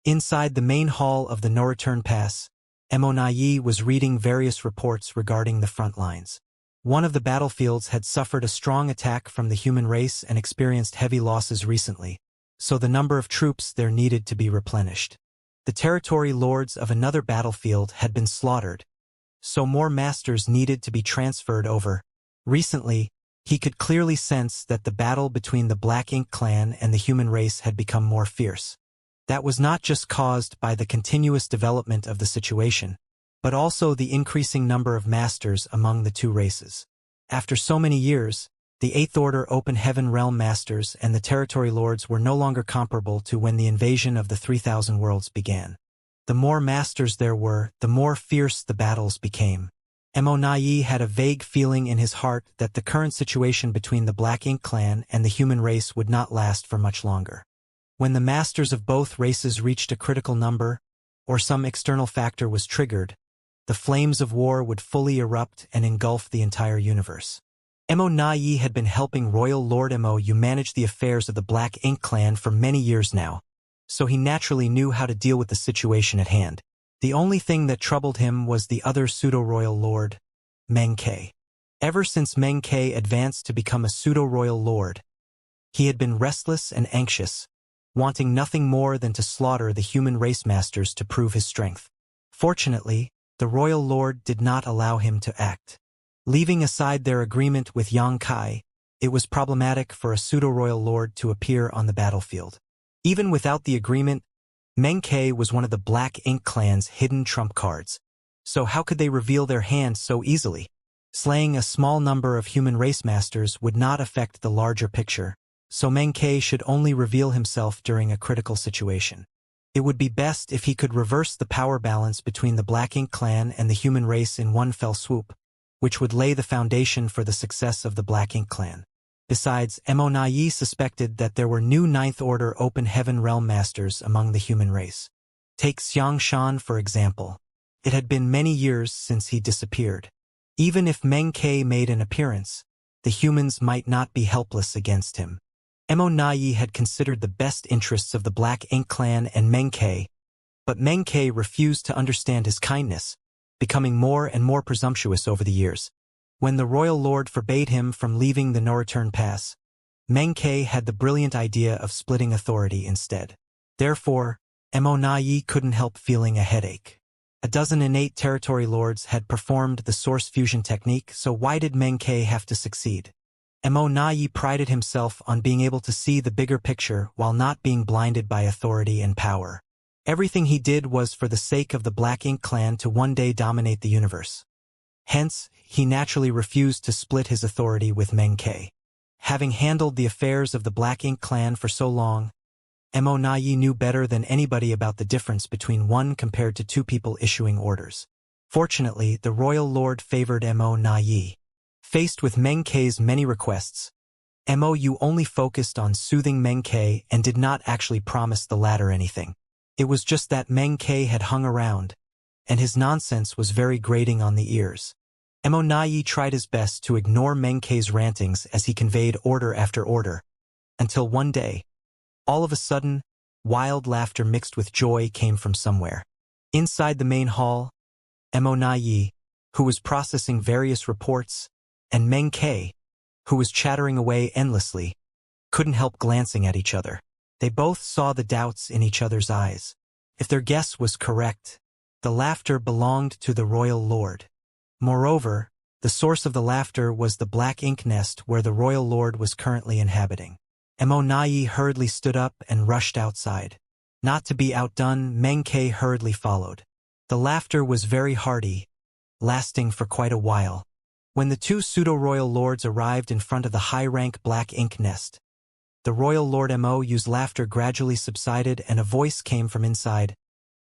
Inside the main hall of the no-return pass, Mo was reading various reports regarding the front lines. One of the battlefields had suffered a strong attack from the human race and experienced heavy losses recently, so the number of troops there needed to be replenished. The territory lords of another battlefield had been slaughtered, so more masters needed to be transferred over. Recently, he could clearly sense that the battle between the Black Ink clan and the human race had become more fierce. That was not just caused by the continuous development of the situation, but also the increasing number of masters among the two races. After so many years, the Eighth Order Open Heaven realm masters and the territory lords were no longer comparable to when the invasion of the 3,000 worlds began. The more masters there were, the more fierce the battles became. Mo had a vague feeling in his heart that the current situation between the Black Ink clan and the human race would not last for much longer. When the masters of both races reached a critical number, or some external factor was triggered, the flames of war would fully erupt and engulf the entire universe. Mo had been helping Royal Lord Mo manage the affairs of the Black Ink clan for many years now, so he naturally knew how to deal with the situation at hand. The only thing that troubled him was the other pseudo-royal lord, Meng Ke. Ever since Meng Ke advanced to become a pseudo-royal lord, he had been restless and anxious, wanting nothing more than to slaughter the human race masters to prove his strength. Fortunately, the royal lord did not allow him to act. Leaving aside their agreement with Xianxia, it was problematic for a pseudo-royal lord to appear on the battlefield. Even without the agreement, Meng Ke was one of the Black Ink clan's hidden trump cards, so how could they reveal their hand so easily? Slaying a small number of human race masters would not affect the larger picture, so Meng Ke should only reveal himself during a critical situation. It would be best if he could reverse the power balance between the Black Ink clan and the human race in one fell swoop, which would lay the foundation for the success of the Black Ink clan. Besides, Mo suspected that there were new Ninth Order Open Heaven realm masters among the human race. Take Xianxia, for example. It had been many years since he disappeared. Even if Meng Ke made an appearance, the humans might not be helpless against him. Mo had considered the best interests of the Black Ink clan and Meng Ke, but Meng Ke refused to understand his kindness, becoming more and more presumptuous over the years. When the royal lord forbade him from leaving the no-return pass, Meng Ke had the brilliant idea of splitting authority instead. Therefore, Mo couldn't help feeling a headache. A dozen innate territory lords had performed the source fusion technique, so why did Meng Ke have to succeed? Mo prided himself on being able to see the bigger picture while not being blinded by authority and power. Everything he did was for the sake of the Black Ink clan to one day dominate the universe. Hence, he naturally refused to split his authority with Meng Ke. Having handled the affairs of the Black Ink clan for so long, Mo knew better than anybody about the difference between one compared to two people issuing orders. Fortunately, the royal lord favored Mo. Faced with Meng Ke's many requests, Mo only focused on soothing Meng Ke and did not actually promise the latter anything. It was just that Meng Ke had hung around, and his nonsense was very grating on the ears. Nayi tried his best to ignore Meng-K's rantings as he conveyed order after order, until one day, all of a sudden, wild laughter mixed with joy came from somewhere. Inside the main hall, Nayi, who was processing various reports, and Meng-K, who was chattering away endlessly, couldn't help glancing at each other. They both saw the doubts in each other's eyes. If their guess was correct, the laughter belonged to the royal lord. Moreover, the source of the laughter was the black ink nest where the royal lord was currently inhabiting. Nayi hurriedly stood up and rushed outside. Not to be outdone, Meng-K hurriedly followed. The laughter was very hearty, lasting for quite a while. When the two pseudo-royal lords arrived in front of the high-rank black ink nest, the royal Lord Mo's laughter gradually subsided and a voice came from inside.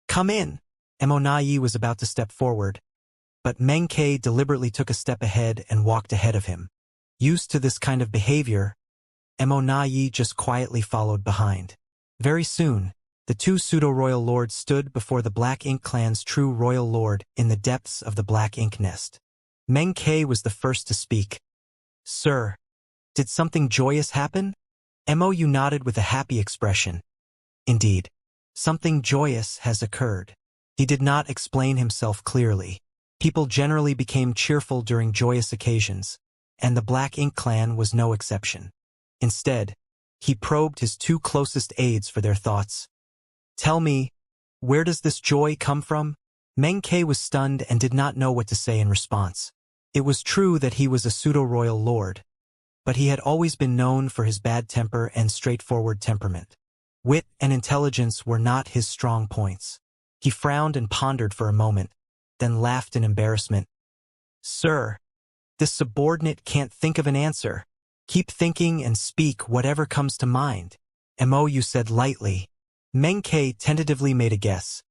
"Come in!" Nayi was about to step forward, but Meng-K deliberately took a step ahead and walked ahead of him. Used to this kind of behavior, Nayi just quietly followed behind. Very soon, the two pseudo-royal lords stood before the Black Ink clan's true royal lord in the depths of the Black Ink nest. Meng-K was the first to speak. "Sir, did something joyous happen?" Mou nodded with a happy expression. "Indeed, something joyous has occurred." He did not explain himself clearly. People generally became cheerful during joyous occasions, and the Black Ink clan was no exception. Instead, he probed his two closest aides for their thoughts. "Tell me, where does this joy come from?" Meng-K was stunned and did not know what to say in response. It was true that he was a pseudo-royal lord, but he had always been known for his bad temper and straightforward temperament. Wit and intelligence were not his strong points. He frowned and pondered for a moment, then laughed in embarrassment. "Sir, this subordinate can't think of an answer. Keep thinking and speak whatever comes to mind," Mou said lightly. Meng-K tentatively made a guess.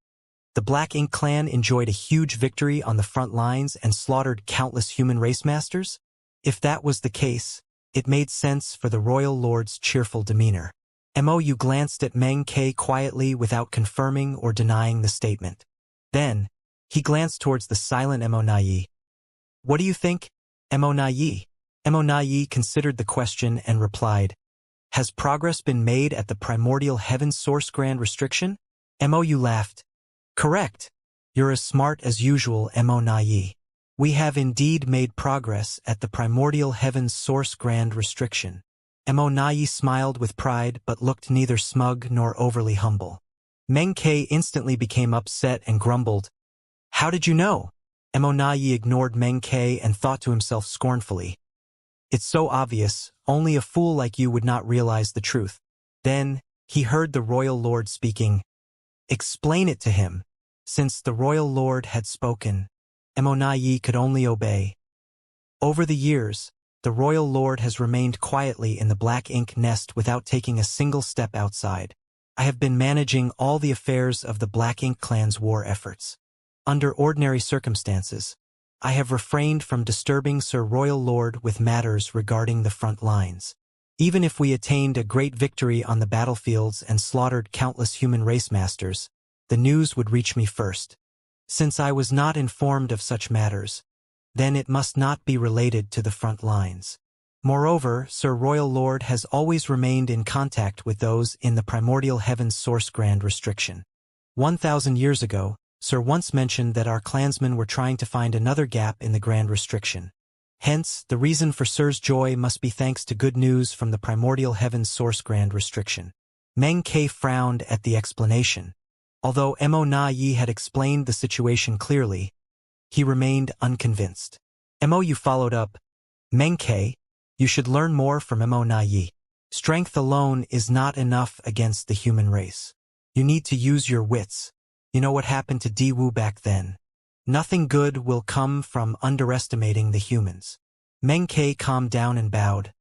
The Black Ink clan enjoyed a huge victory on the front lines and slaughtered countless human race masters? If that was the case, it made sense for the royal lord's cheerful demeanor. Mou glanced at Meng-K quietly without confirming or denying the statement. Then, he glanced towards the silent Nayi. "What do you think, Nayi?" Nayi considered the question and replied, "Has progress been made at the primordial heaven source grand restriction?" Mou laughed. "Correct. You're as smart as usual, Nayi. We have indeed made progress at the primordial heaven's source grand restriction." Nayi smiled with pride but looked neither smug nor overly humble. Meng-K instantly became upset and grumbled, "How did you know?" Nayi ignored Meng-K and thought to himself scornfully, "It's so obvious, only a fool like you would not realize the truth." Then, he heard the royal lord speaking. "Explain it to him." Since the royal lord had spoken, Nayi could only obey. Over the years, the royal lord has remained quietly in the Black Ink nest without taking a single step outside. I have been managing all the affairs of the Black Ink clan's war efforts. Under ordinary circumstances, I have refrained from disturbing Sir Royal Lord with matters regarding the front lines. Even if we attained a great victory on the battlefields and slaughtered countless human race masters, the news would reach me first. Since I was not informed of such matters, then it must not be related to the front lines. Moreover, Sir Royal Lord has always remained in contact with those in the primordial heaven's source grand restriction. 1,000 years ago, Sir once mentioned that our clansmen were trying to find another gap in the grand restriction. Hence, the reason for Sir's joy must be thanks to good news from the primordial heaven's source grand restriction. Meng-K frowned at the explanation. Although Nayi had explained the situation clearly, he remained unconvinced. Mou followed up, "Meng-K, you should learn more from Nayi. Strength alone is not enough against the human race. You need to use your wits. You know what happened to Diwu back then. Nothing good will come from underestimating the humans." Meng-K calmed down and bowed.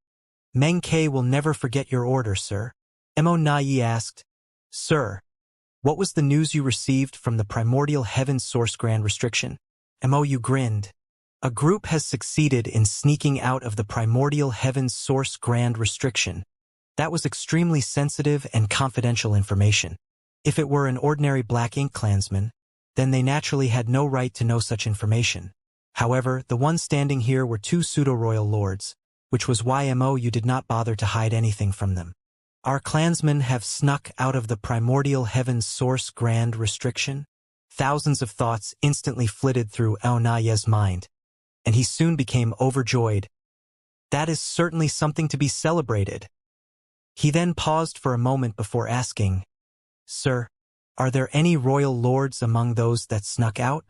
"Meng-K will never forget your order, sir." Nayi asked, "Sir, what was the news you received from the primordial heaven source grand restriction?" Mou grinned. "A group has succeeded in sneaking out of the primordial heaven's source grand restriction. That was extremely sensitive and confidential information. If it were an ordinary Black Ink clansman, then they naturally had no right to know such information. However, the ones standing here were two pseudo-royal lords, which was why you did not bother to hide anything from them. Our clansmen have snuck out of the primordial heaven's source grand restriction? Thousands of thoughts instantly flitted through Aonaye's mind, and he soon became overjoyed. That is certainly something to be celebrated. He then paused for a moment before asking, Sir, are there any royal lords among those that snuck out?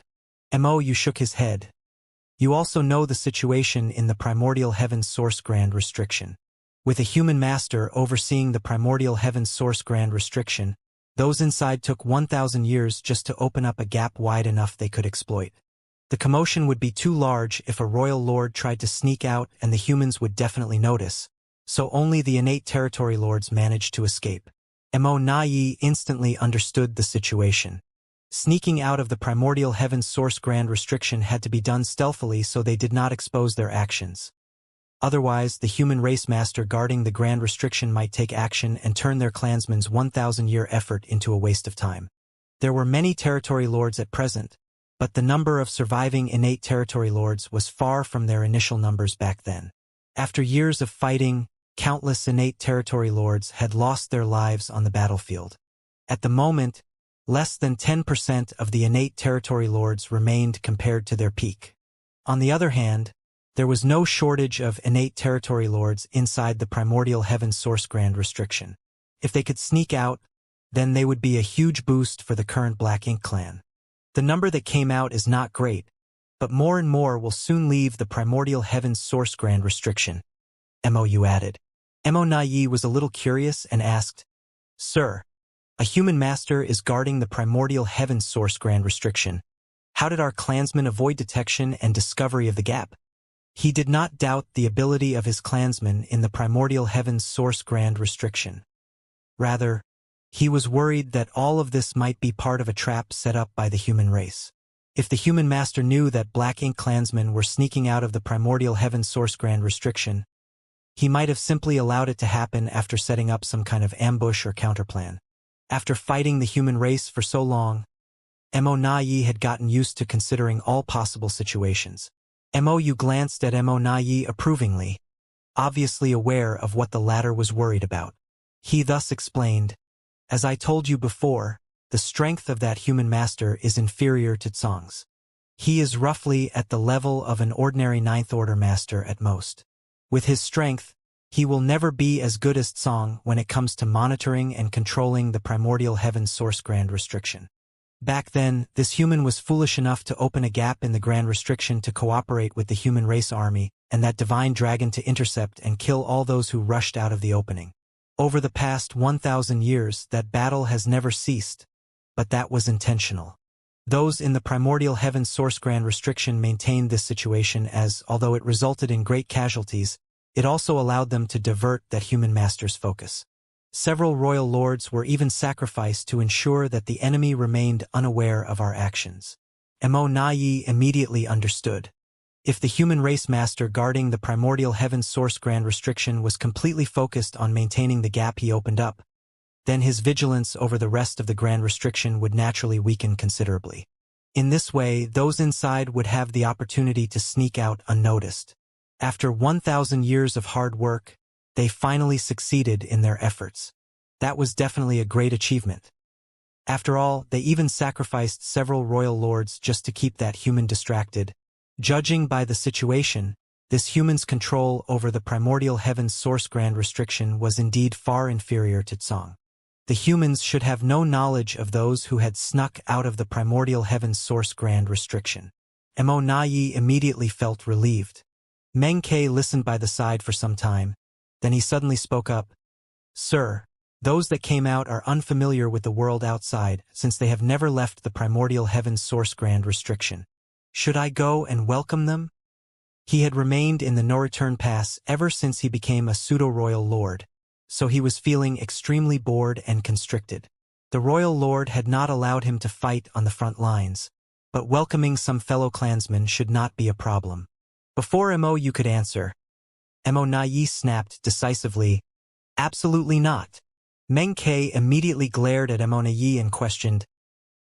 You shook his head. You also know the situation in the primordial heaven's source grand restriction. With a human master overseeing the primordial heaven's source grand restriction, those inside took 1,000 years just to open up a gap wide enough they could exploit. The commotion would be too large if a royal lord tried to sneak out, and the humans would definitely notice, so only the innate territory lords managed to escape. Nayi instantly understood the situation. Sneaking out of the primordial heaven's source grand restriction had to be done stealthily so they did not expose their actions. Otherwise, the human race master guarding the grand restriction might take action and turn their clansmen's 1,000-year effort into a waste of time. There were many territory lords at present, but the number of surviving innate territory lords was far from their initial numbers back then. After years of fighting, countless innate territory lords had lost their lives on the battlefield. At the moment, less than 10% of the innate territory lords remained compared to their peak. On the other hand, there was no shortage of innate territory lords inside the primordial heaven's source grand restriction. If they could sneak out, then they would be a huge boost for the current Black Ink clan. The number that came out is not great, but more and more will soon leave the primordial heaven's source grand restriction. You added. Nayi was a little curious and asked, Sir, a human master is guarding the primordial heaven's source grand restriction. How did our clansmen avoid detection and discovery of the gap? He did not doubt the ability of his clansmen in the primordial heaven's source grand restriction. Rather, he was worried that all of this might be part of a trap set up by the human race. If the human master knew that Black Ink clansmen were sneaking out of the primordial heaven's source grand restriction, he might have simply allowed it to happen after setting up some kind of ambush or counterplan. After fighting the human race for so long, Nayi had gotten used to considering all possible situations. You glanced at Nayi approvingly, obviously aware of what the latter was worried about. He thus explained, As I told you before, the strength of that human master is inferior to Tsong's. He is roughly at the level of an ordinary Ninth Order master at most. With his strength, he will never be as good as Tsong when it comes to monitoring and controlling the primordial heaven's source grand restriction. Back then, this human was foolish enough to open a gap in the grand restriction to cooperate with the human race army and that divine dragon to intercept and kill all those who rushed out of the opening. Over the past 1,000 years, that battle has never ceased, but that was intentional. Those in the primordial heaven's source grand restriction maintained this situation as, although it resulted in great casualties, it also allowed them to divert that human master's focus. Several royal lords were even sacrificed to ensure that the enemy remained unaware of our actions. Nayi immediately understood. If the human race master guarding the primordial heaven's source grand restriction was completely focused on maintaining the gap he opened up, then his vigilance over the rest of the grand restriction would naturally weaken considerably. In this way, those inside would have the opportunity to sneak out unnoticed. After 1,000 years of hard work, they finally succeeded in their efforts. That was definitely a great achievement. After all, they even sacrificed several royal lords just to keep that human distracted. Judging by the situation, this human's control over the primordial heaven's source grand restriction was indeed far inferior to Tsong. The humans should have no knowledge of those who had snuck out of the primordial heaven's source grand restriction. Nayi immediately felt relieved. Meng Ke listened by the side for some time. Then he suddenly spoke up. Sir, those that came out are unfamiliar with the world outside since they have never left the primordial heaven's source grand restriction. Should I go and welcome them? He had remained in the no-return pass ever since he became a pseudo-royal lord, so he was feeling extremely bored and constricted. The royal lord had not allowed him to fight on the front lines, but welcoming some fellow clansmen should not be a problem. Before you could answer, Nayi snapped decisively, Absolutely not. Meng Ke immediately glared at Nayi and questioned,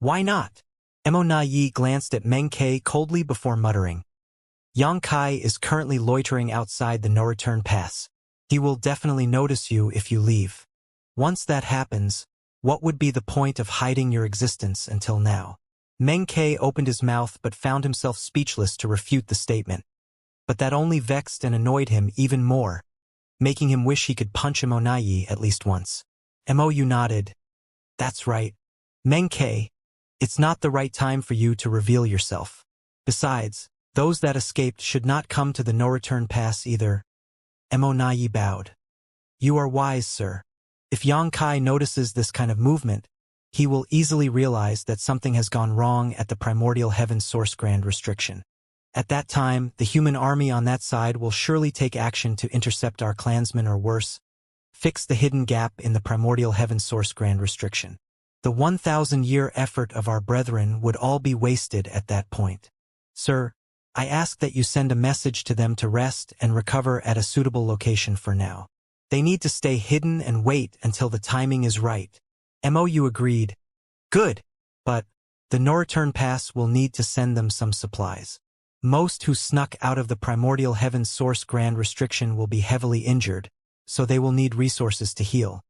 Why not? Nayi glanced at Meng Ke coldly before muttering, Xianxia is currently loitering outside the no-return pass. He will definitely notice you if you leave. Once that happens, what would be the point of hiding your existence until now? Meng Ke opened his mouth but found himself speechless to refute the statement. But that only vexed and annoyed him even more, making him wish he could punch Immortality at least once. Mou nodded. That's right. Meng Ke, it's not the right time for you to reveal yourself. Besides, those that escaped should not come to the no-return pass either. Immortality bowed. You are wise, sir. If Xianxia notices this kind of movement, he will easily realize that something has gone wrong at the primordial heaven source grand restriction. At that time, the human army on that side will surely take action to intercept our clansmen or worse, fix the hidden gap in the primordial heaven source grand restriction. The 1,000-year effort of our brethren would all be wasted at that point. Sir, I ask that you send a message to them to rest and recover at a suitable location for now. They need to stay hidden and wait until the timing is right. Mou agreed. Good, but the no-return pass will need to send them some supplies. Most who snuck out of the primordial heaven source grand restriction will be heavily injured, so they will need resources to heal.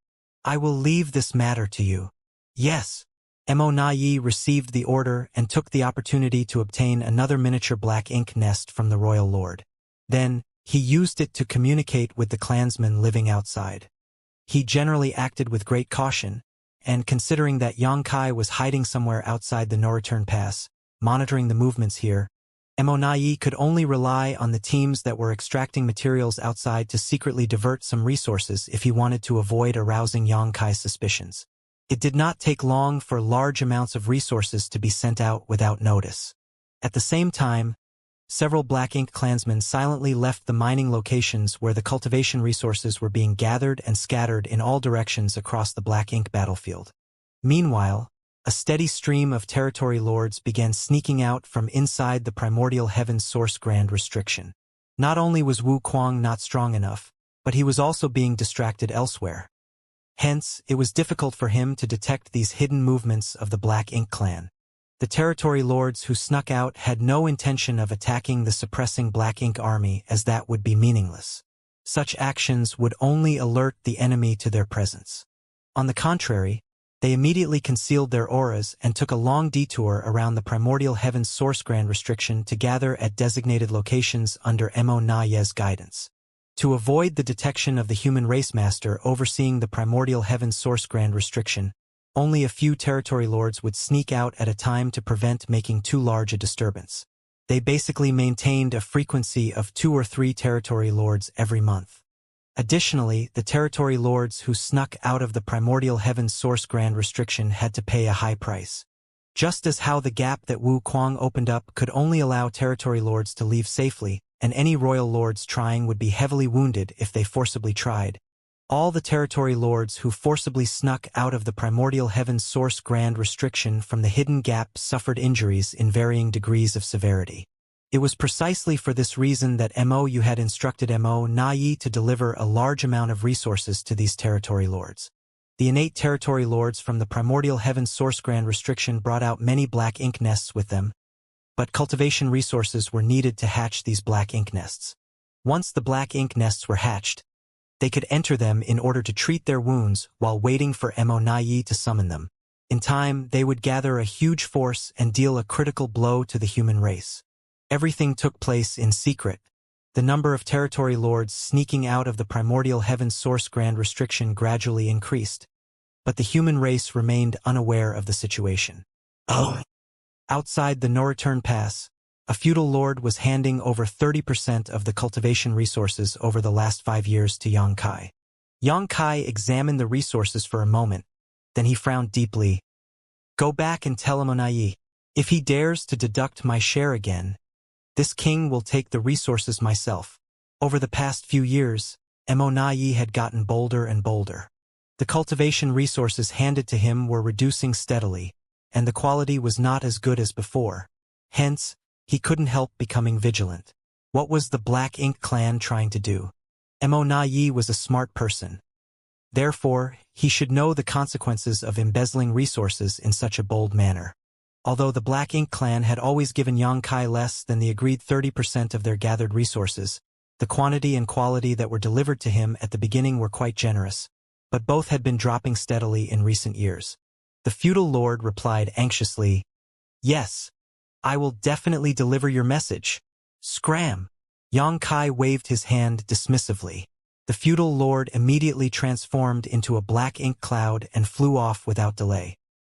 I will leave this matter to you. Yes. Immortality received the order and took the opportunity to obtain another miniature black ink nest from the royal lord. Then, he used it to communicate with the clansmen living outside. He generally acted with great caution, and considering that Xianxia was hiding somewhere outside the no-return pass, monitoring the movements here, Immortality could only rely on the teams that were extracting materials outside to secretly divert some resources if he wanted to avoid arousing Xianxia's suspicions. It did not take long for large amounts of resources to be sent out without notice. At the same time, several Black Ink clansmen silently left the mining locations where the cultivation resources were being gathered and scattered in all directions across the Black Ink battlefield. Meanwhile, a steady stream of territory lords began sneaking out from inside the primordial heaven source grand restriction. Not only was Wu Kuang not strong enough, but he was also being distracted elsewhere. Hence, it was difficult for him to detect these hidden movements of the Black Ink clan. The territory lords who snuck out had no intention of attacking the suppressing Black Ink army, as that would be meaningless. Such actions would only alert the enemy to their presence. On the contrary, they immediately concealed their auras and took a long detour around the primordial heaven's source grand restriction to gather at designated locations under Immortality's guidance. To avoid the detection of the human race master overseeing the primordial heaven's source grand restriction, only a few territory lords would sneak out at a time to prevent making too large a disturbance. They basically maintained a frequency of 2 or 3 territory lords every month. Additionally, the territory lords who snuck out of the primordial heaven's source grand restriction had to pay a high price. Just as how the gap that Wu Kuang opened up could only allow territory lords to leave safely, and any royal lords trying would be heavily wounded if they forcibly tried, all the territory lords who forcibly snuck out of the primordial heaven's source grand restriction from the hidden gap suffered injuries in varying degrees of severity. It was precisely for this reason that Mou had instructed Immortality to deliver a large amount of resources to these territory lords. The innate territory lords from the primordial heaven's source grand restriction brought out many Black Ink nests with them, but cultivation resources were needed to hatch these Black Ink nests. Once the Black Ink nests were hatched, they could enter them in order to treat their wounds while waiting for Immortality to summon them. In time, they would gather a huge force and deal a critical blow to the human race. Everything took place in secret. The number of territory lords sneaking out of the primordial heaven's source grand restriction gradually increased, but the human race remained unaware of the situation. Outside the no-return pass, a feudal lord was handing over 30% of the cultivation resources over the last 5 years to Xianxia. Xianxia examined the resources for a moment, then he frowned deeply. Go back and tell Immortality, if he dares to deduct my share again, this king will take the resources myself. Over the past few years, Immortality had gotten bolder and bolder. The cultivation resources handed to him were reducing steadily, and the quality was not as good as before. Hence, he couldn't help becoming vigilant. What was the Black Ink clan trying to do? Immortality was a smart person. Therefore, he should know the consequences of embezzling resources in such a bold manner. Although the Black Ink clan had always given Xianxia less than the agreed 30% of their gathered resources, the quantity and quality that were delivered to him at the beginning were quite generous, but both had been dropping steadily in recent years. The feudal lord replied anxiously, "Yes, I will definitely deliver your message. Scram!" Xianxia waved his hand dismissively. The feudal lord immediately transformed into a black ink cloud and flew off without delay.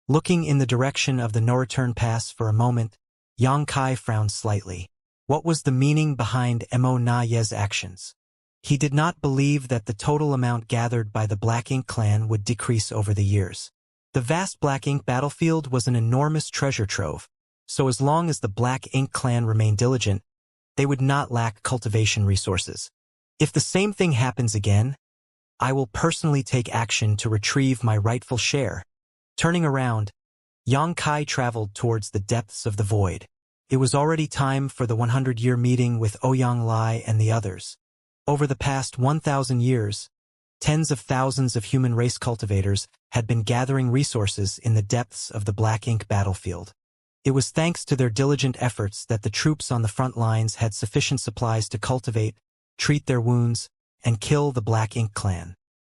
Looking in the direction of the no-return pass for a moment, Xianxia frowned slightly. What was the meaning behind Mo Na Ye's actions? He did not believe that the total amount gathered by the Black Ink clan would decrease over the years. The vast Black Ink battlefield was an enormous treasure trove, so as long as the Black Ink clan remained diligent, they would not lack cultivation resources. If the same thing happens again, I will personally take action to retrieve my rightful share. Turning around, Xianxia traveled towards the depths of the void. It was already time for the 100-year meeting with Ouyang and the others. Over the past 1,000 years, tens of thousands of human race cultivators had been gathering resources in the depths of the Black Ink battlefield. It was thanks to their diligent efforts that the troops on the front lines had sufficient supplies to cultivate, treat their wounds, and kill the Black Ink clan.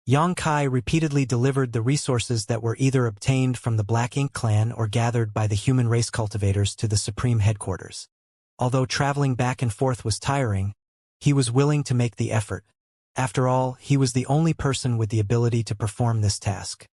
Xianxia repeatedly delivered the resources that were either obtained from the Black Ink clan or gathered by the human race cultivators to the supreme headquarters. Although traveling back and forth was tiring, he was willing to make the effort. After all, he was the only person with the ability to perform this task.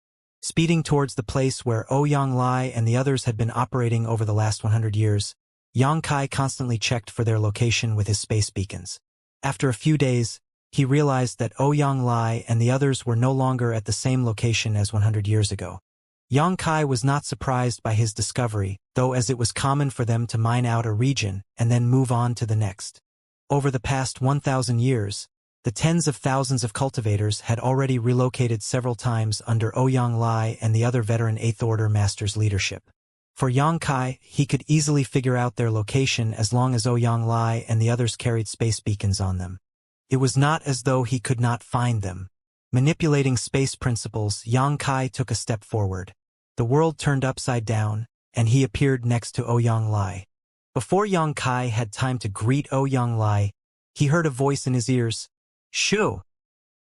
Speeding towards the place where Ouyang and the others had been operating over the last 100 years, Xianxia constantly checked for their location with his space beacons. After a few days, he realized that Ouyang and the others were no longer at the same location as 100 years ago. Xianxia was not surprised by his discovery, though, as it was common for them to mine out a region and then move on to the next. Over the past 1,000 years, the tens of thousands of cultivators had already relocated several times under Ouyang and the other veteran 8th Order Masters' leadership. For Xianxia, he could easily figure out their location as long as Ouyang and the others carried space beacons on them. It was not as though he could not find them. Manipulating space principles, Xianxia took a step forward. The world turned upside down, and he appeared next to Ouyang. Before Xianxia had time to greet Ouyang, he heard a voice in his ears. "Shoo!"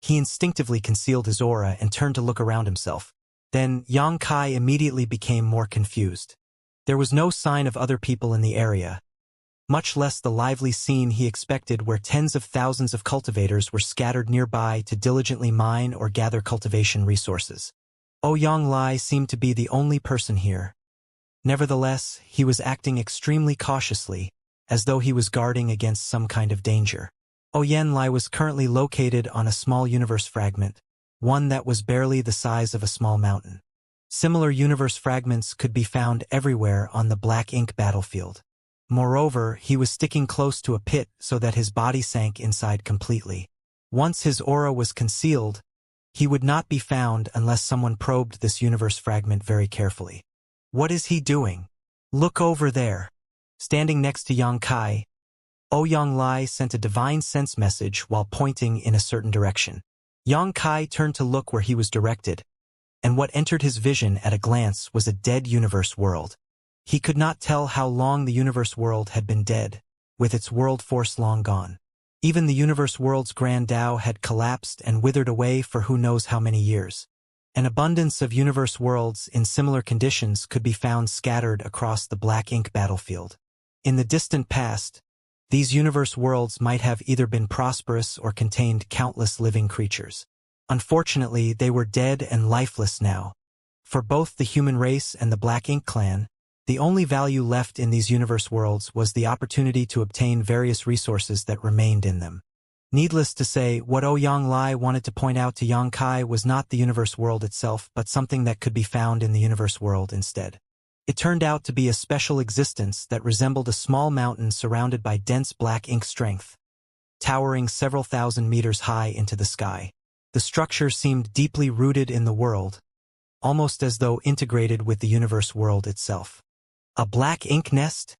He instinctively concealed his aura and turned to look around himself. Then Xianxia immediately became more confused. There was no sign of other people in the area, much less the lively scene he expected where tens of thousands of cultivators were scattered nearby to diligently mine or gather cultivation resources. Ouyang seemed to be the only person here. Nevertheless, he was acting extremely cautiously, as though he was guarding against some kind of danger. Ouyang was currently located on a small universe fragment, one that was barely the size of a small mountain. Similar universe fragments could be found everywhere on the Black Ink battlefield. Moreover, he was sticking close to a pit so that his body sank inside completely. Once his aura was concealed, he would not be found unless someone probed this universe fragment very carefully. What is he doing? Look over there. Standing next to Xianxia, Ouyang sent a divine sense message while pointing in a certain direction. Xianxia turned to look where he was directed, and what entered his vision at a glance was a dead universe world. He could not tell how long the universe world had been dead, with its world force long gone. Even the universe world's grand Tao had collapsed and withered away for who knows how many years. An abundance of universe worlds in similar conditions could be found scattered across the Black Ink battlefield. In the distant past, these universe worlds might have either been prosperous or contained countless living creatures. Unfortunately, they were dead and lifeless now. For both the human race and the Black Ink clan, the only value left in these universe worlds was the opportunity to obtain various resources that remained in them. Needless to say, what Ouyang wanted to point out to Xianxia was not the universe world itself, but something that could be found in the universe world instead. It turned out to be a special existence that resembled a small mountain surrounded by dense black ink strength, towering several thousand meters high into the sky. The structure seemed deeply rooted in the world, almost as though integrated with the universe world itself. A black ink nest?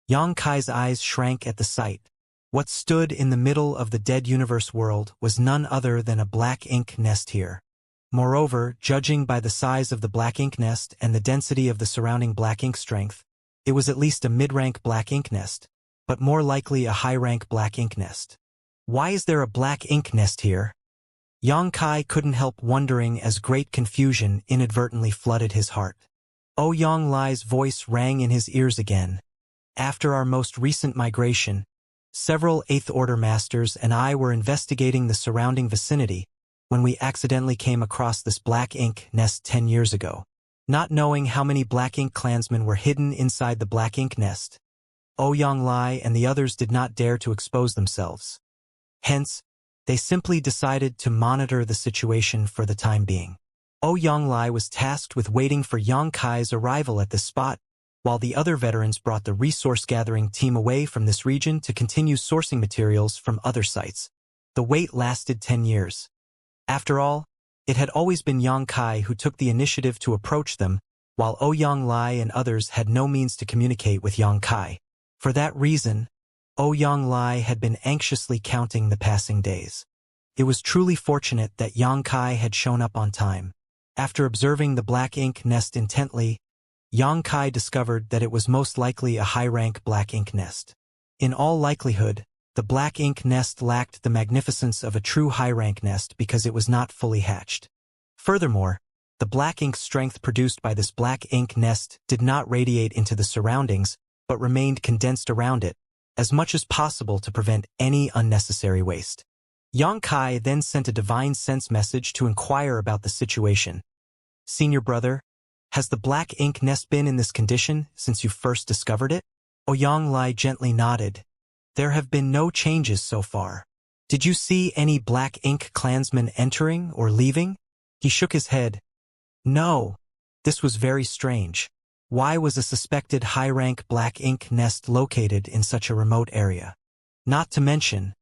Xianxia's eyes shrank at the sight. What stood in the middle of the dead universe world was none other than a black ink nest here. Moreover, judging by the size of the black ink nest and the density of the surrounding black ink strength, it was at least a mid-rank black ink nest, but more likely a high-rank black ink nest. Why is there a black ink nest here? Yongkai couldn't help wondering as great confusion inadvertently flooded his heart. Yonglai's voice rang in his ears again. After our most recent migration, several Eighth Order Masters and I were investigating the surrounding vicinity when we accidentally came across this black ink nest 10 years ago. Not knowing how many black ink clansmen were hidden inside the black ink nest, Yonglai and the others did not dare to expose themselves. Hence, they simply decided to monitor the situation for the time being. Yonglai was tasked with waiting for Yongkai's arrival at this spot, while the other veterans brought the resource-gathering team away from this region to continue sourcing materials from other sites. The wait lasted 10 years. After all, it had always been Yongkai who took the initiative to approach them, while Yonglai and others had no means to communicate with Yongkai. For that reason, Yonglai had been anxiously counting the passing days. It was truly fortunate that Yongkai had shown up on time. After observing the black ink nest intently, Yongkai discovered that it was most likely a high-rank black ink nest. In all likelihood, the black ink nest lacked the magnificence of a true high-rank nest because it was not fully hatched. Furthermore, the black ink strength produced by this black ink nest did not radiate into the surroundings, but remained condensed around it, as much as possible to prevent any unnecessary waste. Yongkai then sent a divine sense message to inquire about the situation. Senior brother, has the black ink nest been in this condition since you first discovered it? Yonglai gently nodded. There have been no changes so far. Did you see any black ink clansmen entering or leaving? He shook his head. No. This was very strange. Why was a suspected high-rank black ink nest located in such a remote area? Not to mention,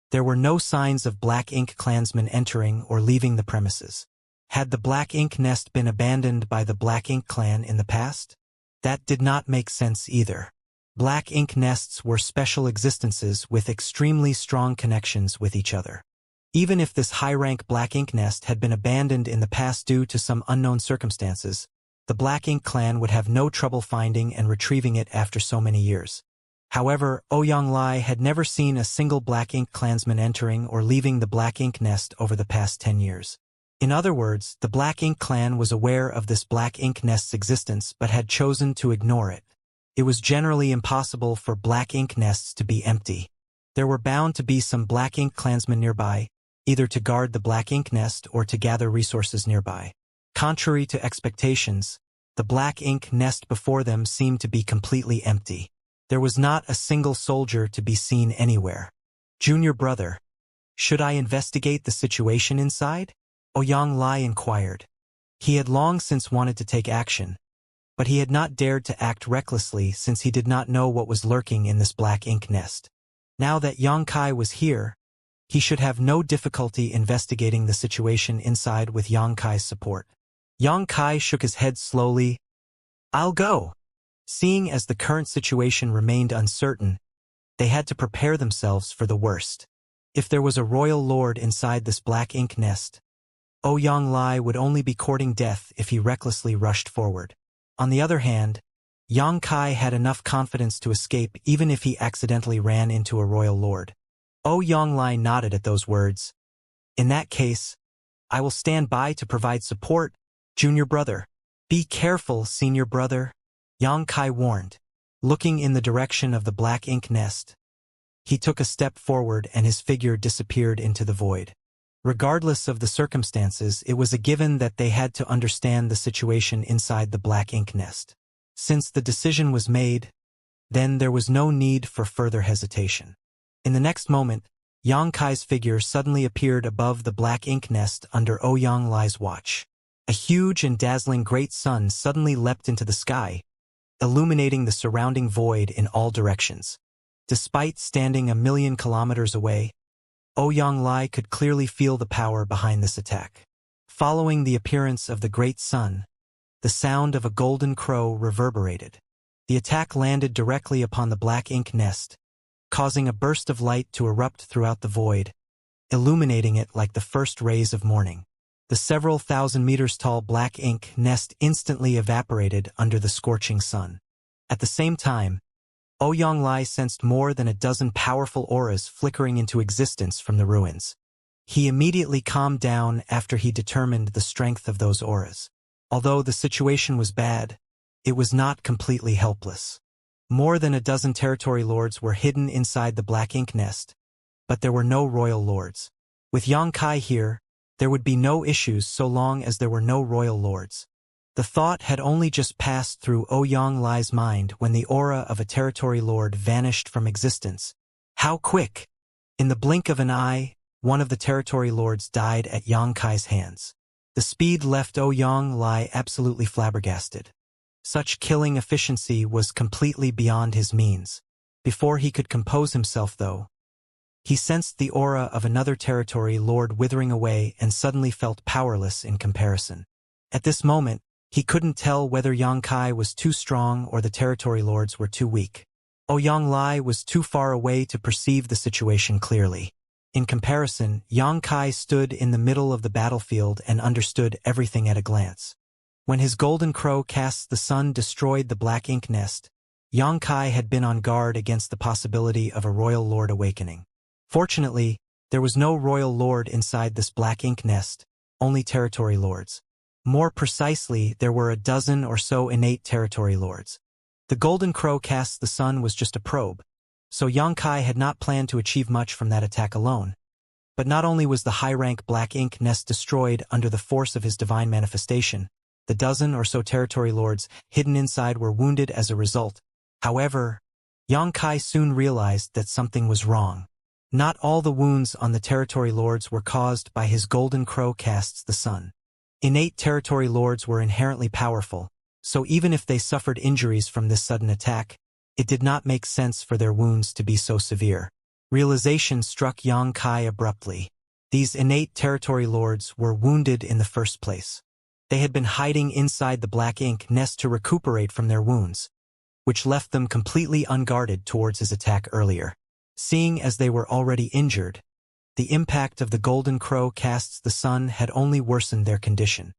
there were no signs of black ink clansmen entering or leaving the premises. Had the black ink nest been abandoned by the black ink clan in the past? That did not make sense either. Black ink nests were special existences with extremely strong connections with each other. Even if this high-rank black ink nest had been abandoned in the past due to some unknown circumstances, the black ink clan would have no trouble finding and retrieving it after so many years. However, Yonglai had never seen a single black ink clansman entering or leaving the black ink nest over the past 10 years. In other words, the black ink clan was aware of this black ink nest's existence but had chosen to ignore it. It was generally impossible for black ink nests to be empty. There were bound to be some black ink clansmen nearby, either to guard the black ink nest or to gather resources nearby. Contrary to expectations, the black ink nest before them seemed to be completely empty. There was not a single soldier to be seen anywhere. Junior brother, should I investigate the situation inside? Yonglai inquired. He had long since wanted to take action, but he had not dared to act recklessly since he did not know what was lurking in this black ink nest. Now that Yongkai was here, he should have no difficulty investigating the situation inside with Yongkai's support. Yongkai shook his head slowly. I'll go. Seeing as the current situation remained uncertain, they had to prepare themselves for the worst. If there was a royal lord inside this black ink nest, Yonglai would only be courting death if he recklessly rushed forward. On the other hand, Yongkai had enough confidence to escape even if he accidentally ran into a royal lord. Yonglai nodded at those words. In that case, I will stand by to provide support, junior brother. Be careful, senior brother, Yongkai warned. Looking in the direction of the black ink nest, he took a step forward and his figure disappeared into the void. Regardless of the circumstances, it was a given that they had to understand the situation inside the black ink nest. Since the decision was made, then there was no need for further hesitation. In the next moment, Yongkai's figure suddenly appeared above the black ink nest under Yonglai's watch. A huge and dazzling great sun suddenly leapt into the sky, illuminating the surrounding void in all directions. Despite standing 1,000,000 kilometers away, Yonglai could clearly feel the power behind this attack. Following the appearance of the great sun, the sound of a golden crow reverberated. The attack landed directly upon the black ink nest, causing a burst of light to erupt throughout the void, illuminating it like the first rays of morning. The several thousand meters tall black ink nest instantly evaporated under the scorching sun. At the same time, Ouyang sensed more than a dozen powerful auras flickering into existence from the ruins. He immediately calmed down after he determined the strength of those auras. Although the situation was bad, it was not completely helpless. More than a dozen territory lords were hidden inside the black ink nest, but there were no royal lords. With Yang Kai here, there would be no issues so long as there were no royal lords. The thought had only just passed through Ouyang Lai's mind when the aura of a territory lord vanished from existence. How quick! In the blink of an eye, one of the territory lords died at Yang Kai's hands. The speed left Ouyang Lai absolutely flabbergasted. Such killing efficiency was completely beyond his means. Before he could compose himself, though, he sensed the aura of another territory lord withering away and suddenly felt powerless in comparison. At this moment, he couldn't tell whether Yang Kai was too strong or the territory lords were too weak. Ouyang Lai was too far away to perceive the situation clearly. In comparison, Yang Kai stood in the middle of the battlefield and understood everything at a glance. When his golden crow casts the sun destroyed the black ink nest, Yang Kai had been on guard against the possibility of a royal lord awakening. Fortunately, there was no royal lord inside this black ink nest, only territory lords. More precisely, there were a dozen or so innate territory lords. The golden crow casts the sun was just a probe, so Yang Kai had not planned to achieve much from that attack alone. But not only was the high-rank black ink nest destroyed under the force of his divine manifestation, the dozen or so territory lords hidden inside were wounded as a result. However, Yang Kai soon realized that something was wrong. Not all the wounds on the territory lords were caused by his golden crow casts the sun. Innate territory lords were inherently powerful, so even if they suffered injuries from this sudden attack, it did not make sense for their wounds to be so severe. Realization struck Yang Kai abruptly. These innate territory lords were wounded in the first place. They had been hiding inside the black ink nest to recuperate from their wounds, which left them completely unguarded towards his attack earlier. Seeing as they were already injured, the impact of the golden crow casts the sun had only worsened their condition.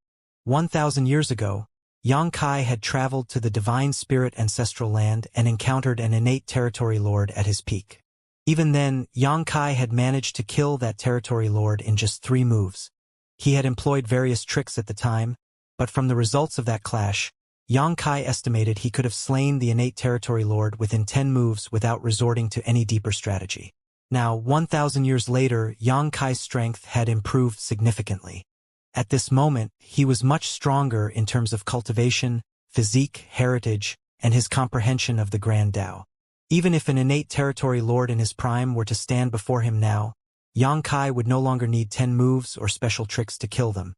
1,000 years ago, Yang Kai had traveled to the divine spirit ancestral land and encountered an innate territory lord at his peak. Even then, Yang Kai had managed to kill that territory lord in just 3 moves. He had employed various tricks at the time, but from the results of that clash, Yang Kai estimated he could have slain the innate territory lord within 10 moves without resorting to any deeper strategy. Now, 1,000 years later, Yang Kai's strength had improved significantly. At this moment, he was much stronger in terms of cultivation, physique, heritage, and his comprehension of the Grand Tao. Even if an innate territory lord in his prime were to stand before him now, Yang Kai would no longer need 10 moves or special tricks to kill them.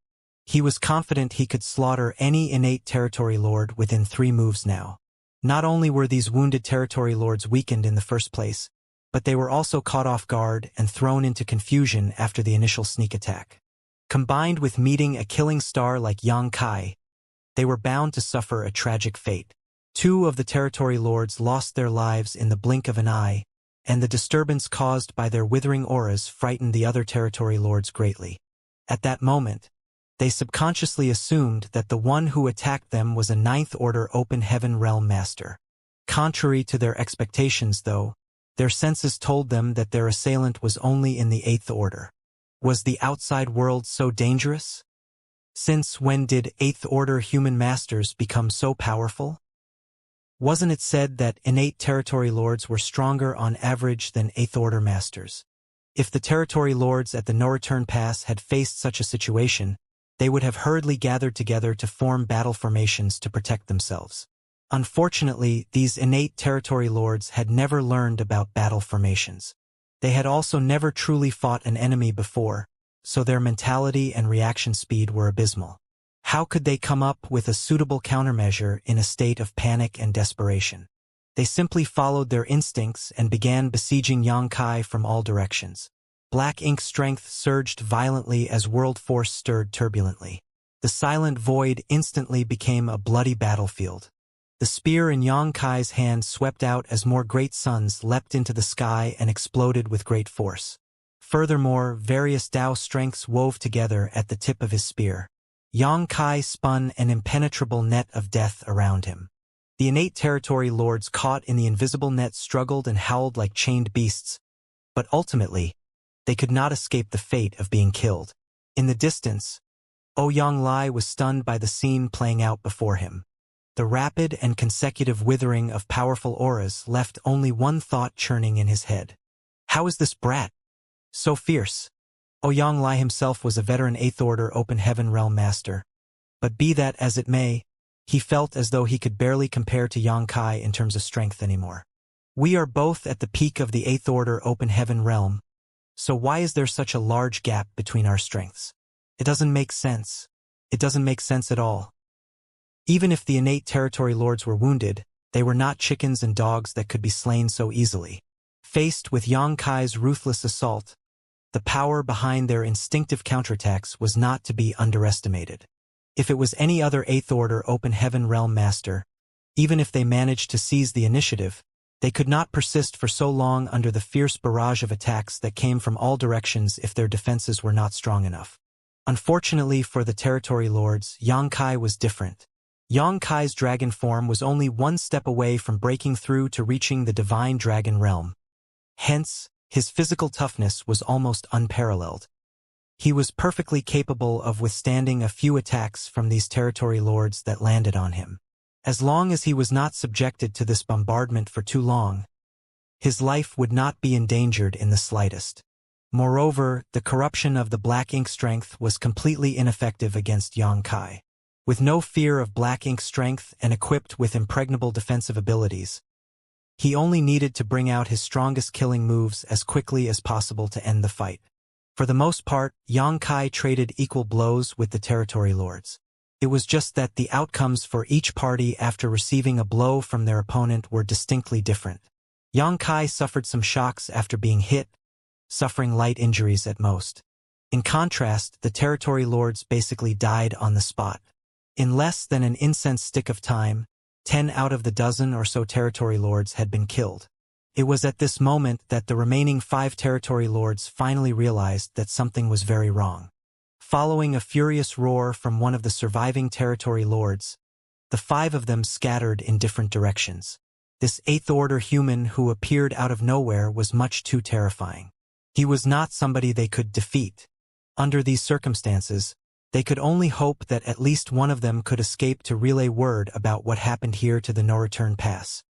He was confident he could slaughter any innate territory lord within 3 moves now. Not only were these wounded territory lords weakened in the first place, but they were also caught off guard and thrown into confusion after the initial sneak attack. Combined with meeting a killing star like Yang Kai, they were bound to suffer a tragic fate. 2 of the territory lords lost their lives in the blink of an eye, and the disturbance caused by their withering auras frightened the other territory lords greatly. At that moment, they subconsciously assumed that the one who attacked them was a 9th Order Open Heaven Realm Master. Contrary to their expectations, though, their senses told them that their assailant was only in the 8th Order. Was the outside world so dangerous? Since when did 8th Order human masters become so powerful? Wasn't it said that innate territory lords were stronger on average than 8th Order masters? If the territory lords at the No-Return Pass had faced such a situation, they would have hurriedly gathered together to form battle formations to protect themselves. Unfortunately, these innate territory lords had never learned about battle formations. They had also never truly fought an enemy before, so their mentality and reaction speed were abysmal. How could they come up with a suitable countermeasure in a state of panic and desperation? They simply followed their instincts and began besieging Yang Kai from all directions. Black ink strength surged violently as world force stirred turbulently. The silent void instantly became a bloody battlefield. The spear in Yang Kai's hand swept out as more great suns leapt into the sky and exploded with great force. Furthermore, various Dao strengths wove together at the tip of his spear. Yang Kai spun an impenetrable net of death around him. The innate territory lords caught in the invisible net struggled and howled like chained beasts, but ultimately, they could not escape the fate of being killed. In the distance, Ouyang Lai was stunned by the scene playing out before him. The rapid and consecutive withering of powerful auras left only one thought churning in his head. How is this brat so fierce? Ouyang Lai himself was a veteran 8th Order Open Heaven Realm Master. But be that as it may, he felt as though he could barely compare to Yang Kai in terms of strength anymore. We are both at the peak of the 8th Order Open Heaven Realm, so why is there such a large gap between our strengths? It doesn't make sense. It doesn't make sense at all. Even if the innate territory lords were wounded, they were not chickens and dogs that could be slain so easily. Faced with Yang Kai's ruthless assault, the power behind their instinctive counterattacks was not to be underestimated. If it was any other 8th Order Open Heaven Realm Master, even if they managed to seize the initiative, they could not persist for so long under the fierce barrage of attacks that came from all directions if their defenses were not strong enough. Unfortunately for the territory lords, Yang Kai was different. Yang Kai's dragon form was only one step away from breaking through to reaching the divine dragon realm. Hence, his physical toughness was almost unparalleled. He was perfectly capable of withstanding a few attacks from these territory lords that landed on him. As long as he was not subjected to this bombardment for too long, his life would not be endangered in the slightest. Moreover, the corruption of the black ink strength was completely ineffective against Yang Kai. With no fear of black ink strength and equipped with impregnable defensive abilities, he only needed to bring out his strongest killing moves as quickly as possible to end the fight. For the most part, Yang Kai traded equal blows with the territory lords. It was just that the outcomes for each party after receiving a blow from their opponent were distinctly different. Yang Kai suffered some shocks after being hit, suffering light injuries at most. In contrast, the territory lords basically died on the spot. In less than an incense stick of time, 10 out of the dozen or so territory lords had been killed. It was at this moment that the remaining 5 territory lords finally realized that something was very wrong. Following a furious roar from one of the surviving territory lords, the 5 of them scattered in different directions. This 8th Order human who appeared out of nowhere was much too terrifying. He was not somebody they could defeat. Under these circumstances, they could only hope that at least one of them could escape to relay word about what happened here to the no-return pass.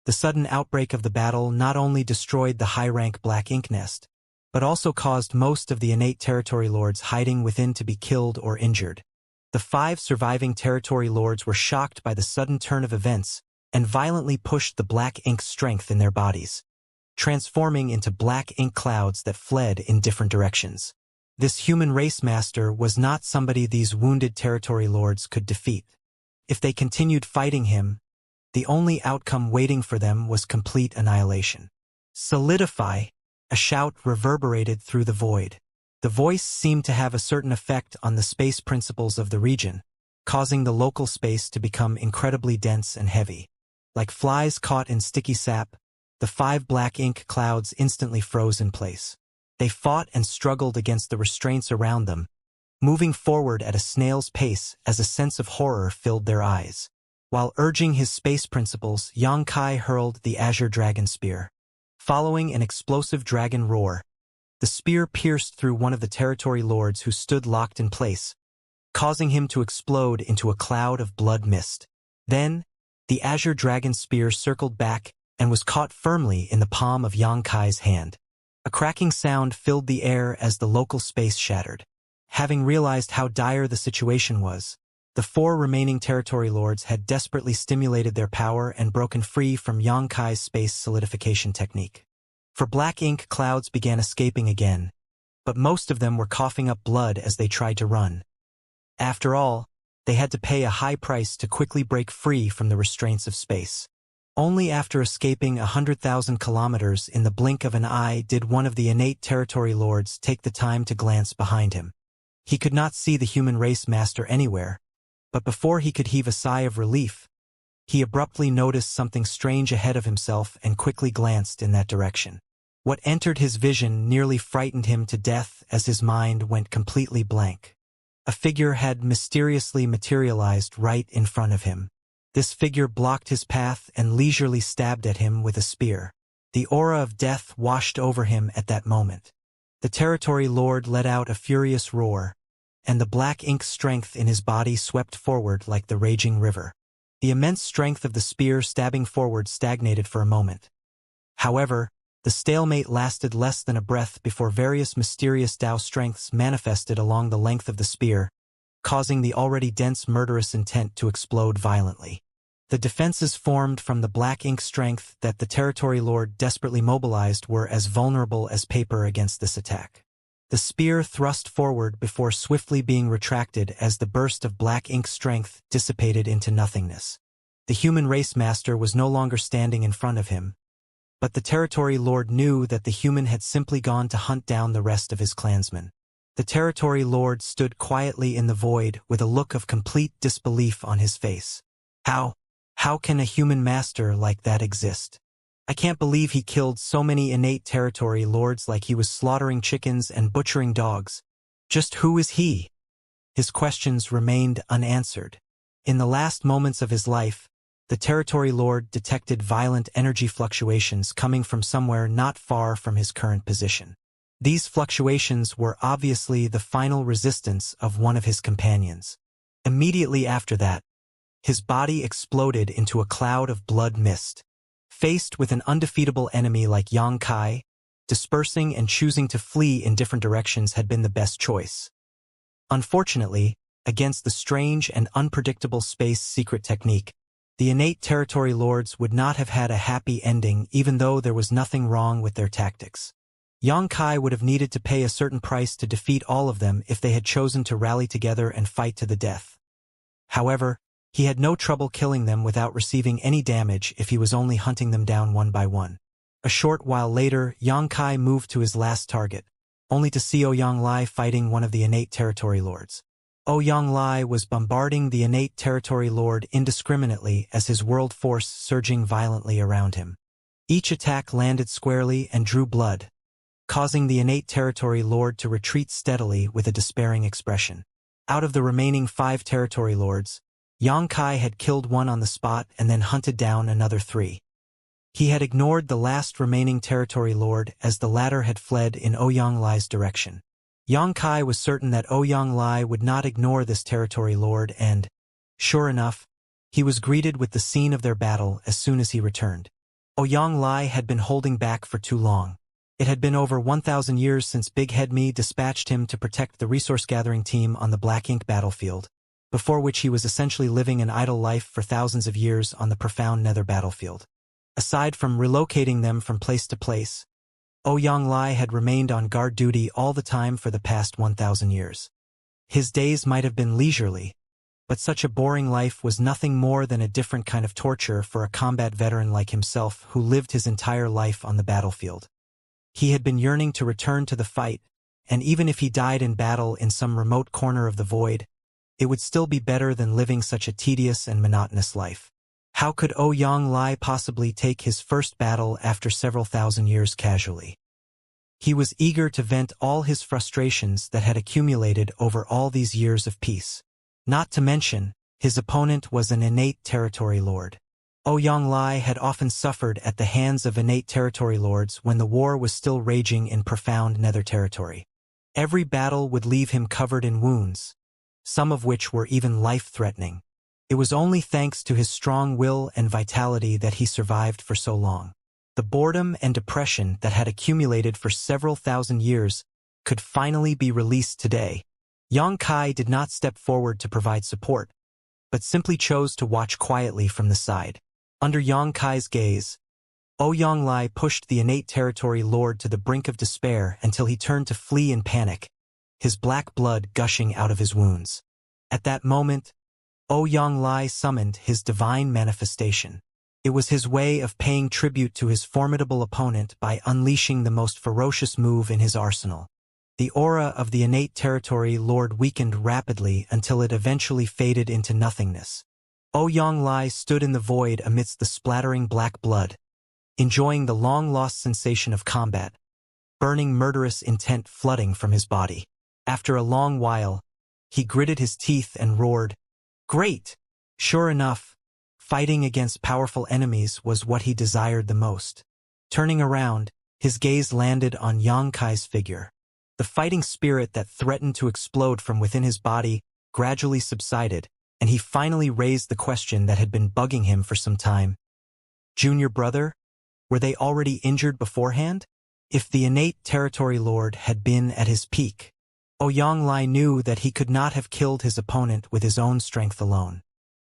The sudden outbreak of the battle not only destroyed the high-rank black ink nest, but also caused most of the innate territory lords hiding within to be killed or injured. The 5 surviving territory lords were shocked by the sudden turn of events and violently pushed the black ink strength in their bodies, transforming into black ink clouds that fled in different directions. This human race master was not somebody these wounded territory lords could defeat. If they continued fighting him, the only outcome waiting for them was complete annihilation. Solidify! A shout reverberated through the void. The voice seemed to have a certain effect on the space principles of the region, causing the local space to become incredibly dense and heavy. Like flies caught in sticky sap, the 5 black ink clouds instantly froze in place. They fought and struggled against the restraints around them, moving forward at a snail's pace as a sense of horror filled their eyes. While urging his space principles, Yang Kai hurled the Azure Dragon Spear. Following an explosive dragon roar, the spear pierced through one of the territory lords who stood locked in place, causing him to explode into a cloud of blood mist. Then, the Azure Dragon Spear circled back and was caught firmly in the palm of Yang Kai's hand. A cracking sound filled the air as the local space shattered. Having realized how dire the situation was, the 4 remaining territory lords had desperately stimulated their power and broken free from Yang Kai's space solidification technique. For black ink clouds began escaping again, but most of them were coughing up blood as they tried to run. After all, they had to pay a high price to quickly break free from the restraints of space. Only after escaping 100,000 kilometers in the blink of an eye did one of the innate territory lords take the time to glance behind him. He could not see the human race master anywhere, but before he could heave a sigh of relief, he abruptly noticed something strange ahead of himself and quickly glanced in that direction. What entered his vision nearly frightened him to death as his mind went completely blank. A figure had mysteriously materialized right in front of him. This figure blocked his path and leisurely stabbed at him with a spear. The aura of death washed over him at that moment. The territory lord let out a furious roar, and the black ink strength in his body swept forward like the raging river. The immense strength of the spear stabbing forward stagnated for a moment. However, the stalemate lasted less than a breath before various mysterious Tao strengths manifested along the length of the spear, causing the already dense murderous intent to explode violently. The defenses formed from the black ink strength that the territory lord desperately mobilized were as vulnerable as paper against this attack. The spear thrust forward before swiftly being retracted as the burst of black ink strength dissipated into nothingness. The human race master was no longer standing in front of him, but the territory lord knew that the human had simply gone to hunt down the rest of his clansmen. The territory lord stood quietly in the void with a look of complete disbelief on his face. How can a human master like that exist? I can't believe he killed so many innate territory lords like he was slaughtering chickens and butchering dogs. Just who is he? His questions remained unanswered. In the last moments of his life, the territory lord detected violent energy fluctuations coming from somewhere not far from his current position. These fluctuations were obviously the final resistance of one of his companions. Immediately after that, his body exploded into a cloud of blood mist. Faced with an undefeatable enemy like Xianxia, dispersing and choosing to flee in different directions had been the best choice. Unfortunately, against the strange and unpredictable space secret technique, the innate territory lords would not have had a happy ending even though there was nothing wrong with their tactics. Xianxia would have needed to pay a certain price to defeat all of them if they had chosen to rally together and fight to the death. However, he had no trouble killing them without receiving any damage if he was only hunting them down one by one. A short while later, Xianxia moved to his last target, only to see Ouyang fighting one of the innate territory lords. Ouyang was bombarding the innate territory lord indiscriminately as his world force surging violently around him. Each attack landed squarely and drew blood, causing the innate territory lord to retreat steadily with a despairing expression. Out of the remaining 5 territory lords, Xianxia had killed one on the spot and then hunted down another 3. He had ignored the last remaining territory lord as the latter had fled in Ouyang direction. Xianxia was certain that Ouyang would not ignore this territory lord and, sure enough, he was greeted with the scene of their battle as soon as he returned. Ouyang had been holding back for too long. It had been over 1,000 years since Big Head Me dispatched him to protect the resource-gathering team on the Black Ink battlefield, before which he was essentially living an idle life for thousands of years on the profound Nether battlefield. Aside from relocating them from place to place, Ouyang had remained on guard duty all the time for the past 1,000 years. His days might have been leisurely, but such a boring life was nothing more than a different kind of torture for a combat veteran like himself who lived his entire life on the battlefield. He had been yearning to return to the fight, and even if he died in battle in some remote corner of the void, it would still be better than living such a tedious and monotonous life. How could Ouyang possibly take his first battle after several thousand years casually? He was eager to vent all his frustrations that had accumulated over all these years of peace. Not to mention, his opponent was an innate territory lord. Ouyang had often suffered at the hands of innate territory lords when the war was still raging in profound Nether territory. Every battle would leave him covered in wounds, some of which were even life-threatening. It was only thanks to his strong will and vitality that he survived for so long. The boredom and depression that had accumulated for several thousand years could finally be released today. Xianxia did not step forward to provide support, but simply chose to watch quietly from the side. Under Xianxia's gaze, Ouyang pushed the innate territory lord to the brink of despair until he turned to flee in panic, his black blood gushing out of his wounds. At that moment, Ouyang summoned his divine manifestation. It was his way of paying tribute to his formidable opponent by unleashing the most ferocious move in his arsenal. The aura of the innate territory lord weakened rapidly until it eventually faded into nothingness. Ouyang stood in the void amidst the splattering black blood, enjoying the long-lost sensation of combat, burning murderous intent flooding from his body. After a long while, he gritted his teeth and roared, "Great!" Sure enough, fighting against powerful enemies was what he desired the most. Turning around, his gaze landed on Xianxia's figure. The fighting spirit that threatened to explode from within his body gradually subsided, and he finally raised the question that had been bugging him for some time. Junior brother? Were they already injured beforehand? If the innate territory lord had been at his peak, Ouyang knew that he could not have killed his opponent with his own strength alone.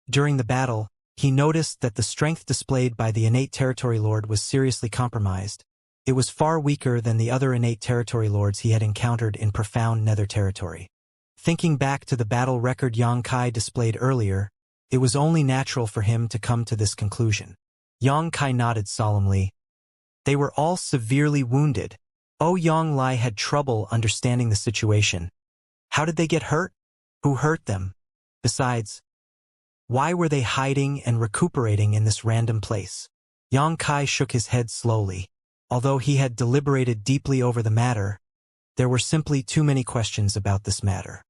During the battle, he noticed that the strength displayed by the innate territory lord was seriously compromised. It was far weaker than the other innate territory lords he had encountered in profound nether territory. Thinking back to the battle record Xianxia displayed earlier, it was only natural for him to come to this conclusion. Xianxia nodded solemnly. They were all severely wounded. Ouyang had trouble understanding the situation. How did they get hurt? Who hurt them? Besides, why were they hiding and recuperating in this random place? Xianxia shook his head slowly. Although he had deliberated deeply over the matter, there were simply too many questions about this matter.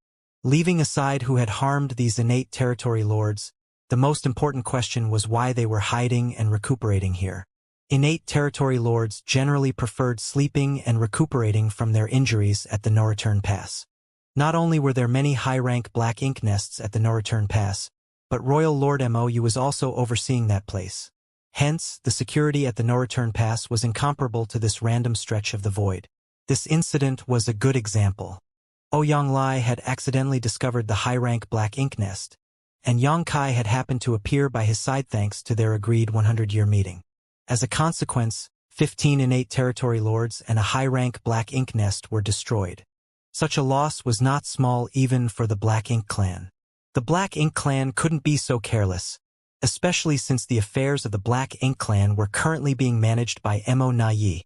Leaving aside who had harmed these innate territory lords, the most important question was why they were hiding and recuperating here. Innate territory lords generally preferred sleeping and recuperating from their injuries at the no-return pass. Not only were there many high-rank black ink nests at the no-return pass, but Royal Lord Mou was also overseeing that place. Hence, the security at the no-return pass was incomparable to this random stretch of the void. This incident was a good example. Ouyang had accidentally discovered the high-rank black ink nest, and Xianxia had happened to appear by his side thanks to their agreed 100-year meeting. As a consequence, 15 innate territory lords and a high-rank black ink nest were destroyed. Such a loss was not small even for the Black Ink clan. The Black Ink clan couldn't be so careless, especially since the affairs of the Black Ink clan were currently being managed by Mo Yi,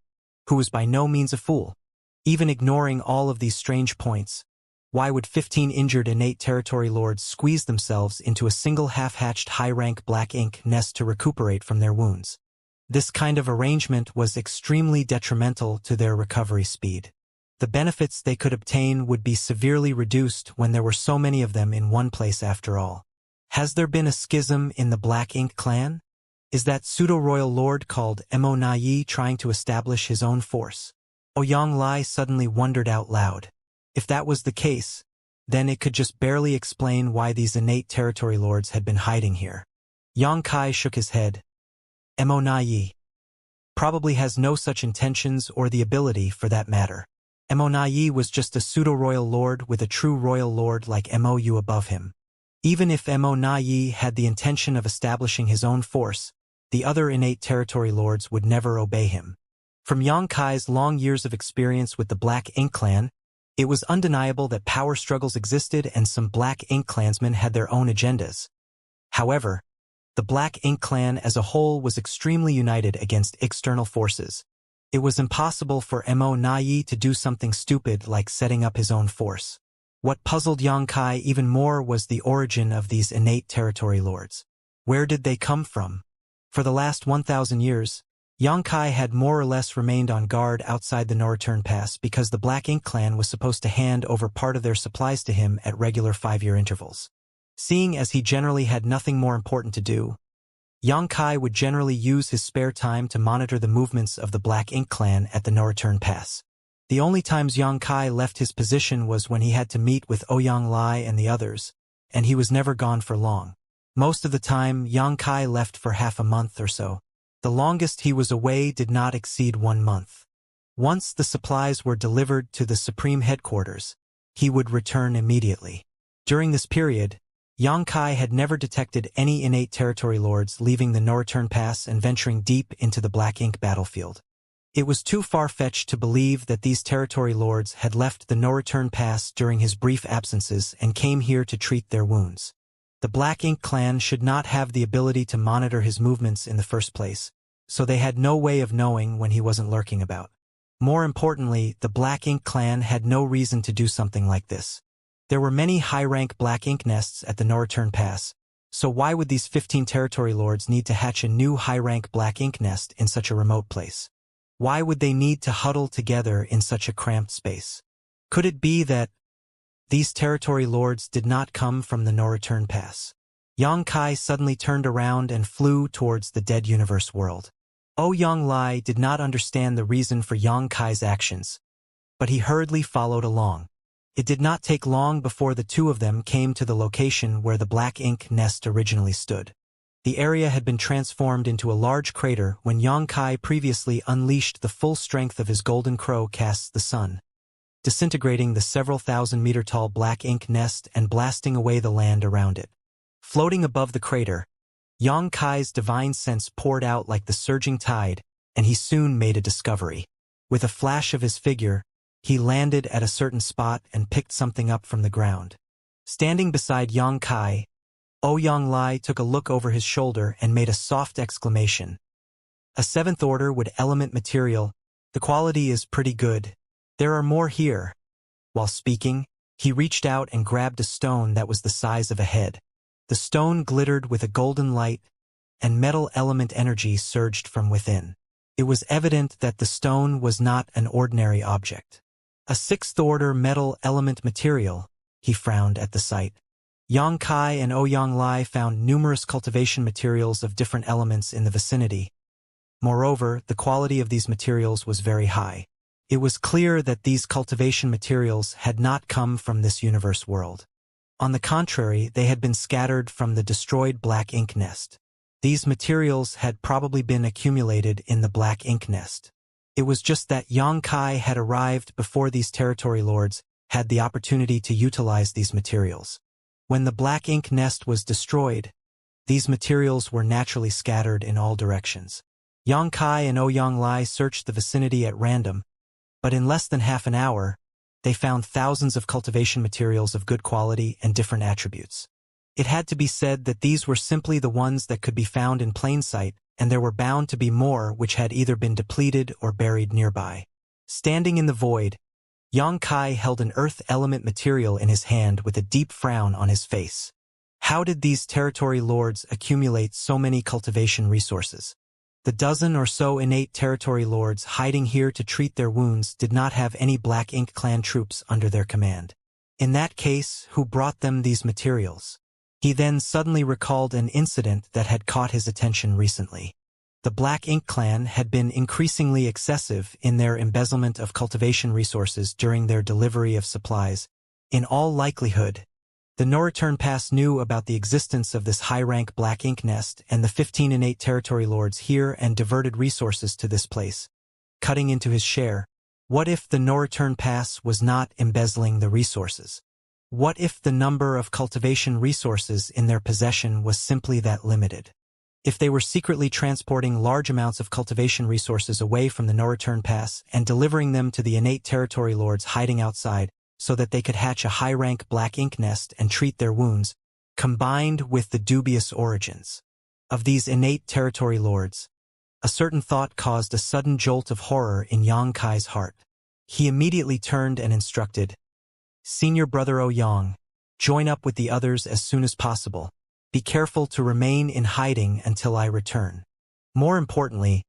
who was by no means a fool. Even ignoring all of these strange points, why would 15 injured innate territory lords squeeze themselves into a single half-hatched high-rank black ink nest to recuperate from their wounds? This kind of arrangement was extremely detrimental to their recovery speed. The benefits they could obtain would be severely reduced when there were so many of them in one place after all. Has there been a schism in the Black Ink clan? Is that pseudo-royal lord called Mo Yi trying to establish his own force? Ouyang suddenly wondered out loud. If that was the case, then it could just barely explain why these innate territory lords had been hiding here. Xianxia shook his head. Mo Yi probably has no such intentions or the ability for that matter. Mo Yi was just a pseudo-royal lord with a true royal lord like Mou above him. Even if Mo Yi had the intention of establishing his own force, the other innate territory lords would never obey him. From Xianxia's long years of experience with the Black Ink clan, it was undeniable that power struggles existed and some Black Ink clansmen had their own agendas. However, the Black Ink clan as a whole was extremely united against external forces. It was impossible for Mo Yi to do something stupid like setting up his own force. What puzzled Xianxia even more was the origin of these innate territory lords. Where did they come from? For the last 1,000 years, Xianxia had more or less remained on guard outside the no-return pass because the Black Ink clan was supposed to hand over part of their supplies to him at regular 5-year intervals. Seeing as he generally had nothing more important to do, Xianxia would generally use his spare time to monitor the movements of the Black Ink clan at the no-return pass. The only times Xianxia left his position was when he had to meet with Ouyang and the others, and he was never gone for long. Most of the time, Xianxia left for half a month or so. The longest he was away did not exceed 1 month. Once the supplies were delivered to the Supreme Headquarters, he would return immediately. During this period, Xianxia had never detected any innate territory lords leaving the no-return pass and venturing deep into the Black Ink battlefield. It was too far-fetched to believe that these territory lords had left the no-return pass during his brief absences and came here to treat their wounds. The Black Ink clan should not have the ability to monitor his movements in the first place, so they had no way of knowing when he wasn't lurking about. More importantly, the Black Ink clan had no reason to do something like this. There were many high-rank Black Ink nests at the no-return pass, So why would these 15 territory lords need to hatch a new high-rank black ink nest in such a remote place? Why would they need to huddle together in such a cramped space? Could it be that these territory lords did not come from the no-return pass? Xianxia suddenly turned around and flew towards the dead universe world. Ouyang did not understand the reason for Xianxia's actions, but he hurriedly followed along. It did not take long before the two of them came to the location where the black ink nest originally stood. The area had been transformed into a large crater when Xianxia previously unleashed the full strength of his golden crow casts the sun, disintegrating the several thousand-meter-tall black ink nest and blasting away the land around it. Floating above the crater, Xianxia's divine sense poured out like the surging tide, and he soon made a discovery. With a flash of his figure, he landed at a certain spot and picked something up from the ground. Standing beside Xianxia, Ouyang took a look over his shoulder and made a soft exclamation. A 7th order wood element material. The quality is pretty good. There are more here. While speaking, he reached out and grabbed a stone that was the size of a head. The stone glittered with a golden light, and metal element energy surged from within. It was evident that the stone was not an ordinary object. A 6th order metal element material, he frowned at the sight. Xianxia and Ouyang found numerous cultivation materials of different elements in the vicinity. Moreover, the quality of these materials was very high. It was clear that these cultivation materials had not come from this universe world. On the contrary, they had been scattered from the destroyed black ink nest. These materials had probably been accumulated in the black ink nest. It was just that Xianxia had arrived before these territory lords had the opportunity to utilize these materials. When the black ink nest was destroyed, these materials were naturally scattered in all directions. Xianxia and Ouyang searched the vicinity at random, but in less than half an hour, they found thousands of cultivation materials of good quality and different attributes. It had to be said that these were simply the ones that could be found in plain sight, and there were bound to be more which had either been depleted or buried nearby. Standing in the void, Xianxia held an earth element material in his hand with a deep frown on his face. How did these territory lords accumulate so many cultivation resources? The dozen or so innate territory lords hiding here to treat their wounds did not have any Black Ink clan troops under their command. In that case, who brought them these materials? He then suddenly recalled an incident that had caught his attention recently. The Black Ink clan had been increasingly excessive in their embezzlement of cultivation resources during their delivery of supplies. In all likelihood, the No-Return Pass knew about the existence of this high-rank Black Ink nest and the 15 innate territory lords here and diverted resources to this place, cutting into his share. What if the No-Return Pass was not embezzling the resources? What if the number of cultivation resources in their possession was simply that limited? If they were secretly transporting large amounts of cultivation resources away from the No-Return Pass and delivering them to the innate territory lords hiding outside so that they could hatch a high-rank Black Ink nest and treat their wounds, combined with the dubious origins of these innate territory lords, a certain thought caused a sudden jolt of horror in Xianxia's heart. He immediately turned and instructed, "Senior Brother Ouyang, join up with the others as soon as possible. Be careful to remain in hiding until I return. More importantly,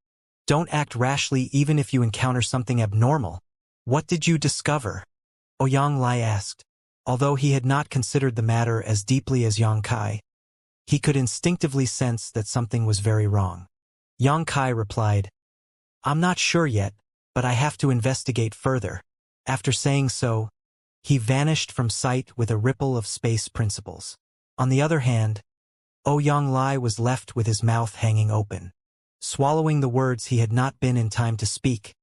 don't act rashly even if you encounter something abnormal." "What did you discover?" Ouyang asked. Although he had not considered the matter as deeply as Xianxia, he could instinctively sense that something was very wrong. Xianxia replied, "I'm not sure yet, but I have to investigate further." After saying so, he vanished from sight with a ripple of space principles. On the other hand, Ouyang was left with his mouth hanging open. Swallowing the words he had not been in time to speak,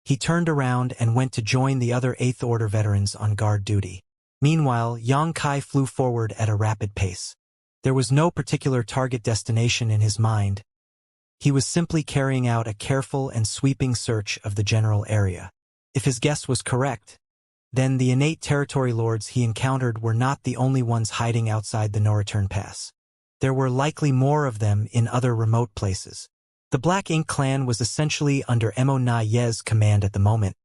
he turned around and went to join the other 8th Order veterans on guard duty. Meanwhile, Xianxia flew forward at a rapid pace. There was no particular target destination in his mind. He was simply carrying out a careful and sweeping search of the general area. If his guess was correct, then the innate territory lords he encountered were not the only ones hiding outside the No-Return Pass. There were likely more of them in other remote places. The Black Ink clan was essentially under Mo Naye's command at the moment,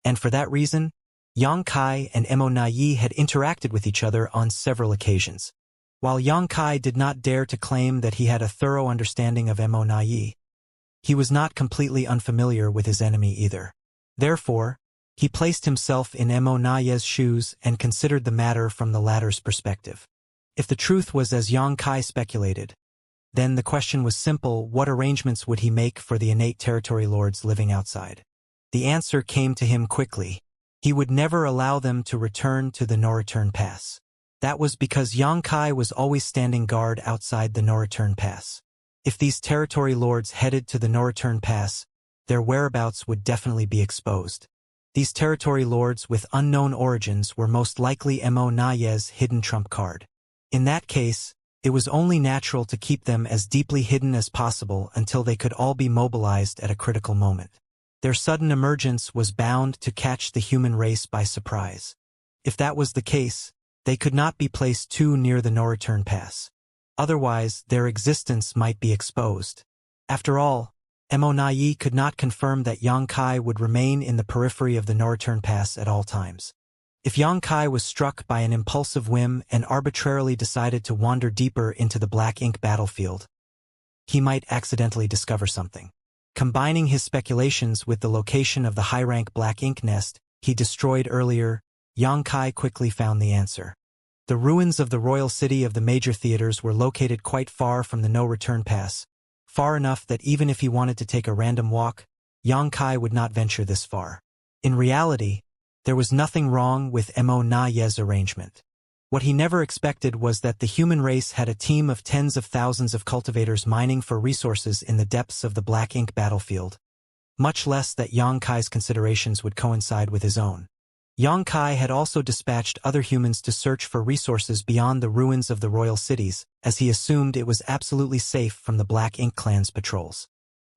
and for that reason, Xianxia and Mo Naye had interacted with each other on several occasions. While Xianxia did not dare to claim that he had a thorough understanding of Mo he was not completely unfamiliar with his enemy either. Therefore, he placed himself in Mo shoes and considered the matter from the latter's perspective. If the truth was as Xianxia speculated, then the question was simple: what arrangements would he make for the innate territory lords living outside? The answer came to him quickly. He would never allow them to return to the no-return pass. That was because Xianxia was always standing guard outside the no-return pass. If these territory lords headed to the no-return pass, their whereabouts would definitely be exposed. These territory lords with unknown origins were most likely Mo's hidden trump card. In that case, it was only natural to keep them as deeply hidden as possible until they could all be mobilized at a critical moment. Their sudden emergence was bound to catch the human race by surprise. If that was the case, they could not be placed too near the no-return pass. Otherwise, their existence might be exposed. After all, Mo could not confirm that Xianxia would remain in the periphery of the no-return pass at all times. If Xianxia was struck by an impulsive whim and arbitrarily decided to wander deeper into the black ink battlefield, he might accidentally discover something. Combining his speculations with the location of the high-rank black ink nest he destroyed earlier, Xianxia quickly found the answer. The ruins of the royal city of the major theaters were located quite far from the no-return pass, far enough that even if he wanted to take a random walk, Xianxia would not venture this far. In reality, there was nothing wrong with Mo's arrangement. What he never expected was that the human race had a team of tens of thousands of cultivators mining for resources in the depths of the black ink battlefield, much less that Xianxia's considerations would coincide with his own. Xianxia had also dispatched other humans to search for resources beyond the ruins of the royal cities, as he assumed it was absolutely safe from the Black Ink clan's patrols.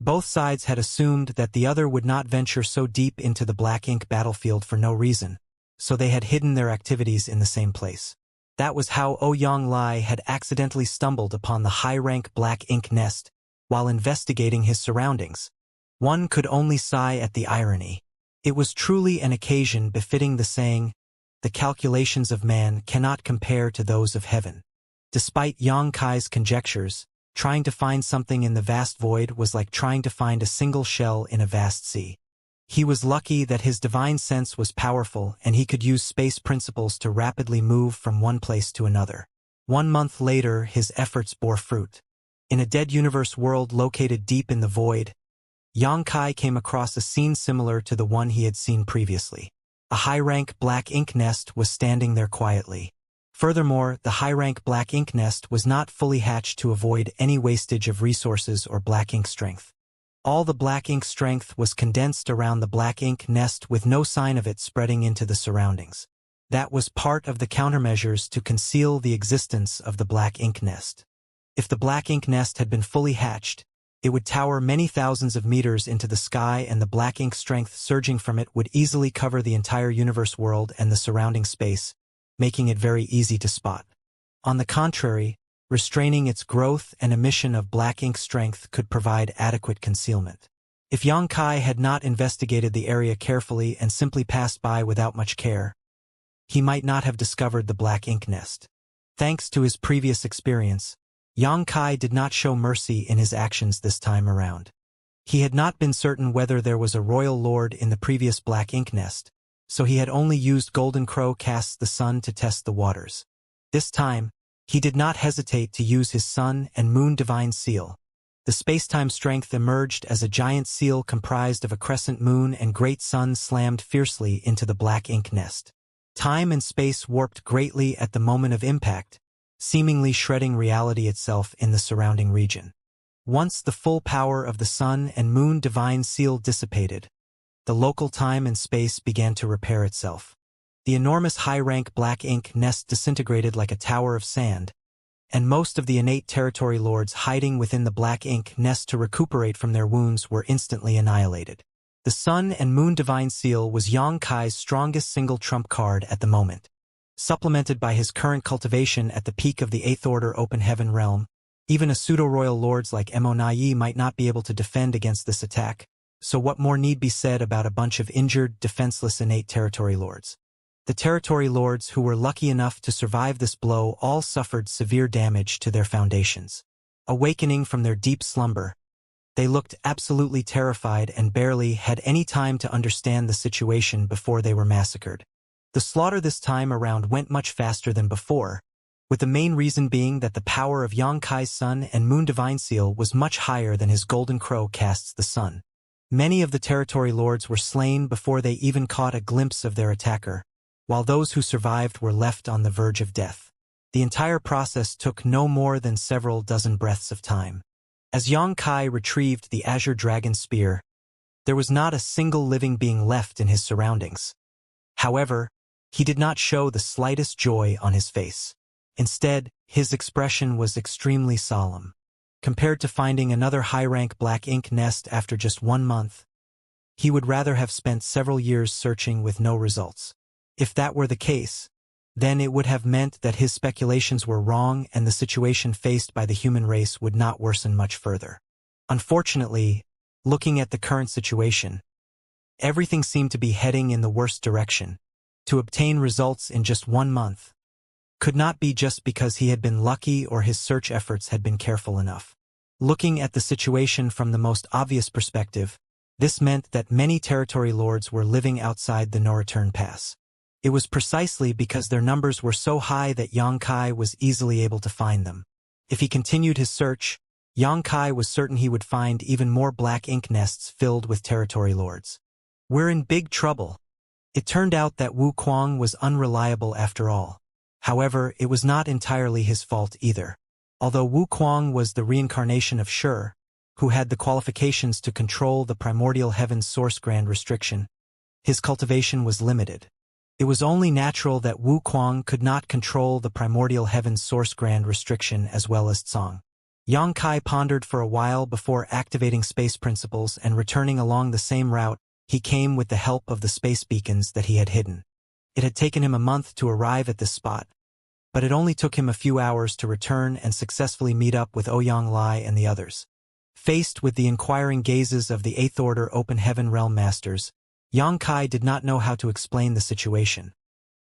Both sides had assumed that the other would not venture so deep into the Black Ink battlefield for no reason, so they had hidden their activities in the same place. That was how Xianxia had accidentally stumbled upon the high-rank Black Ink nest while investigating his surroundings. One could only sigh at the irony. It was truly an occasion befitting the saying, "The calculations of man cannot compare to those of heaven." Despite Xianxia's conjectures, trying to find something in the vast void was like trying to find a single shell in a vast sea. He was lucky that his divine sense was powerful and he could use space principles to rapidly move from one place to another. 1 month later, his efforts bore fruit. In a dead universe world located deep in the void, Xianxia came across a scene similar to the one he had seen previously. A high-rank black ink nest was standing there quietly. Furthermore, the high-rank black ink nest was not fully hatched to avoid any wastage of resources or black ink strength. All the black ink strength was condensed around the black ink nest with no sign of it spreading into the surroundings. That was part of the countermeasures to conceal the existence of the black ink nest. If the black ink nest had been fully hatched, it would tower many thousands of meters into the sky, and the black ink strength surging from it would easily cover the entire universe world and the surrounding space, making it very easy to spot. On the contrary, restraining its growth and emission of black ink strength could provide adequate concealment. If Xianxia had not investigated the area carefully and simply passed by without much care, he might not have discovered the black ink nest. Thanks to his previous experience, Xianxia did not show mercy in his actions this time around. He had not been certain whether there was a royal lord in the previous black ink nest, so he had only used Golden Crow casts the sun to test the waters. This time, he did not hesitate to use his sun and moon divine seal. The space-time strength emerged as a giant seal comprised of a crescent moon and great sun slammed fiercely into the black ink nest. Time and space warped greatly at the moment of impact, seemingly shredding reality itself in the surrounding region. Once the full power of the sun and moon divine seal dissipated, the local time and space began to repair itself. The enormous high-rank black ink nest disintegrated like a tower of sand, and most of the innate territory lords hiding within the black ink nest to recuperate from their wounds were instantly annihilated. The sun and moon divine seal was Xianxia's strongest single trump card at the moment. Supplemented by his current cultivation at the peak of the 8th Order Open Heaven realm, even a pseudo-royal lords like Mo might not be able to defend against this attack, so what more need be said about a bunch of injured, defenseless innate territory lords? The territory lords who were lucky enough to survive this blow all suffered severe damage to their foundations. Awakening from their deep slumber, they looked absolutely terrified and barely had any time to understand the situation before they were massacred. The slaughter this time around went much faster than before, with the main reason being that the power of Yang Kai's sun and moon divine seal was much higher than his golden crow casts the sun. Many of the territory lords were slain before they even caught a glimpse of their attacker, while those who survived were left on the verge of death. The entire process took no more than several dozen breaths of time. As Yang Kai retrieved the azure dragon spear, there was not a single living being left in his surroundings. However, he did not show the slightest joy on his face. Instead, his expression was extremely solemn. Compared to finding another high-rank black ink nest after just 1 month, he would rather have spent several years searching with no results. If that were the case, then it would have meant that his speculations were wrong and the situation faced by the human race would not worsen much further. Unfortunately, looking at the current situation, everything seemed to be heading in the worst direction. To obtain results in just 1 month could not be just because he had been lucky or his search efforts had been careful enough. Looking at the situation from the most obvious perspective, this meant that many territory lords were living outside the no-return pass. It was precisely because their numbers were so high that Yang Kai was easily able to find them. If he continued his search, Yang Kai was certain he would find even more black ink nests filled with territory lords. We're in big trouble. It turned out that Wu Kuang was unreliable after all. However, it was not entirely his fault either. Although Wu Kuang was the reincarnation of Shi, who had the qualifications to control the primordial heaven's source grand restriction, his cultivation was limited. It was only natural that Wu Kuang could not control the primordial heaven's source grand restriction as well as Tsang. Yang Kai pondered for a while before activating space principles and returning along the same route he came with the help of the space beacons that he had hidden. It had taken him a month to arrive at this spot, but it only took him a few hours to return and successfully meet up with Ouyang Lai and the others. Faced with the inquiring gazes of the 8th Order Open Heaven Realm Masters, Yang Kai did not know how to explain the situation.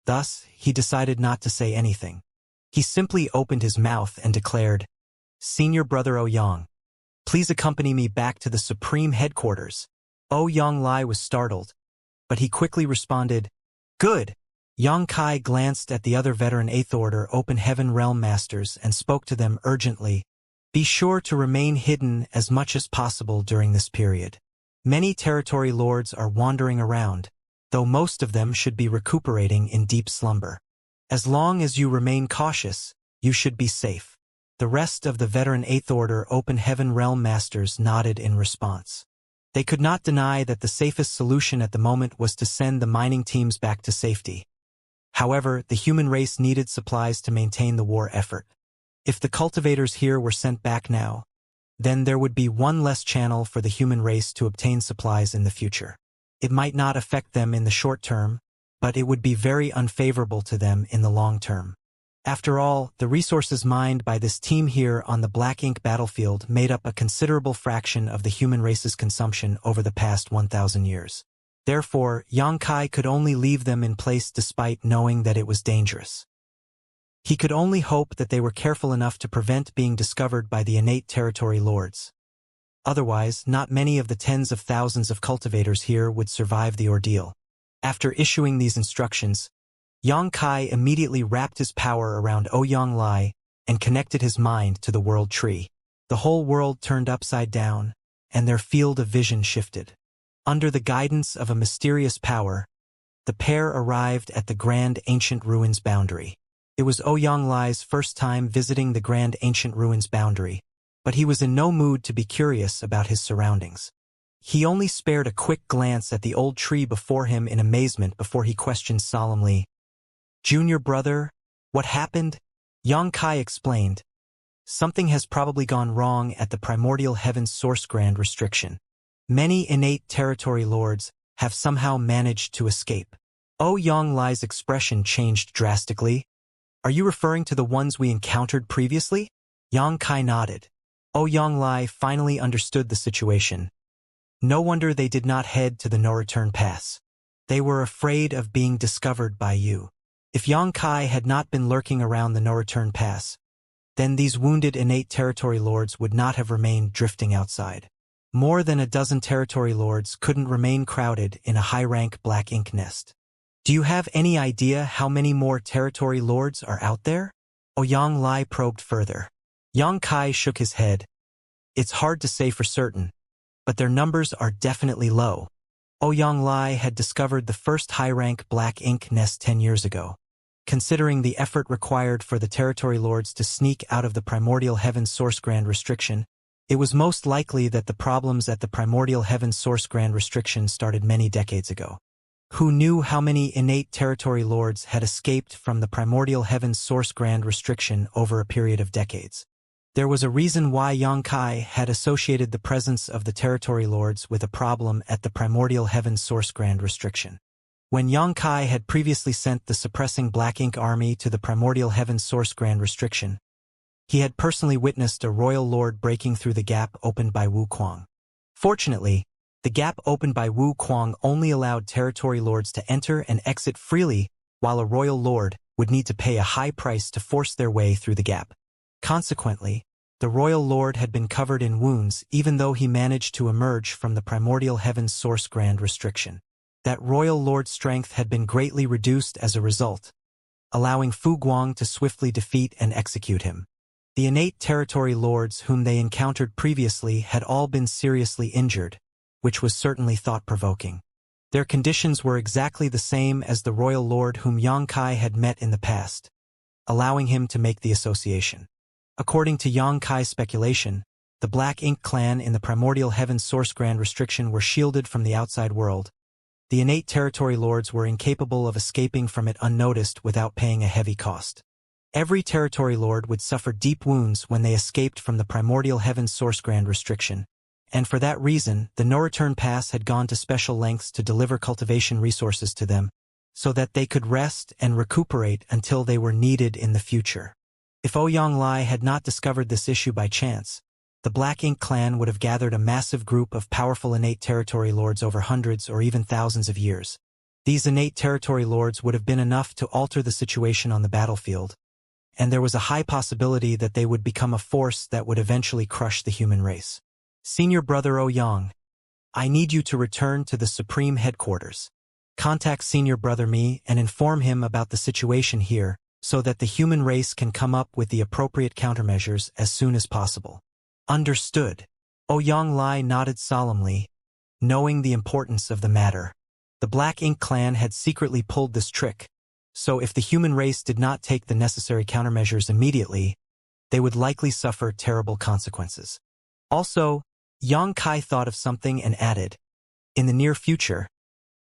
Thus, he decided not to say anything. He simply opened his mouth and declared, "Senior Brother Ouyang, please accompany me back to the Supreme Headquarters." Ouyang Lai was startled, but he quickly responded, "Good." Yang Kai glanced at the other veteran 8th Order Open Heaven Realm Masters and spoke to them urgently. Be sure to remain hidden as much as possible during this period. Many territory lords are wandering around, though most of them should be recuperating in deep slumber. As long as you remain cautious, you should be safe. The rest of the veteran 8th Order Open Heaven Realm Masters nodded in response. They could not deny that the safest solution at the moment was to send the mining teams back to safety. However, the human race needed supplies to maintain the war effort. If the cultivators here were sent back now, then there would be one less channel for the human race to obtain supplies in the future. It might not affect them in the short term, but it would be very unfavorable to them in the long term. After all, the resources mined by this team here on the Black Ink battlefield made up a considerable fraction of the human race's consumption over the past 1,000 years. Therefore, Yang Kai could only leave them in place despite knowing that it was dangerous. He could only hope that they were careful enough to prevent being discovered by the innate territory lords. Otherwise, not many of the tens of thousands of cultivators here would survive the ordeal. After issuing these instructions, Yang Kai immediately wrapped his power around Ouyang Lai and connected his mind to the world tree. The whole world turned upside down, and their field of vision shifted. Under the guidance of a mysterious power, the pair arrived at the Grand Ancient Ruins boundary. It was Ouyang Lai's first time visiting the Grand Ancient Ruins boundary, but he was in no mood to be curious about his surroundings. He only spared a quick glance at the old tree before him in amazement before he questioned solemnly, "Junior brother, what happened?" Yang Kai explained, "Something has probably gone wrong at the primordial heaven's source grand restriction. Many innate territory lords have somehow managed to escape." Ouyang Lai's expression changed drastically. "Are you referring to the ones we encountered previously?" Yang Kai nodded. Ouyang Lai finally understood the situation. No wonder they did not head to the no-return pass. They were afraid of being discovered by you. If Xianxia had not been lurking around the no-return pass, then these wounded innate territory lords would not have remained drifting outside. More than a dozen territory lords couldn't remain crowded in a high-rank black ink nest. Do you have any idea how many more territory lords are out there? Xianxia probed further. Xianxia shook his head. It's hard to say for certain, but their numbers are definitely low. Xianxia had discovered the first high-rank black ink nest 10 years ago. Considering the effort required for the territory lords to sneak out of the primordial heaven's source grand restriction, it was most likely that the problems at the primordial heaven's source grand restriction started many decades ago. Who knew how many innate territory lords had escaped from the primordial heaven's source grand restriction over a period of decades? There was a reason why Xianxia had associated the presence of the territory lords with a problem at the primordial heaven's source grand restriction. When Xianxia had previously sent the suppressing Black Ink army to the primordial heaven's source grand restriction, he had personally witnessed a royal lord breaking through the gap opened by Wu Kuang. Fortunately, the gap opened by Wu Kuang only allowed territory lords to enter and exit freely, while a royal lord would need to pay a high price to force their way through the gap. Consequently, the royal lord had been covered in wounds even though he managed to emerge from the primordial heaven's source grand restriction. That royal lord's strength had been greatly reduced as a result, allowing Fu Guang to swiftly defeat and execute him. The innate territory lords whom they encountered previously had all been seriously injured, which was certainly thought-provoking. Their conditions were exactly the same as the royal lord whom Xianxia had met in the past, allowing him to make the association. According to Xianxia's speculation, the Black Ink clan in the primordial heaven's source grand restriction were shielded from the outside world. The innate territory lords were incapable of escaping from it unnoticed without paying a heavy cost. Every territory lord would suffer deep wounds when they escaped from the primordial heaven's source grand restriction, and for that reason the no-return pass had gone to special lengths to deliver cultivation resources to them, so that they could rest and recuperate until they were needed in the future. If Xianxia had not discovered this issue by chance, the Black Ink clan would have gathered a massive group of powerful innate territory lords over hundreds or even thousands of years. These innate territory lords would have been enough to alter the situation on the battlefield, and there was a high possibility that they would become a force that would eventually crush the human race. Senior Brother Yang, I need you to return to the Supreme Headquarters. Contact Senior Brother Mi and inform him about the situation here, so that the human race can come up with the appropriate countermeasures as soon as possible. Understood. Xianxia nodded solemnly, knowing the importance of the matter. The Black Ink clan had secretly pulled this trick, so if the human race did not take the necessary countermeasures immediately, they would likely suffer terrible consequences. Also, Xianxia thought of something and added, in the near future,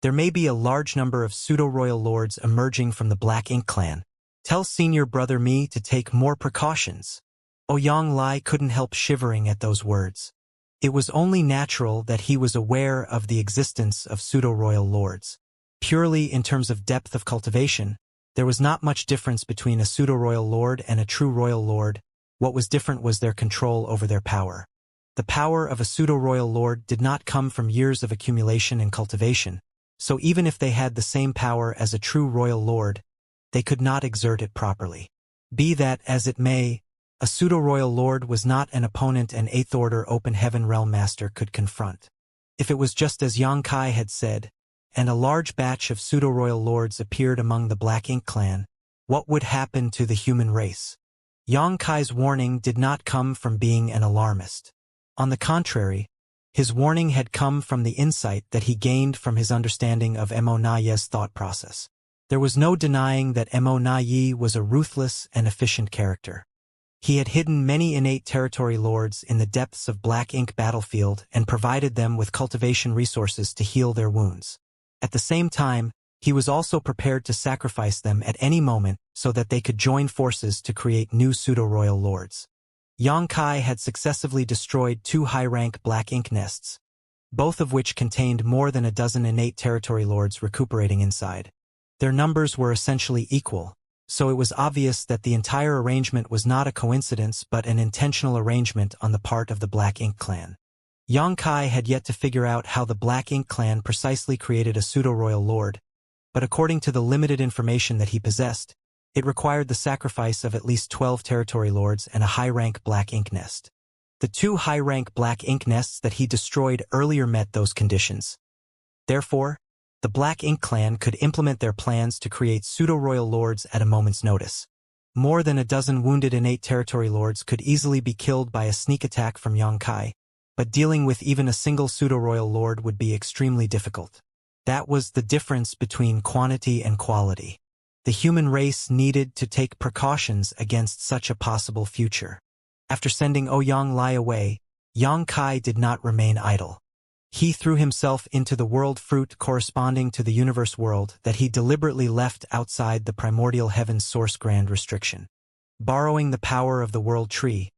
there may be a large number of pseudo-royal lords emerging from the Black Ink clan. Tell Senior Brother Mi to take more precautions. Xianxia couldn't help shivering at those words. It was only natural that he was aware of the existence of pseudo-royal lords. Purely in terms of depth of cultivation, there was not much difference between a pseudo-royal lord and a true royal lord. What was different was their control over their power. The power of a pseudo-royal lord did not come from years of accumulation and cultivation, so even if they had the same power as a true royal lord, they could not exert it properly. Be that as it may, a pseudo-royal lord was not an opponent an 8th Order Open Heaven Realm Master could confront. If it was just as Xianxia had said, and a large batch of pseudo-royal lords appeared among the Black Ink clan, what would happen to the human race? Xianxia's warning did not come from being an alarmist. On the contrary, his warning had come from the insight that he gained from his understanding of Xianxia's thought process. There was no denying that Xianxia was a ruthless and efficient character. He had hidden many innate territory lords in the depths of Black Ink battlefield and provided them with cultivation resources to heal their wounds. At the same time, he was also prepared to sacrifice them at any moment so that they could join forces to create new pseudo-royal lords. Xianxia had successively destroyed 2 high-rank Black Ink nests, both of which contained more than a dozen innate territory lords recuperating inside. Their numbers were essentially equal, so it was obvious that the entire arrangement was not a coincidence but an intentional arrangement on the part of the Black Ink clan. Yang Kai had yet to figure out how the Black Ink clan precisely created a pseudo-royal lord, but according to the limited information that he possessed, it required the sacrifice of at least 12 territory lords and a high-rank Black Ink nest. The 2 high-rank Black Ink nests that he destroyed earlier met those conditions. Therefore, the Black Ink clan could implement their plans to create pseudo-royal lords at a moment's notice. More than a dozen wounded innate territory lords could easily be killed by a sneak attack from Yang Kai, but dealing with even a single pseudo-royal lord would be extremely difficult. That was the difference between quantity and quality. The human race needed to take precautions against such a possible future. After sending Ouyang Lai away, Yang Kai did not remain idle. He threw himself into the world fruit corresponding to the universe world that he deliberately left outside the primordial heaven's source grand restriction. Borrowing the power of the world tree,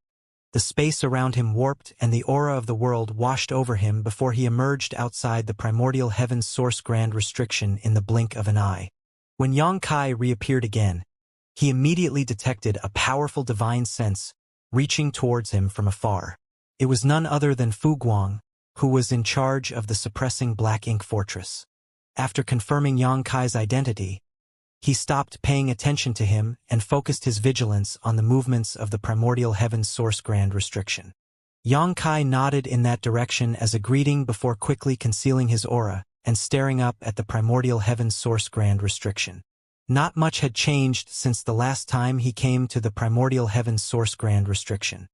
the space around him warped and the aura of the world washed over him before he emerged outside the primordial heaven's source grand restriction in the blink of an eye. When Yang Kai reappeared again, he immediately detected a powerful divine sense reaching towards him from afar. It was none other than Fu Guang, who was in charge of the suppressing Black Ink fortress. After confirming Yang Kai's identity, he stopped paying attention to him and focused his vigilance on the movements of the primordial heaven's source grand restriction. Yang Kai nodded in that direction as a greeting before quickly concealing his aura and staring up at the primordial heaven's source grand restriction. Not much had changed since the last time he came to the primordial heaven's source grand restriction.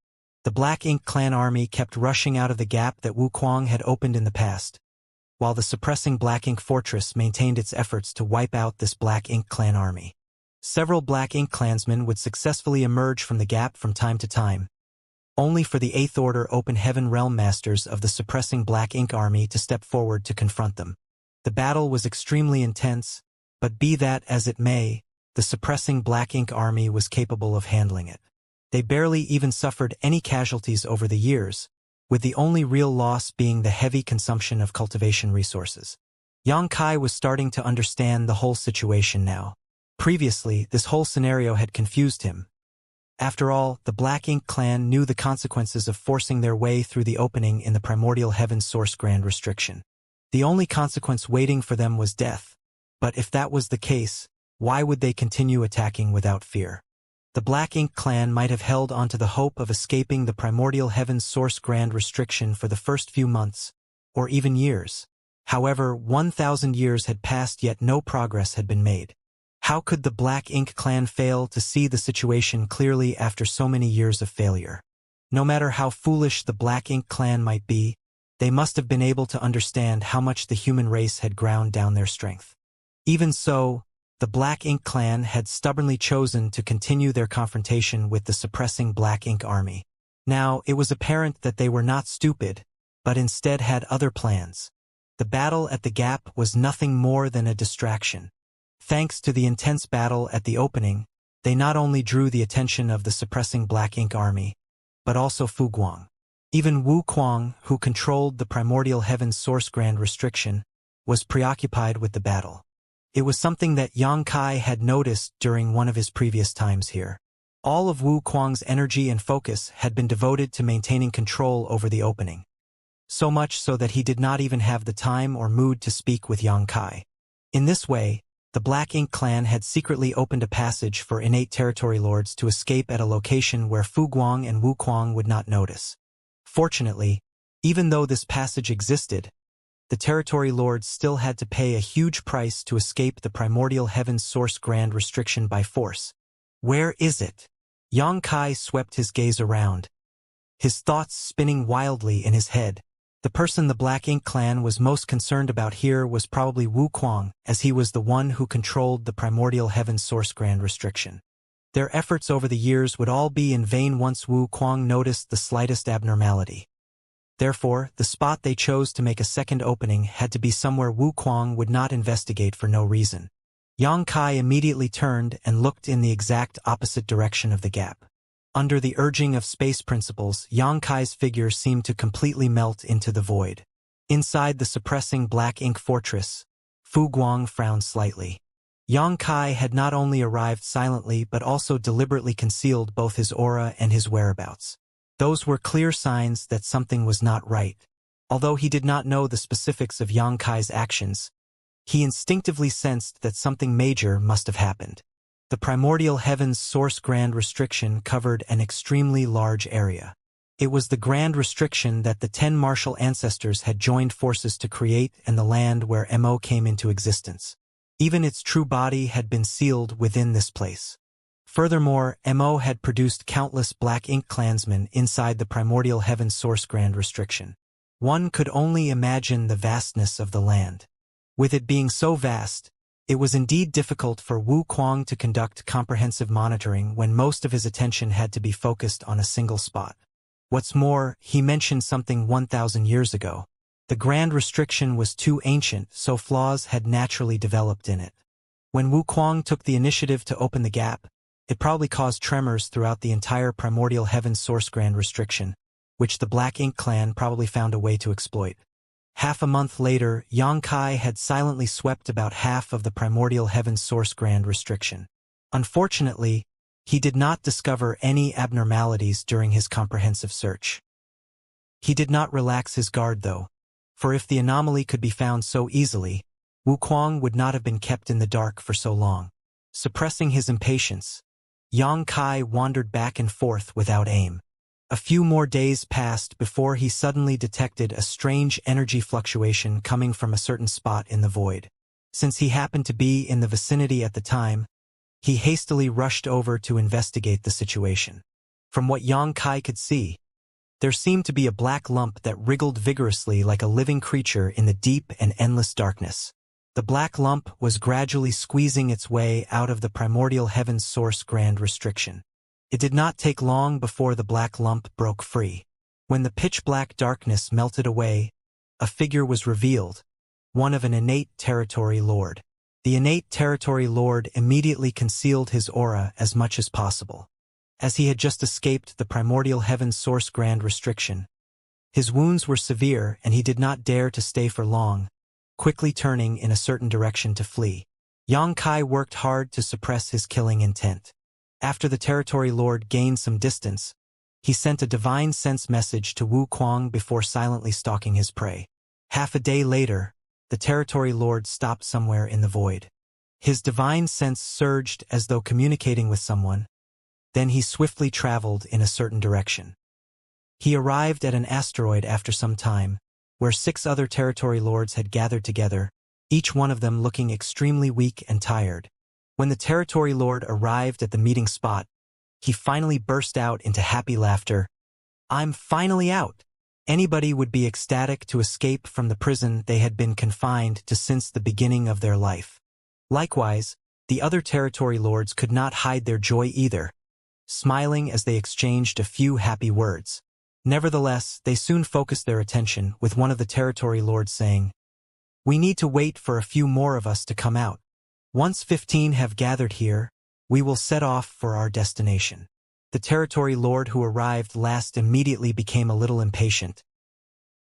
The Black Ink clan army kept rushing out of the gap that Wu Kuang had opened in the past, while the suppressing Black Ink fortress maintained its efforts to wipe out this Black Ink clan army. Several Black Ink clansmen would successfully emerge from the gap from time to time, only for the 8th Order Open Heaven Realm Masters of the suppressing Black Ink army to step forward to confront them. The battle was extremely intense, but be that as it may, the suppressing Black Ink army was capable of handling it. They barely even suffered any casualties over the years, with the only real loss being the heavy consumption of cultivation resources. Yang Kai was starting to understand the whole situation now. Previously, this whole scenario had confused him. After all, the Black Ink clan knew the consequences of forcing their way through the opening in the primordial heaven source grand restriction. The only consequence waiting for them was death. But if that was the case, why would they continue attacking without fear? The Black Ink clan might have held onto the hope of escaping the primordial heaven's source grand restriction for the first few months, or even years. However, 1,000 years had passed yet no progress had been made. How could the Black Ink clan fail to see the situation clearly after so many years of failure? No matter how foolish the Black Ink clan might be, they must have been able to understand how much the human race had ground down their strength. Even so, the Black Ink clan had stubbornly chosen to continue their confrontation with the suppressing Black Ink army. Now, it was apparent that they were not stupid, but instead had other plans. The battle at the gap was nothing more than a distraction. Thanks to the intense battle at the opening, they not only drew the attention of the suppressing Black Ink army, but also Fu Guang. Even Wu Kuang, who controlled the primordial heaven's source grand restriction, was preoccupied with the battle. It was something that Yang Kai had noticed during one of his previous times here. All of Wu Kuang's energy and focus had been devoted to maintaining control over the opening. So much so that he did not even have the time or mood to speak with Yang Kai. In this way, the Black Ink clan had secretly opened a passage for innate territory lords to escape at a location where Fu Guang and Wu Kuang would not notice. Fortunately, even though this passage existed, the territory lords still had to pay a huge price to escape the primordial heaven's source grand restriction by force. Where is it? Yang Kai swept his gaze around, his thoughts spinning wildly in his head. The person the Black Ink clan was most concerned about here was probably Wu Kuang, as he was the one who controlled the primordial heaven's source grand restriction. Their efforts over the years would all be in vain once Wu Kuang noticed the slightest abnormality. Therefore, the spot they chose to make a second opening had to be somewhere Wu Kuang would not investigate for no reason. Yang Kai immediately turned and looked in the exact opposite direction of the gap. Under the urging of space principles, Yang Kai's figure seemed to completely melt into the void. Inside the suppressing Black Ink fortress, Fu Guang frowned slightly. Yang Kai had not only arrived silently but also deliberately concealed both his aura and his whereabouts. Those were clear signs that something was not right. Although he did not know the specifics of Xianxia's actions, he instinctively sensed that something major must have happened. The primordial heaven's source grand restriction covered an extremely large area. It was the grand restriction that the 10 martial ancestors had joined forces to create and the land where Mo came into existence. Even its true body had been sealed within this place. Furthermore, Mo had produced countless black ink clansmen inside the primordial heaven's source grand restriction. One could only imagine the vastness of the land. With it being so vast, it was indeed difficult for Wu Kuang to conduct comprehensive monitoring when most of his attention had to be focused on a single spot. What's more, he mentioned something 1,000 years ago. The grand restriction was too ancient, so flaws had naturally developed in it. When Wu Kuang took the initiative to open the gap, it probably caused tremors throughout the entire primordial heaven's source grand restriction, which the Black Ink clan probably found a way to exploit. Half a month later, Xianxia had silently swept about half of the primordial heaven's source grand restriction. Unfortunately, he did not discover any abnormalities during his comprehensive search. He did not relax his guard though, for if the anomaly could be found so easily, Wu Kuang would not have been kept in the dark for so long. Suppressing his impatience, Xianxia wandered back and forth without aim. A few more days passed before he suddenly detected a strange energy fluctuation coming from a certain spot in the void. Since he happened to be in the vicinity at the time, he hastily rushed over to investigate the situation. From what Xianxia could see, there seemed to be a black lump that wriggled vigorously like a living creature in the deep and endless darkness. The black lump was gradually squeezing its way out of the primordial heaven's source grand restriction. It did not take long before the black lump broke free. When the pitch-black darkness melted away, a figure was revealed, one of an innate territory lord. The innate territory lord immediately concealed his aura as much as possible. As he had just escaped the primordial heaven's source grand restriction, his wounds were severe and he did not dare to stay for long, quickly turning in a certain direction to flee. Xianxia worked hard to suppress his killing intent. After the territory lord gained some distance, he sent a divine sense message to Wu Kuang before silently stalking his prey. Half a day later, the territory lord stopped somewhere in the void. His divine sense surged as though communicating with someone. Then he swiftly traveled in a certain direction. He arrived at an asteroid after some time, where 6 other territory lords had gathered together, each one of them looking extremely weak and tired. When the territory lord arrived at the meeting spot, he finally burst out into happy laughter. "I'm finally out!" Anybody would be ecstatic to escape from the prison they had been confined to since the beginning of their life. Likewise, the other territory lords could not hide their joy either, smiling as they exchanged a few happy words. Nevertheless, they soon focused their attention, with one of the territory lords saying, "We need to wait for a few more of us to come out. Once 15 have gathered here, we will set off for our destination." The territory lord who arrived last immediately became a little impatient.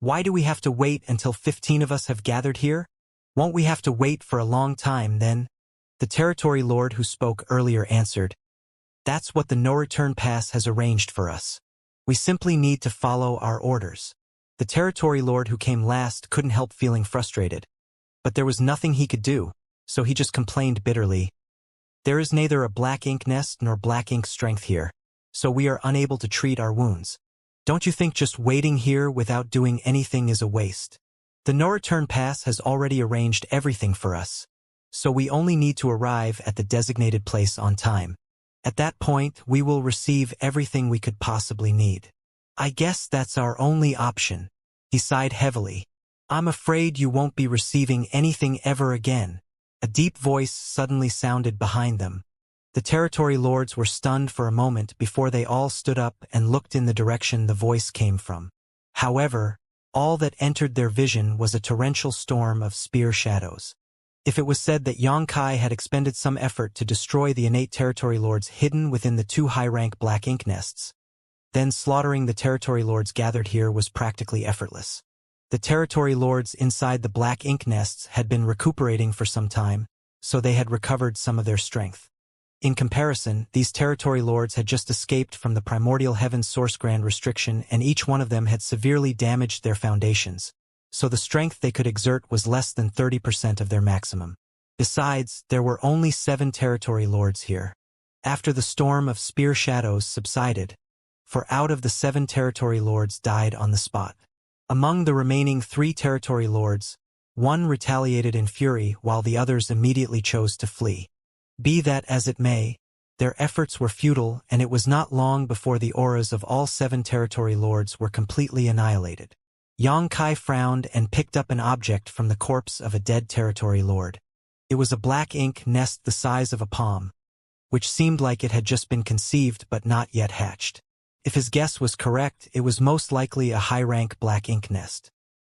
"Why do we have to wait until 15 of us have gathered here? Won't we have to wait for a long time then?" The territory lord who spoke earlier answered, "That's what the no-return pass has arranged for us. We simply need to follow our orders." The territory lord who came last couldn't help feeling frustrated, but there was nothing he could do, so he just complained bitterly. "There is neither a black ink nest nor black ink strength here, so we are unable to treat our wounds. Don't you think just waiting here without doing anything is a waste? The no-return pass has already arranged everything for us, so we only need to arrive at the designated place on time. At that point, we will receive everything we could possibly need. I guess that's our only option." He sighed heavily. "I'm afraid you won't be receiving anything ever again." A deep voice suddenly sounded behind them. The territory lords were stunned for a moment before they all stood up and looked in the direction the voice came from. However, all that entered their vision was a torrential storm of spear shadows. If it was said that Xianxia had expended some effort to destroy the innate territory lords hidden within the 2 high-rank black ink nests, then slaughtering the territory lords gathered here was practically effortless. The territory lords inside the black ink nests had been recuperating for some time, so they had recovered some of their strength. In comparison, these territory lords had just escaped from the primordial heaven's source grand restriction, and each one of them had severely damaged their foundations, so the strength they could exert was less than 30% of their maximum. Besides, there were only 7 territory lords here. After the storm of spear shadows subsided, 4 out of the 7 territory lords died on the spot. Among the remaining 3 territory lords, 1 retaliated in fury while the others immediately chose to flee. Be that as it may, their efforts were futile, and it was not long before the auras of all 7 territory lords were completely annihilated. Xianxia frowned and picked up an object from the corpse of a dead territory lord. It was a black ink nest the size of a palm, which seemed like it had just been conceived but not yet hatched. If his guess was correct, it was most likely a high-rank black ink nest.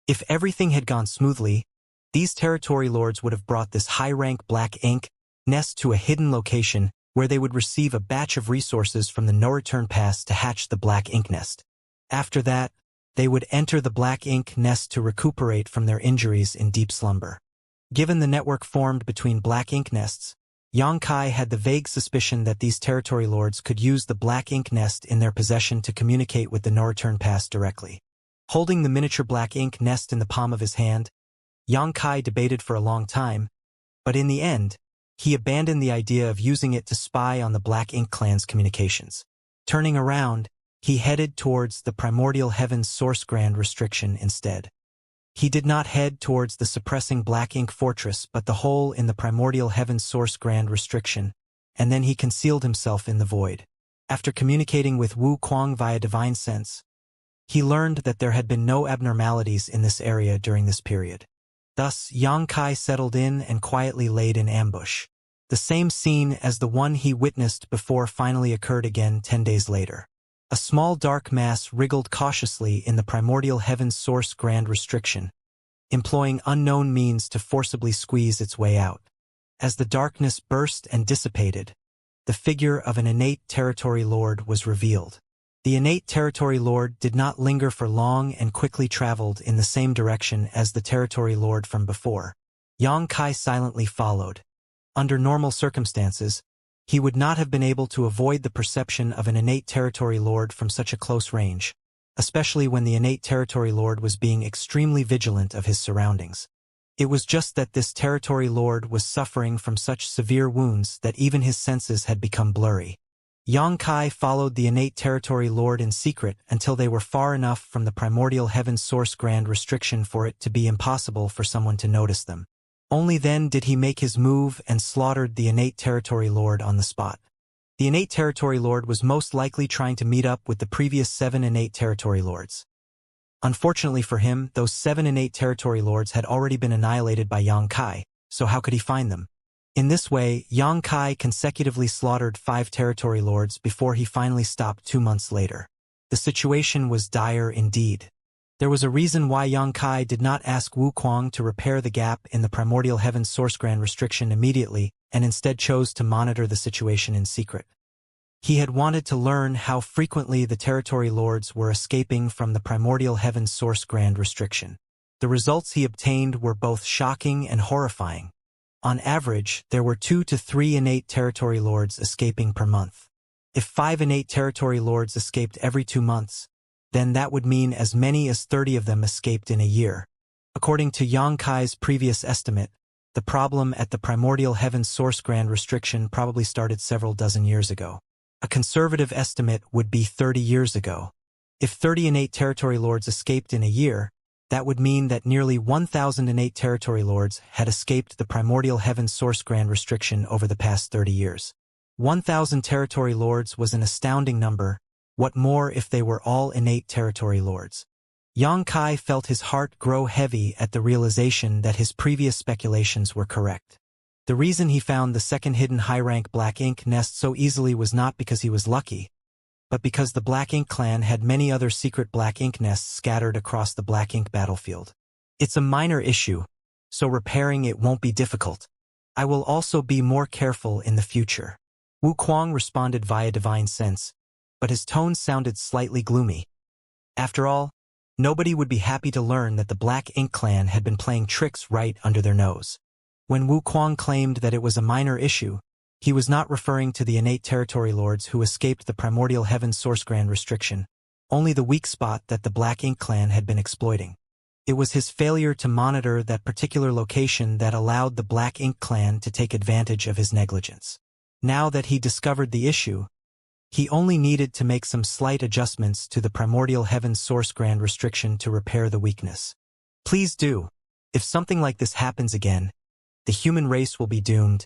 If everything had gone smoothly, these territory lords would have brought this high-rank black ink nest to a hidden location where they would receive a batch of resources from the no-return pass to hatch the black ink nest. After that, they would enter the black ink nest to recuperate from their injuries in deep slumber. Given the network formed between black ink nests, Xianxia had the vague suspicion that these territory lords could use the black ink nest in their possession to communicate with the no-return pass directly. Holding the miniature black ink nest in the palm of his hand, Xianxia debated for a long time, but in the end, he abandoned the idea of using it to spy on the Black Ink clan's communications. Turning around, he headed towards the primordial heaven's source grand restriction instead. He did not head towards the suppressing Black Ink fortress but the hole in the primordial heaven's source grand restriction, and then he concealed himself in the void. After communicating with Wu Kuang via divine sense, he learned that there had been no abnormalities in this area during this period. Thus, Xianxia settled in and quietly laid in ambush. The same scene as the one he witnessed before finally occurred again 10 days later. A small dark mass wriggled cautiously in the primordial heaven's source grand restriction, employing unknown means to forcibly squeeze its way out. As the darkness burst and dissipated, the figure of an innate territory lord was revealed. The innate territory lord did not linger for long and quickly traveled in the same direction as the territory lord from before. Xianxia silently followed. Under normal circumstances, he would not have been able to avoid the perception of an innate territory lord from such a close range, especially when the innate territory lord was being extremely vigilant of his surroundings. It was just that this territory lord was suffering from such severe wounds that even his senses had become blurry. Xianxia followed the innate territory lord in secret until they were far enough from the primordial heaven's source grand restriction for it to be impossible for someone to notice them. Only then did he make his move and slaughtered the innate territory lord on the spot. The innate territory lord was most likely trying to meet up with the previous 7 innate territory lords. Unfortunately for him, those 7 innate territory lords had already been annihilated by Xianxia, so how could he find them? In this way, Xianxia consecutively slaughtered 5 territory lords before he finally stopped 2 months later. The situation was dire indeed. There was a reason why Xianxia did not ask Wu Kuang to repair the gap in the primordial heaven's source grand restriction immediately and instead chose to monitor the situation in secret. He had wanted to learn how frequently the territory lords were escaping from the primordial heaven's source grand restriction. The results he obtained were both shocking and horrifying. On average, there were 2 to 3 innate territory lords escaping per month. If 5 innate territory lords escaped every 2 months, then that would mean as many as 30 of them escaped in a year. According to Xianxia's previous estimate, the problem at the primordial heaven's source grand restriction probably started several dozen years ago. A conservative estimate would be 30 years ago. If 30 innate territory lords escaped in a year, that would mean that nearly 1,000 innate territory lords had escaped the primordial heaven's source grand restriction over the past 30 years. 1,000 territory lords was an astounding number. What more if they were all innate territory lords? Xianxia felt his heart grow heavy at the realization that his previous speculations were correct. The reason he found the second hidden high-rank Black Ink nest so easily was not because he was lucky, but because the Black Ink clan had many other secret Black Ink nests scattered across the Black Ink battlefield. It's a minor issue, so repairing it won't be difficult. I will also be more careful in the future. Wu Kuang responded via divine sense, but his tone sounded slightly gloomy. After all, nobody would be happy to learn that the Black Ink clan had been playing tricks right under their nose. When Wu Kuang claimed that it was a minor issue, He was not referring to the innate territory lords who escaped the primordial heaven's source grand restriction, only the weak spot that the Black Ink clan had been exploiting. It was his failure to monitor that particular location that allowed the Black Ink clan to take advantage of his negligence. Now that he discovered the issue, he only needed to make some slight adjustments to the primordial heaven's source grand restriction to repair the weakness. Please do. If something like this happens again, the human race will be doomed,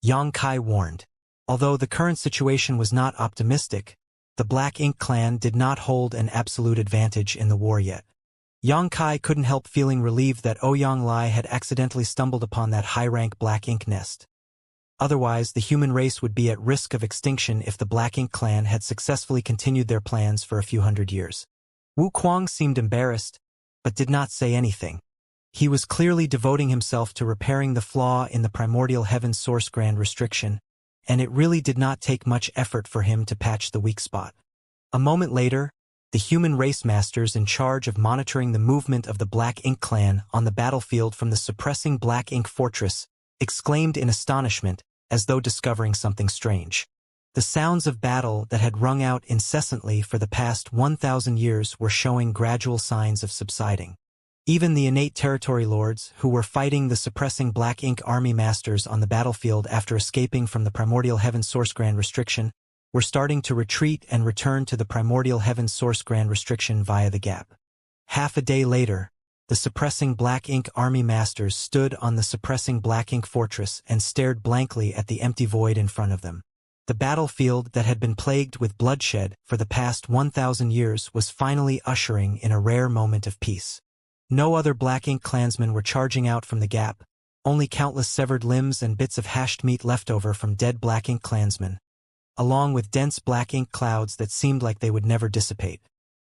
Xianxia warned. Although the current situation was not optimistic, the Black Ink clan did not hold an absolute advantage in the war yet. Xianxia couldn't help feeling relieved that Ouyang Lai had accidentally stumbled upon that high-rank Black Ink nest. Otherwise, the human race would be at risk of extinction if the Black Ink clan had successfully continued their plans for a few hundred years. Wu Kuang seemed embarrassed, but did not say anything. He was clearly devoting himself to repairing the flaw in the primordial heaven's source grand restriction, and it really did not take much effort for him to patch the weak spot. A moment later, the human race masters in charge of monitoring the movement of the Black Ink clan on the battlefield from the suppressing Black Ink fortress exclaimed in astonishment, as though discovering something strange. The sounds of battle that had rung out incessantly for the past 1,000 years were showing gradual signs of subsiding. Even the innate territory lords, who were fighting the suppressing Black Ink army masters on the battlefield after escaping from the primordial heaven's source grand restriction, were starting to retreat and return to the primordial heaven's source grand restriction via the gap. Half a day later, the suppressing Black Ink army masters stood on the suppressing Black Ink fortress and stared blankly at the empty void in front of them. The battlefield that had been plagued with bloodshed for the past 1,000 years was finally ushering in a rare moment of peace. No other Black Ink clansmen were charging out from the gap, only countless severed limbs and bits of hashed meat left over from dead Black Ink clansmen, along with dense Black Ink clouds that seemed like they would never dissipate.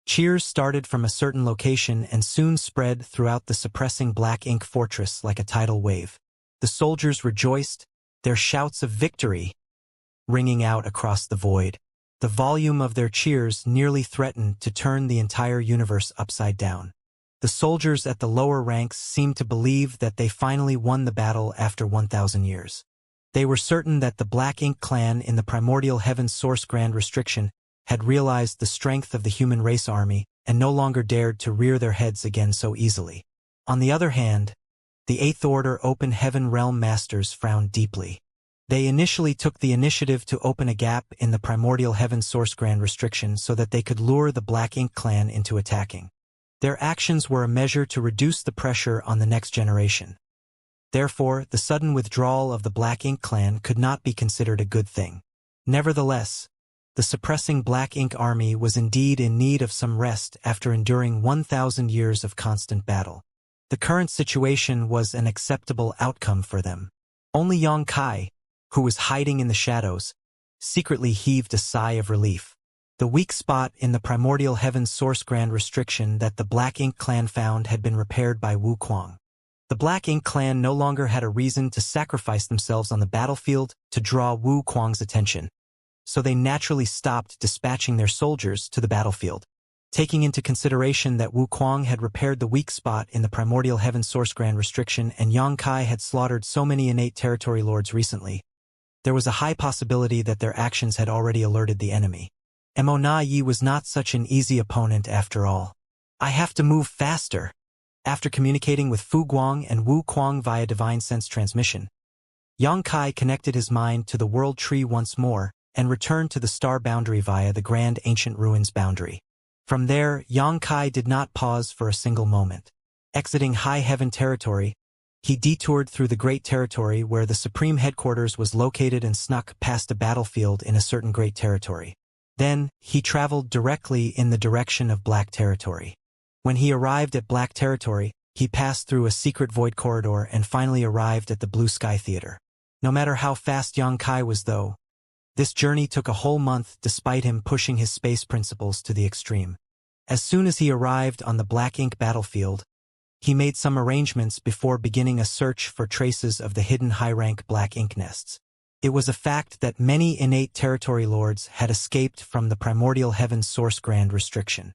Cheers started from a certain location and soon spread throughout the suppressing Black Ink fortress like a tidal wave. The soldiers rejoiced, their shouts of victory ringing out across the void. The volume of their cheers nearly threatened to turn the entire universe upside down. The soldiers at the lower ranks seemed to believe that they finally won the battle after 1,000 years. They were certain that the Black Ink clan in the primordial heaven's source grand restriction had realized the strength of the human race army and no longer dared to rear their heads again so easily. On the other hand, the Eighth Order Open Heaven Realm Masters frowned deeply. They initially took the initiative to open a gap in the primordial heaven source grand restriction so that they could lure the Black Ink clan into attacking. Their actions were a measure to reduce the pressure on the next generation. Therefore, the sudden withdrawal of the Black Ink clan could not be considered a good thing. Nevertheless, the suppressing Black Ink army was indeed in need of some rest after enduring 1,000 years of constant battle. The current situation was an acceptable outcome for them. Only Xianxia, who was hiding in the shadows, secretly heaved a sigh of relief. The weak spot in the primordial heaven's source grand restriction that the Black Ink clan found had been repaired by Wu Kuang. The Black Ink clan no longer had a reason to sacrifice themselves on the battlefield to draw Wu Kuang's attention, so they naturally stopped dispatching their soldiers to the battlefield. Taking into consideration that Wu Kuang had repaired the weak spot in the primordial heaven source grand restriction and Xianxia had slaughtered so many innate territory lords recently, there was a high possibility that their actions had already alerted the enemy. Mo Na Yi was not such an easy opponent after all. I have to move faster. After communicating with Fu Guang and Wu Kuang via divine sense transmission, Xianxia connected his mind to the world tree once more and returned to the star boundary via the grand ancient ruins boundary. From there, Xianxia did not pause for a single moment. Exiting high heaven territory, he detoured through the great territory where the supreme headquarters was located and snuck past a battlefield in a certain great territory. Then, he traveled directly in the direction of Black Territory. When he arrived at Black Territory, he passed through a secret void corridor and finally arrived at the Blue Sky Theater. No matter how fast Xianxia was though, this journey took a whole month despite him pushing his space principles to the extreme. As soon as he arrived on the Black Ink battlefield, he made some arrangements before beginning a search for traces of the hidden high-rank Black Ink nests. It was a fact that many innate territory lords had escaped from the primordial heaven's source grand restriction.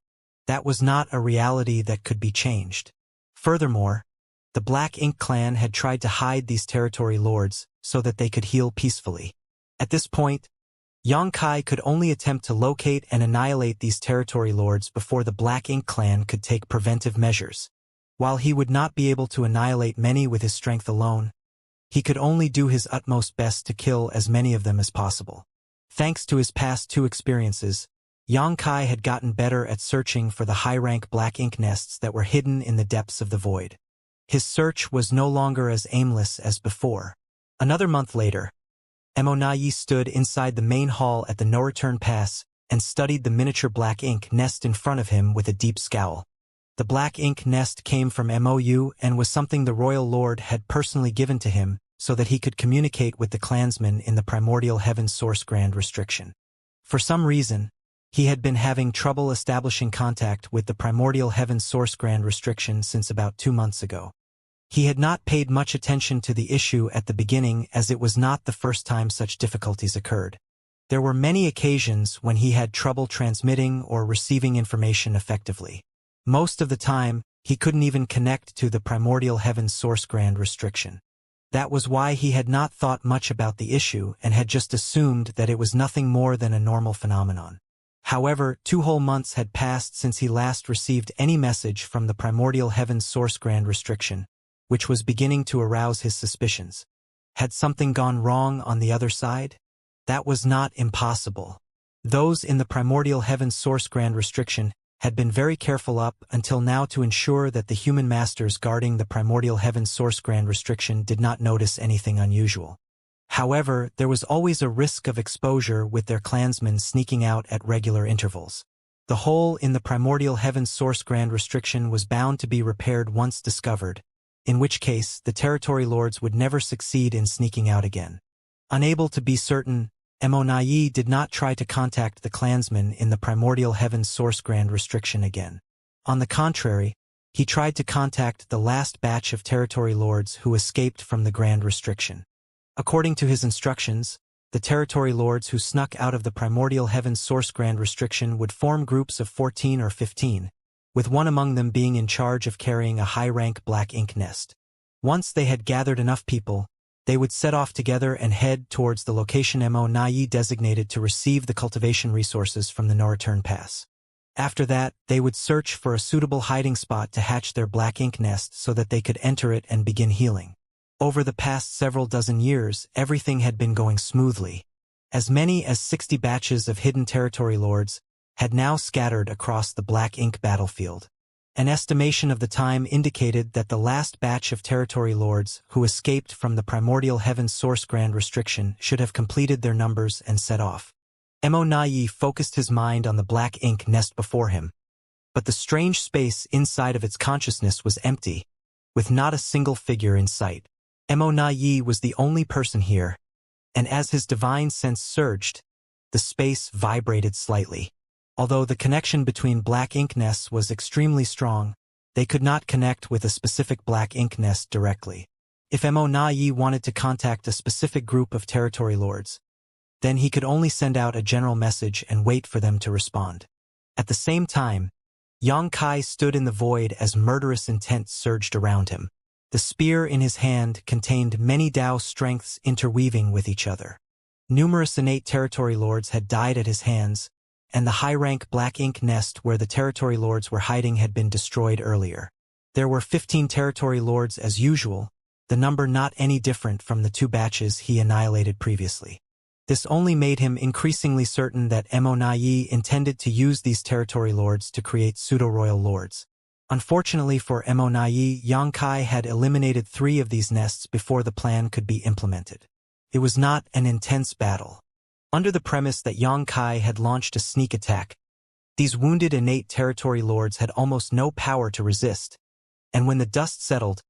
That was not a reality that could be changed. Furthermore, the Black Ink clan had tried to hide these territory lords so that they could heal peacefully. At this point, Xianxia could only attempt to locate and annihilate these territory lords before the Black Ink clan could take preventive measures. While he would not be able to annihilate many with his strength alone, he could only do his utmost best to kill as many of them as possible. Thanks to his past two experiences, Xianxia had gotten better at searching for the high-rank Black Ink nests that were hidden in the depths of the void. His search was no longer as aimless as before. Another month later, Immortality stood inside the main hall at the no-return pass and studied the miniature Black Ink nest in front of him with a deep scowl. The Black Ink nest came from MOU and was something the Royal Lord had personally given to him so that he could communicate with the clansmen in the Primordial Heaven Source Grand Restriction. For some reason, he had been having trouble establishing contact with the Primordial Heaven Source Grand Restriction since about 2 months ago. He had not paid much attention to the issue at the beginning as it was not the first time such difficulties occurred. There were many occasions when he had trouble transmitting or receiving information effectively. Most of the time, he couldn't even connect to the Primordial Heaven Source Grand Restriction. That was why he had not thought much about the issue and had just assumed that it was nothing more than a normal phenomenon. However, 2 whole months had passed since he last received any message from the Primordial Heaven Source Grand Restriction, which was beginning to arouse his suspicions. Had something gone wrong on the other side? That was not impossible. Those in the Primordial Heaven Source Grand Restriction had been very careful up until now to ensure that the human masters guarding the Primordial Heaven Source Grand Restriction did not notice anything unusual. However, there was always a risk of exposure with their clansmen sneaking out at regular intervals. The hole in the Primordial Heaven Source Grand Restriction was bound to be repaired once discovered, in which case the territory lords would never succeed in sneaking out again. Unable to be certain, Immortality did not try to contact the clansmen in the Primordial Heaven Source Grand Restriction again. On the contrary, he tried to contact the last batch of territory lords who escaped from the Grand Restriction. According to his instructions, the territory lords who snuck out of the Primordial Heaven Source Grand Restriction would form groups of 14 or 15, with one among them being in charge of carrying a high-rank Black Ink nest. Once they had gathered enough people, they would set off together and head towards the location Immortality designated to receive the cultivation resources from the no-return pass. After that, they would search for a suitable hiding spot to hatch their Black Ink nest so that they could enter it and begin healing. Over the past several dozen years, everything had been going smoothly. As many as 60 batches of hidden territory lords had now scattered across the Black Ink battlefield. An estimation of the time indicated that the last batch of territory lords who escaped from the Primordial Heaven Source Grand Restriction should have completed their numbers and set off. Immortality focused his mind on the Black Ink nest before him, but the strange space inside of its consciousness was empty, with not a single figure in sight. Immortality was the only person here, and as his divine sense surged, the space vibrated slightly. Although the connection between Black Ink nests was extremely strong, they could not connect with a specific Black Ink nest directly. If Immortality wanted to contact a specific group of territory lords, then he could only send out a general message and wait for them to respond. At the same time, Xianxia stood in the void as murderous intent surged around him. The spear in his hand contained many Dao strengths interweaving with each other. Numerous innate territory lords had died at his hands, and the high-rank Black Ink nest where the territory lords were hiding had been destroyed earlier. There were 15 territory lords as usual, the number not any different from the 2 batches he annihilated previously. This only made him increasingly certain that Immortality intended to use these territory lords to create pseudo-royal lords. Unfortunately for Immortality, Xianxia had eliminated 3 of these nests before the plan could be implemented. It was not an intense battle. Under the premise that Xianxia had launched a sneak attack, these wounded innate territory lords had almost no power to resist, and when the dust settled,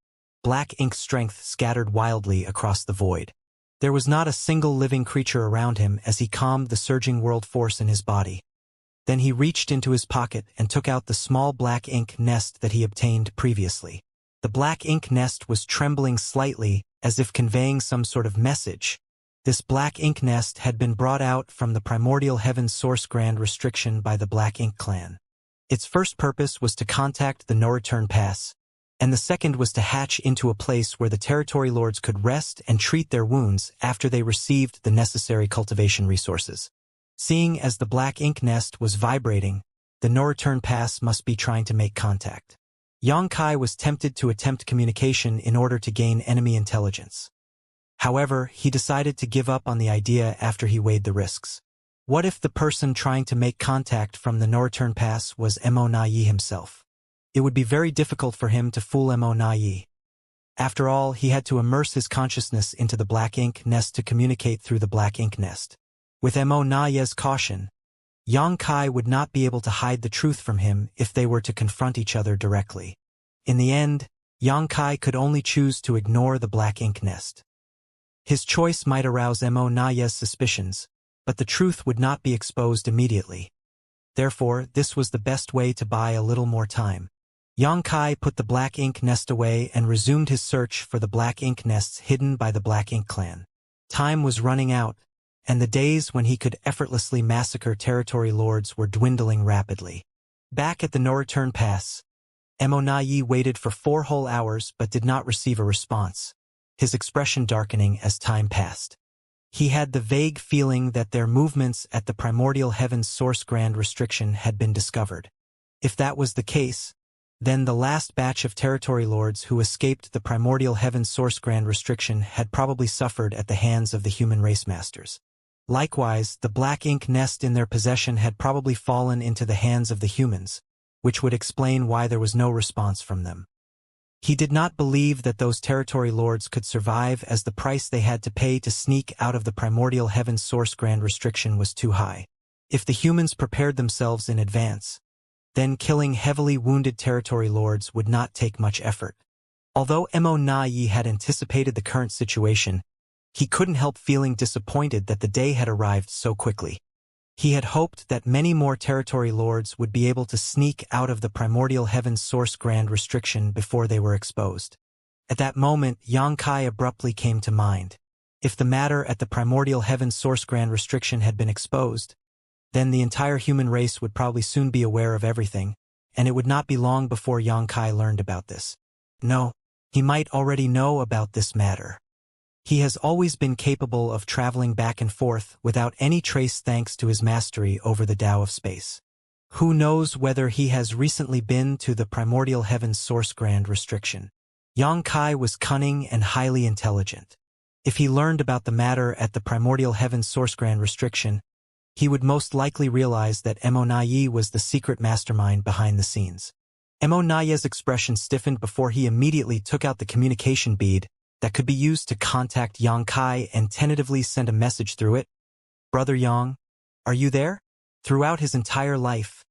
Black Ink strength scattered wildly across the void. There was not a single living creature around him as he calmed the surging world force in his body. Then he reached into his pocket and took out the small Black Ink nest that he obtained previously. The Black Ink nest was trembling slightly as if conveying some sort of message. This Black Ink nest had been brought out from the Primordial Heaven Source Grand Restriction by the Black Ink clan. Its first purpose was to contact the no-return pass, and the second was to hatch into a place where the territory lords could rest and treat their wounds after they received the necessary cultivation resources. Seeing as the black ink nest was vibrating, the no-return pass must be trying to make contact. Xianxia was tempted to attempt communication in order to gain enemy intelligence. However, he decided to give up on the idea after he weighed the risks. What if the person trying to make contact from the no-return pass was Immortality himself? It would be very difficult for him to fool Immortality. After all, he had to immerse his consciousness into the black ink nest to communicate through the black ink nest. With Immortality's caution, Xianxia would not be able to hide the truth from him if they were to confront each other directly. In the end, Xianxia could only choose to ignore the black ink nest. His choice might arouse Immortality's suspicions, but the truth would not be exposed immediately. Therefore, this was the best way to buy a little more time. Xianxia put the black ink nest away and resumed his search for the black ink nests hidden by the black ink clan. Time was running out, and the days when he could effortlessly massacre territory lords were dwindling rapidly. Back at the no-return pass, Immortality waited for 4 whole hours but did not receive a response, his expression darkening as time passed. He had the vague feeling that their movements at the primordial heaven's source grand restriction had been discovered. If that was the case, then the last batch of territory lords who escaped the primordial heaven's source grand restriction had probably suffered at the hands of the human race masters. Likewise, the black ink nest in their possession had probably fallen into the hands of the humans, which would explain why there was no response from them. He did not believe that those territory lords could survive, as the price they had to pay to sneak out of the primordial heaven's source grand restriction was too high. If the humans prepared themselves in advance, then killing heavily wounded territory lords would not take much effort. Although Immortality had anticipated the current situation, he couldn't help feeling disappointed that the day had arrived so quickly. He had hoped that many more territory lords would be able to sneak out of the primordial heaven's source grand restriction before they were exposed. At that moment, Xianxia abruptly came to mind. If the matter at the primordial heaven's source grand restriction had been exposed, then the entire human race would probably soon be aware of everything, and it would not be long before Xianxia learned about this. No, he might already know about this matter. He has always been capable of traveling back and forth without any trace thanks to his mastery over the Tao of space. Who knows whether he has recently been to the primordial heaven's source grand restriction. Xianxia was cunning and highly intelligent. If he learned about the matter at the primordial heaven's source grand restriction, he would most likely realize that Immortality was the secret mastermind behind the scenes. Immortality's expression stiffened before he immediately took out the communication bead that could be used to contact Xianxia and tentatively send a message through it. Brother Yang, are you there? Throughout his entire life,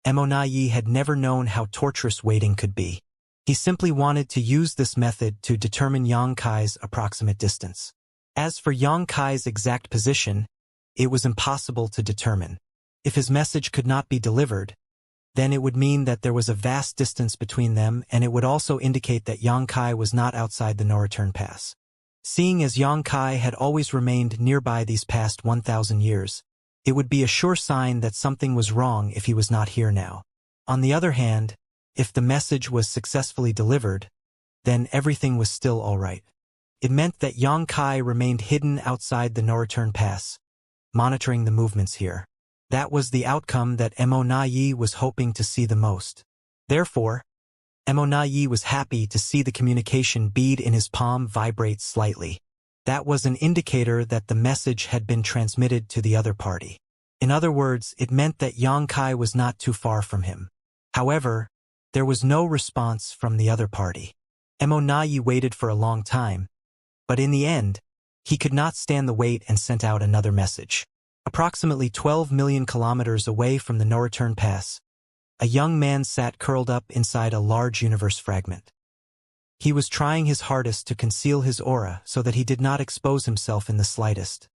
Immortality had never known how torturous waiting could be. He simply wanted to use this method to determine Xianxia's approximate distance. As for Xianxia's exact position, it was impossible to determine. If his message could not be delivered, then it would mean that there was a vast distance between them, and it would also indicate that Xianxia was not outside the no-return pass. Seeing as Xianxia had always remained nearby these past 1,000 years, it would be a sure sign that something was wrong if he was not here now. On the other hand, if the message was successfully delivered, then everything was still all right. It meant that Xianxia remained hidden outside the no-return pass, monitoring the movements here. That was the outcome that Immortality was hoping to see the most. Therefore, Immortality was happy to see the communication bead in his palm vibrate slightly. That was an indicator that the message had been transmitted to the other party. In other words, it meant that Xianxia was not too far from him. However, there was no response from the other party. Immortality waited for a long time, but in the end, he could not stand the wait and sent out another message. Approximately 12 million kilometers away from the no-return pass, a young man sat curled up inside a large universe fragment. He was trying his hardest to conceal his aura so that he did not expose himself in the slightest.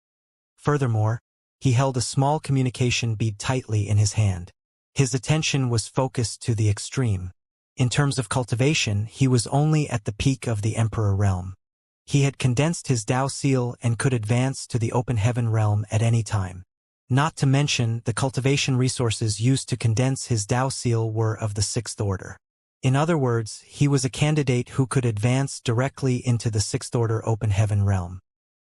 Furthermore, he held a small communication bead tightly in his hand. His attention was focused to the extreme. In terms of cultivation, he was only at the peak of the Emperor realm. He had condensed his Tao seal and could advance to the open heaven realm at any time. Not to mention, the cultivation resources used to condense his Tao seal were of the 6th order. In other words, he was a candidate who could advance directly into the sixth-order open heaven realm.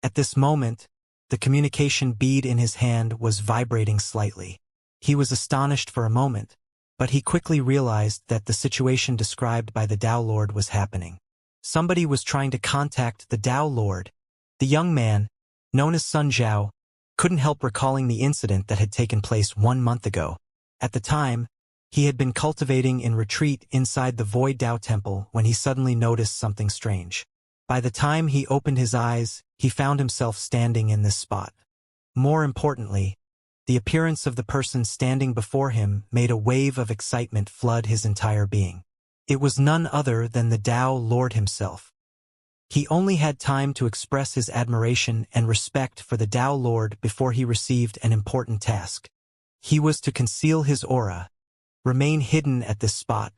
At this moment, the communication bead in his hand was vibrating slightly. He was astonished for a moment, but he quickly realized that the situation described by the Tao Lord was happening. Somebody was trying to contact the Tao Lord. The young man, known as Sun Zhao, couldn't help recalling the incident that had taken place 1 month ago. At the time, he had been cultivating in retreat inside the Void Tao Temple when he suddenly noticed something strange. By the time he opened his eyes, he found himself standing in this spot. More importantly, the appearance of the person standing before him made a wave of excitement flood his entire being. It was none other than the Tao Lord himself. He only had time to express his admiration and respect for the Tao Lord before he received an important task. He was to conceal his aura, remain hidden at this spot,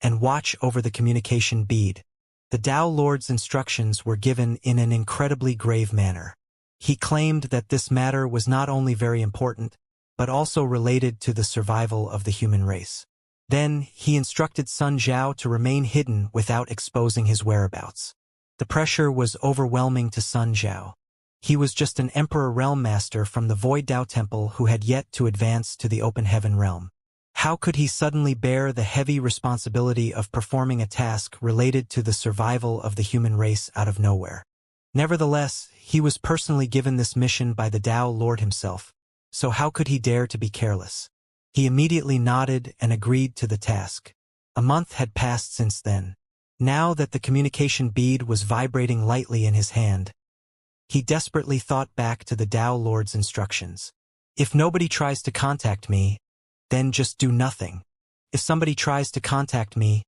and watch over the communication bead. The Tao Lord's instructions were given in an incredibly grave manner. He claimed that this matter was not only very important, but also related to the survival of the human race. Then, he instructed Sun Zhao to remain hidden without exposing his whereabouts. The pressure was overwhelming to Sun Zhao. He was just an Emperor Realm Master from the Void Tao Temple who had yet to advance to the Open Heaven Realm. How could he suddenly bear the heavy responsibility of performing a task related to the survival of the human race out of nowhere? Nevertheless, he was personally given this mission by the Tao Lord himself, so how could he dare to be careless? He immediately nodded and agreed to the task. A month had passed since then. Now that the communication bead was vibrating lightly in his hand, he desperately thought back to the Tao Lord's instructions. If nobody tries to contact me, then just do nothing. If somebody tries to contact me,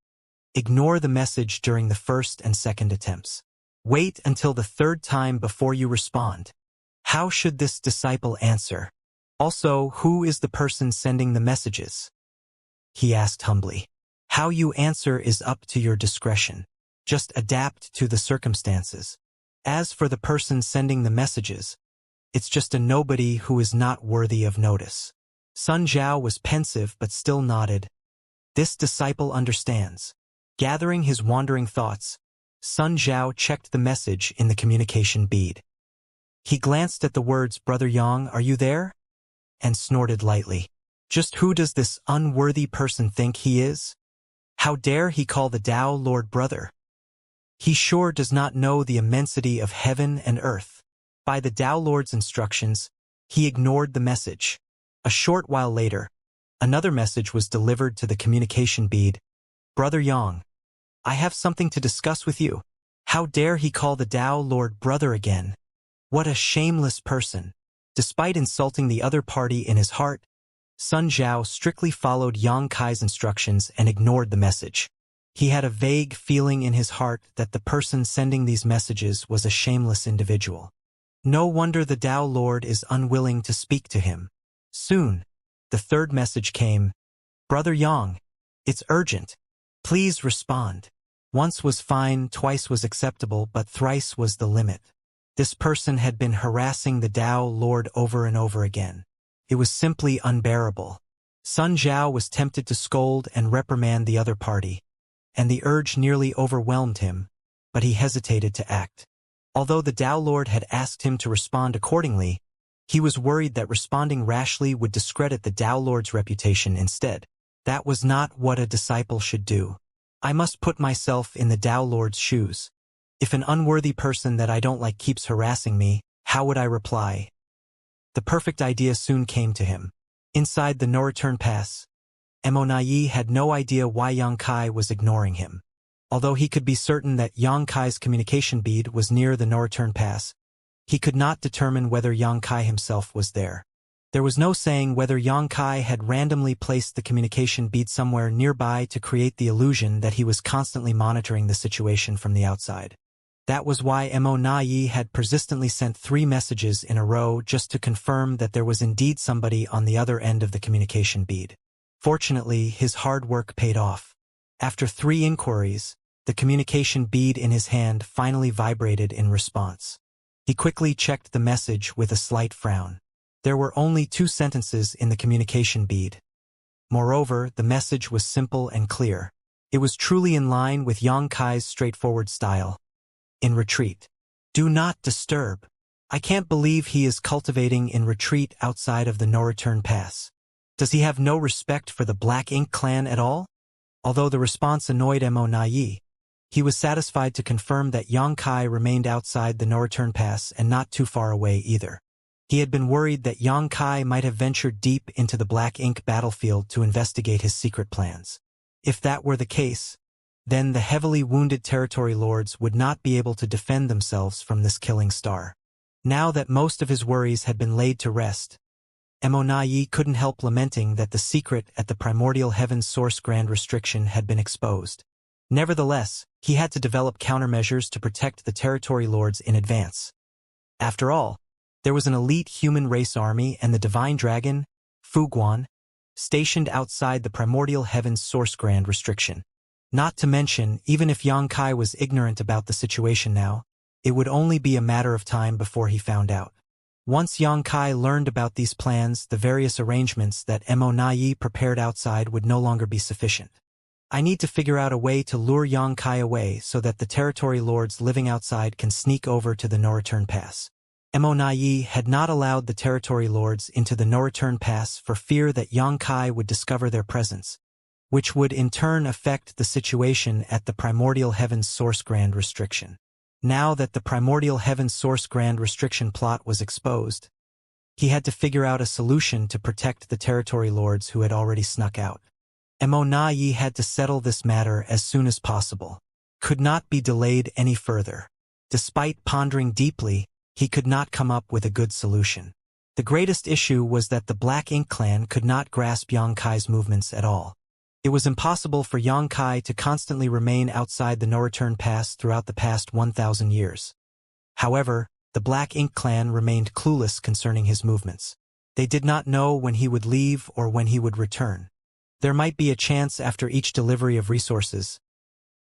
ignore the message during the first and second attempts. Wait until the third time before you respond. How should this disciple answer? Also, who is the person sending the messages? He asked humbly. How you answer is up to your discretion. Just adapt to the circumstances. As for the person sending the messages, it's just a nobody who is not worthy of notice. Sun Zhao was pensive but still nodded. This disciple understands. Gathering his wandering thoughts, Sun Zhao checked the message in the communication bead. He glanced at the words, "Brother Yang, are you there?" and snorted lightly. Just who does this unworthy person think he is? How dare he call the Tao Lord brother? He sure does not know the immensity of heaven and earth. By the Tao Lord's instructions, he ignored the message. A short while later, another message was delivered to the communication bead. Brother Yang, I have something to discuss with you. How dare he call the Tao Lord brother again? What a shameless person. Despite insulting the other party in his heart, Sun Zhao strictly followed Yang Kai's instructions and ignored the message. He had a vague feeling in his heart that the person sending these messages was a shameless individual. No wonder the Tao Lord is unwilling to speak to him. Soon, the third message came. Brother Yang, it's urgent. Please respond. Once was fine, twice was acceptable, but thrice was the limit. This person had been harassing the Tao Lord over and over again. It was simply unbearable. Sun Zhao was tempted to scold and reprimand the other party, and the urge nearly overwhelmed him, but he hesitated to act. Although the Tao Lord had asked him to respond accordingly, he was worried that responding rashly would discredit the Tao Lord's reputation instead. That was not what a disciple should do. I must put myself in the Tao Lord's shoes. If an unworthy person that I don't like keeps harassing me, how would I reply? The perfect idea soon came to him. Inside the no-return pass, Mo had no idea why Yang Kai was ignoring him. Although he could be certain that Yang Kai's communication bead was near the no-return pass, he could not determine whether Yang Kai himself was there. There was no saying whether Yang Kai had randomly placed the communication bead somewhere nearby to create the illusion that he was constantly monitoring the situation from the outside. That was why Mo had persistently sent 3 messages in a row just to confirm that there was indeed somebody on the other end of the communication bead. Fortunately, his hard work paid off. After 3 inquiries, the communication bead in his hand finally vibrated in response. He quickly checked the message with a slight frown. There were only 2 sentences in the communication bead. Moreover, the message was simple and clear. It was truly in line with Xianxia's straightforward style. In retreat. Do not disturb. I can't believe he is cultivating in retreat outside of the no-return pass. Does he have no respect for the Black Ink clan at all? Although the response annoyed Mo Nai, he was satisfied to confirm that Xianxia remained outside the no-return pass and not too far away either. He had been worried that Xianxia might have ventured deep into the Black Ink battlefield to investigate his secret plans. If that were the case, then the heavily wounded territory lords would not be able to defend themselves from this killing star. Now that most of his worries had been laid to rest, Mo Nai couldn't help lamenting that the secret at the primordial heaven's source grand restriction had been exposed. Nevertheless, he had to develop countermeasures to protect the territory lords in advance. After all, there was an elite human race army and the divine dragon, Fuguan, stationed outside the primordial heaven's source grand restriction. Not to mention, even if Xianxia was ignorant about the situation now, it would only be a matter of time before he found out. Once Xianxia learned about these plans, the various arrangements that Mo Nai prepared outside would no longer be sufficient. I need to figure out a way to lure Xianxia away so that the territory lords living outside can sneak over to the no-return pass. Mo Nai had not allowed the territory lords into the no-return pass for fear that Xianxia would discover their presence, which would in turn affect the situation at the primordial heaven's source grand restriction. Now that the primordial heaven's source grand restriction plot was exposed, he had to figure out a solution to protect the territory lords who had already snuck out. Mo Nai had to settle this matter as soon as possible. Could not be delayed any further. Despite pondering deeply, he could not come up with a good solution. The greatest issue was that the Black Ink clan could not grasp Xianxia's movements at all. It was impossible for Xianxia to constantly remain outside the no-return pass throughout the past 1,000 years. However, the Black Ink clan remained clueless concerning his movements. They did not know when he would leave or when he would return. There might be a chance after each delivery of resources.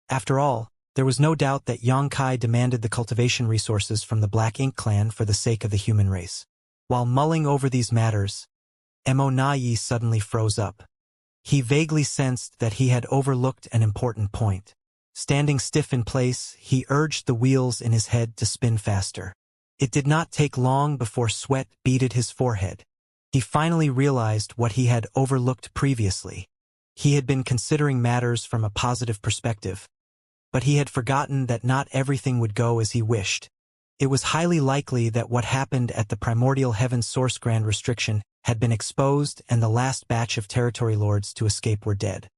After all, there was no doubt that Xianxia demanded the cultivation resources from the Black Ink clan for the sake of the human race. While mulling over these matters, Mo Nai suddenly froze up. He vaguely sensed that he had overlooked an important point. Standing stiff in place, he urged the wheels in his head to spin faster. It did not take long before sweat beaded his forehead. He finally realized what he had overlooked previously. He had been considering matters from a positive perspective, but he had forgotten that not everything would go as he wished. It was highly likely that what happened at the primordial heaven's source grand restriction had been exposed and the last batch of territory lords to escape were dead.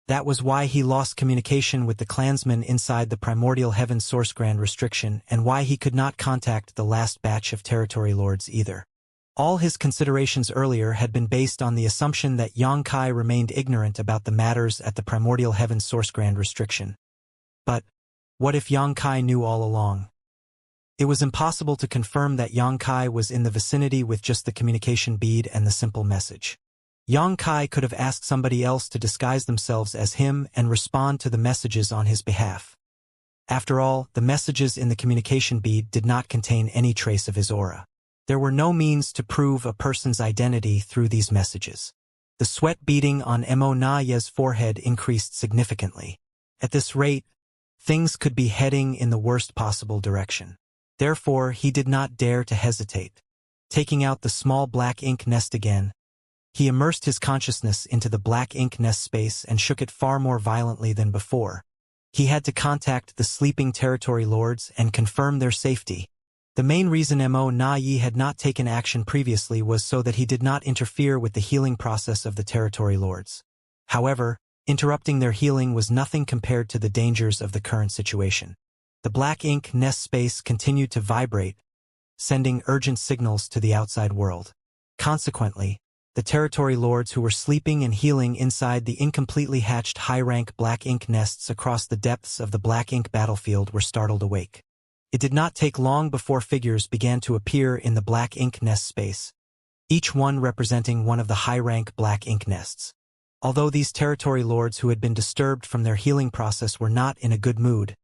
That was why he lost communication with the clansmen inside the primordial heaven's source grand restriction and why he could not contact the last batch of territory lords either. All his considerations earlier had been based on the assumption that Xianxia remained ignorant about the matters at the primordial heaven's source grand restriction. But what if Xianxia knew all along? It was impossible to confirm that Xianxia was in the vicinity with just the communication bead and the simple message. Xianxia could have asked somebody else to disguise themselves as him and respond to the messages on his behalf. After all, the messages in the communication bead did not contain any trace of his aura. There were no means to prove a person's identity through these messages. The sweat beading on Mo Nai's forehead increased significantly. At this rate, things could be heading in the worst possible direction. Therefore, he did not dare to hesitate. Taking out the small black ink nest again, he immersed his consciousness into the black ink nest space and shook it far more violently than before. He had to contact the sleeping territory lords and confirm their safety. The main reason Mo Nai had not taken action previously was so that he did not interfere with the healing process of the territory lords. However, interrupting their healing was nothing compared to the dangers of the current situation. The black ink nest space continued to vibrate, sending urgent signals to the outside world. Consequently, the territory lords who were sleeping and healing inside the incompletely hatched high-rank black ink nests across the depths of the black ink battlefield were startled awake. It did not take long before figures began to appear in the black ink nest space, each one representing one of the high-rank black ink nests. Although these territory lords who had been disturbed from their healing process were not in a good mood,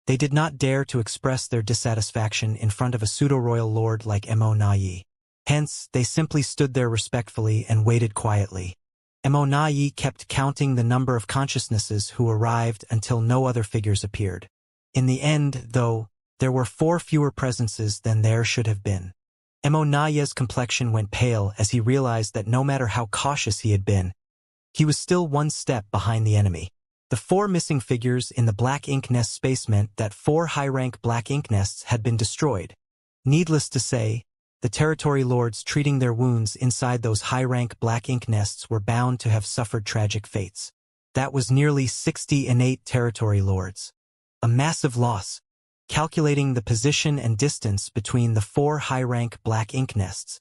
they did not dare to express their dissatisfaction in front of a pseudo-royal lord like Mo Nai. Hence, they simply stood there respectfully and waited quietly. Mo kept counting the number of consciousnesses who arrived until no other figures appeared. In the end, though, there were 4 fewer presences than there should have been. Mo's complexion went pale as he realized that no matter how cautious he had been, he was still 1 step behind the enemy. The 4 missing figures in the black ink nest space meant that 4 high-rank black ink nests had been destroyed. Needless to say, the territory lords treating their wounds inside those high-rank black ink nests were bound to have suffered tragic fates. That was nearly 60 innate territory lords. A massive loss. Calculating the position and distance between the 4 high-rank black ink nests,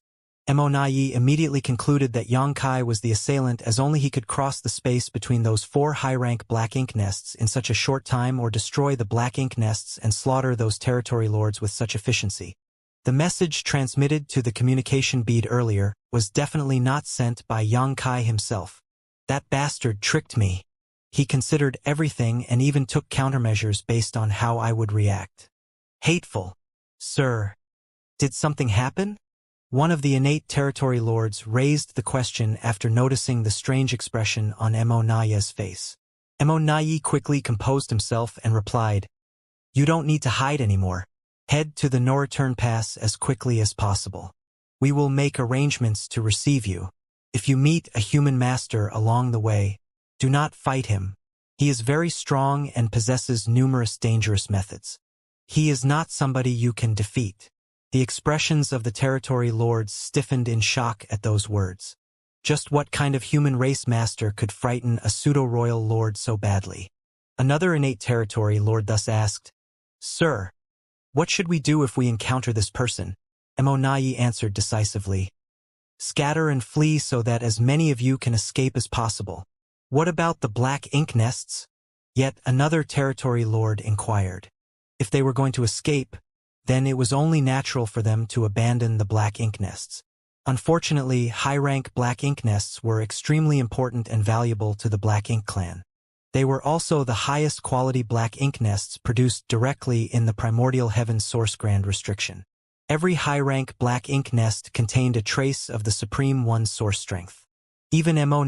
Mo immediately concluded that Xianxia was the assailant, as only he could cross the space between those 4 high-rank black ink nests in such a short time, or destroy the black ink nests and slaughter those territory lords with such efficiency. The message transmitted to the communication bead earlier was definitely not sent by Xianxia himself. That bastard tricked me. He considered everything and even took countermeasures based on how I would react. Hateful. Sir, did something happen? One of the innate territory lords raised the question after noticing the strange expression on Mo's face. Mo quickly composed himself and replied, "You don't need to hide anymore. Head to the no-return pass as quickly as possible. We will make arrangements to receive you. If you meet a human master along the way, do not fight him. He is very strong and possesses numerous dangerous methods. He is not somebody you can defeat." The expressions of the territory lords stiffened in shock at those words. Just what kind of human race master could frighten a pseudo-royal lord so badly? Another innate territory lord thus asked, "Sir, what should we do if we encounter this person?" Mo answered decisively, "Scatter and flee so that as many of you can escape as possible." "What about the black ink nests?" Yet another territory lord inquired. If they were going to escape, then it was only natural for them to abandon the black ink nests. Unfortunately, high-rank black ink nests were extremely important and valuable to the Black Ink clan. They were also the highest quality black ink nests produced directly in the primordial heaven source grand restriction. Every high-rank black ink nest contained a trace of the Supreme One's source strength. Even Mo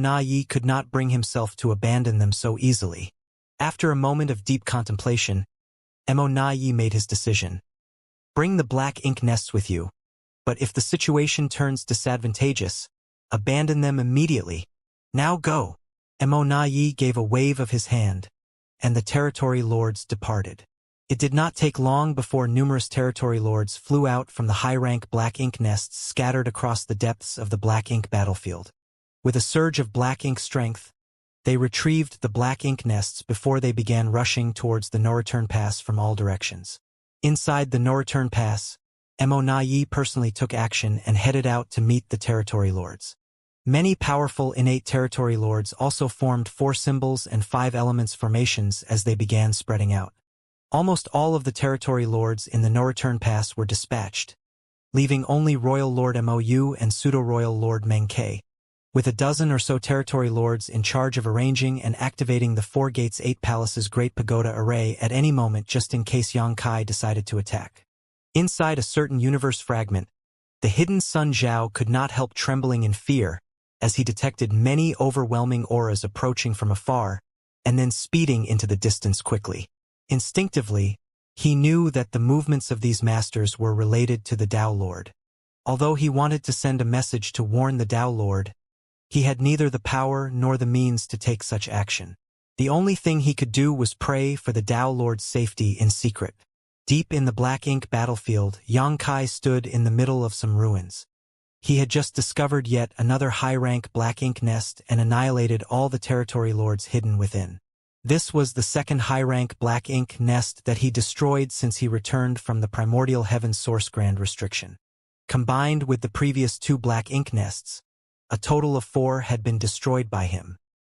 could not bring himself to abandon them so easily. After a moment of deep contemplation, Mo made his decision. Bring the black ink nests with you, but if the situation turns disadvantageous, abandon them immediately. Now go. Mo gave a wave of his hand, and the territory lords departed. It did not take long before numerous territory lords flew out from the high-rank black ink nests scattered across the depths of the black ink battlefield. With a surge of black ink strength, they retrieved the black ink nests before they began rushing towards the no-return pass from all directions. Inside the no-return pass, Mo personally took action and headed out to meet the territory lords. Many powerful innate territory lords also formed 4 symbols and 5 elements formations as they began spreading out. Almost all of the territory lords in the no-return pass were dispatched, leaving only Royal Lord Mou and Pseudo-Royal Lord Meng Ke, with a dozen or so territory lords in charge of arranging and activating the 4 Gates 8 Palaces Great Pagoda Array at any moment just in case Xianxia decided to attack. Inside a certain universe fragment, the hidden Sun Zhao could not help trembling in fear as he detected many overwhelming auras approaching from afar and then speeding into the distance quickly. Instinctively, he knew that the movements of these masters were related to the Tao Lord. Although he wanted to send a message to warn the Tao Lord, he had neither the power nor the means to take such action. The only thing he could do was pray for the Tao Lord's safety in secret. Deep in the black ink battlefield, Xianxia stood in the middle of some ruins. He had just discovered yet another high-rank black ink nest and annihilated all the territory lords hidden within. This was the second high-rank black ink nest that he destroyed since he returned from the primordial heaven source grand restriction. Combined with the previous 2 black ink nests, a total of 4 had been destroyed by him.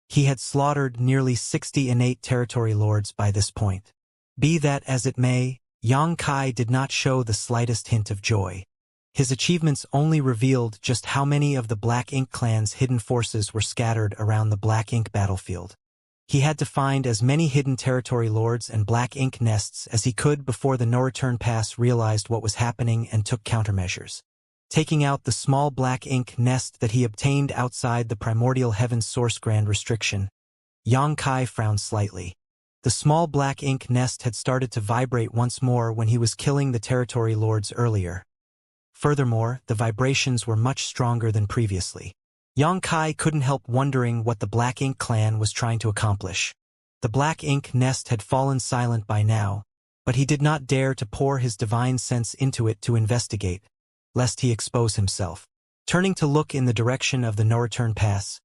He had slaughtered nearly 60 innate territory lords by this point. Be that as it may, Xianxia did not show the slightest hint of joy. His achievements only revealed just how many of the Black Ink clan's hidden forces were scattered around the Black Ink battlefield. He had to find as many hidden territory lords and Black Ink nests as he could before the no-return pass realized what was happening and took countermeasures. taking out the small black ink nest that he obtained outside the primordial heaven's source grand restriction. Xianxia frowned slightly. The small black ink nest had started to vibrate once more when he was killing the territory lords earlier. Furthermore, the vibrations were much stronger than previously. Xianxia couldn't help wondering what the Black Ink clan was trying to accomplish. The black ink nest had fallen silent by now, but he did not dare to pour his divine sense into it to investigate, lest he expose himself. Turning to look in the direction of the no-return pass,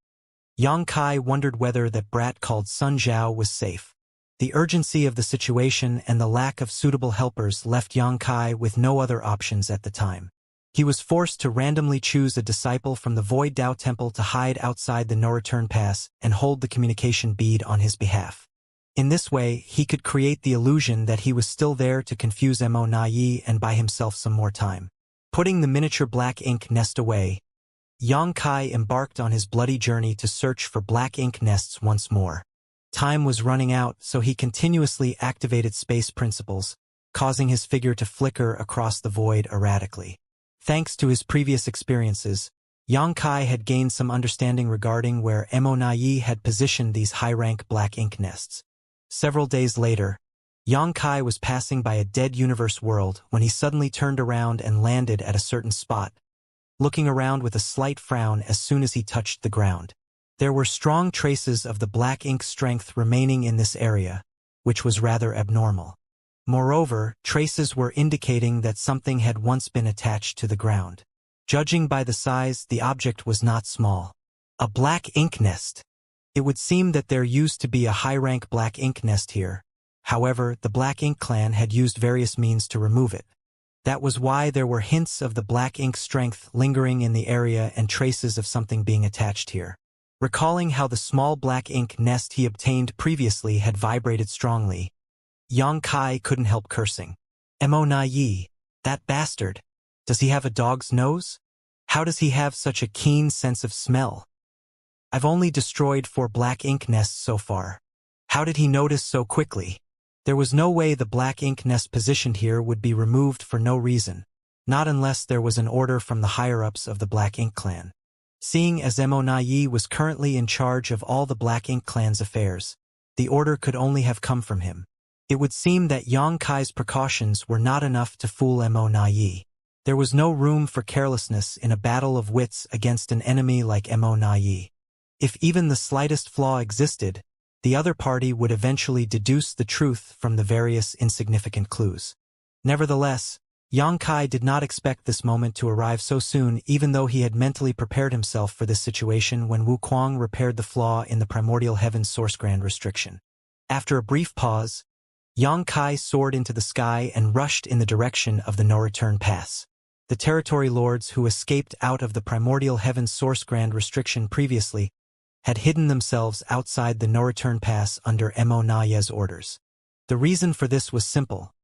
Xianxia wondered whether that brat called Sun Zhao was safe. The urgency of the situation and the lack of suitable helpers left Xianxia with no other options at the time. He was forced to randomly choose a disciple from the Void Dao Temple to hide outside the no-return pass and hold the communication bead on his behalf. In this way, he could create the illusion that he was still there to confuse Mo Nai and buy himself some more time. Putting the miniature black ink nest away, Xianxia embarked on his bloody journey to search for black ink nests once more. Time was running out, so he continuously activated space principles, causing his figure to flicker across the void erratically. Thanks to his previous experiences, Xianxia had gained some understanding regarding where Mo Nai had positioned these high-rank black ink nests. Several days later, Xianxia was passing by a dead universe world when he suddenly turned around and landed at a certain spot, looking around with a slight frown as soon as he touched the ground. There were strong traces of the black ink strength remaining in this area, which was rather abnormal. Moreover, traces were indicating that something had once been attached to the ground. Judging by the size, the object was not small. A black ink nest. It would seem that there used to be a high-rank black ink nest here. However, the Black Ink clan had used various means to remove it. That was why there were hints of the black ink strength lingering in the area and traces of something being attached here. Recalling how the small black ink nest he obtained previously had vibrated strongly, Xianxia couldn't help cursing. Mo Nai, that bastard. Does he have a dog's nose? How does he have such a keen sense of smell? I've only destroyed 4 black ink nests so far. How did he notice so quickly? There was no way the black ink nest positioned here would be removed for no reason, not unless there was an order from the higher-ups of the Black Ink clan. Seeing as Mo Nai was currently in charge of all the Black Ink clan's affairs, the order could only have come from him. It would seem that Xianxia's precautions were not enough to fool Mo Nai. There was no room for carelessness in a battle of wits against an enemy like Mo Nai. If even the slightest flaw existed, the other party would eventually deduce the truth from the various insignificant clues. Nevertheless, Xianxia did not expect this moment to arrive so soon, even though he had mentally prepared himself for this situation when Wuquang repaired the flaw in the primordial heaven's source grand restriction. After a brief pause, Xianxia soared into the sky and rushed in the direction of the no-return pass. The territory lords who escaped out of the primordial heaven's source grand restriction previously had hidden themselves outside the no-return pass under Mo Nai's orders. The reason for this was simple.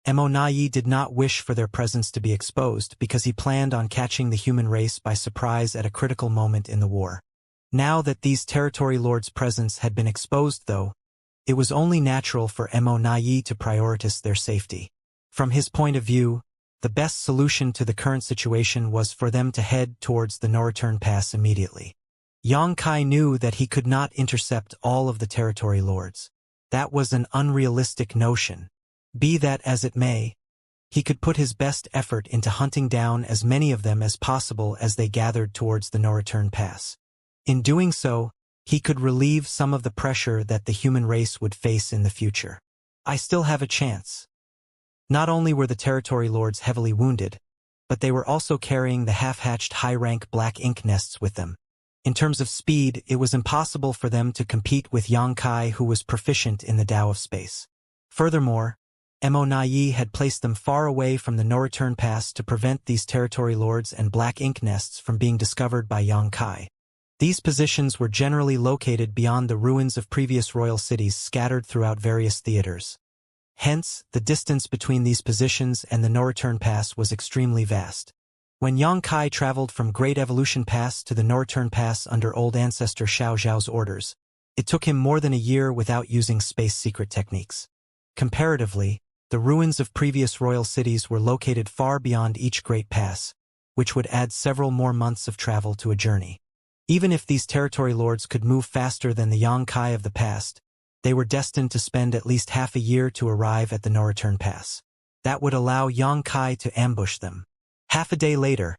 Mo Nai did not wish for their presence to be exposed because he planned on catching the human race by surprise at a critical moment in the war. Now that these territory lords' presence had been exposed, though, it was only natural for Mo Nai to prioritize their safety. From his point of view, the best solution to the current situation was for them to head towards the no-return pass immediately. Xianxia knew that he could not intercept all of the territory lords. That was an unrealistic notion. Be that as it may, he could put his best effort into hunting down as many of them as possible as they gathered towards the no-return pass. In doing so, he could relieve some of the pressure that the human race would face in the future. I still have a chance. Not only were the territory lords heavily wounded, but they were also carrying the half-hatched high-rank black ink nests with them. In terms of speed, it was impossible for them to compete with Xianxia, who was proficient in the Tao of space. Furthermore, Mo Nai had placed them far away from the no-return pass to prevent these territory lords and black ink nests from being discovered by Xianxia. These positions were generally located beyond the ruins of previous royal cities scattered throughout various theaters. Hence, the distance between these positions and the no-return pass was extremely vast. When Xianxia traveled from Great Evolution Pass to the no-return pass under Old Ancestor Xiao Zhao's orders, it took him more than a year without using space secret techniques. Comparatively, the ruins of previous royal cities were located far beyond each great pass, which would add several more months of travel to a journey. Even if these territory lords could move faster than the Yangkai of the past, they were destined to spend at least half a year to arrive at the no-return pass. That would allow Yangkai to ambush them. Half a day later,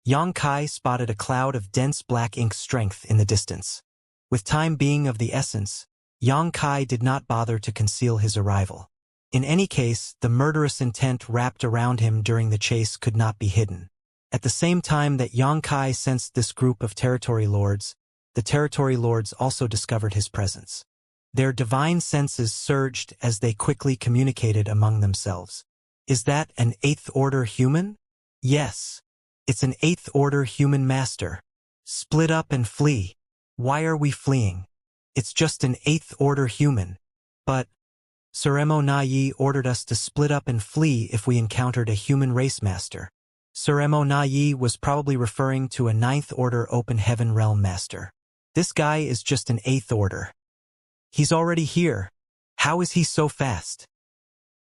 Yangkai spotted a cloud of dense black ink strength in the distance. With time being of the essence, Yangkai did not bother to conceal his arrival. In any case, the murderous intent wrapped around him during the chase could not be hidden. At the same time that Yangkai sensed this group of territory lords, the territory lords also discovered his presence. Their divine senses surged as they quickly communicated among themselves. Is that an 8th order human? Yes. It's an 8th order human master. Split up and flee. Why are we fleeing? It's just an 8th order human. But Suremo Nayi ordered us to split up and flee if we encountered a human race master. Suremo Nayi was probably referring to a 9th order open heaven realm master. This guy is just an 8th order. He's already here. How is he so fast?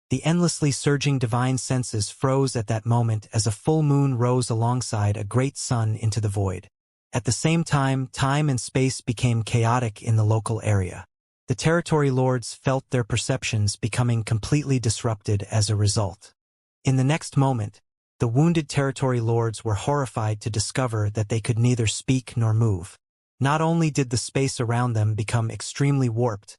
The endlessly surging divine senses froze at that moment as a full moon rose alongside a great sun into the void. At the same time, time and space became chaotic in the local area. The territory lords felt their perceptions becoming completely disrupted as a result. In the next moment, the wounded territory lords were horrified to discover that they could neither speak nor move. Not only did the space around them become extremely warped,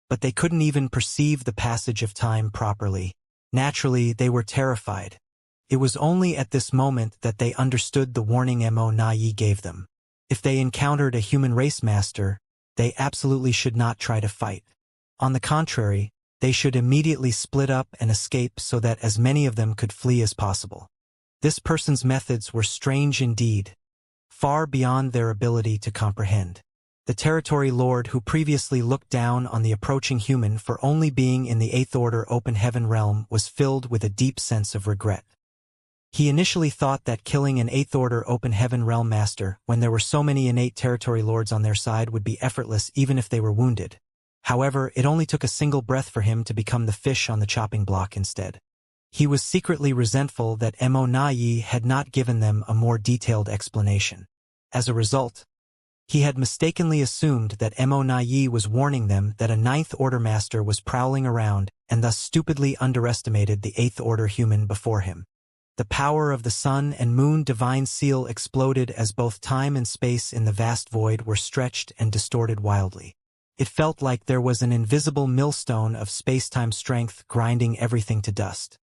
but they couldn't even perceive the passage of time properly. Naturally, they were terrified. It was only at this moment that they understood the warning Mo Nayi gave them. If they encountered a human race master, they absolutely should not try to fight. On the contrary, they should immediately split up and escape so that as many of them could flee as possible. This person's methods were strange indeed, far beyond their ability to comprehend. The territory lord who previously looked down on the approaching human for only being in the 8th order open heaven realm was filled with a deep sense of regret. He initially thought that killing an 8th order open heaven realm master when there were so many innate territory lords on their side would be effortless even if they were wounded. However, it only took a single breath for him to become the fish on the chopping block instead. He was secretly resentful that Mo Nayi had not given them a more detailed explanation. As a result, he had mistakenly assumed that Mo Nayi was warning them that a 9th order master was prowling around and thus stupidly underestimated the 8th order human before him. The power of the sun and moon divine seal exploded as both time and space in the vast void were stretched and distorted wildly. It felt like there was an invisible millstone of space-time strength grinding everything to dust.